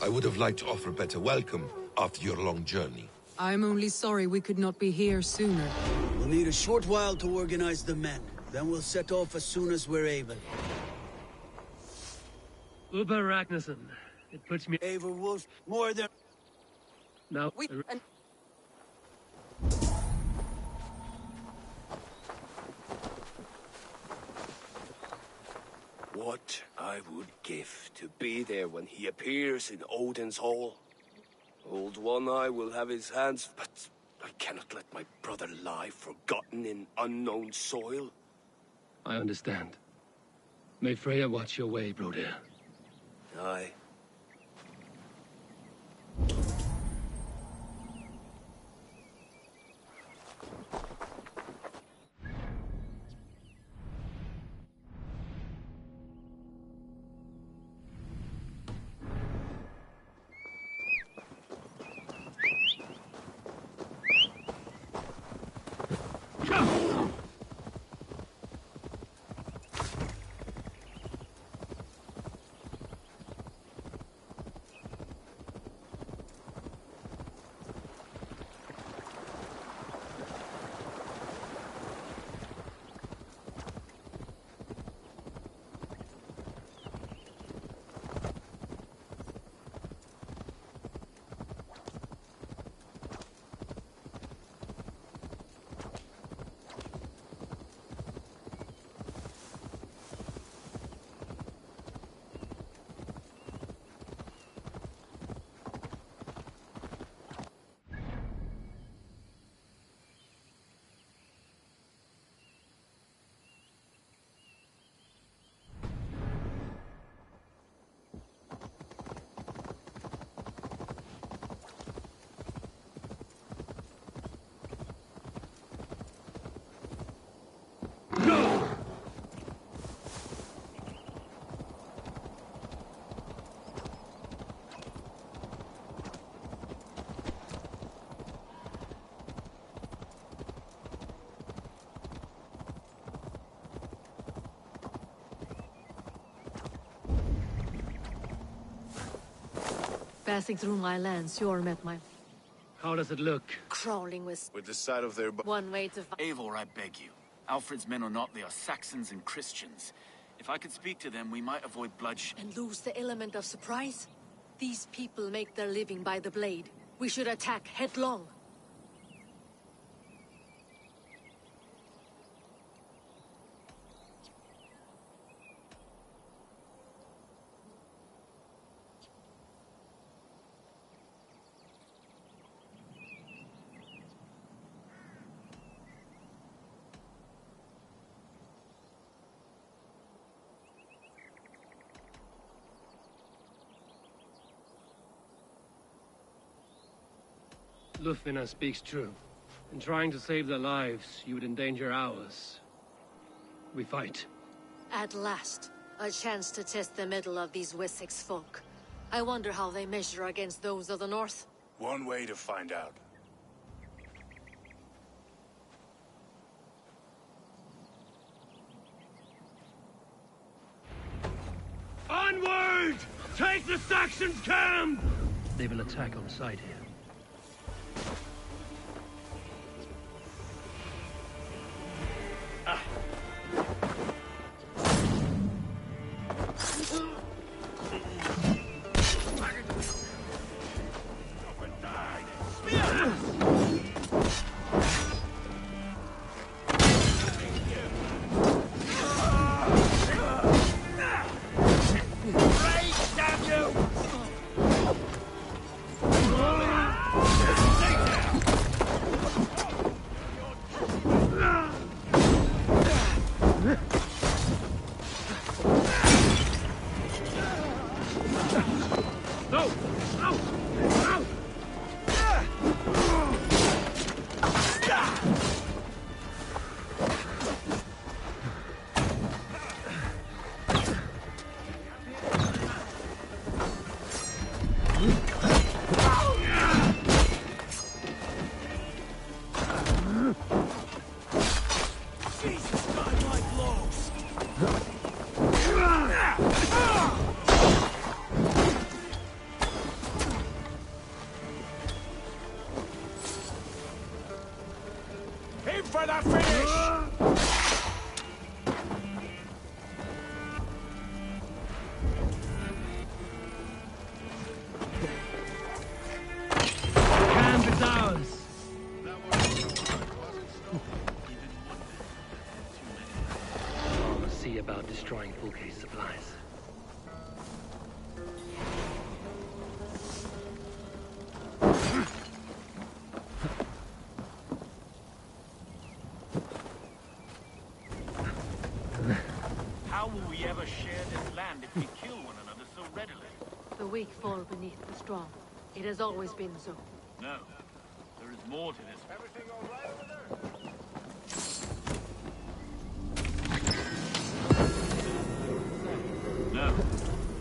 I would have liked to offer a better welcome after your long journey. I'm only sorry we could not be here sooner. We'll need a short while to organize the men. Then we'll set off as soon as we're able. Uba Ragnarsson. It puts me... Averwolf, more than... Now... What I would give to be there when he appears in Odin's hall. Old One-Eye will have his hands, but I cannot let my brother lie forgotten in unknown soil. I understand. May Freya watch your way, Broder. Aye. Passing through my lands, you're met my... How does it look? Crawling with the side of their... One way to... Eivor, I beg you. Alfred's men or not, they are Saxons and Christians. If I could speak to them, we might avoid bloodshed. And lose the element of surprise? These people make their living by the blade. We should attack headlong. Lufina speaks true. In trying to save their lives, you would endanger ours. We fight. At last, a chance to test the mettle of these Wessex folk. I wonder how they measure against those of the north. One way to find out. Onward! Take the Saxons' camp! They will attack on sight here. blows. Aim for the finish! Camp is ours. I'll see about destroying Fulke's supplies. How will we ever share this land if we kill one another so readily? The weak fall beneath the strong. It has always been so. No. There is more to this. Everything all right over there? No.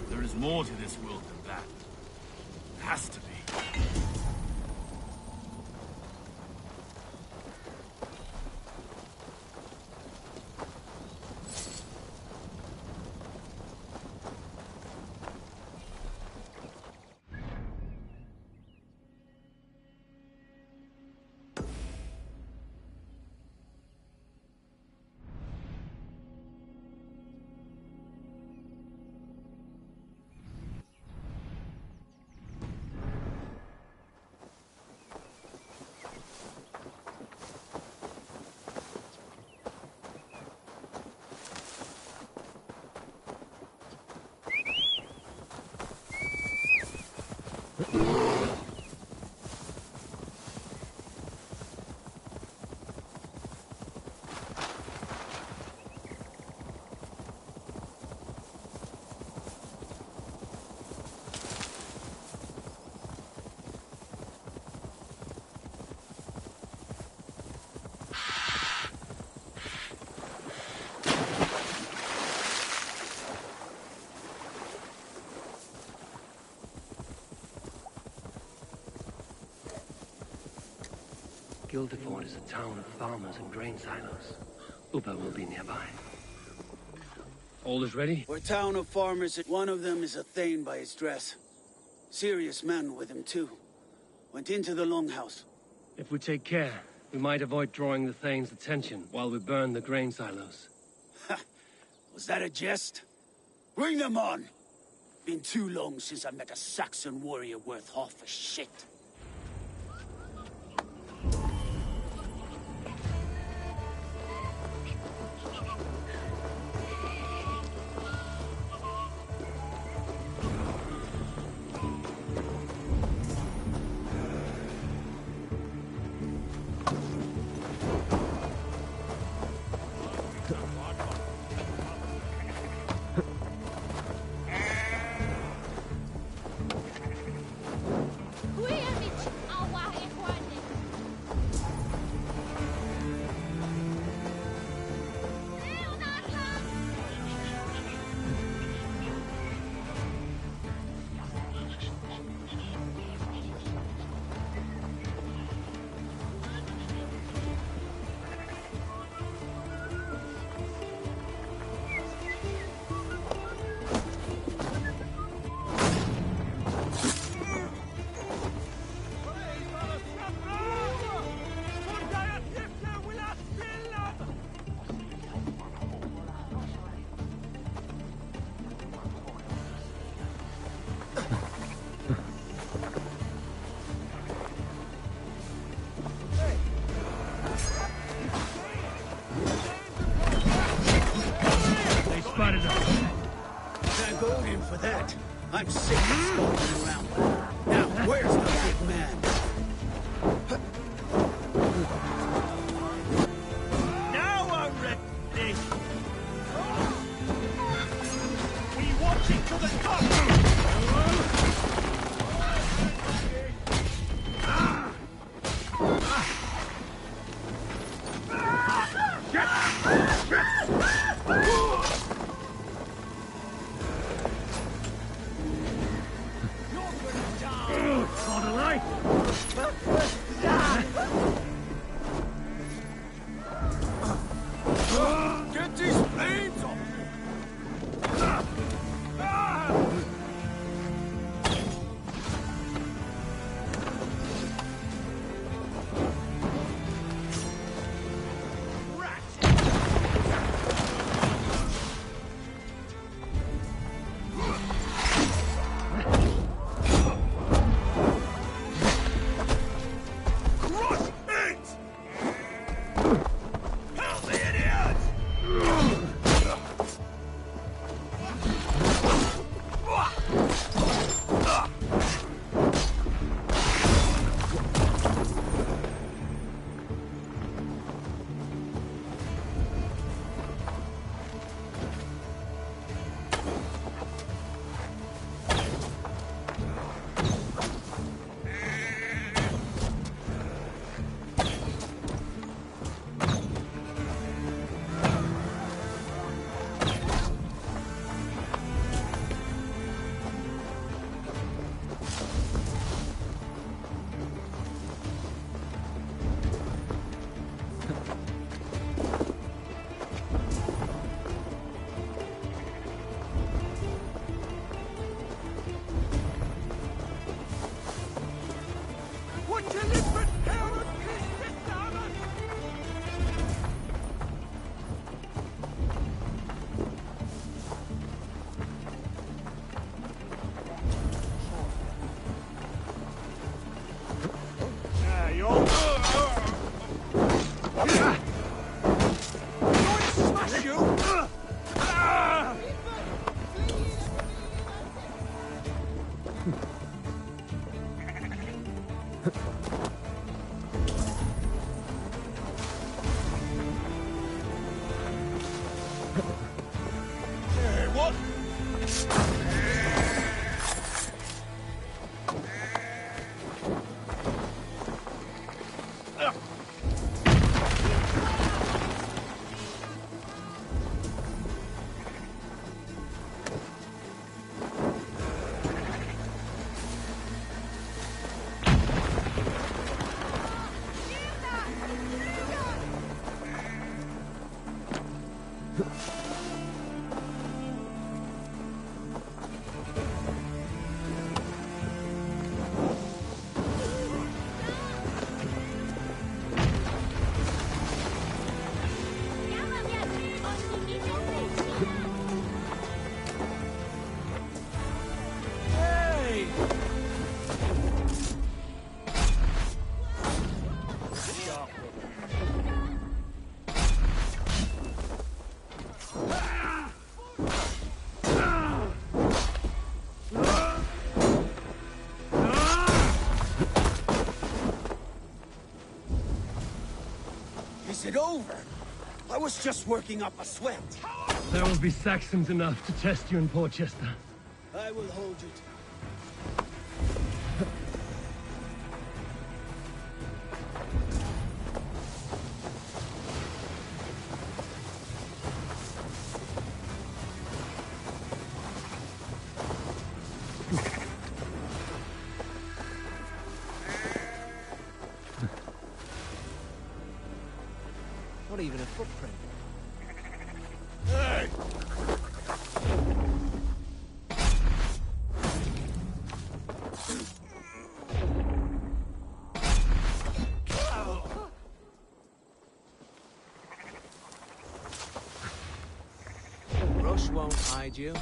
There is more to this world than that. Has to be. Guildeford is a town of farmers and grain silos. Upa will be nearby. All is ready? We're a town of farmers. One of them is a Thane by his dress. Serious man with him, too. Went into the longhouse. If we take care, we might avoid drawing the Thane's attention while we burn the grain silos. Was that a jest? Bring them on! Been too long since I met a Saxon warrior worth half a shit. For that, I'm sick of skulking around. Now, where's the big man? Now I'm ready! We watch it to the top! Get these Hey, what? Is it over? I was just working up a sweat. There will be Saxons enough to test you in Portchester. I will hold you to... Not even a footprint. Hey! Rush won't hide you.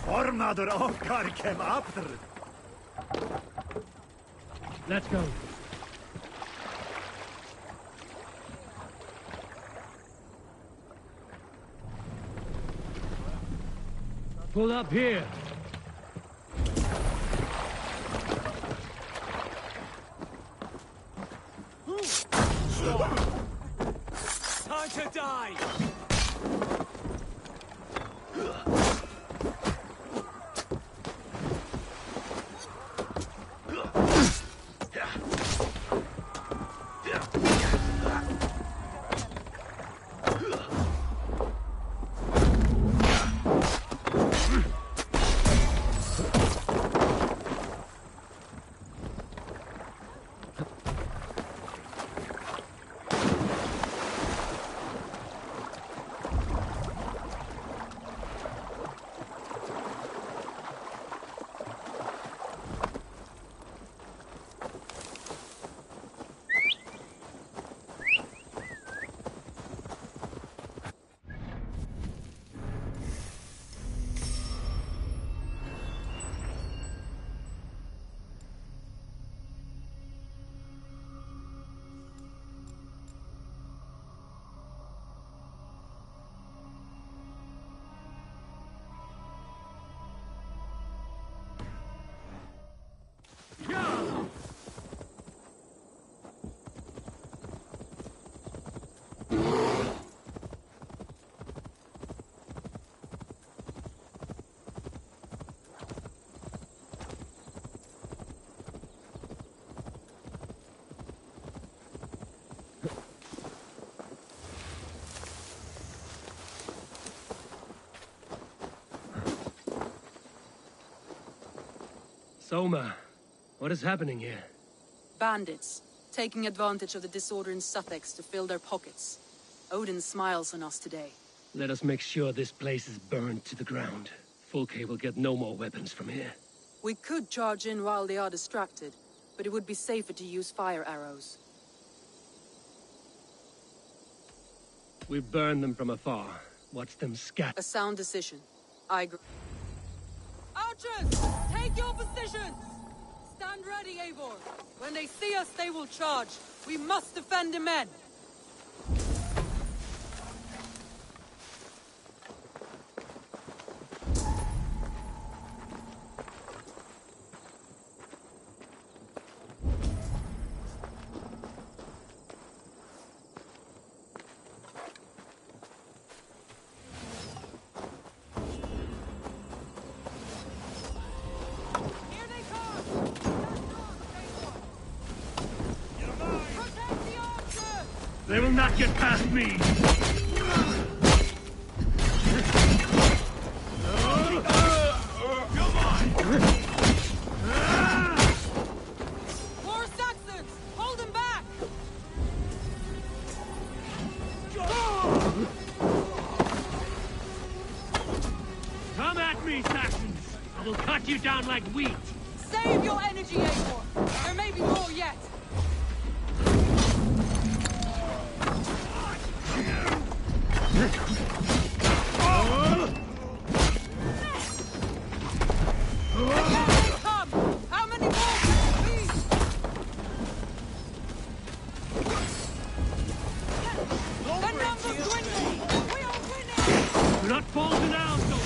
Ormadur okkar kem after. Let's go. Pull up here. Time to die! Soma, what is happening here? Bandits, taking advantage of the disorder in Sussex to fill their pockets. Odin smiles on us today. Let us make sure this place is burned to the ground. Fulke will get no more weapons from here. We could charge in while they are distracted, but it would be safer to use fire arrows. We burn them from afar. Watch them scatter. A sound decision. I agree. Archers! Take your positions! Stand ready, Eivor. When they see us, they will charge. We must defend the men. They will not get past me! More Saxons! Hold them back! Come at me, Saxons! I will cut you down like wheat! Save your energy, Eivor! There may be more yet! How many more can it be? The numbers dwindle! We are winning! Do not fall to now, soldier!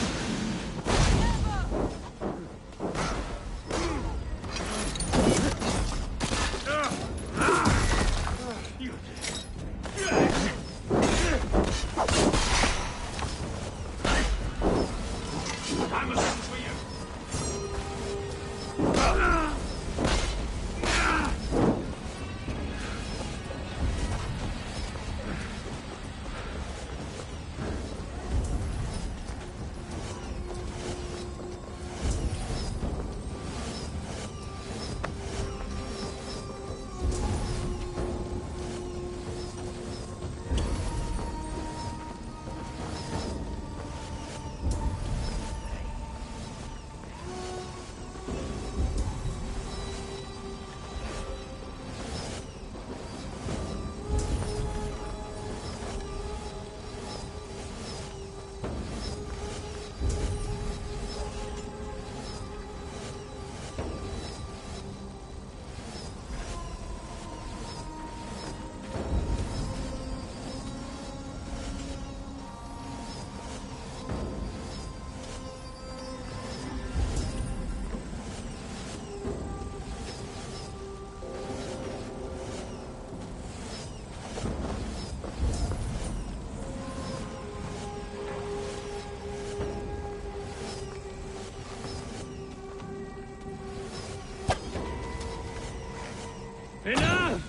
Enough!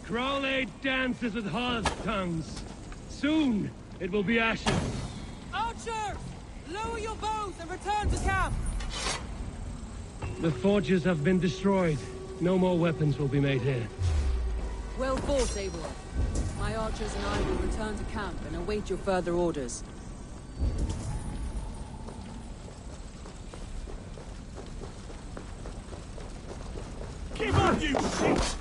Crowley dances with harsh tongues. Soon, it will be ashes. Archers! Lower your bows and return to camp! The forges have been destroyed. No more weapons will be made here. Well fought, Eivor. My archers and I will return to camp and await your further orders. Give up, you shit!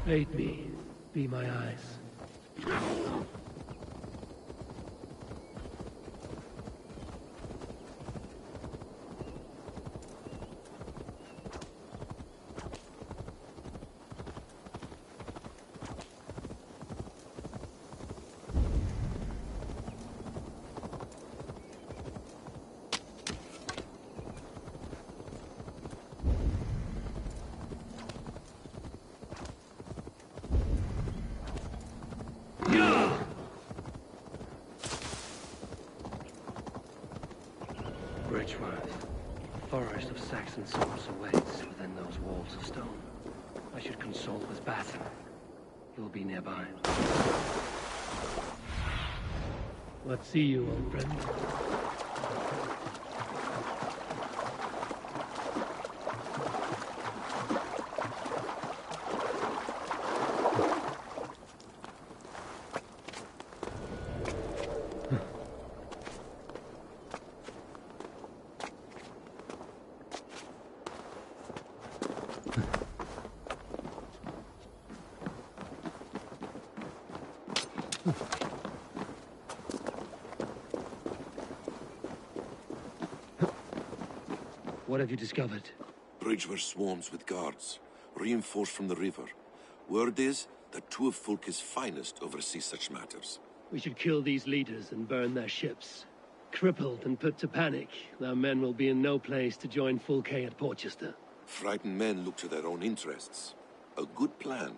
Aid me. Be my eyes. Bridgeworth. A forest of Saxon souls awaits within those walls of stone. I should consult with Batten. He'll be nearby. Let's see you, old friend. What have you discovered? Bridgeworth swarms with guards, reinforced from the river. Word is that two of Fulke's finest oversee such matters. We should kill these leaders and burn their ships. Crippled and put to panic, their men will be in no place to join Fulke at Porchester. Frightened men look to their own interests. A good plan.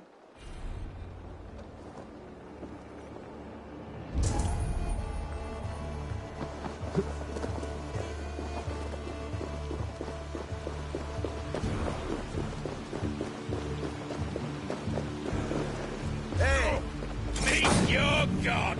Hey! Meet your god!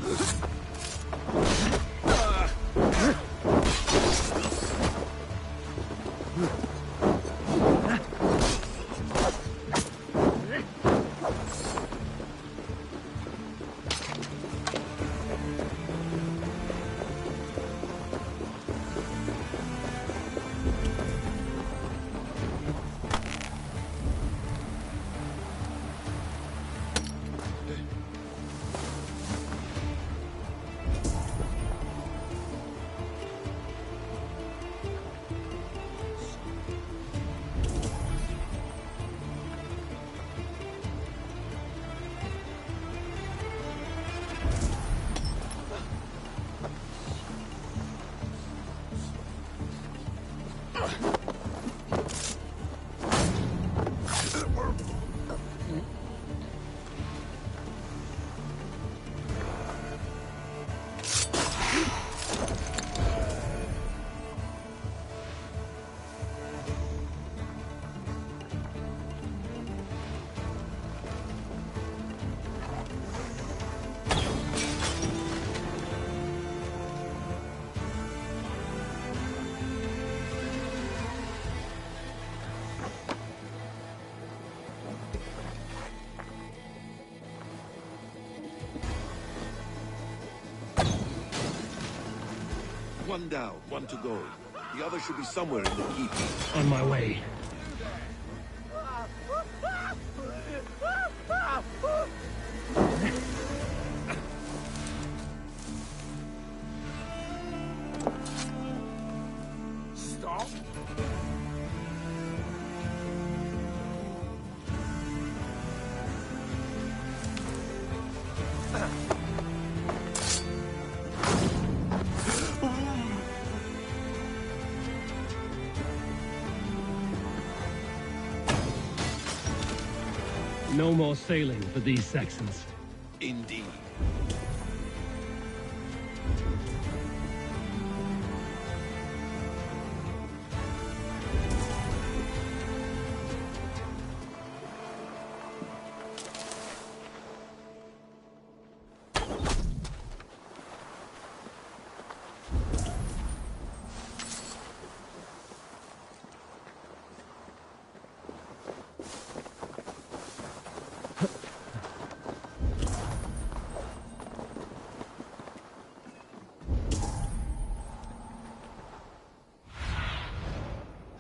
One down, one to go. The other should be somewhere in the keep. On my way. Stop! No more sailing for these Saxons. Indeed.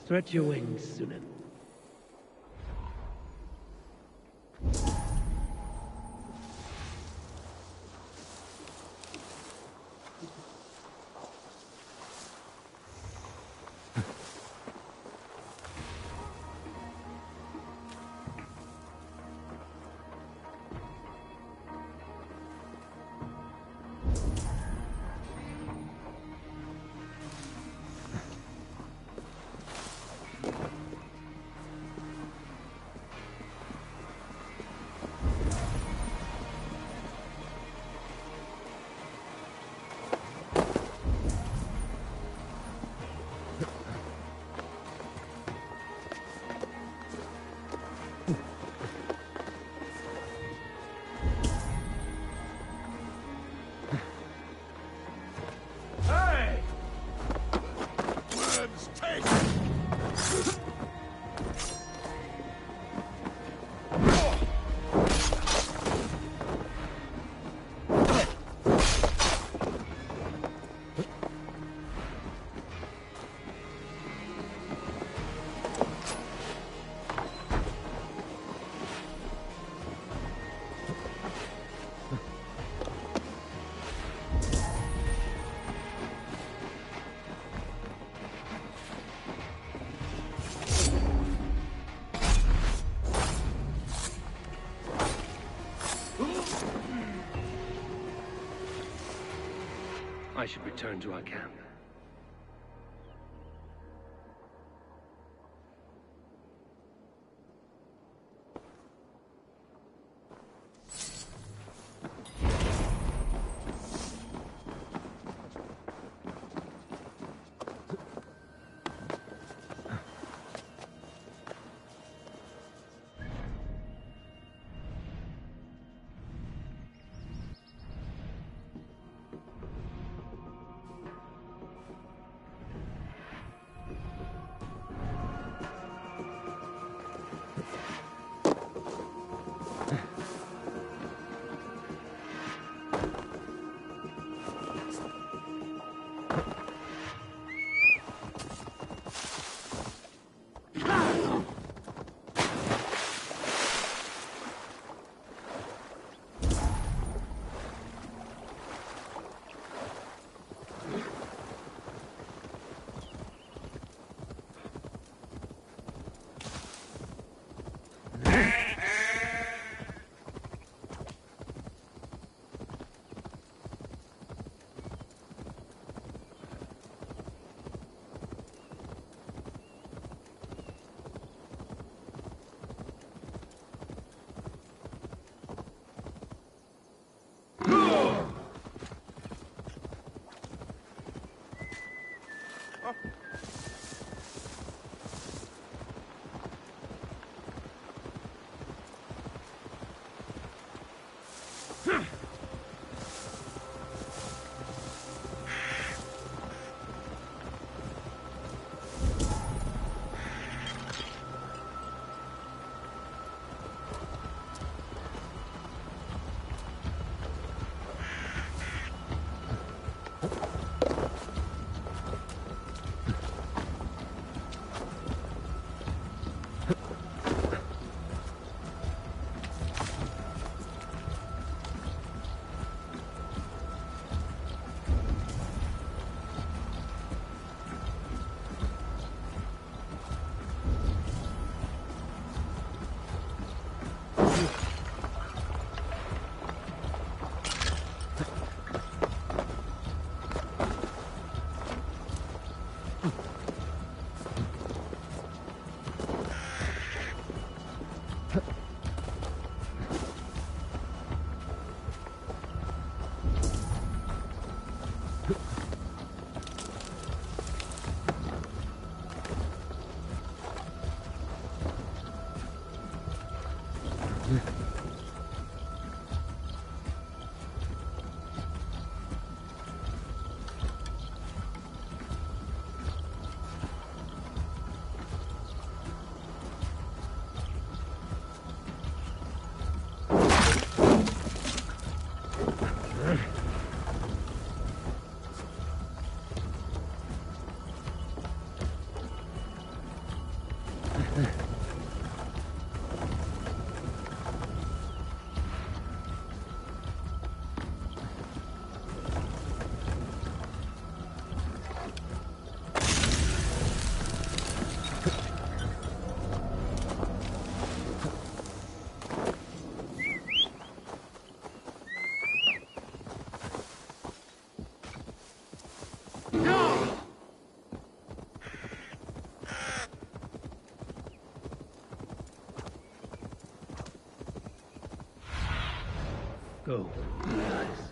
Stretch your wings, Sunan. I should return to our camp. go. Nice.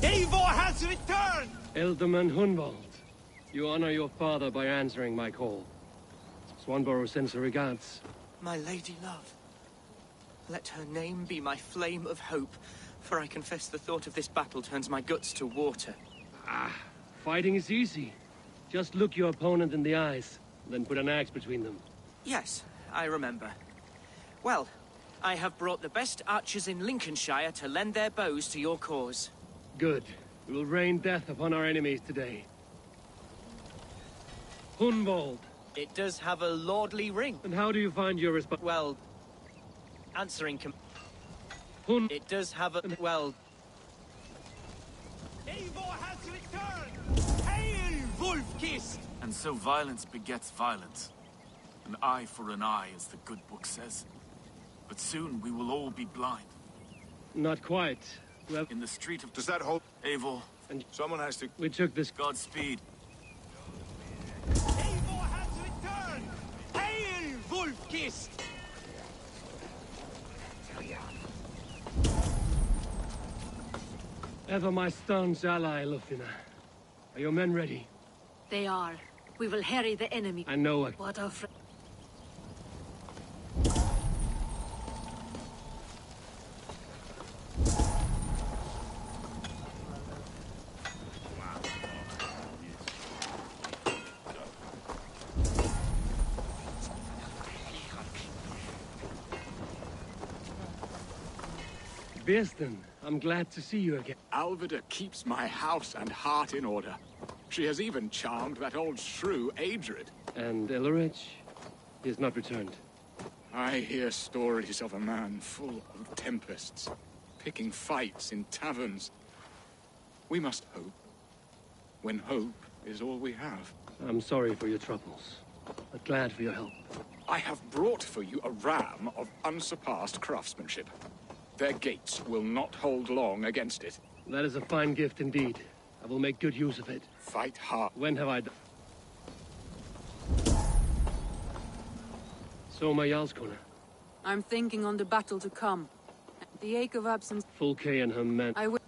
Eivor has returned! Elderman Hunwald, you honor your father by answering my call. Swanborough sends her regards. My lady love. Let her name be my flame of hope, for I confess the thought of this battle turns my guts to water. Fighting is easy. Just look your opponent in the eyes, then put an axe between them. Yes, I remember. Well, I have brought the best archers in Lincolnshire to lend their bows to your cause. Good. We will rain death upon our enemies today. Hunwald. It does have a lordly ring. And how do you find your response? Well, answering It does have a... well... Eivor has returned! Hail, Wolf-Kissed! And so violence begets violence. An eye for an eye, as the good book says. But soon we will all be blind. Not quite. Well, in the street of... Does that hold? Eivor. And someone has to... We took this... Godspeed. Eivor has returned! Hail, Wolf-Kissed! Ever my staunch ally, Lufina. Are your men ready? They are. We will harry the enemy. I know it. What a friend. Birsten, I'm glad to see you again. Alvida keeps my house and heart in order. She has even charmed that old shrew, Adrid. And Ellerich? He has not returned. I hear stories of a man full of tempests, picking fights in taverns. We must hope, when hope is all we have. I'm sorry for your troubles, but glad for your help. I have brought for you a ram of unsurpassed craftsmanship. Their gates will not hold long against it. That is a fine gift indeed. I will make good use of it. Fight hard. When have I done? So, my Jarlskona. I'm thinking on the battle to come. The ache of absence... Fulke and her men. I will...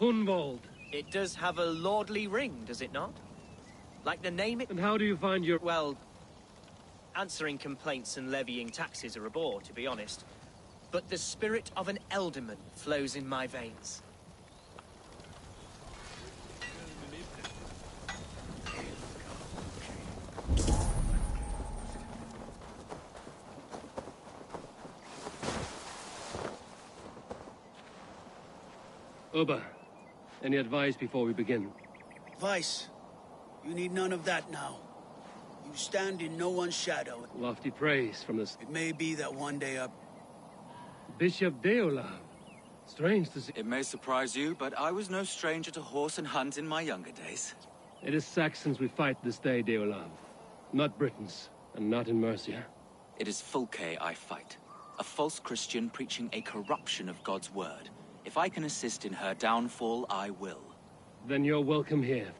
Hunwald. It does have a lordly ring, does it not? Like the name it... And how do you find your... Well, answering complaints and levying taxes are a bore, to be honest. But the spirit of an elderman flows in my veins. Oba, any advice before we begin? Vice, you need none of that now. You stand in no one's shadow. Lofty praise from this. It may be that one day Bishop Deola. Strange to see. It may surprise you, but I was no stranger to horse and hunt in my younger days. It is Saxons we fight this day, Deola. Not Britons, and not in Mercia. It is Fulke I fight. A false Christian preaching a corruption of God's word. If I can assist in her downfall, I will. Then you're welcome here.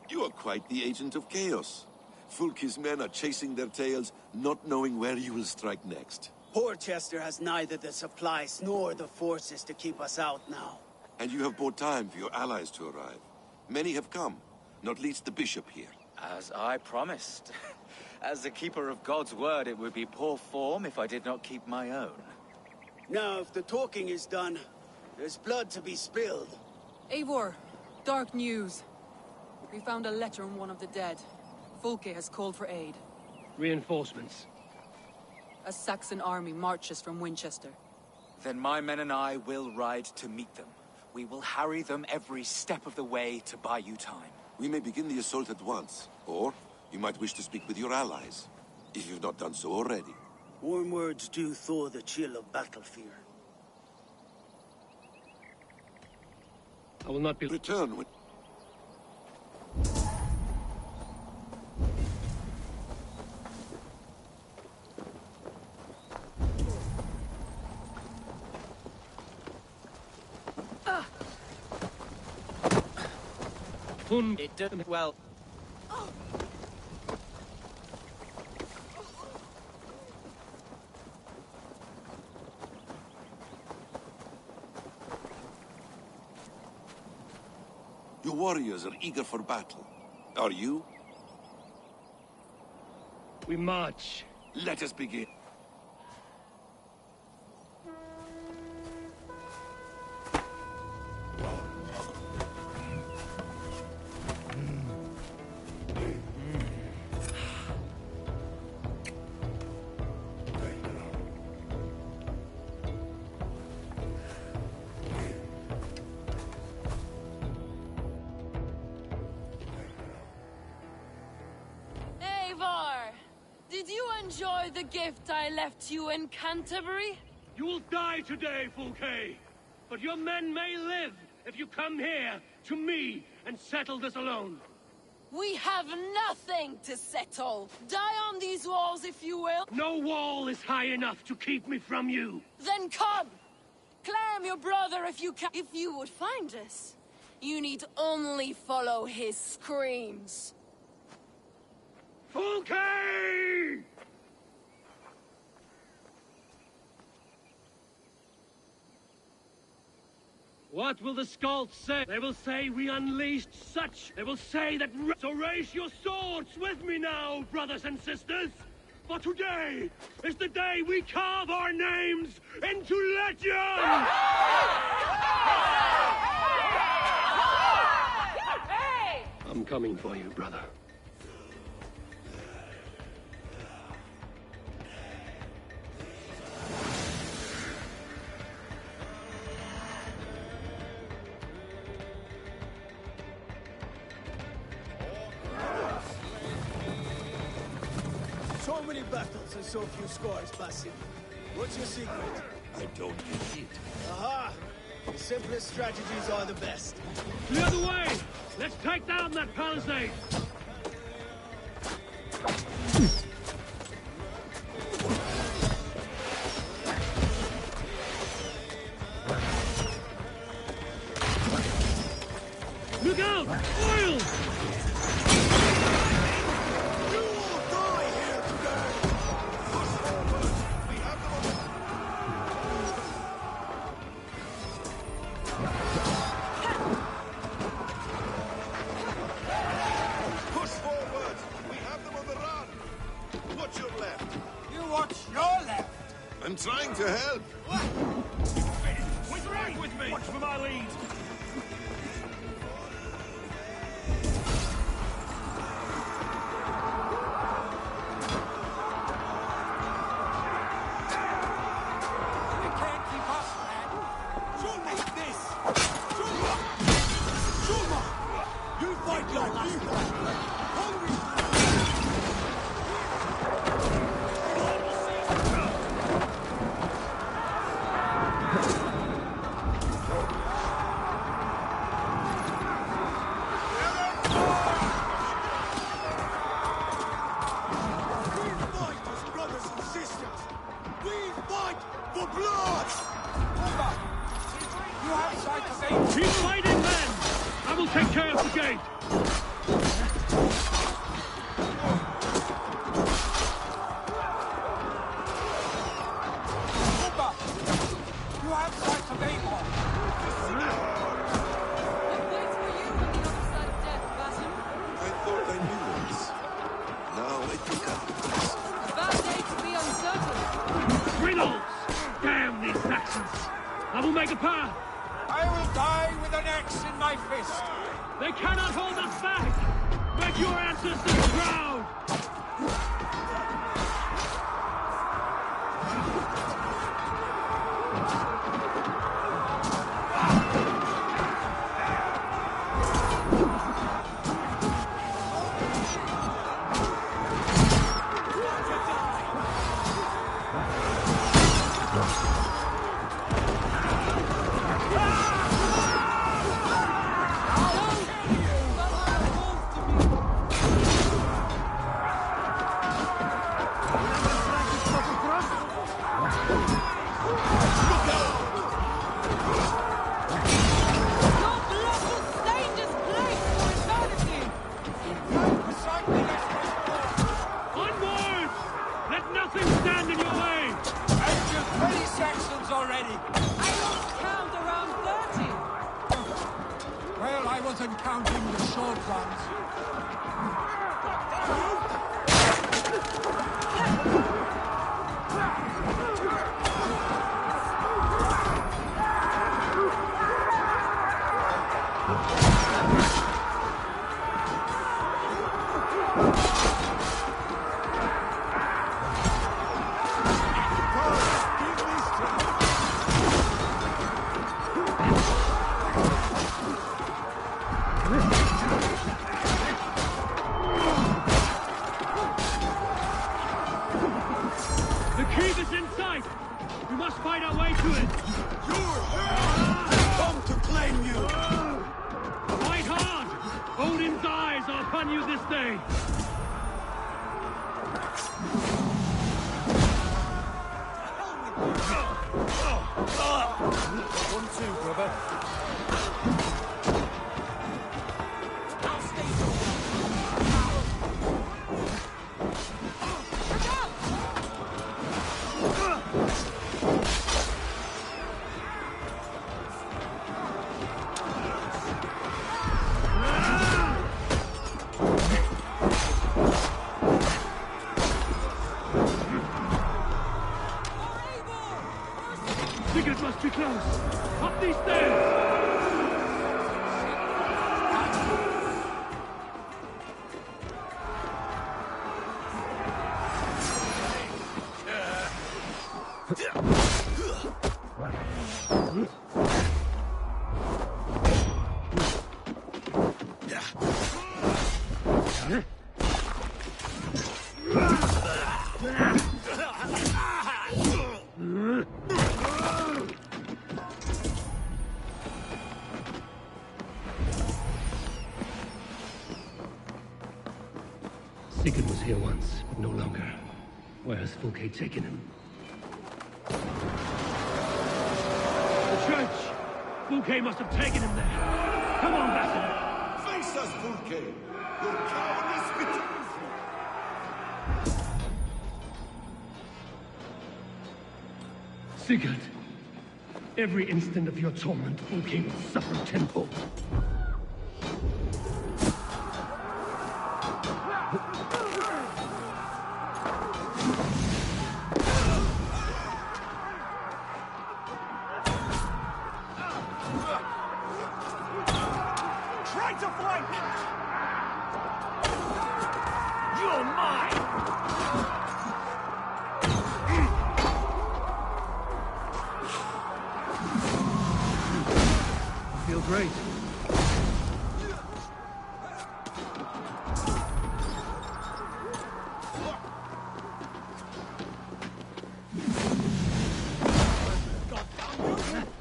You are quite the agent of chaos. Fulke's men are chasing their tails, not knowing where you will strike next. Porchester has neither the supplies nor the forces to keep us out now. And you have bought time for your allies to arrive. Many have come, not least the bishop here. As I promised. As the keeper of God's word, it would be poor form if I did not keep my own. Now, if the talking is done, there's blood to be spilled. Eivor, dark news. We found a letter on one of the dead. Fulke has called for aid. Reinforcements. A Saxon army marches from Winchester. Then my men and I will ride to meet them. We will harry them every step of the way to buy you time. We may begin the assault at once, or you might wish to speak with your allies, if you've not done so already. Warm words do thaw the chill of battle fear. I will not be... Return with... It did well. Your warriors are eager for battle. Are you? We march. Let us begin. Did you enjoy the gift I left you in Canterbury? You will die today, Fulke. But your men may live if you come here, to me, and settle this alone. We have nothing to settle. Die on these walls if you will. No wall is high enough to keep me from you. Then come! Claim your brother if you can. If you would find us, you need only follow his screams. Fulke! What will the Skalds say? They will say we unleashed such. They will say that... So raise your swords with me now, brothers and sisters! For today is the day we carve our names into legend! I'm coming for you, brother. So many battles and so few scores, Basim. What's your secret? I don't get it. Aha! The simplest strategies are the best. The other way! Let's take down that palisade! Look out! Oil! I'm trying to help. What's right with me? Watch for my lead. You can't keep up, man. bad day to be uncertain. Riddles! Damn these Saxons! I will make a path! I will die with an axe in my fist! They cannot hold us back! Make your ancestors proud! Sigurd was here once, but no longer. Where has Fulke taken him? The church! Fulke must have taken him there. Come on, Bassett! Face us, Fulke! Your cowardice betrays you! Sigurd, every instant of your torment, Fulke will suffer tenfold. Try to flank! You're mine! Feel great.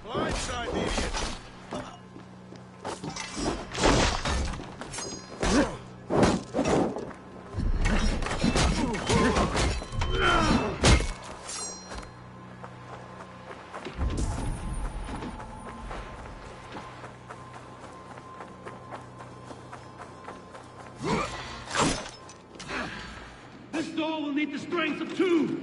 Blindside, idiot! This door will need the strength of two!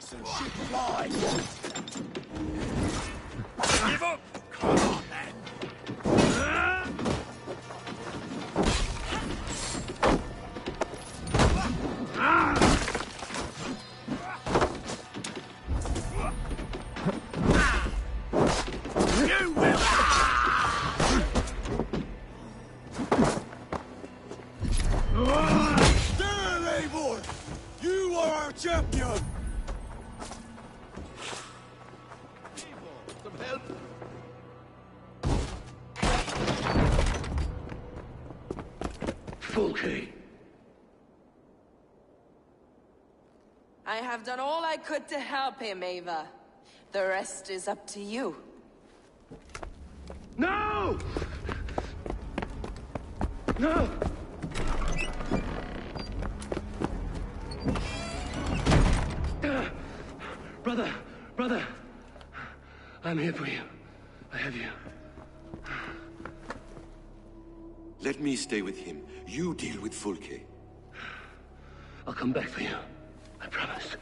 Saxon shit fly! Give up! Come on, then! You will! There, Eivor! You are our champion! Some help? Fulke. I have done all I could to help him, Ava. The rest is up to you. No! No! Brother, I'm here for you. I have you. Let me stay with him. You deal with Fulke. I'll come back for you. I promise.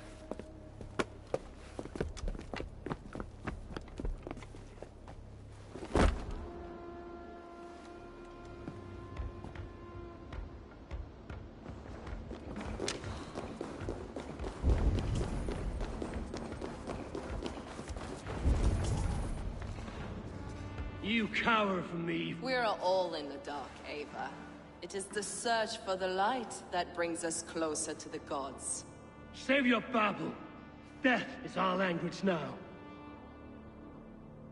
You cower from me. We're all in the dark, Ava. It is the search for the light that brings us closer to the gods. Save your babble. Death is our language now.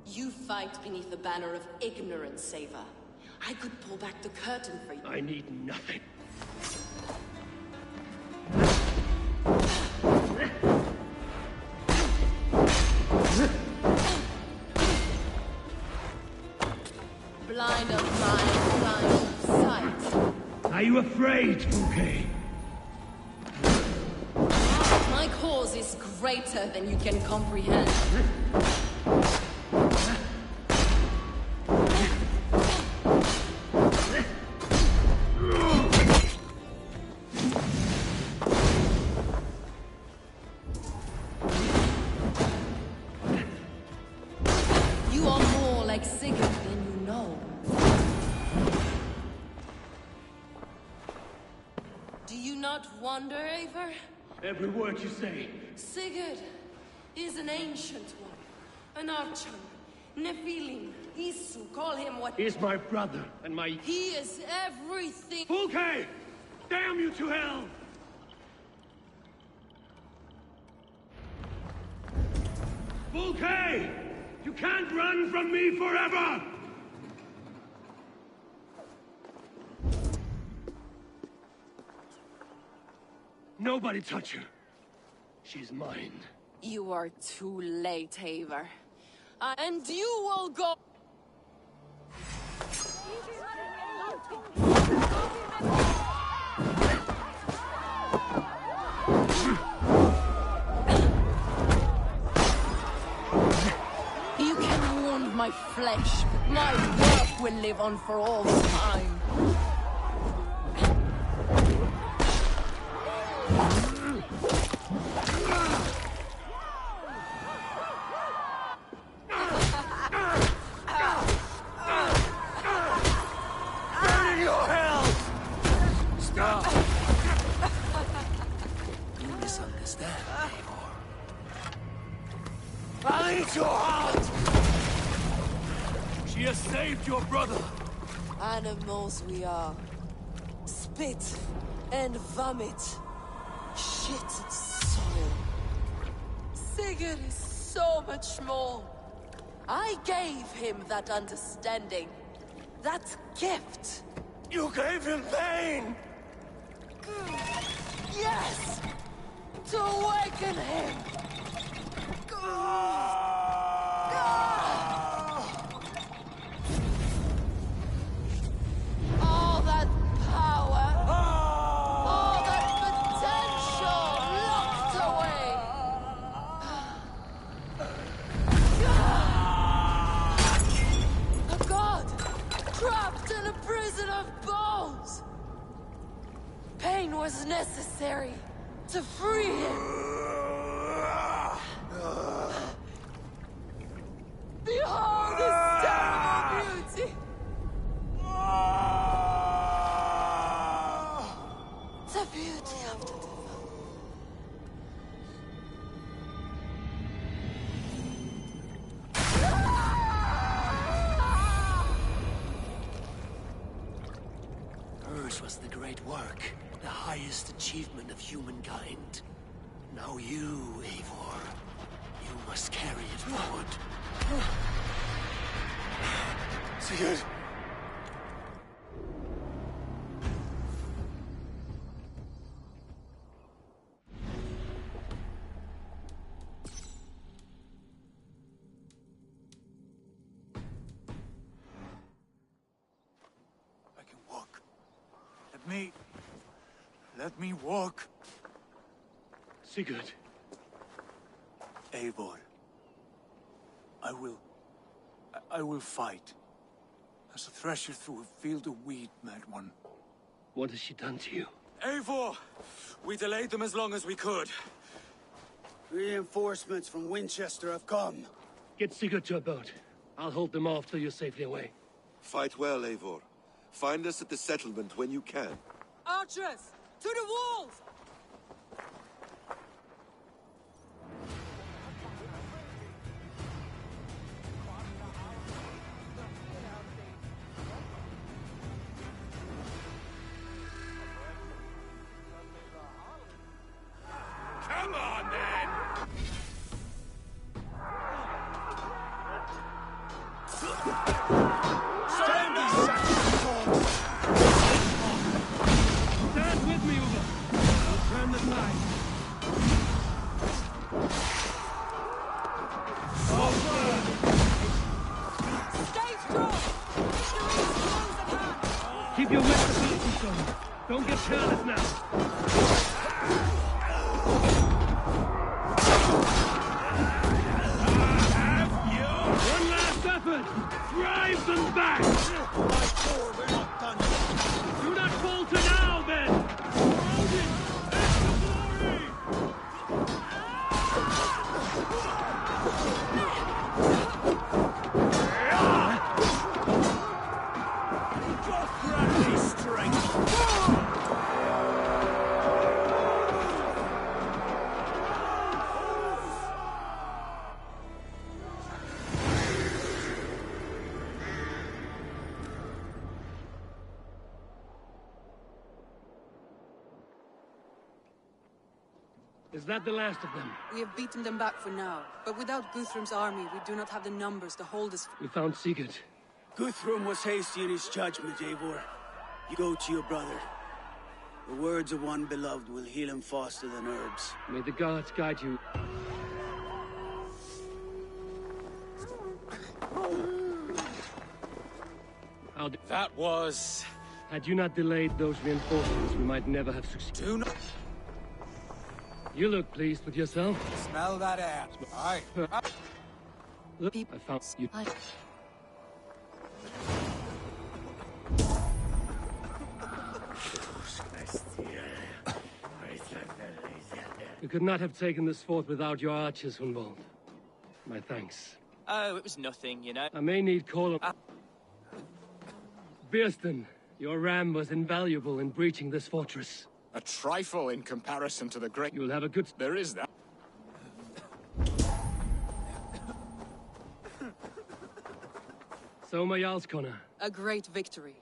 You fight beneath the banner of ignorance, Ava. I could pull back the curtain for you. I need nothing. Blind of mind, blind of sight. Are you afraid, Fulke? My cause is greater than you can comprehend. You are more like Sigurd than you know. Do you not wonder, Eivor? Every word you say. Sigurd is an ancient one. An archon. Nephilim. Isu. Call him what... He is my brother, and my... He is everything... Fulke! Damn you to hell! Fulke! You can't run from me forever! Nobody touch her. She's mine. You are too late, Eivor. And you will go... You can wound my flesh, but my work will live on for all time. Burn in your hell! Stop! You misunderstand, Eivor. I'll eat your heart! She has saved your brother! Animals we are. Spit and vomit. Shit and soil. Sigurd is so much more. I gave him that understanding. That gift. You gave him pain! Yes! To awaken him! All that power, all that potential locked away. A god trapped in a prison of bones. Pain was necessary to free him. Yours was the great work, the highest achievement of humankind. Now you, Eivor, you must carry it forward. Sigurd! I can walk. Let me walk. Sigurd. Eivor. I will fight. As a thresher through a field of wheat, mad one. What has she done to you? Eivor! We delayed them as long as we could. Reinforcements from Winchester have come. Get Sigurd to a boat. I'll hold them off till you're safely away. Fight well, Eivor. Find us at the settlement when you can. Archers! To the walls! Come on, then! Stand these sacrifices! Stand with me, Uber. I'll turn the tide. Stay strong! Victory is close at hand! Keep your wits about you, son. Don't get careless now. One last effort! Drive them back! My poor, we're not done yet. Do not falter now, then! Odin, take the glory! Just grab these strength! Is that the last of them? We have beaten them back for now, but without Guthrum's army, we do not have the numbers to hold us. We found Sigurd. Guthrum was hasty in his judgment, Eivor. You go to your brother. The words of one beloved will heal him faster than herbs. May the gods guide you. That was... Had you not delayed those reinforcements, we might never have succeeded. Do not... You look pleased with yourself. Smell that air. Aye. Look, I found you. We could not have taken this fort without your archers, Hunwald. My thanks. Oh, it was nothing, you know. I may need call. Birsten, your ram was invaluable in breaching this fortress. A trifle in comparison to the great... You'll have a good... There is that. So, my Jarlskona. A great victory.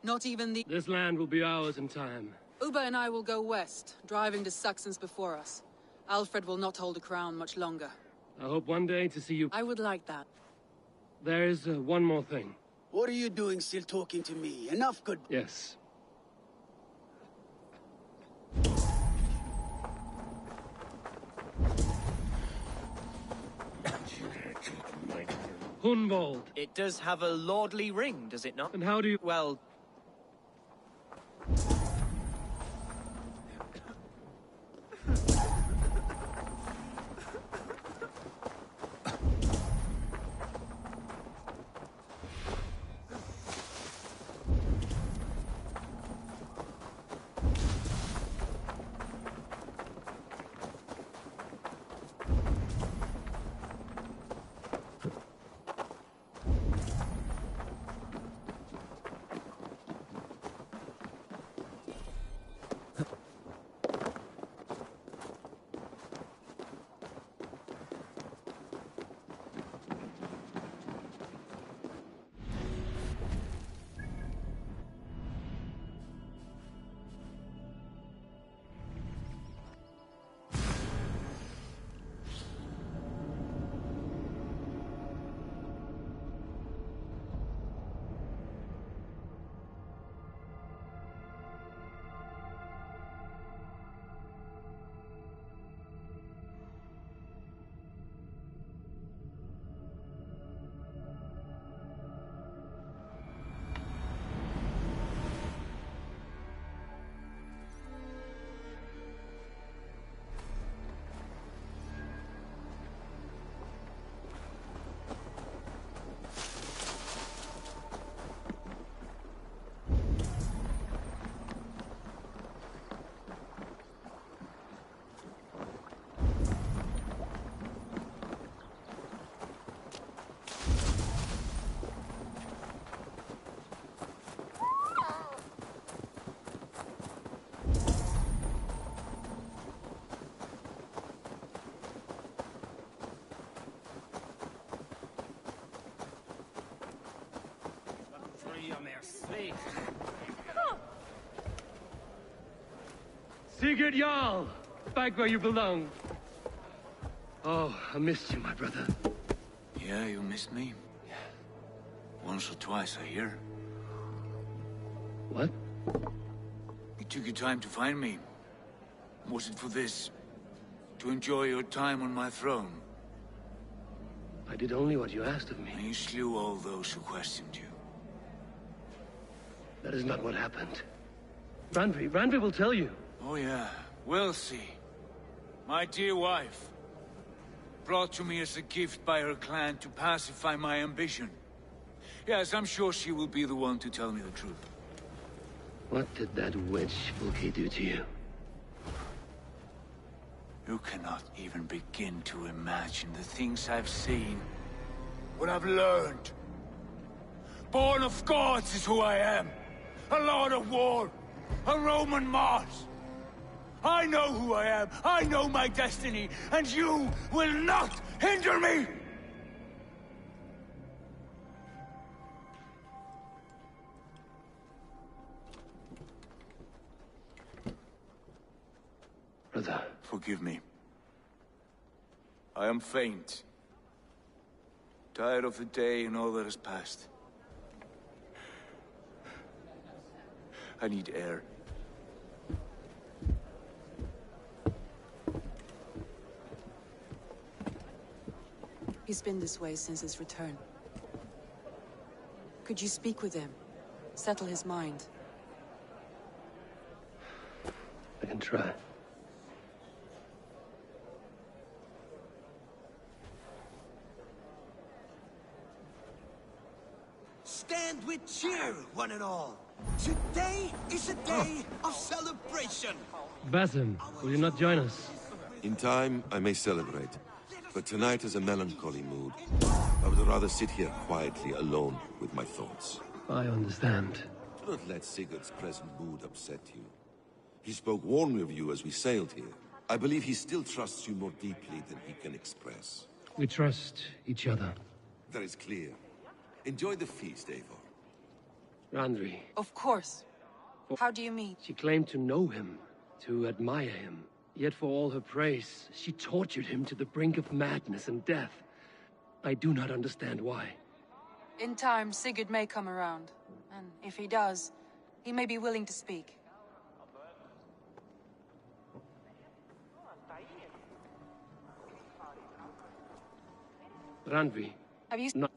Not even the... This land will be ours in time. Uba and I will go west, driving the Saxons before us. Alfred will not hold the crown much longer. I hope one day to see you... I would like that. There is one more thing. What are you doing still talking to me? Enough good... Yes. Hunwald. It does have a lordly ring, does it not? And how do you... Well... Sigurd Jarl! Back where you belong. Oh, I missed you, my brother. Yeah, you missed me? Once or twice, I hear. What? You took your time to find me. Was it for this? To enjoy your time on my throne? I did only what you asked of me. And you slew all those who questioned you. That is not what happened. Randvi will tell you. Oh yeah, we'll see. My dear wife, brought to me as a gift by her clan to pacify my ambition. Yes, I'm sure she will be the one to tell me the truth. What did that witch Fulke do to you? You cannot even begin to imagine the things I've seen. What I've learned. Born of gods is who I am. A lord of war. A Roman Mars. I know who I am. I know my destiny. And you will not hinder me! Brother. Forgive me. I am faint. Tired of the day and all that has passed. I need air. He's been this way since his return. Could you speak with him? Settle his mind? I can try. Stand with cheer, one and all. Today is a day of celebration. Basim, will you not join us? In time, I may celebrate. But tonight is a melancholy mood. I would rather sit here quietly, alone, with my thoughts. I understand. Do not let Sigurd's present mood upset you. He spoke warmly of you as we sailed here. I believe he still trusts you more deeply than he can express. We trust each other. That is clear. Enjoy the feast, Eivor. Randvi. Of course. How do you mean? She claimed to know him, to admire him. Yet for all her praise, she tortured him to the brink of madness and death. I do not understand why. In time, Sigurd may come around. And if he does, he may be willing to speak. Randvi. Have you... Not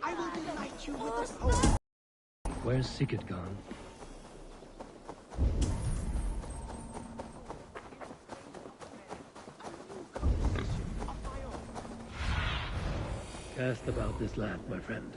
I will delight you with a poem. Where's Sigurd gone? Cast about this land, my friend.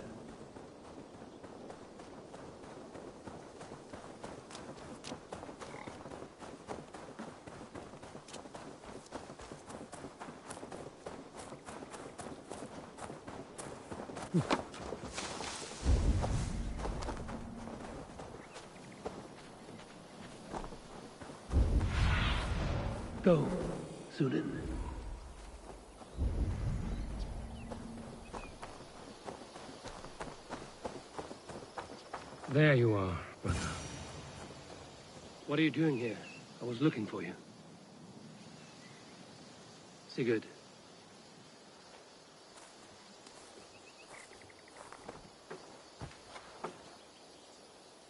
Go, Sunan. There you are, brother. What are you doing here? I was looking for you. Sigurd.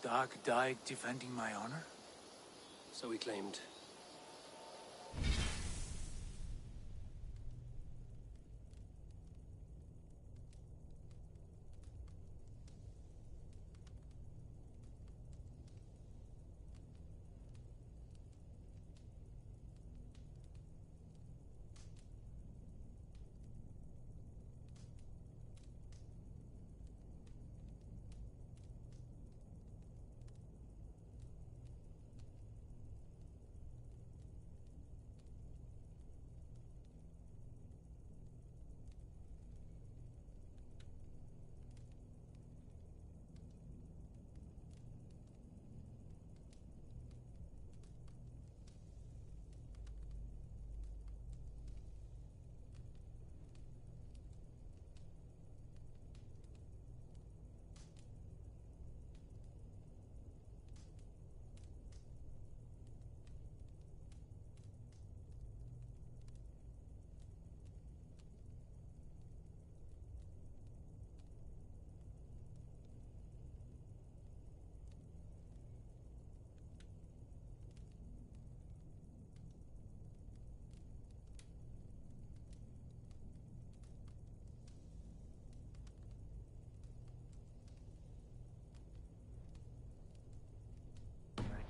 Dag died defending my honor? So he claimed.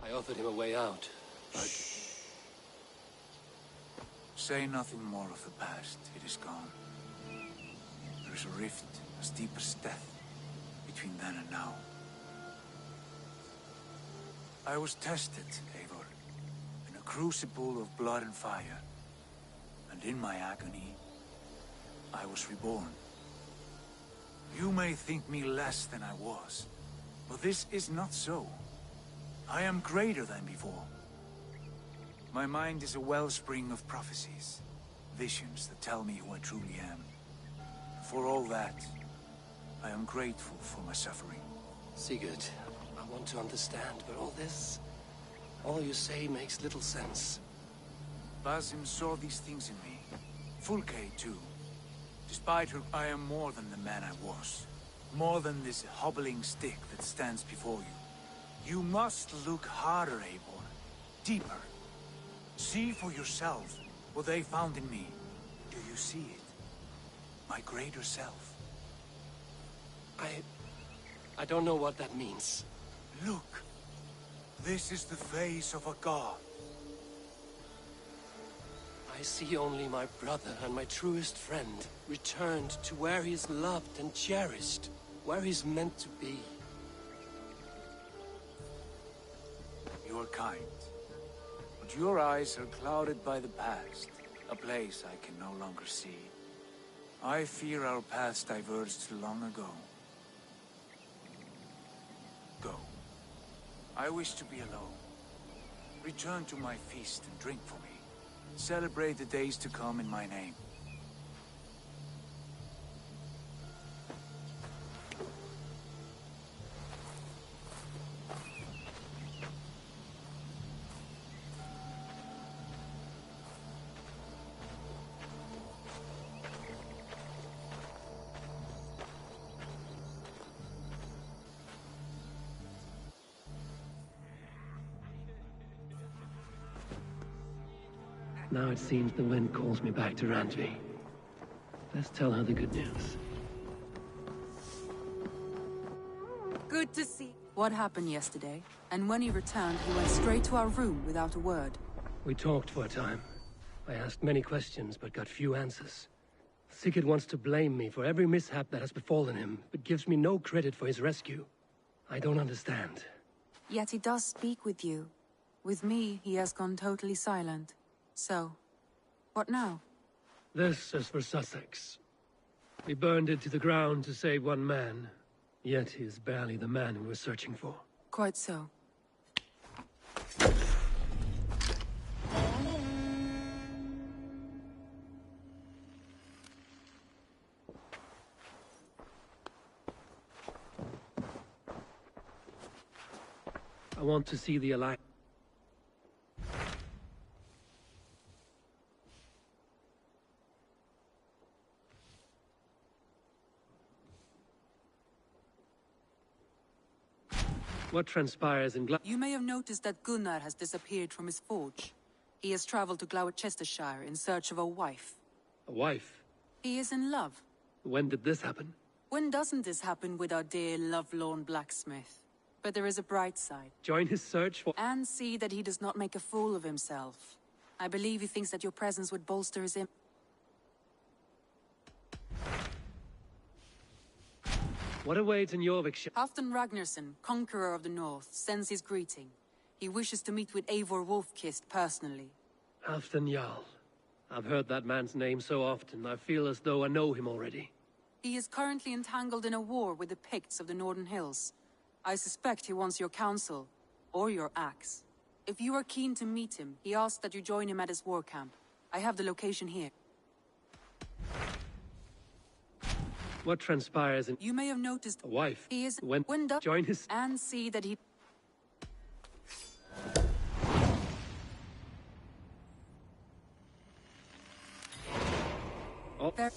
I offered him a way out, but... Say nothing more of the past. It is gone. There is a rift as deep as death between then and now. I was tested, Eivor, in a crucible of blood and fire. And in my agony, I was reborn. You may think me less than I was, but this is not so. I am greater than before. My mind is a wellspring of prophecies, visions that tell me who I truly am. For all that, I am grateful for my suffering. Sigurd, I want to understand, but all you say makes little sense. Basim saw these things in me. Fulke, too. Despite her, I am more than the man I was. More than this hobbling stick that stands before you. You must look harder, Eivor. Deeper. See for yourself what they found in me. Do you see it? My greater self. I don't know what that means. Look. This is the face of a god. I see only my brother and my truest friend returned to where he is loved and cherished, where he's meant to be. You are kind. But your eyes are clouded by the past, a place I can no longer see. I fear our paths diverged long ago. Go. I wish to be alone. Return to my feast and drink for me. Celebrate the days to come in my name. Now it seems the wind calls me back to Randvi. Let's tell her the good news. Good to see. What happened yesterday? And when he returned, he went straight to our room without a word. We talked for a time. I asked many questions, but got few answers. Sigurd wants to blame me for every mishap that has befallen him, but gives me no credit for his rescue. I don't understand. Yet he does speak with you. With me, he has gone totally silent. So, what now? This is for Sussex. We burned it to the ground to save one man. Yet he is barely the man we were searching for. Quite so. I want to see the Alliance. What transpires in You may have noticed that Gunnar has disappeared from his forge. He has traveled to Gloucestershire in search of a wife. A wife? He is in love. When did this happen? When doesn't this happen with our dear lovelorn blacksmith? But there is a bright side. Join his search for... And see that he does not make a fool of himself. I believe he thinks that your presence would bolster his What awaits in Jorvikshire? Halfdan Ragnarsson, conqueror of the north, sends his greeting. He wishes to meet with Eivor Wolfkist personally. Halfdan Jarl. I've heard that man's name so often, I feel as though I know him already. He is currently entangled in a war with the Picts of the Northern Hills. I suspect he wants your counsel, or your axe. If you are keen to meet him, he asks that you join him at his war camp. I have the location here. What transpires in... You may have noticed... A wife. He is... When join his... And see that he... Oh. There...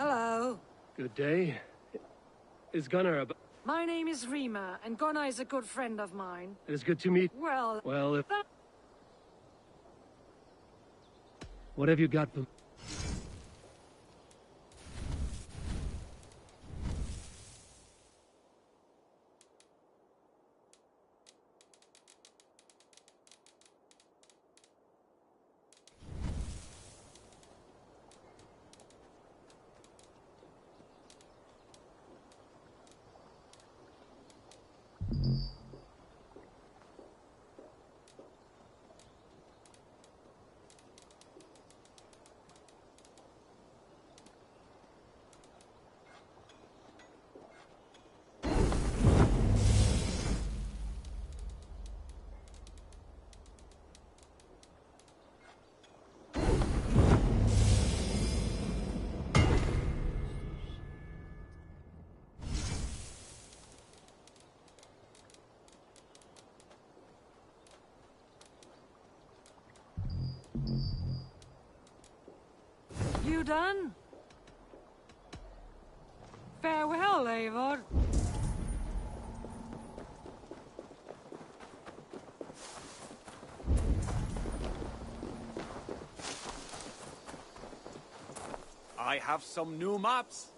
Hello. Good day. Is Gunnar about... My name is Rima, and Gunnar is a good friend of mine. It is good to meet... Well... Well, if... What have you got for... You done? Farewell, Eivor. I have some new maps.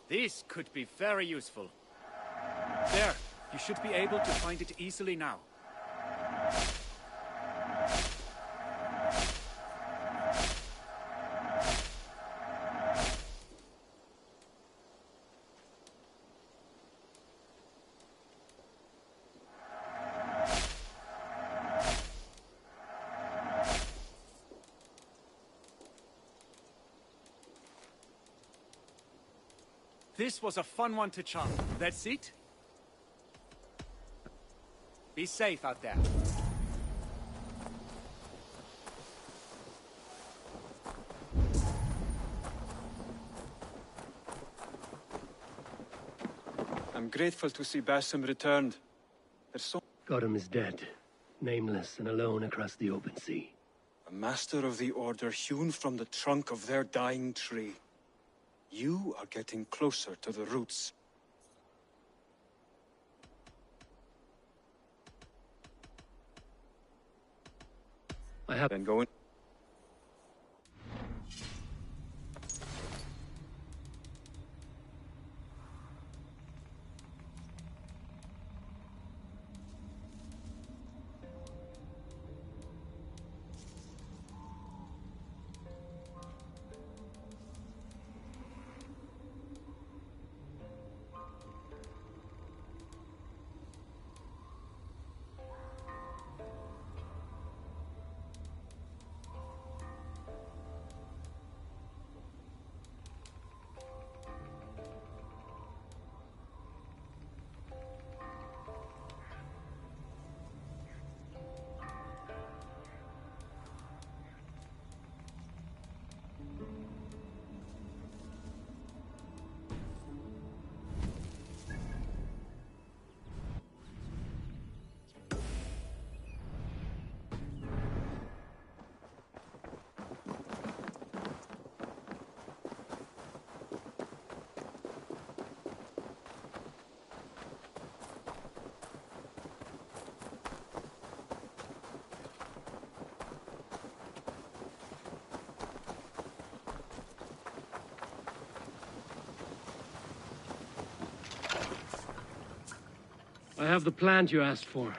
This could be very useful. There. You should be able to find it easily now. This was a fun one to chop. Let's eat. Be safe out there. I'm grateful to see Basim returned. There's so... Gotham is dead, nameless and alone across the open sea. A master of the Order hewn from the trunk of their dying tree. You are getting closer to the roots. I have... Then go in. I have the plant you asked for.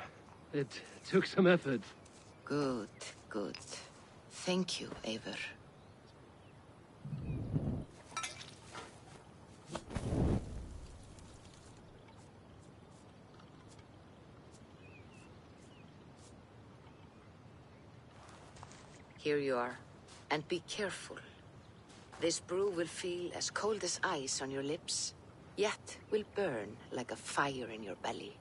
It took some effort. Good, good. Thank you, Eivor. Here you are. And be careful. This brew will feel as cold as ice on your lips, yet will burn like a fire in your belly.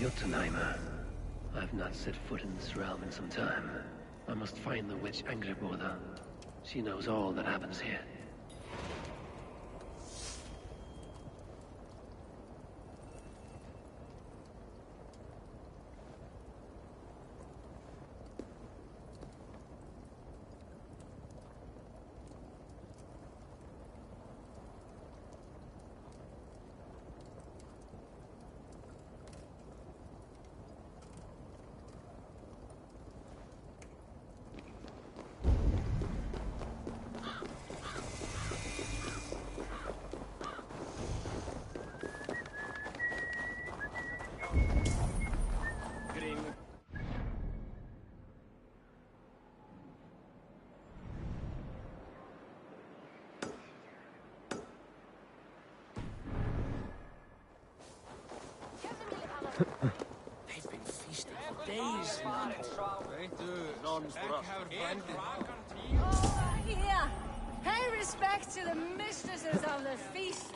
Jotunheimer. I've not set foot in this realm in some time. I must find the witch Angrboda. She knows all that happens here. They've been feasting for days in that hall. None for us. Oh, yeah. Pay respect to the mistresses of the feast.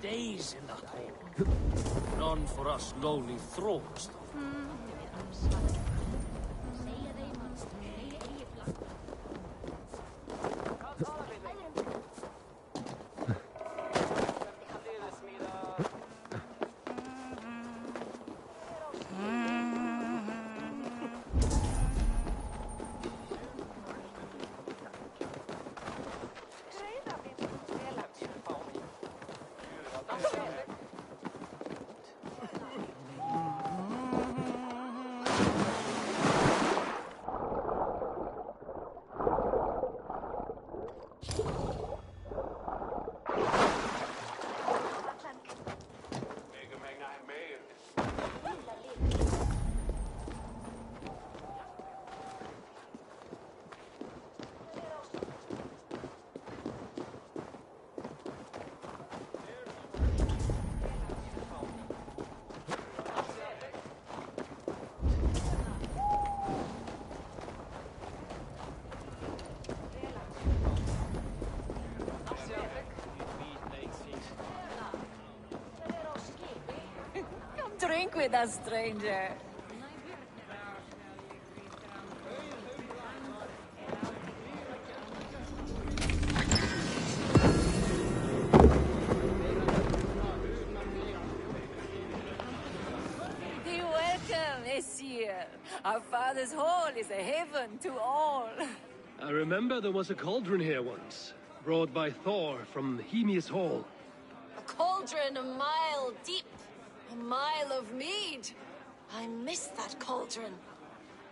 Days in that hall. None for us lowly thralls, though. Drink with us, stranger. Be welcome, Messieurs. Our father's hall is a haven to all. I remember there was a cauldron here once, brought by Thor from Hemius Hall. A cauldron a mile deep, a mile of mead. I miss that cauldron.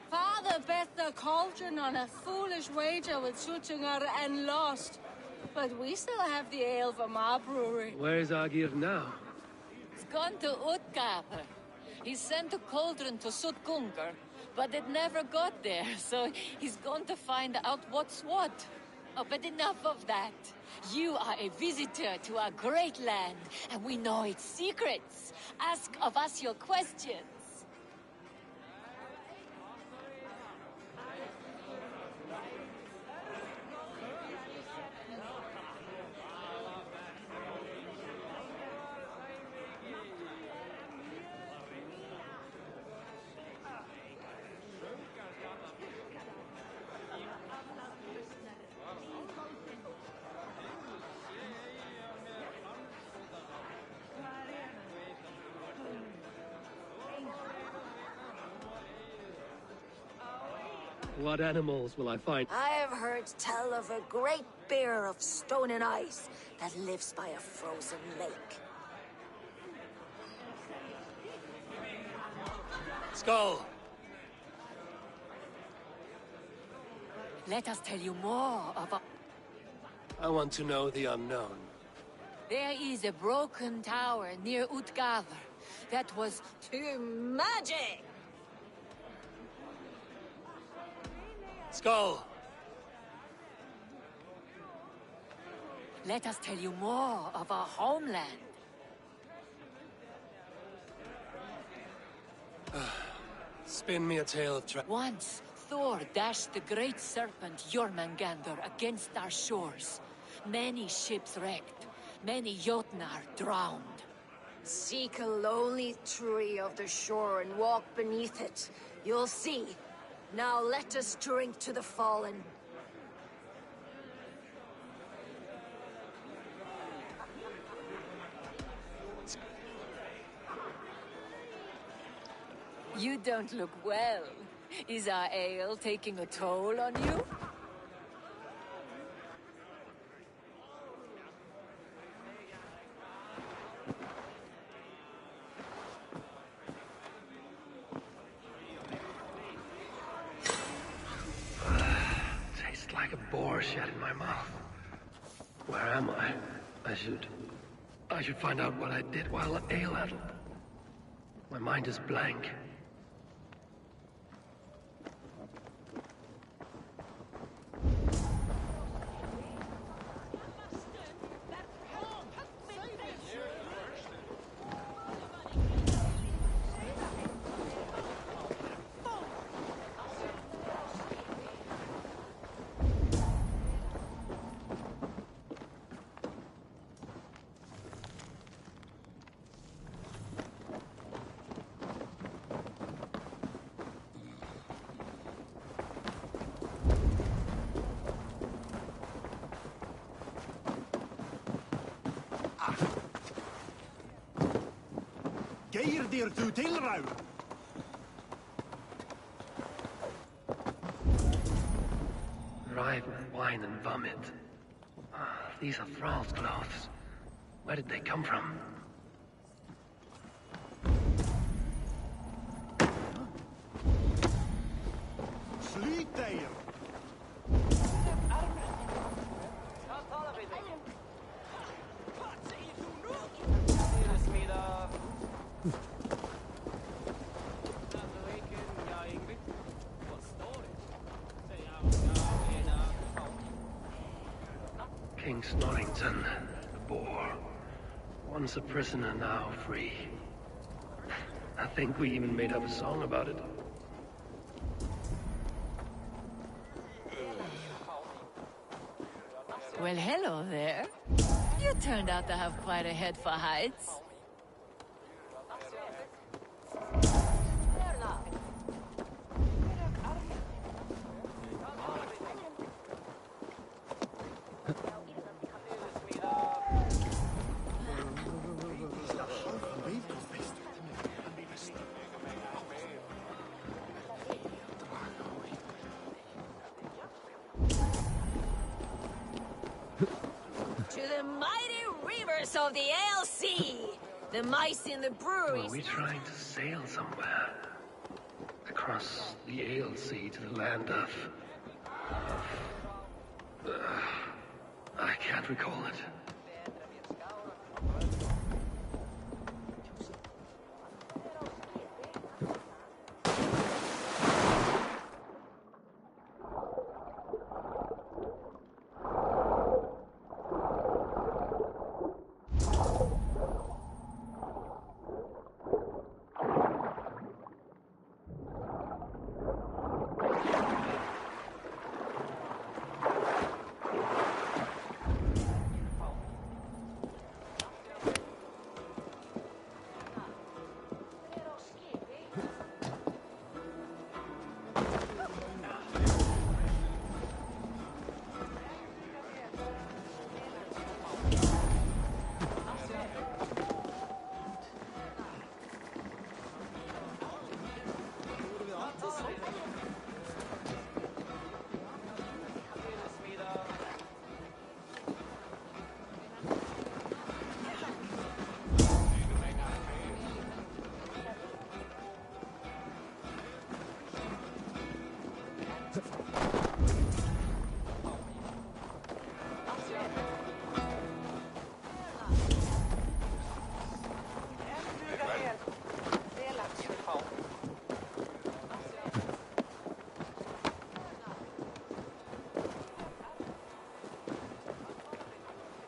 Father bet the cauldron on a foolish wager with Suttinger and lost. But we still have the ale from our brewery. Where's Agir now? He's gone to Utgard. He sent a cauldron to Sutgungur, but it never got there, so he's gone to find out what's what. Oh, but enough of that. You are a visitor to our great land, and we know its secrets. Ask of us your questions. What animals will I find? I have heard tell of a great bear of stone and ice that lives by a frozen lake. Skull! Let us tell you more of a... I want to know the unknown. There is a broken tower near Utgard that was too magic! Skull! Let us tell you more of our homeland. Spin me a tale of Once, Thor dashed the great serpent Jormungandr against our shores. Many ships wrecked, many Jotnar drowned. Seek a lonely tree of the shore and walk beneath it. You'll see. Now let us drink to the fallen. You don't look well. Is our ale taking a toll on you? shed in my mouth. Where am I? I should find out what I did while ale-addled. My mind is blank. Geir dir du tilrau? Dried with wine and vomit. These are Thrall's clothes. Where did they come from? Sleep there! King Snorrington, the boar. Once a prisoner, now free. I think we even made up a song about it. Well, hello there. You turned out to have quite a head for heights. To the mighty rivers of the Ale Sea! The mice in the breweries... Were we trying to sail somewhere? Across the Ale Sea to the land of... I can't recall it.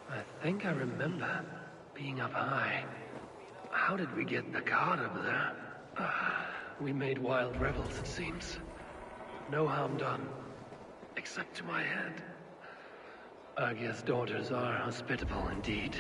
I think I remember being up high. How did we get the cart up there? We made wild revels, it seems. No harm done. Except to my head. Argia's daughters are hospitable indeed.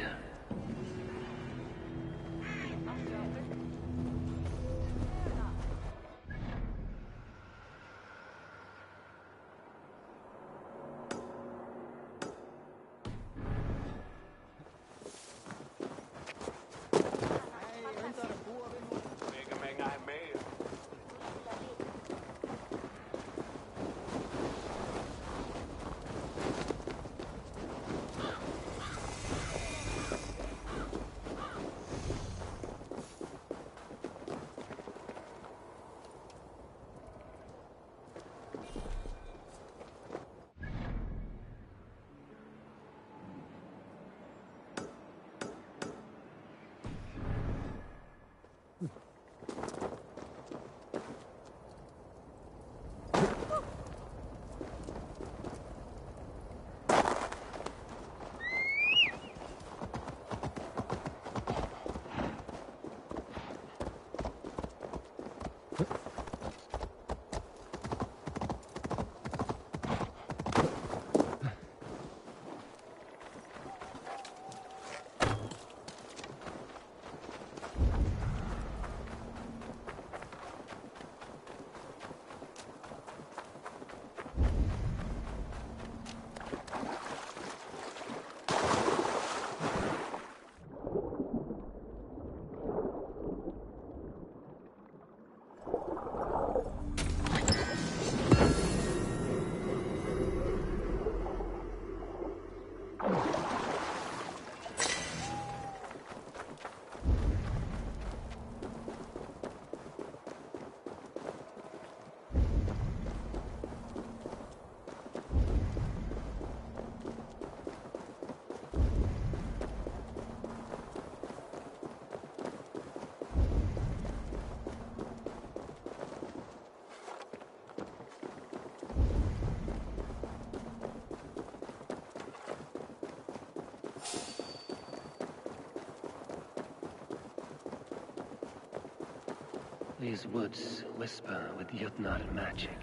These woods whisper with Jotnar magic.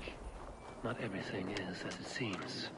Not everything is as it seems.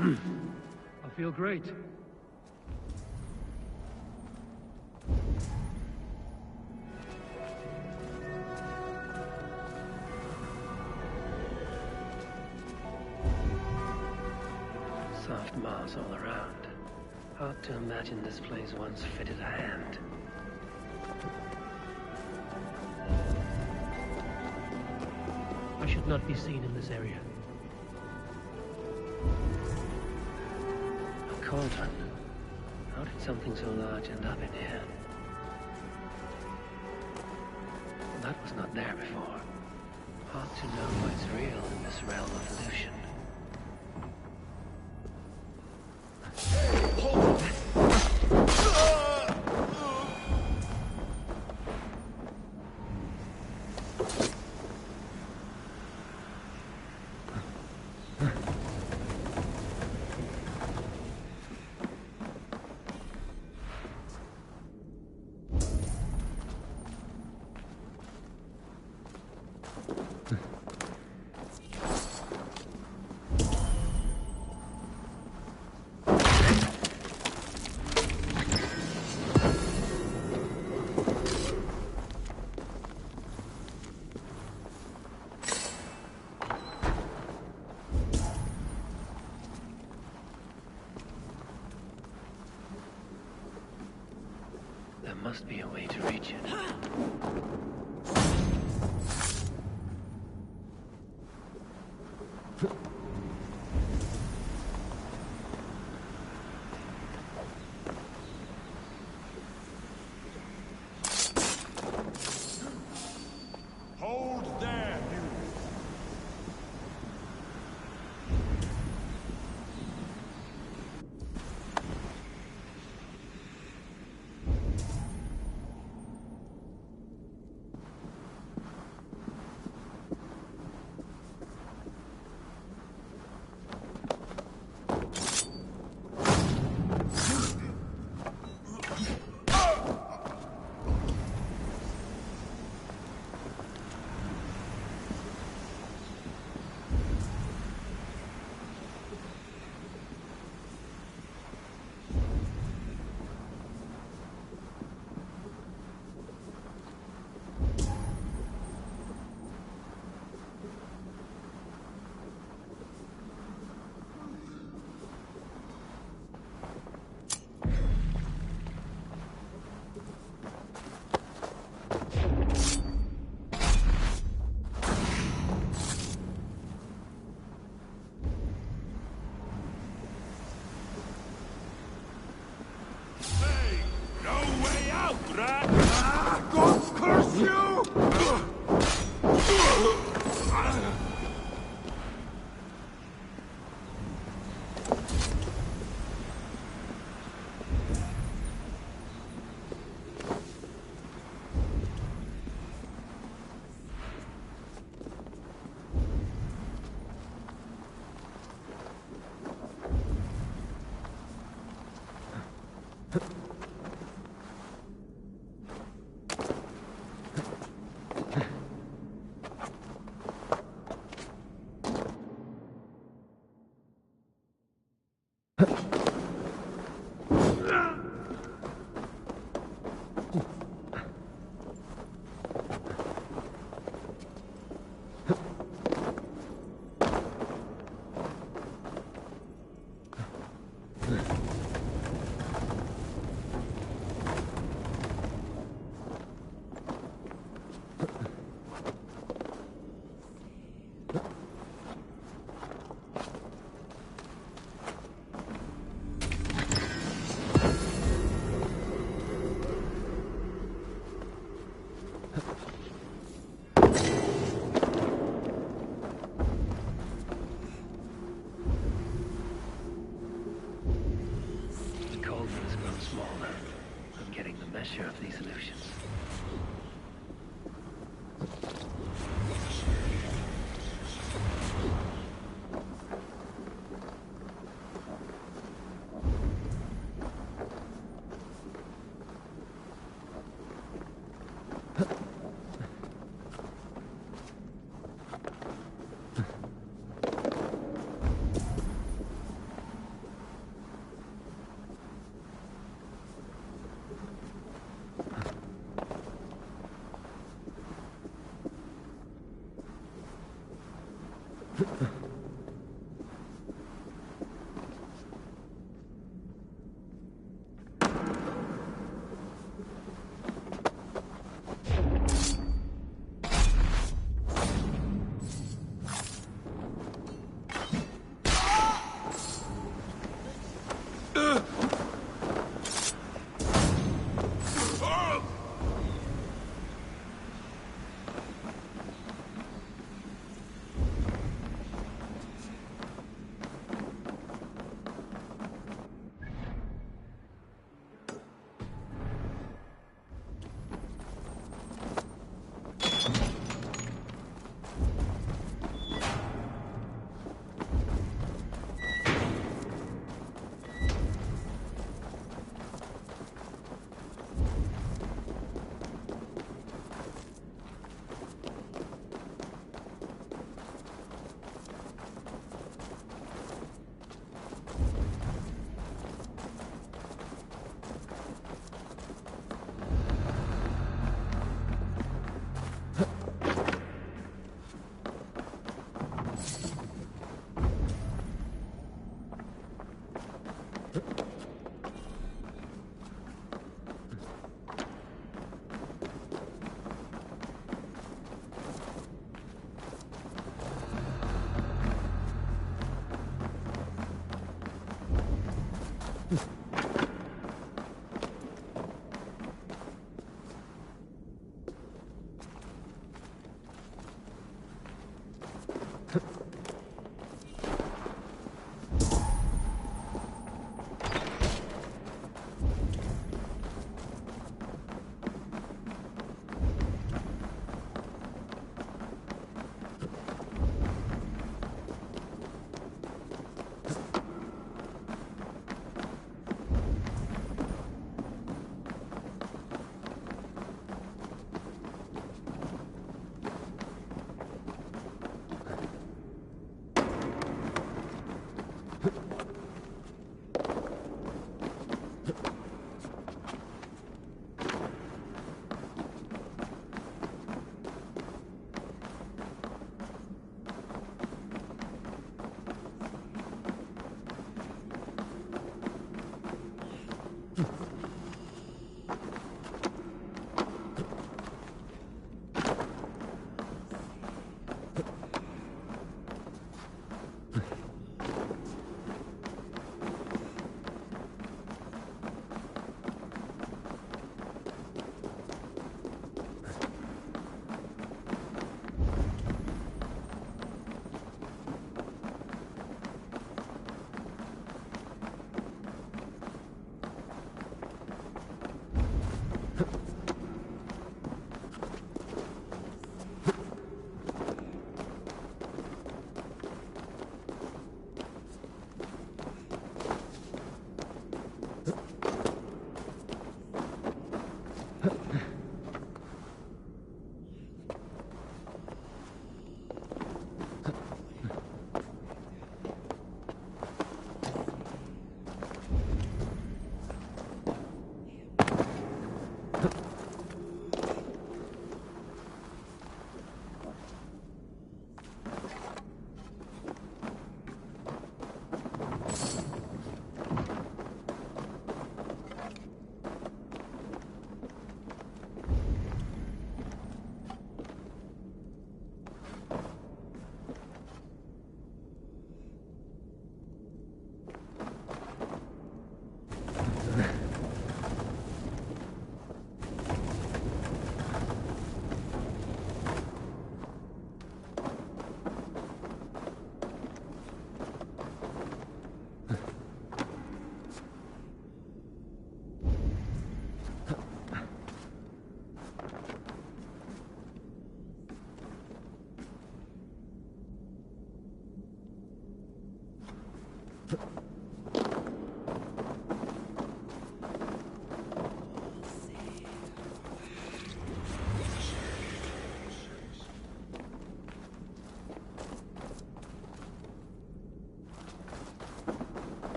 I feel great. Soft moss all around. Hard to imagine this place once fitted a hand. I should not be seen in this area. A cauldron. How did something so large end up in here? That was not there before. Hard to know what's real in this realm of illusion. There must be a way to reach it. Hold there, you! Measure of these illusions.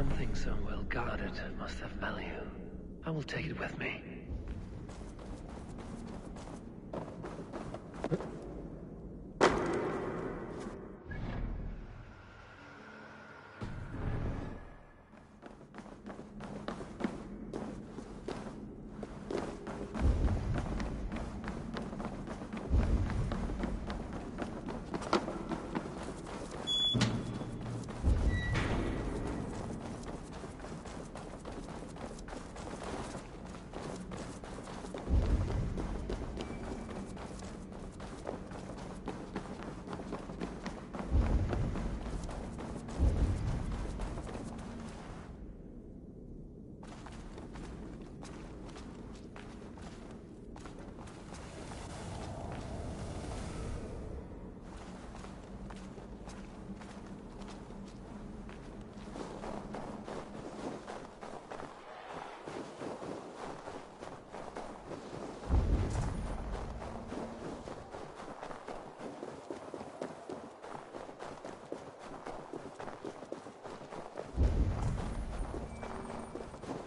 Something so well guarded must have value. I will take it with me.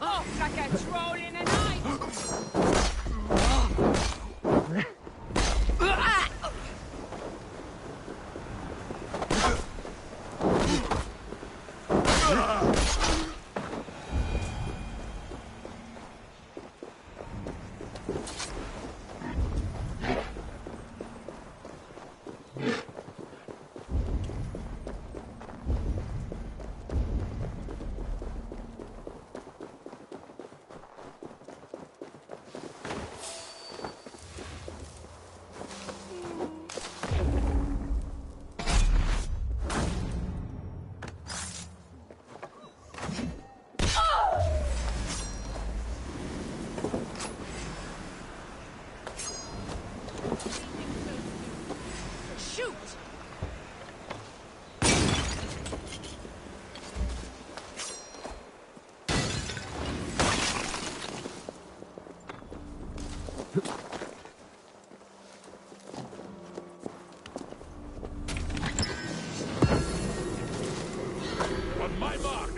Oh, like a troll in a night! Shoot! On my mark!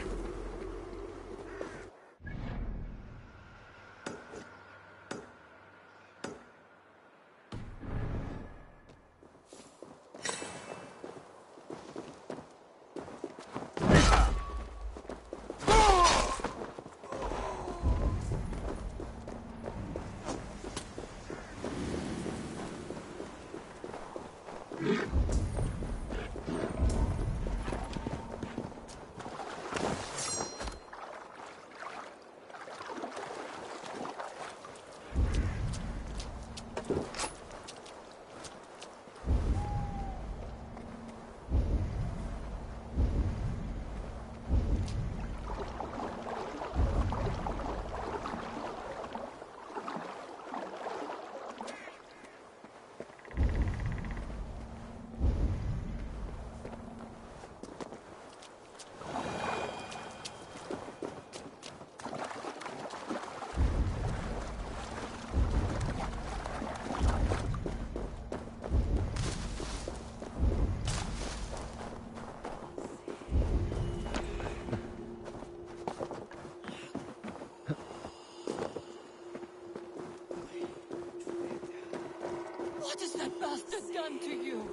What has that bastard done to you?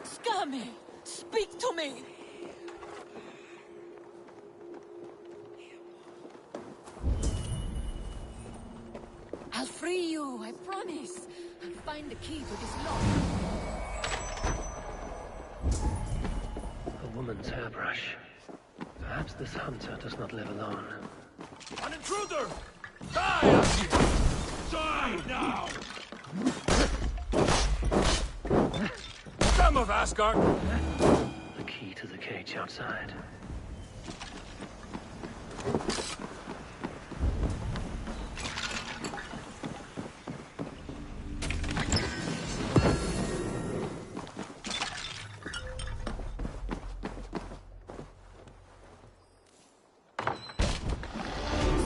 Scummy! Speak to me! I'll free you, I promise. I'll find the key to this lock. A woman's hairbrush. Perhaps this hunter does not live alone. An intruder! Die! Die now! Scum of Asgard! The key to the cage outside.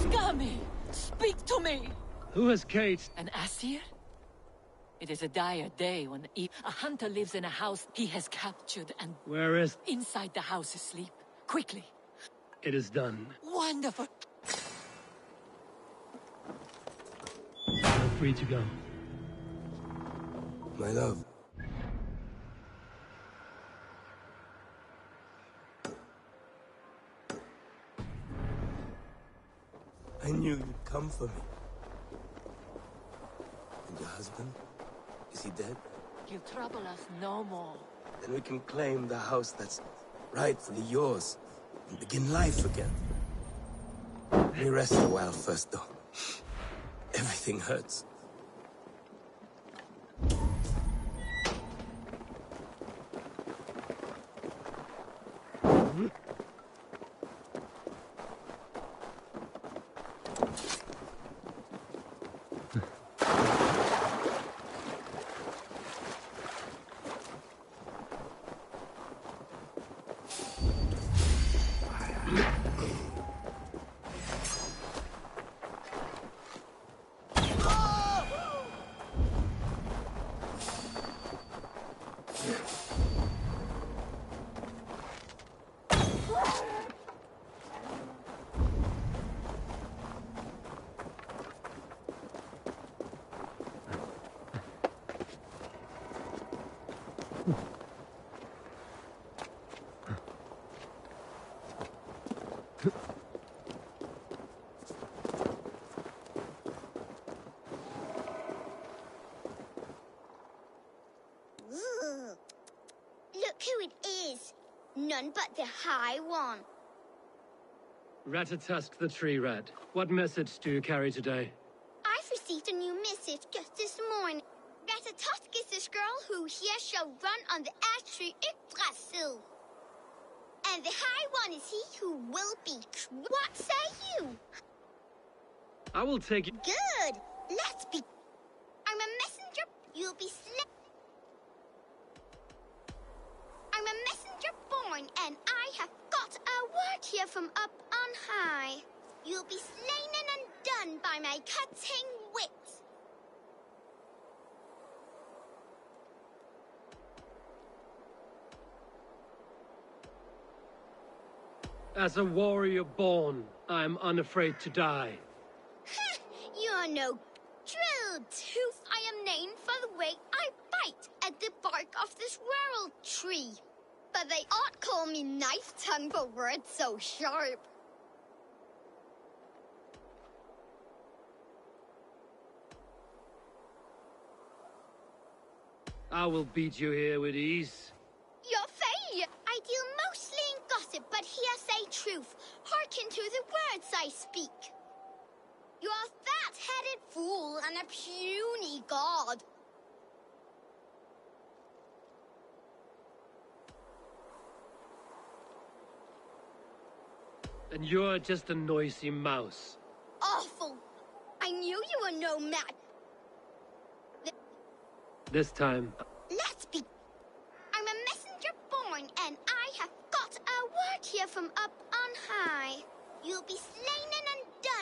Scummy! Speak to me! Who has Kate? An Asir? It is a dire day when a hunter lives in a house he has captured and... Where is... Inside the house asleep. Quickly. It is done. Wonderful. You're free to go. My love. I knew you'd come for me. And your husband? Is he dead? He'll trouble us no more. Then we can claim the house that's rightfully yours and begin life again. Let me rest a while first, though. Everything hurts. Look who it is. None but the High One. Ratatusk the Tree Rat. What message do you carry today? I've received a new missive just this morning. Ratatusk is this girl who here shall run on the ash tree Yggdrasil. And the High One is he who will be. What say you? I will take it. Good. Let's be. I'm a messenger. You'll be I'm a messenger born, and I have got a word here from up on high. You'll be slain and undone by my cutting wit. As a warrior born, I am unafraid to die. You're no drill tooth. I am named for the way I bite at the bark of this world tree. But they ought call me knife tongue for words so sharp. I will beat you here with ease. Your failure. I deal mostly in gossip, but here say truth. Hearken to the words I speak. You are a fat-headed fool and a puny god. And you're just a noisy mouse. Awful. I knew you were no match. This time... Let's be... I'm a messenger born, and I have got a word here from up on high. You'll be slain and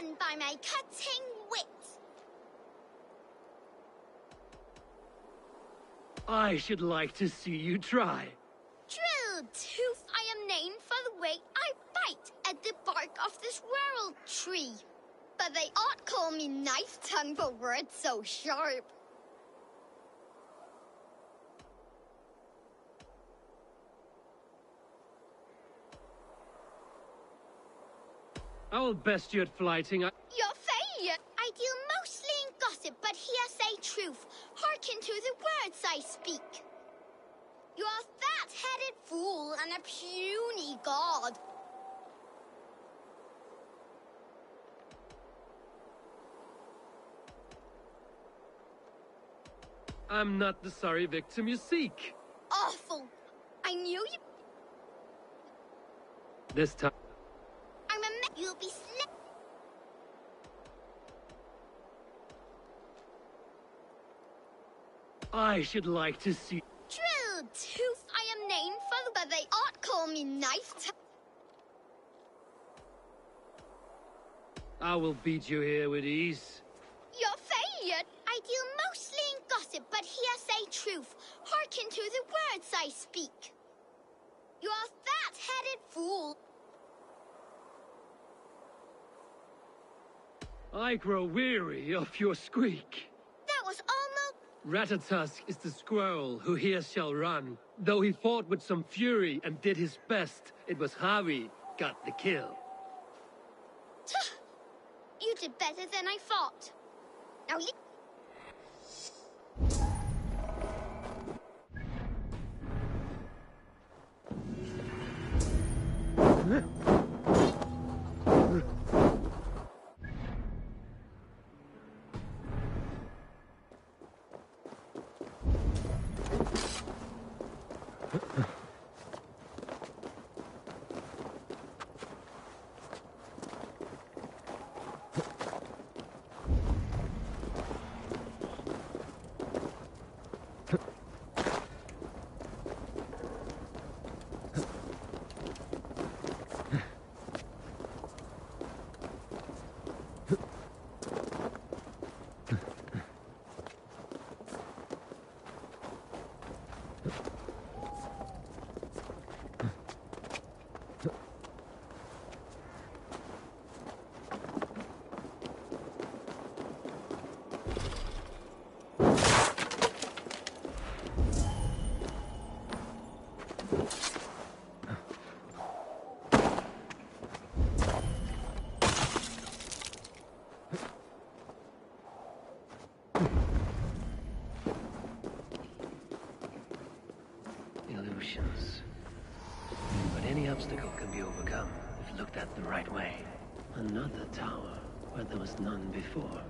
undone by my cutting wit. I should like to see you try. Drill tooth, I am named for the way I bite at the bark of this world tree. But they ought call me knife tongue for words so sharp. I will best you at flighting. Your failure. I deal mostly in gossip, but here say truth. Hearken to the words I speak. You are a fat-headed fool and a puny god. I'm not the sorry victim you seek. Awful. I knew you... This time... You'll be slick. I should like to see... Drill tooth. I am named for, but they ought call me knife. I will beat you here with ease. Your failure. I deal mostly in gossip, but hearsay truth. Hearken to the words I speak. You are fat-headed fool. I grow weary of your squeak. That was almost... Ratatusk is the squirrel who here shall run. Though he fought with some fury and did his best, it was Harvey got the kill. You did better than I thought. Now Illusions. But any obstacle can be overcome if looked at the right way. Another tower where there was none before.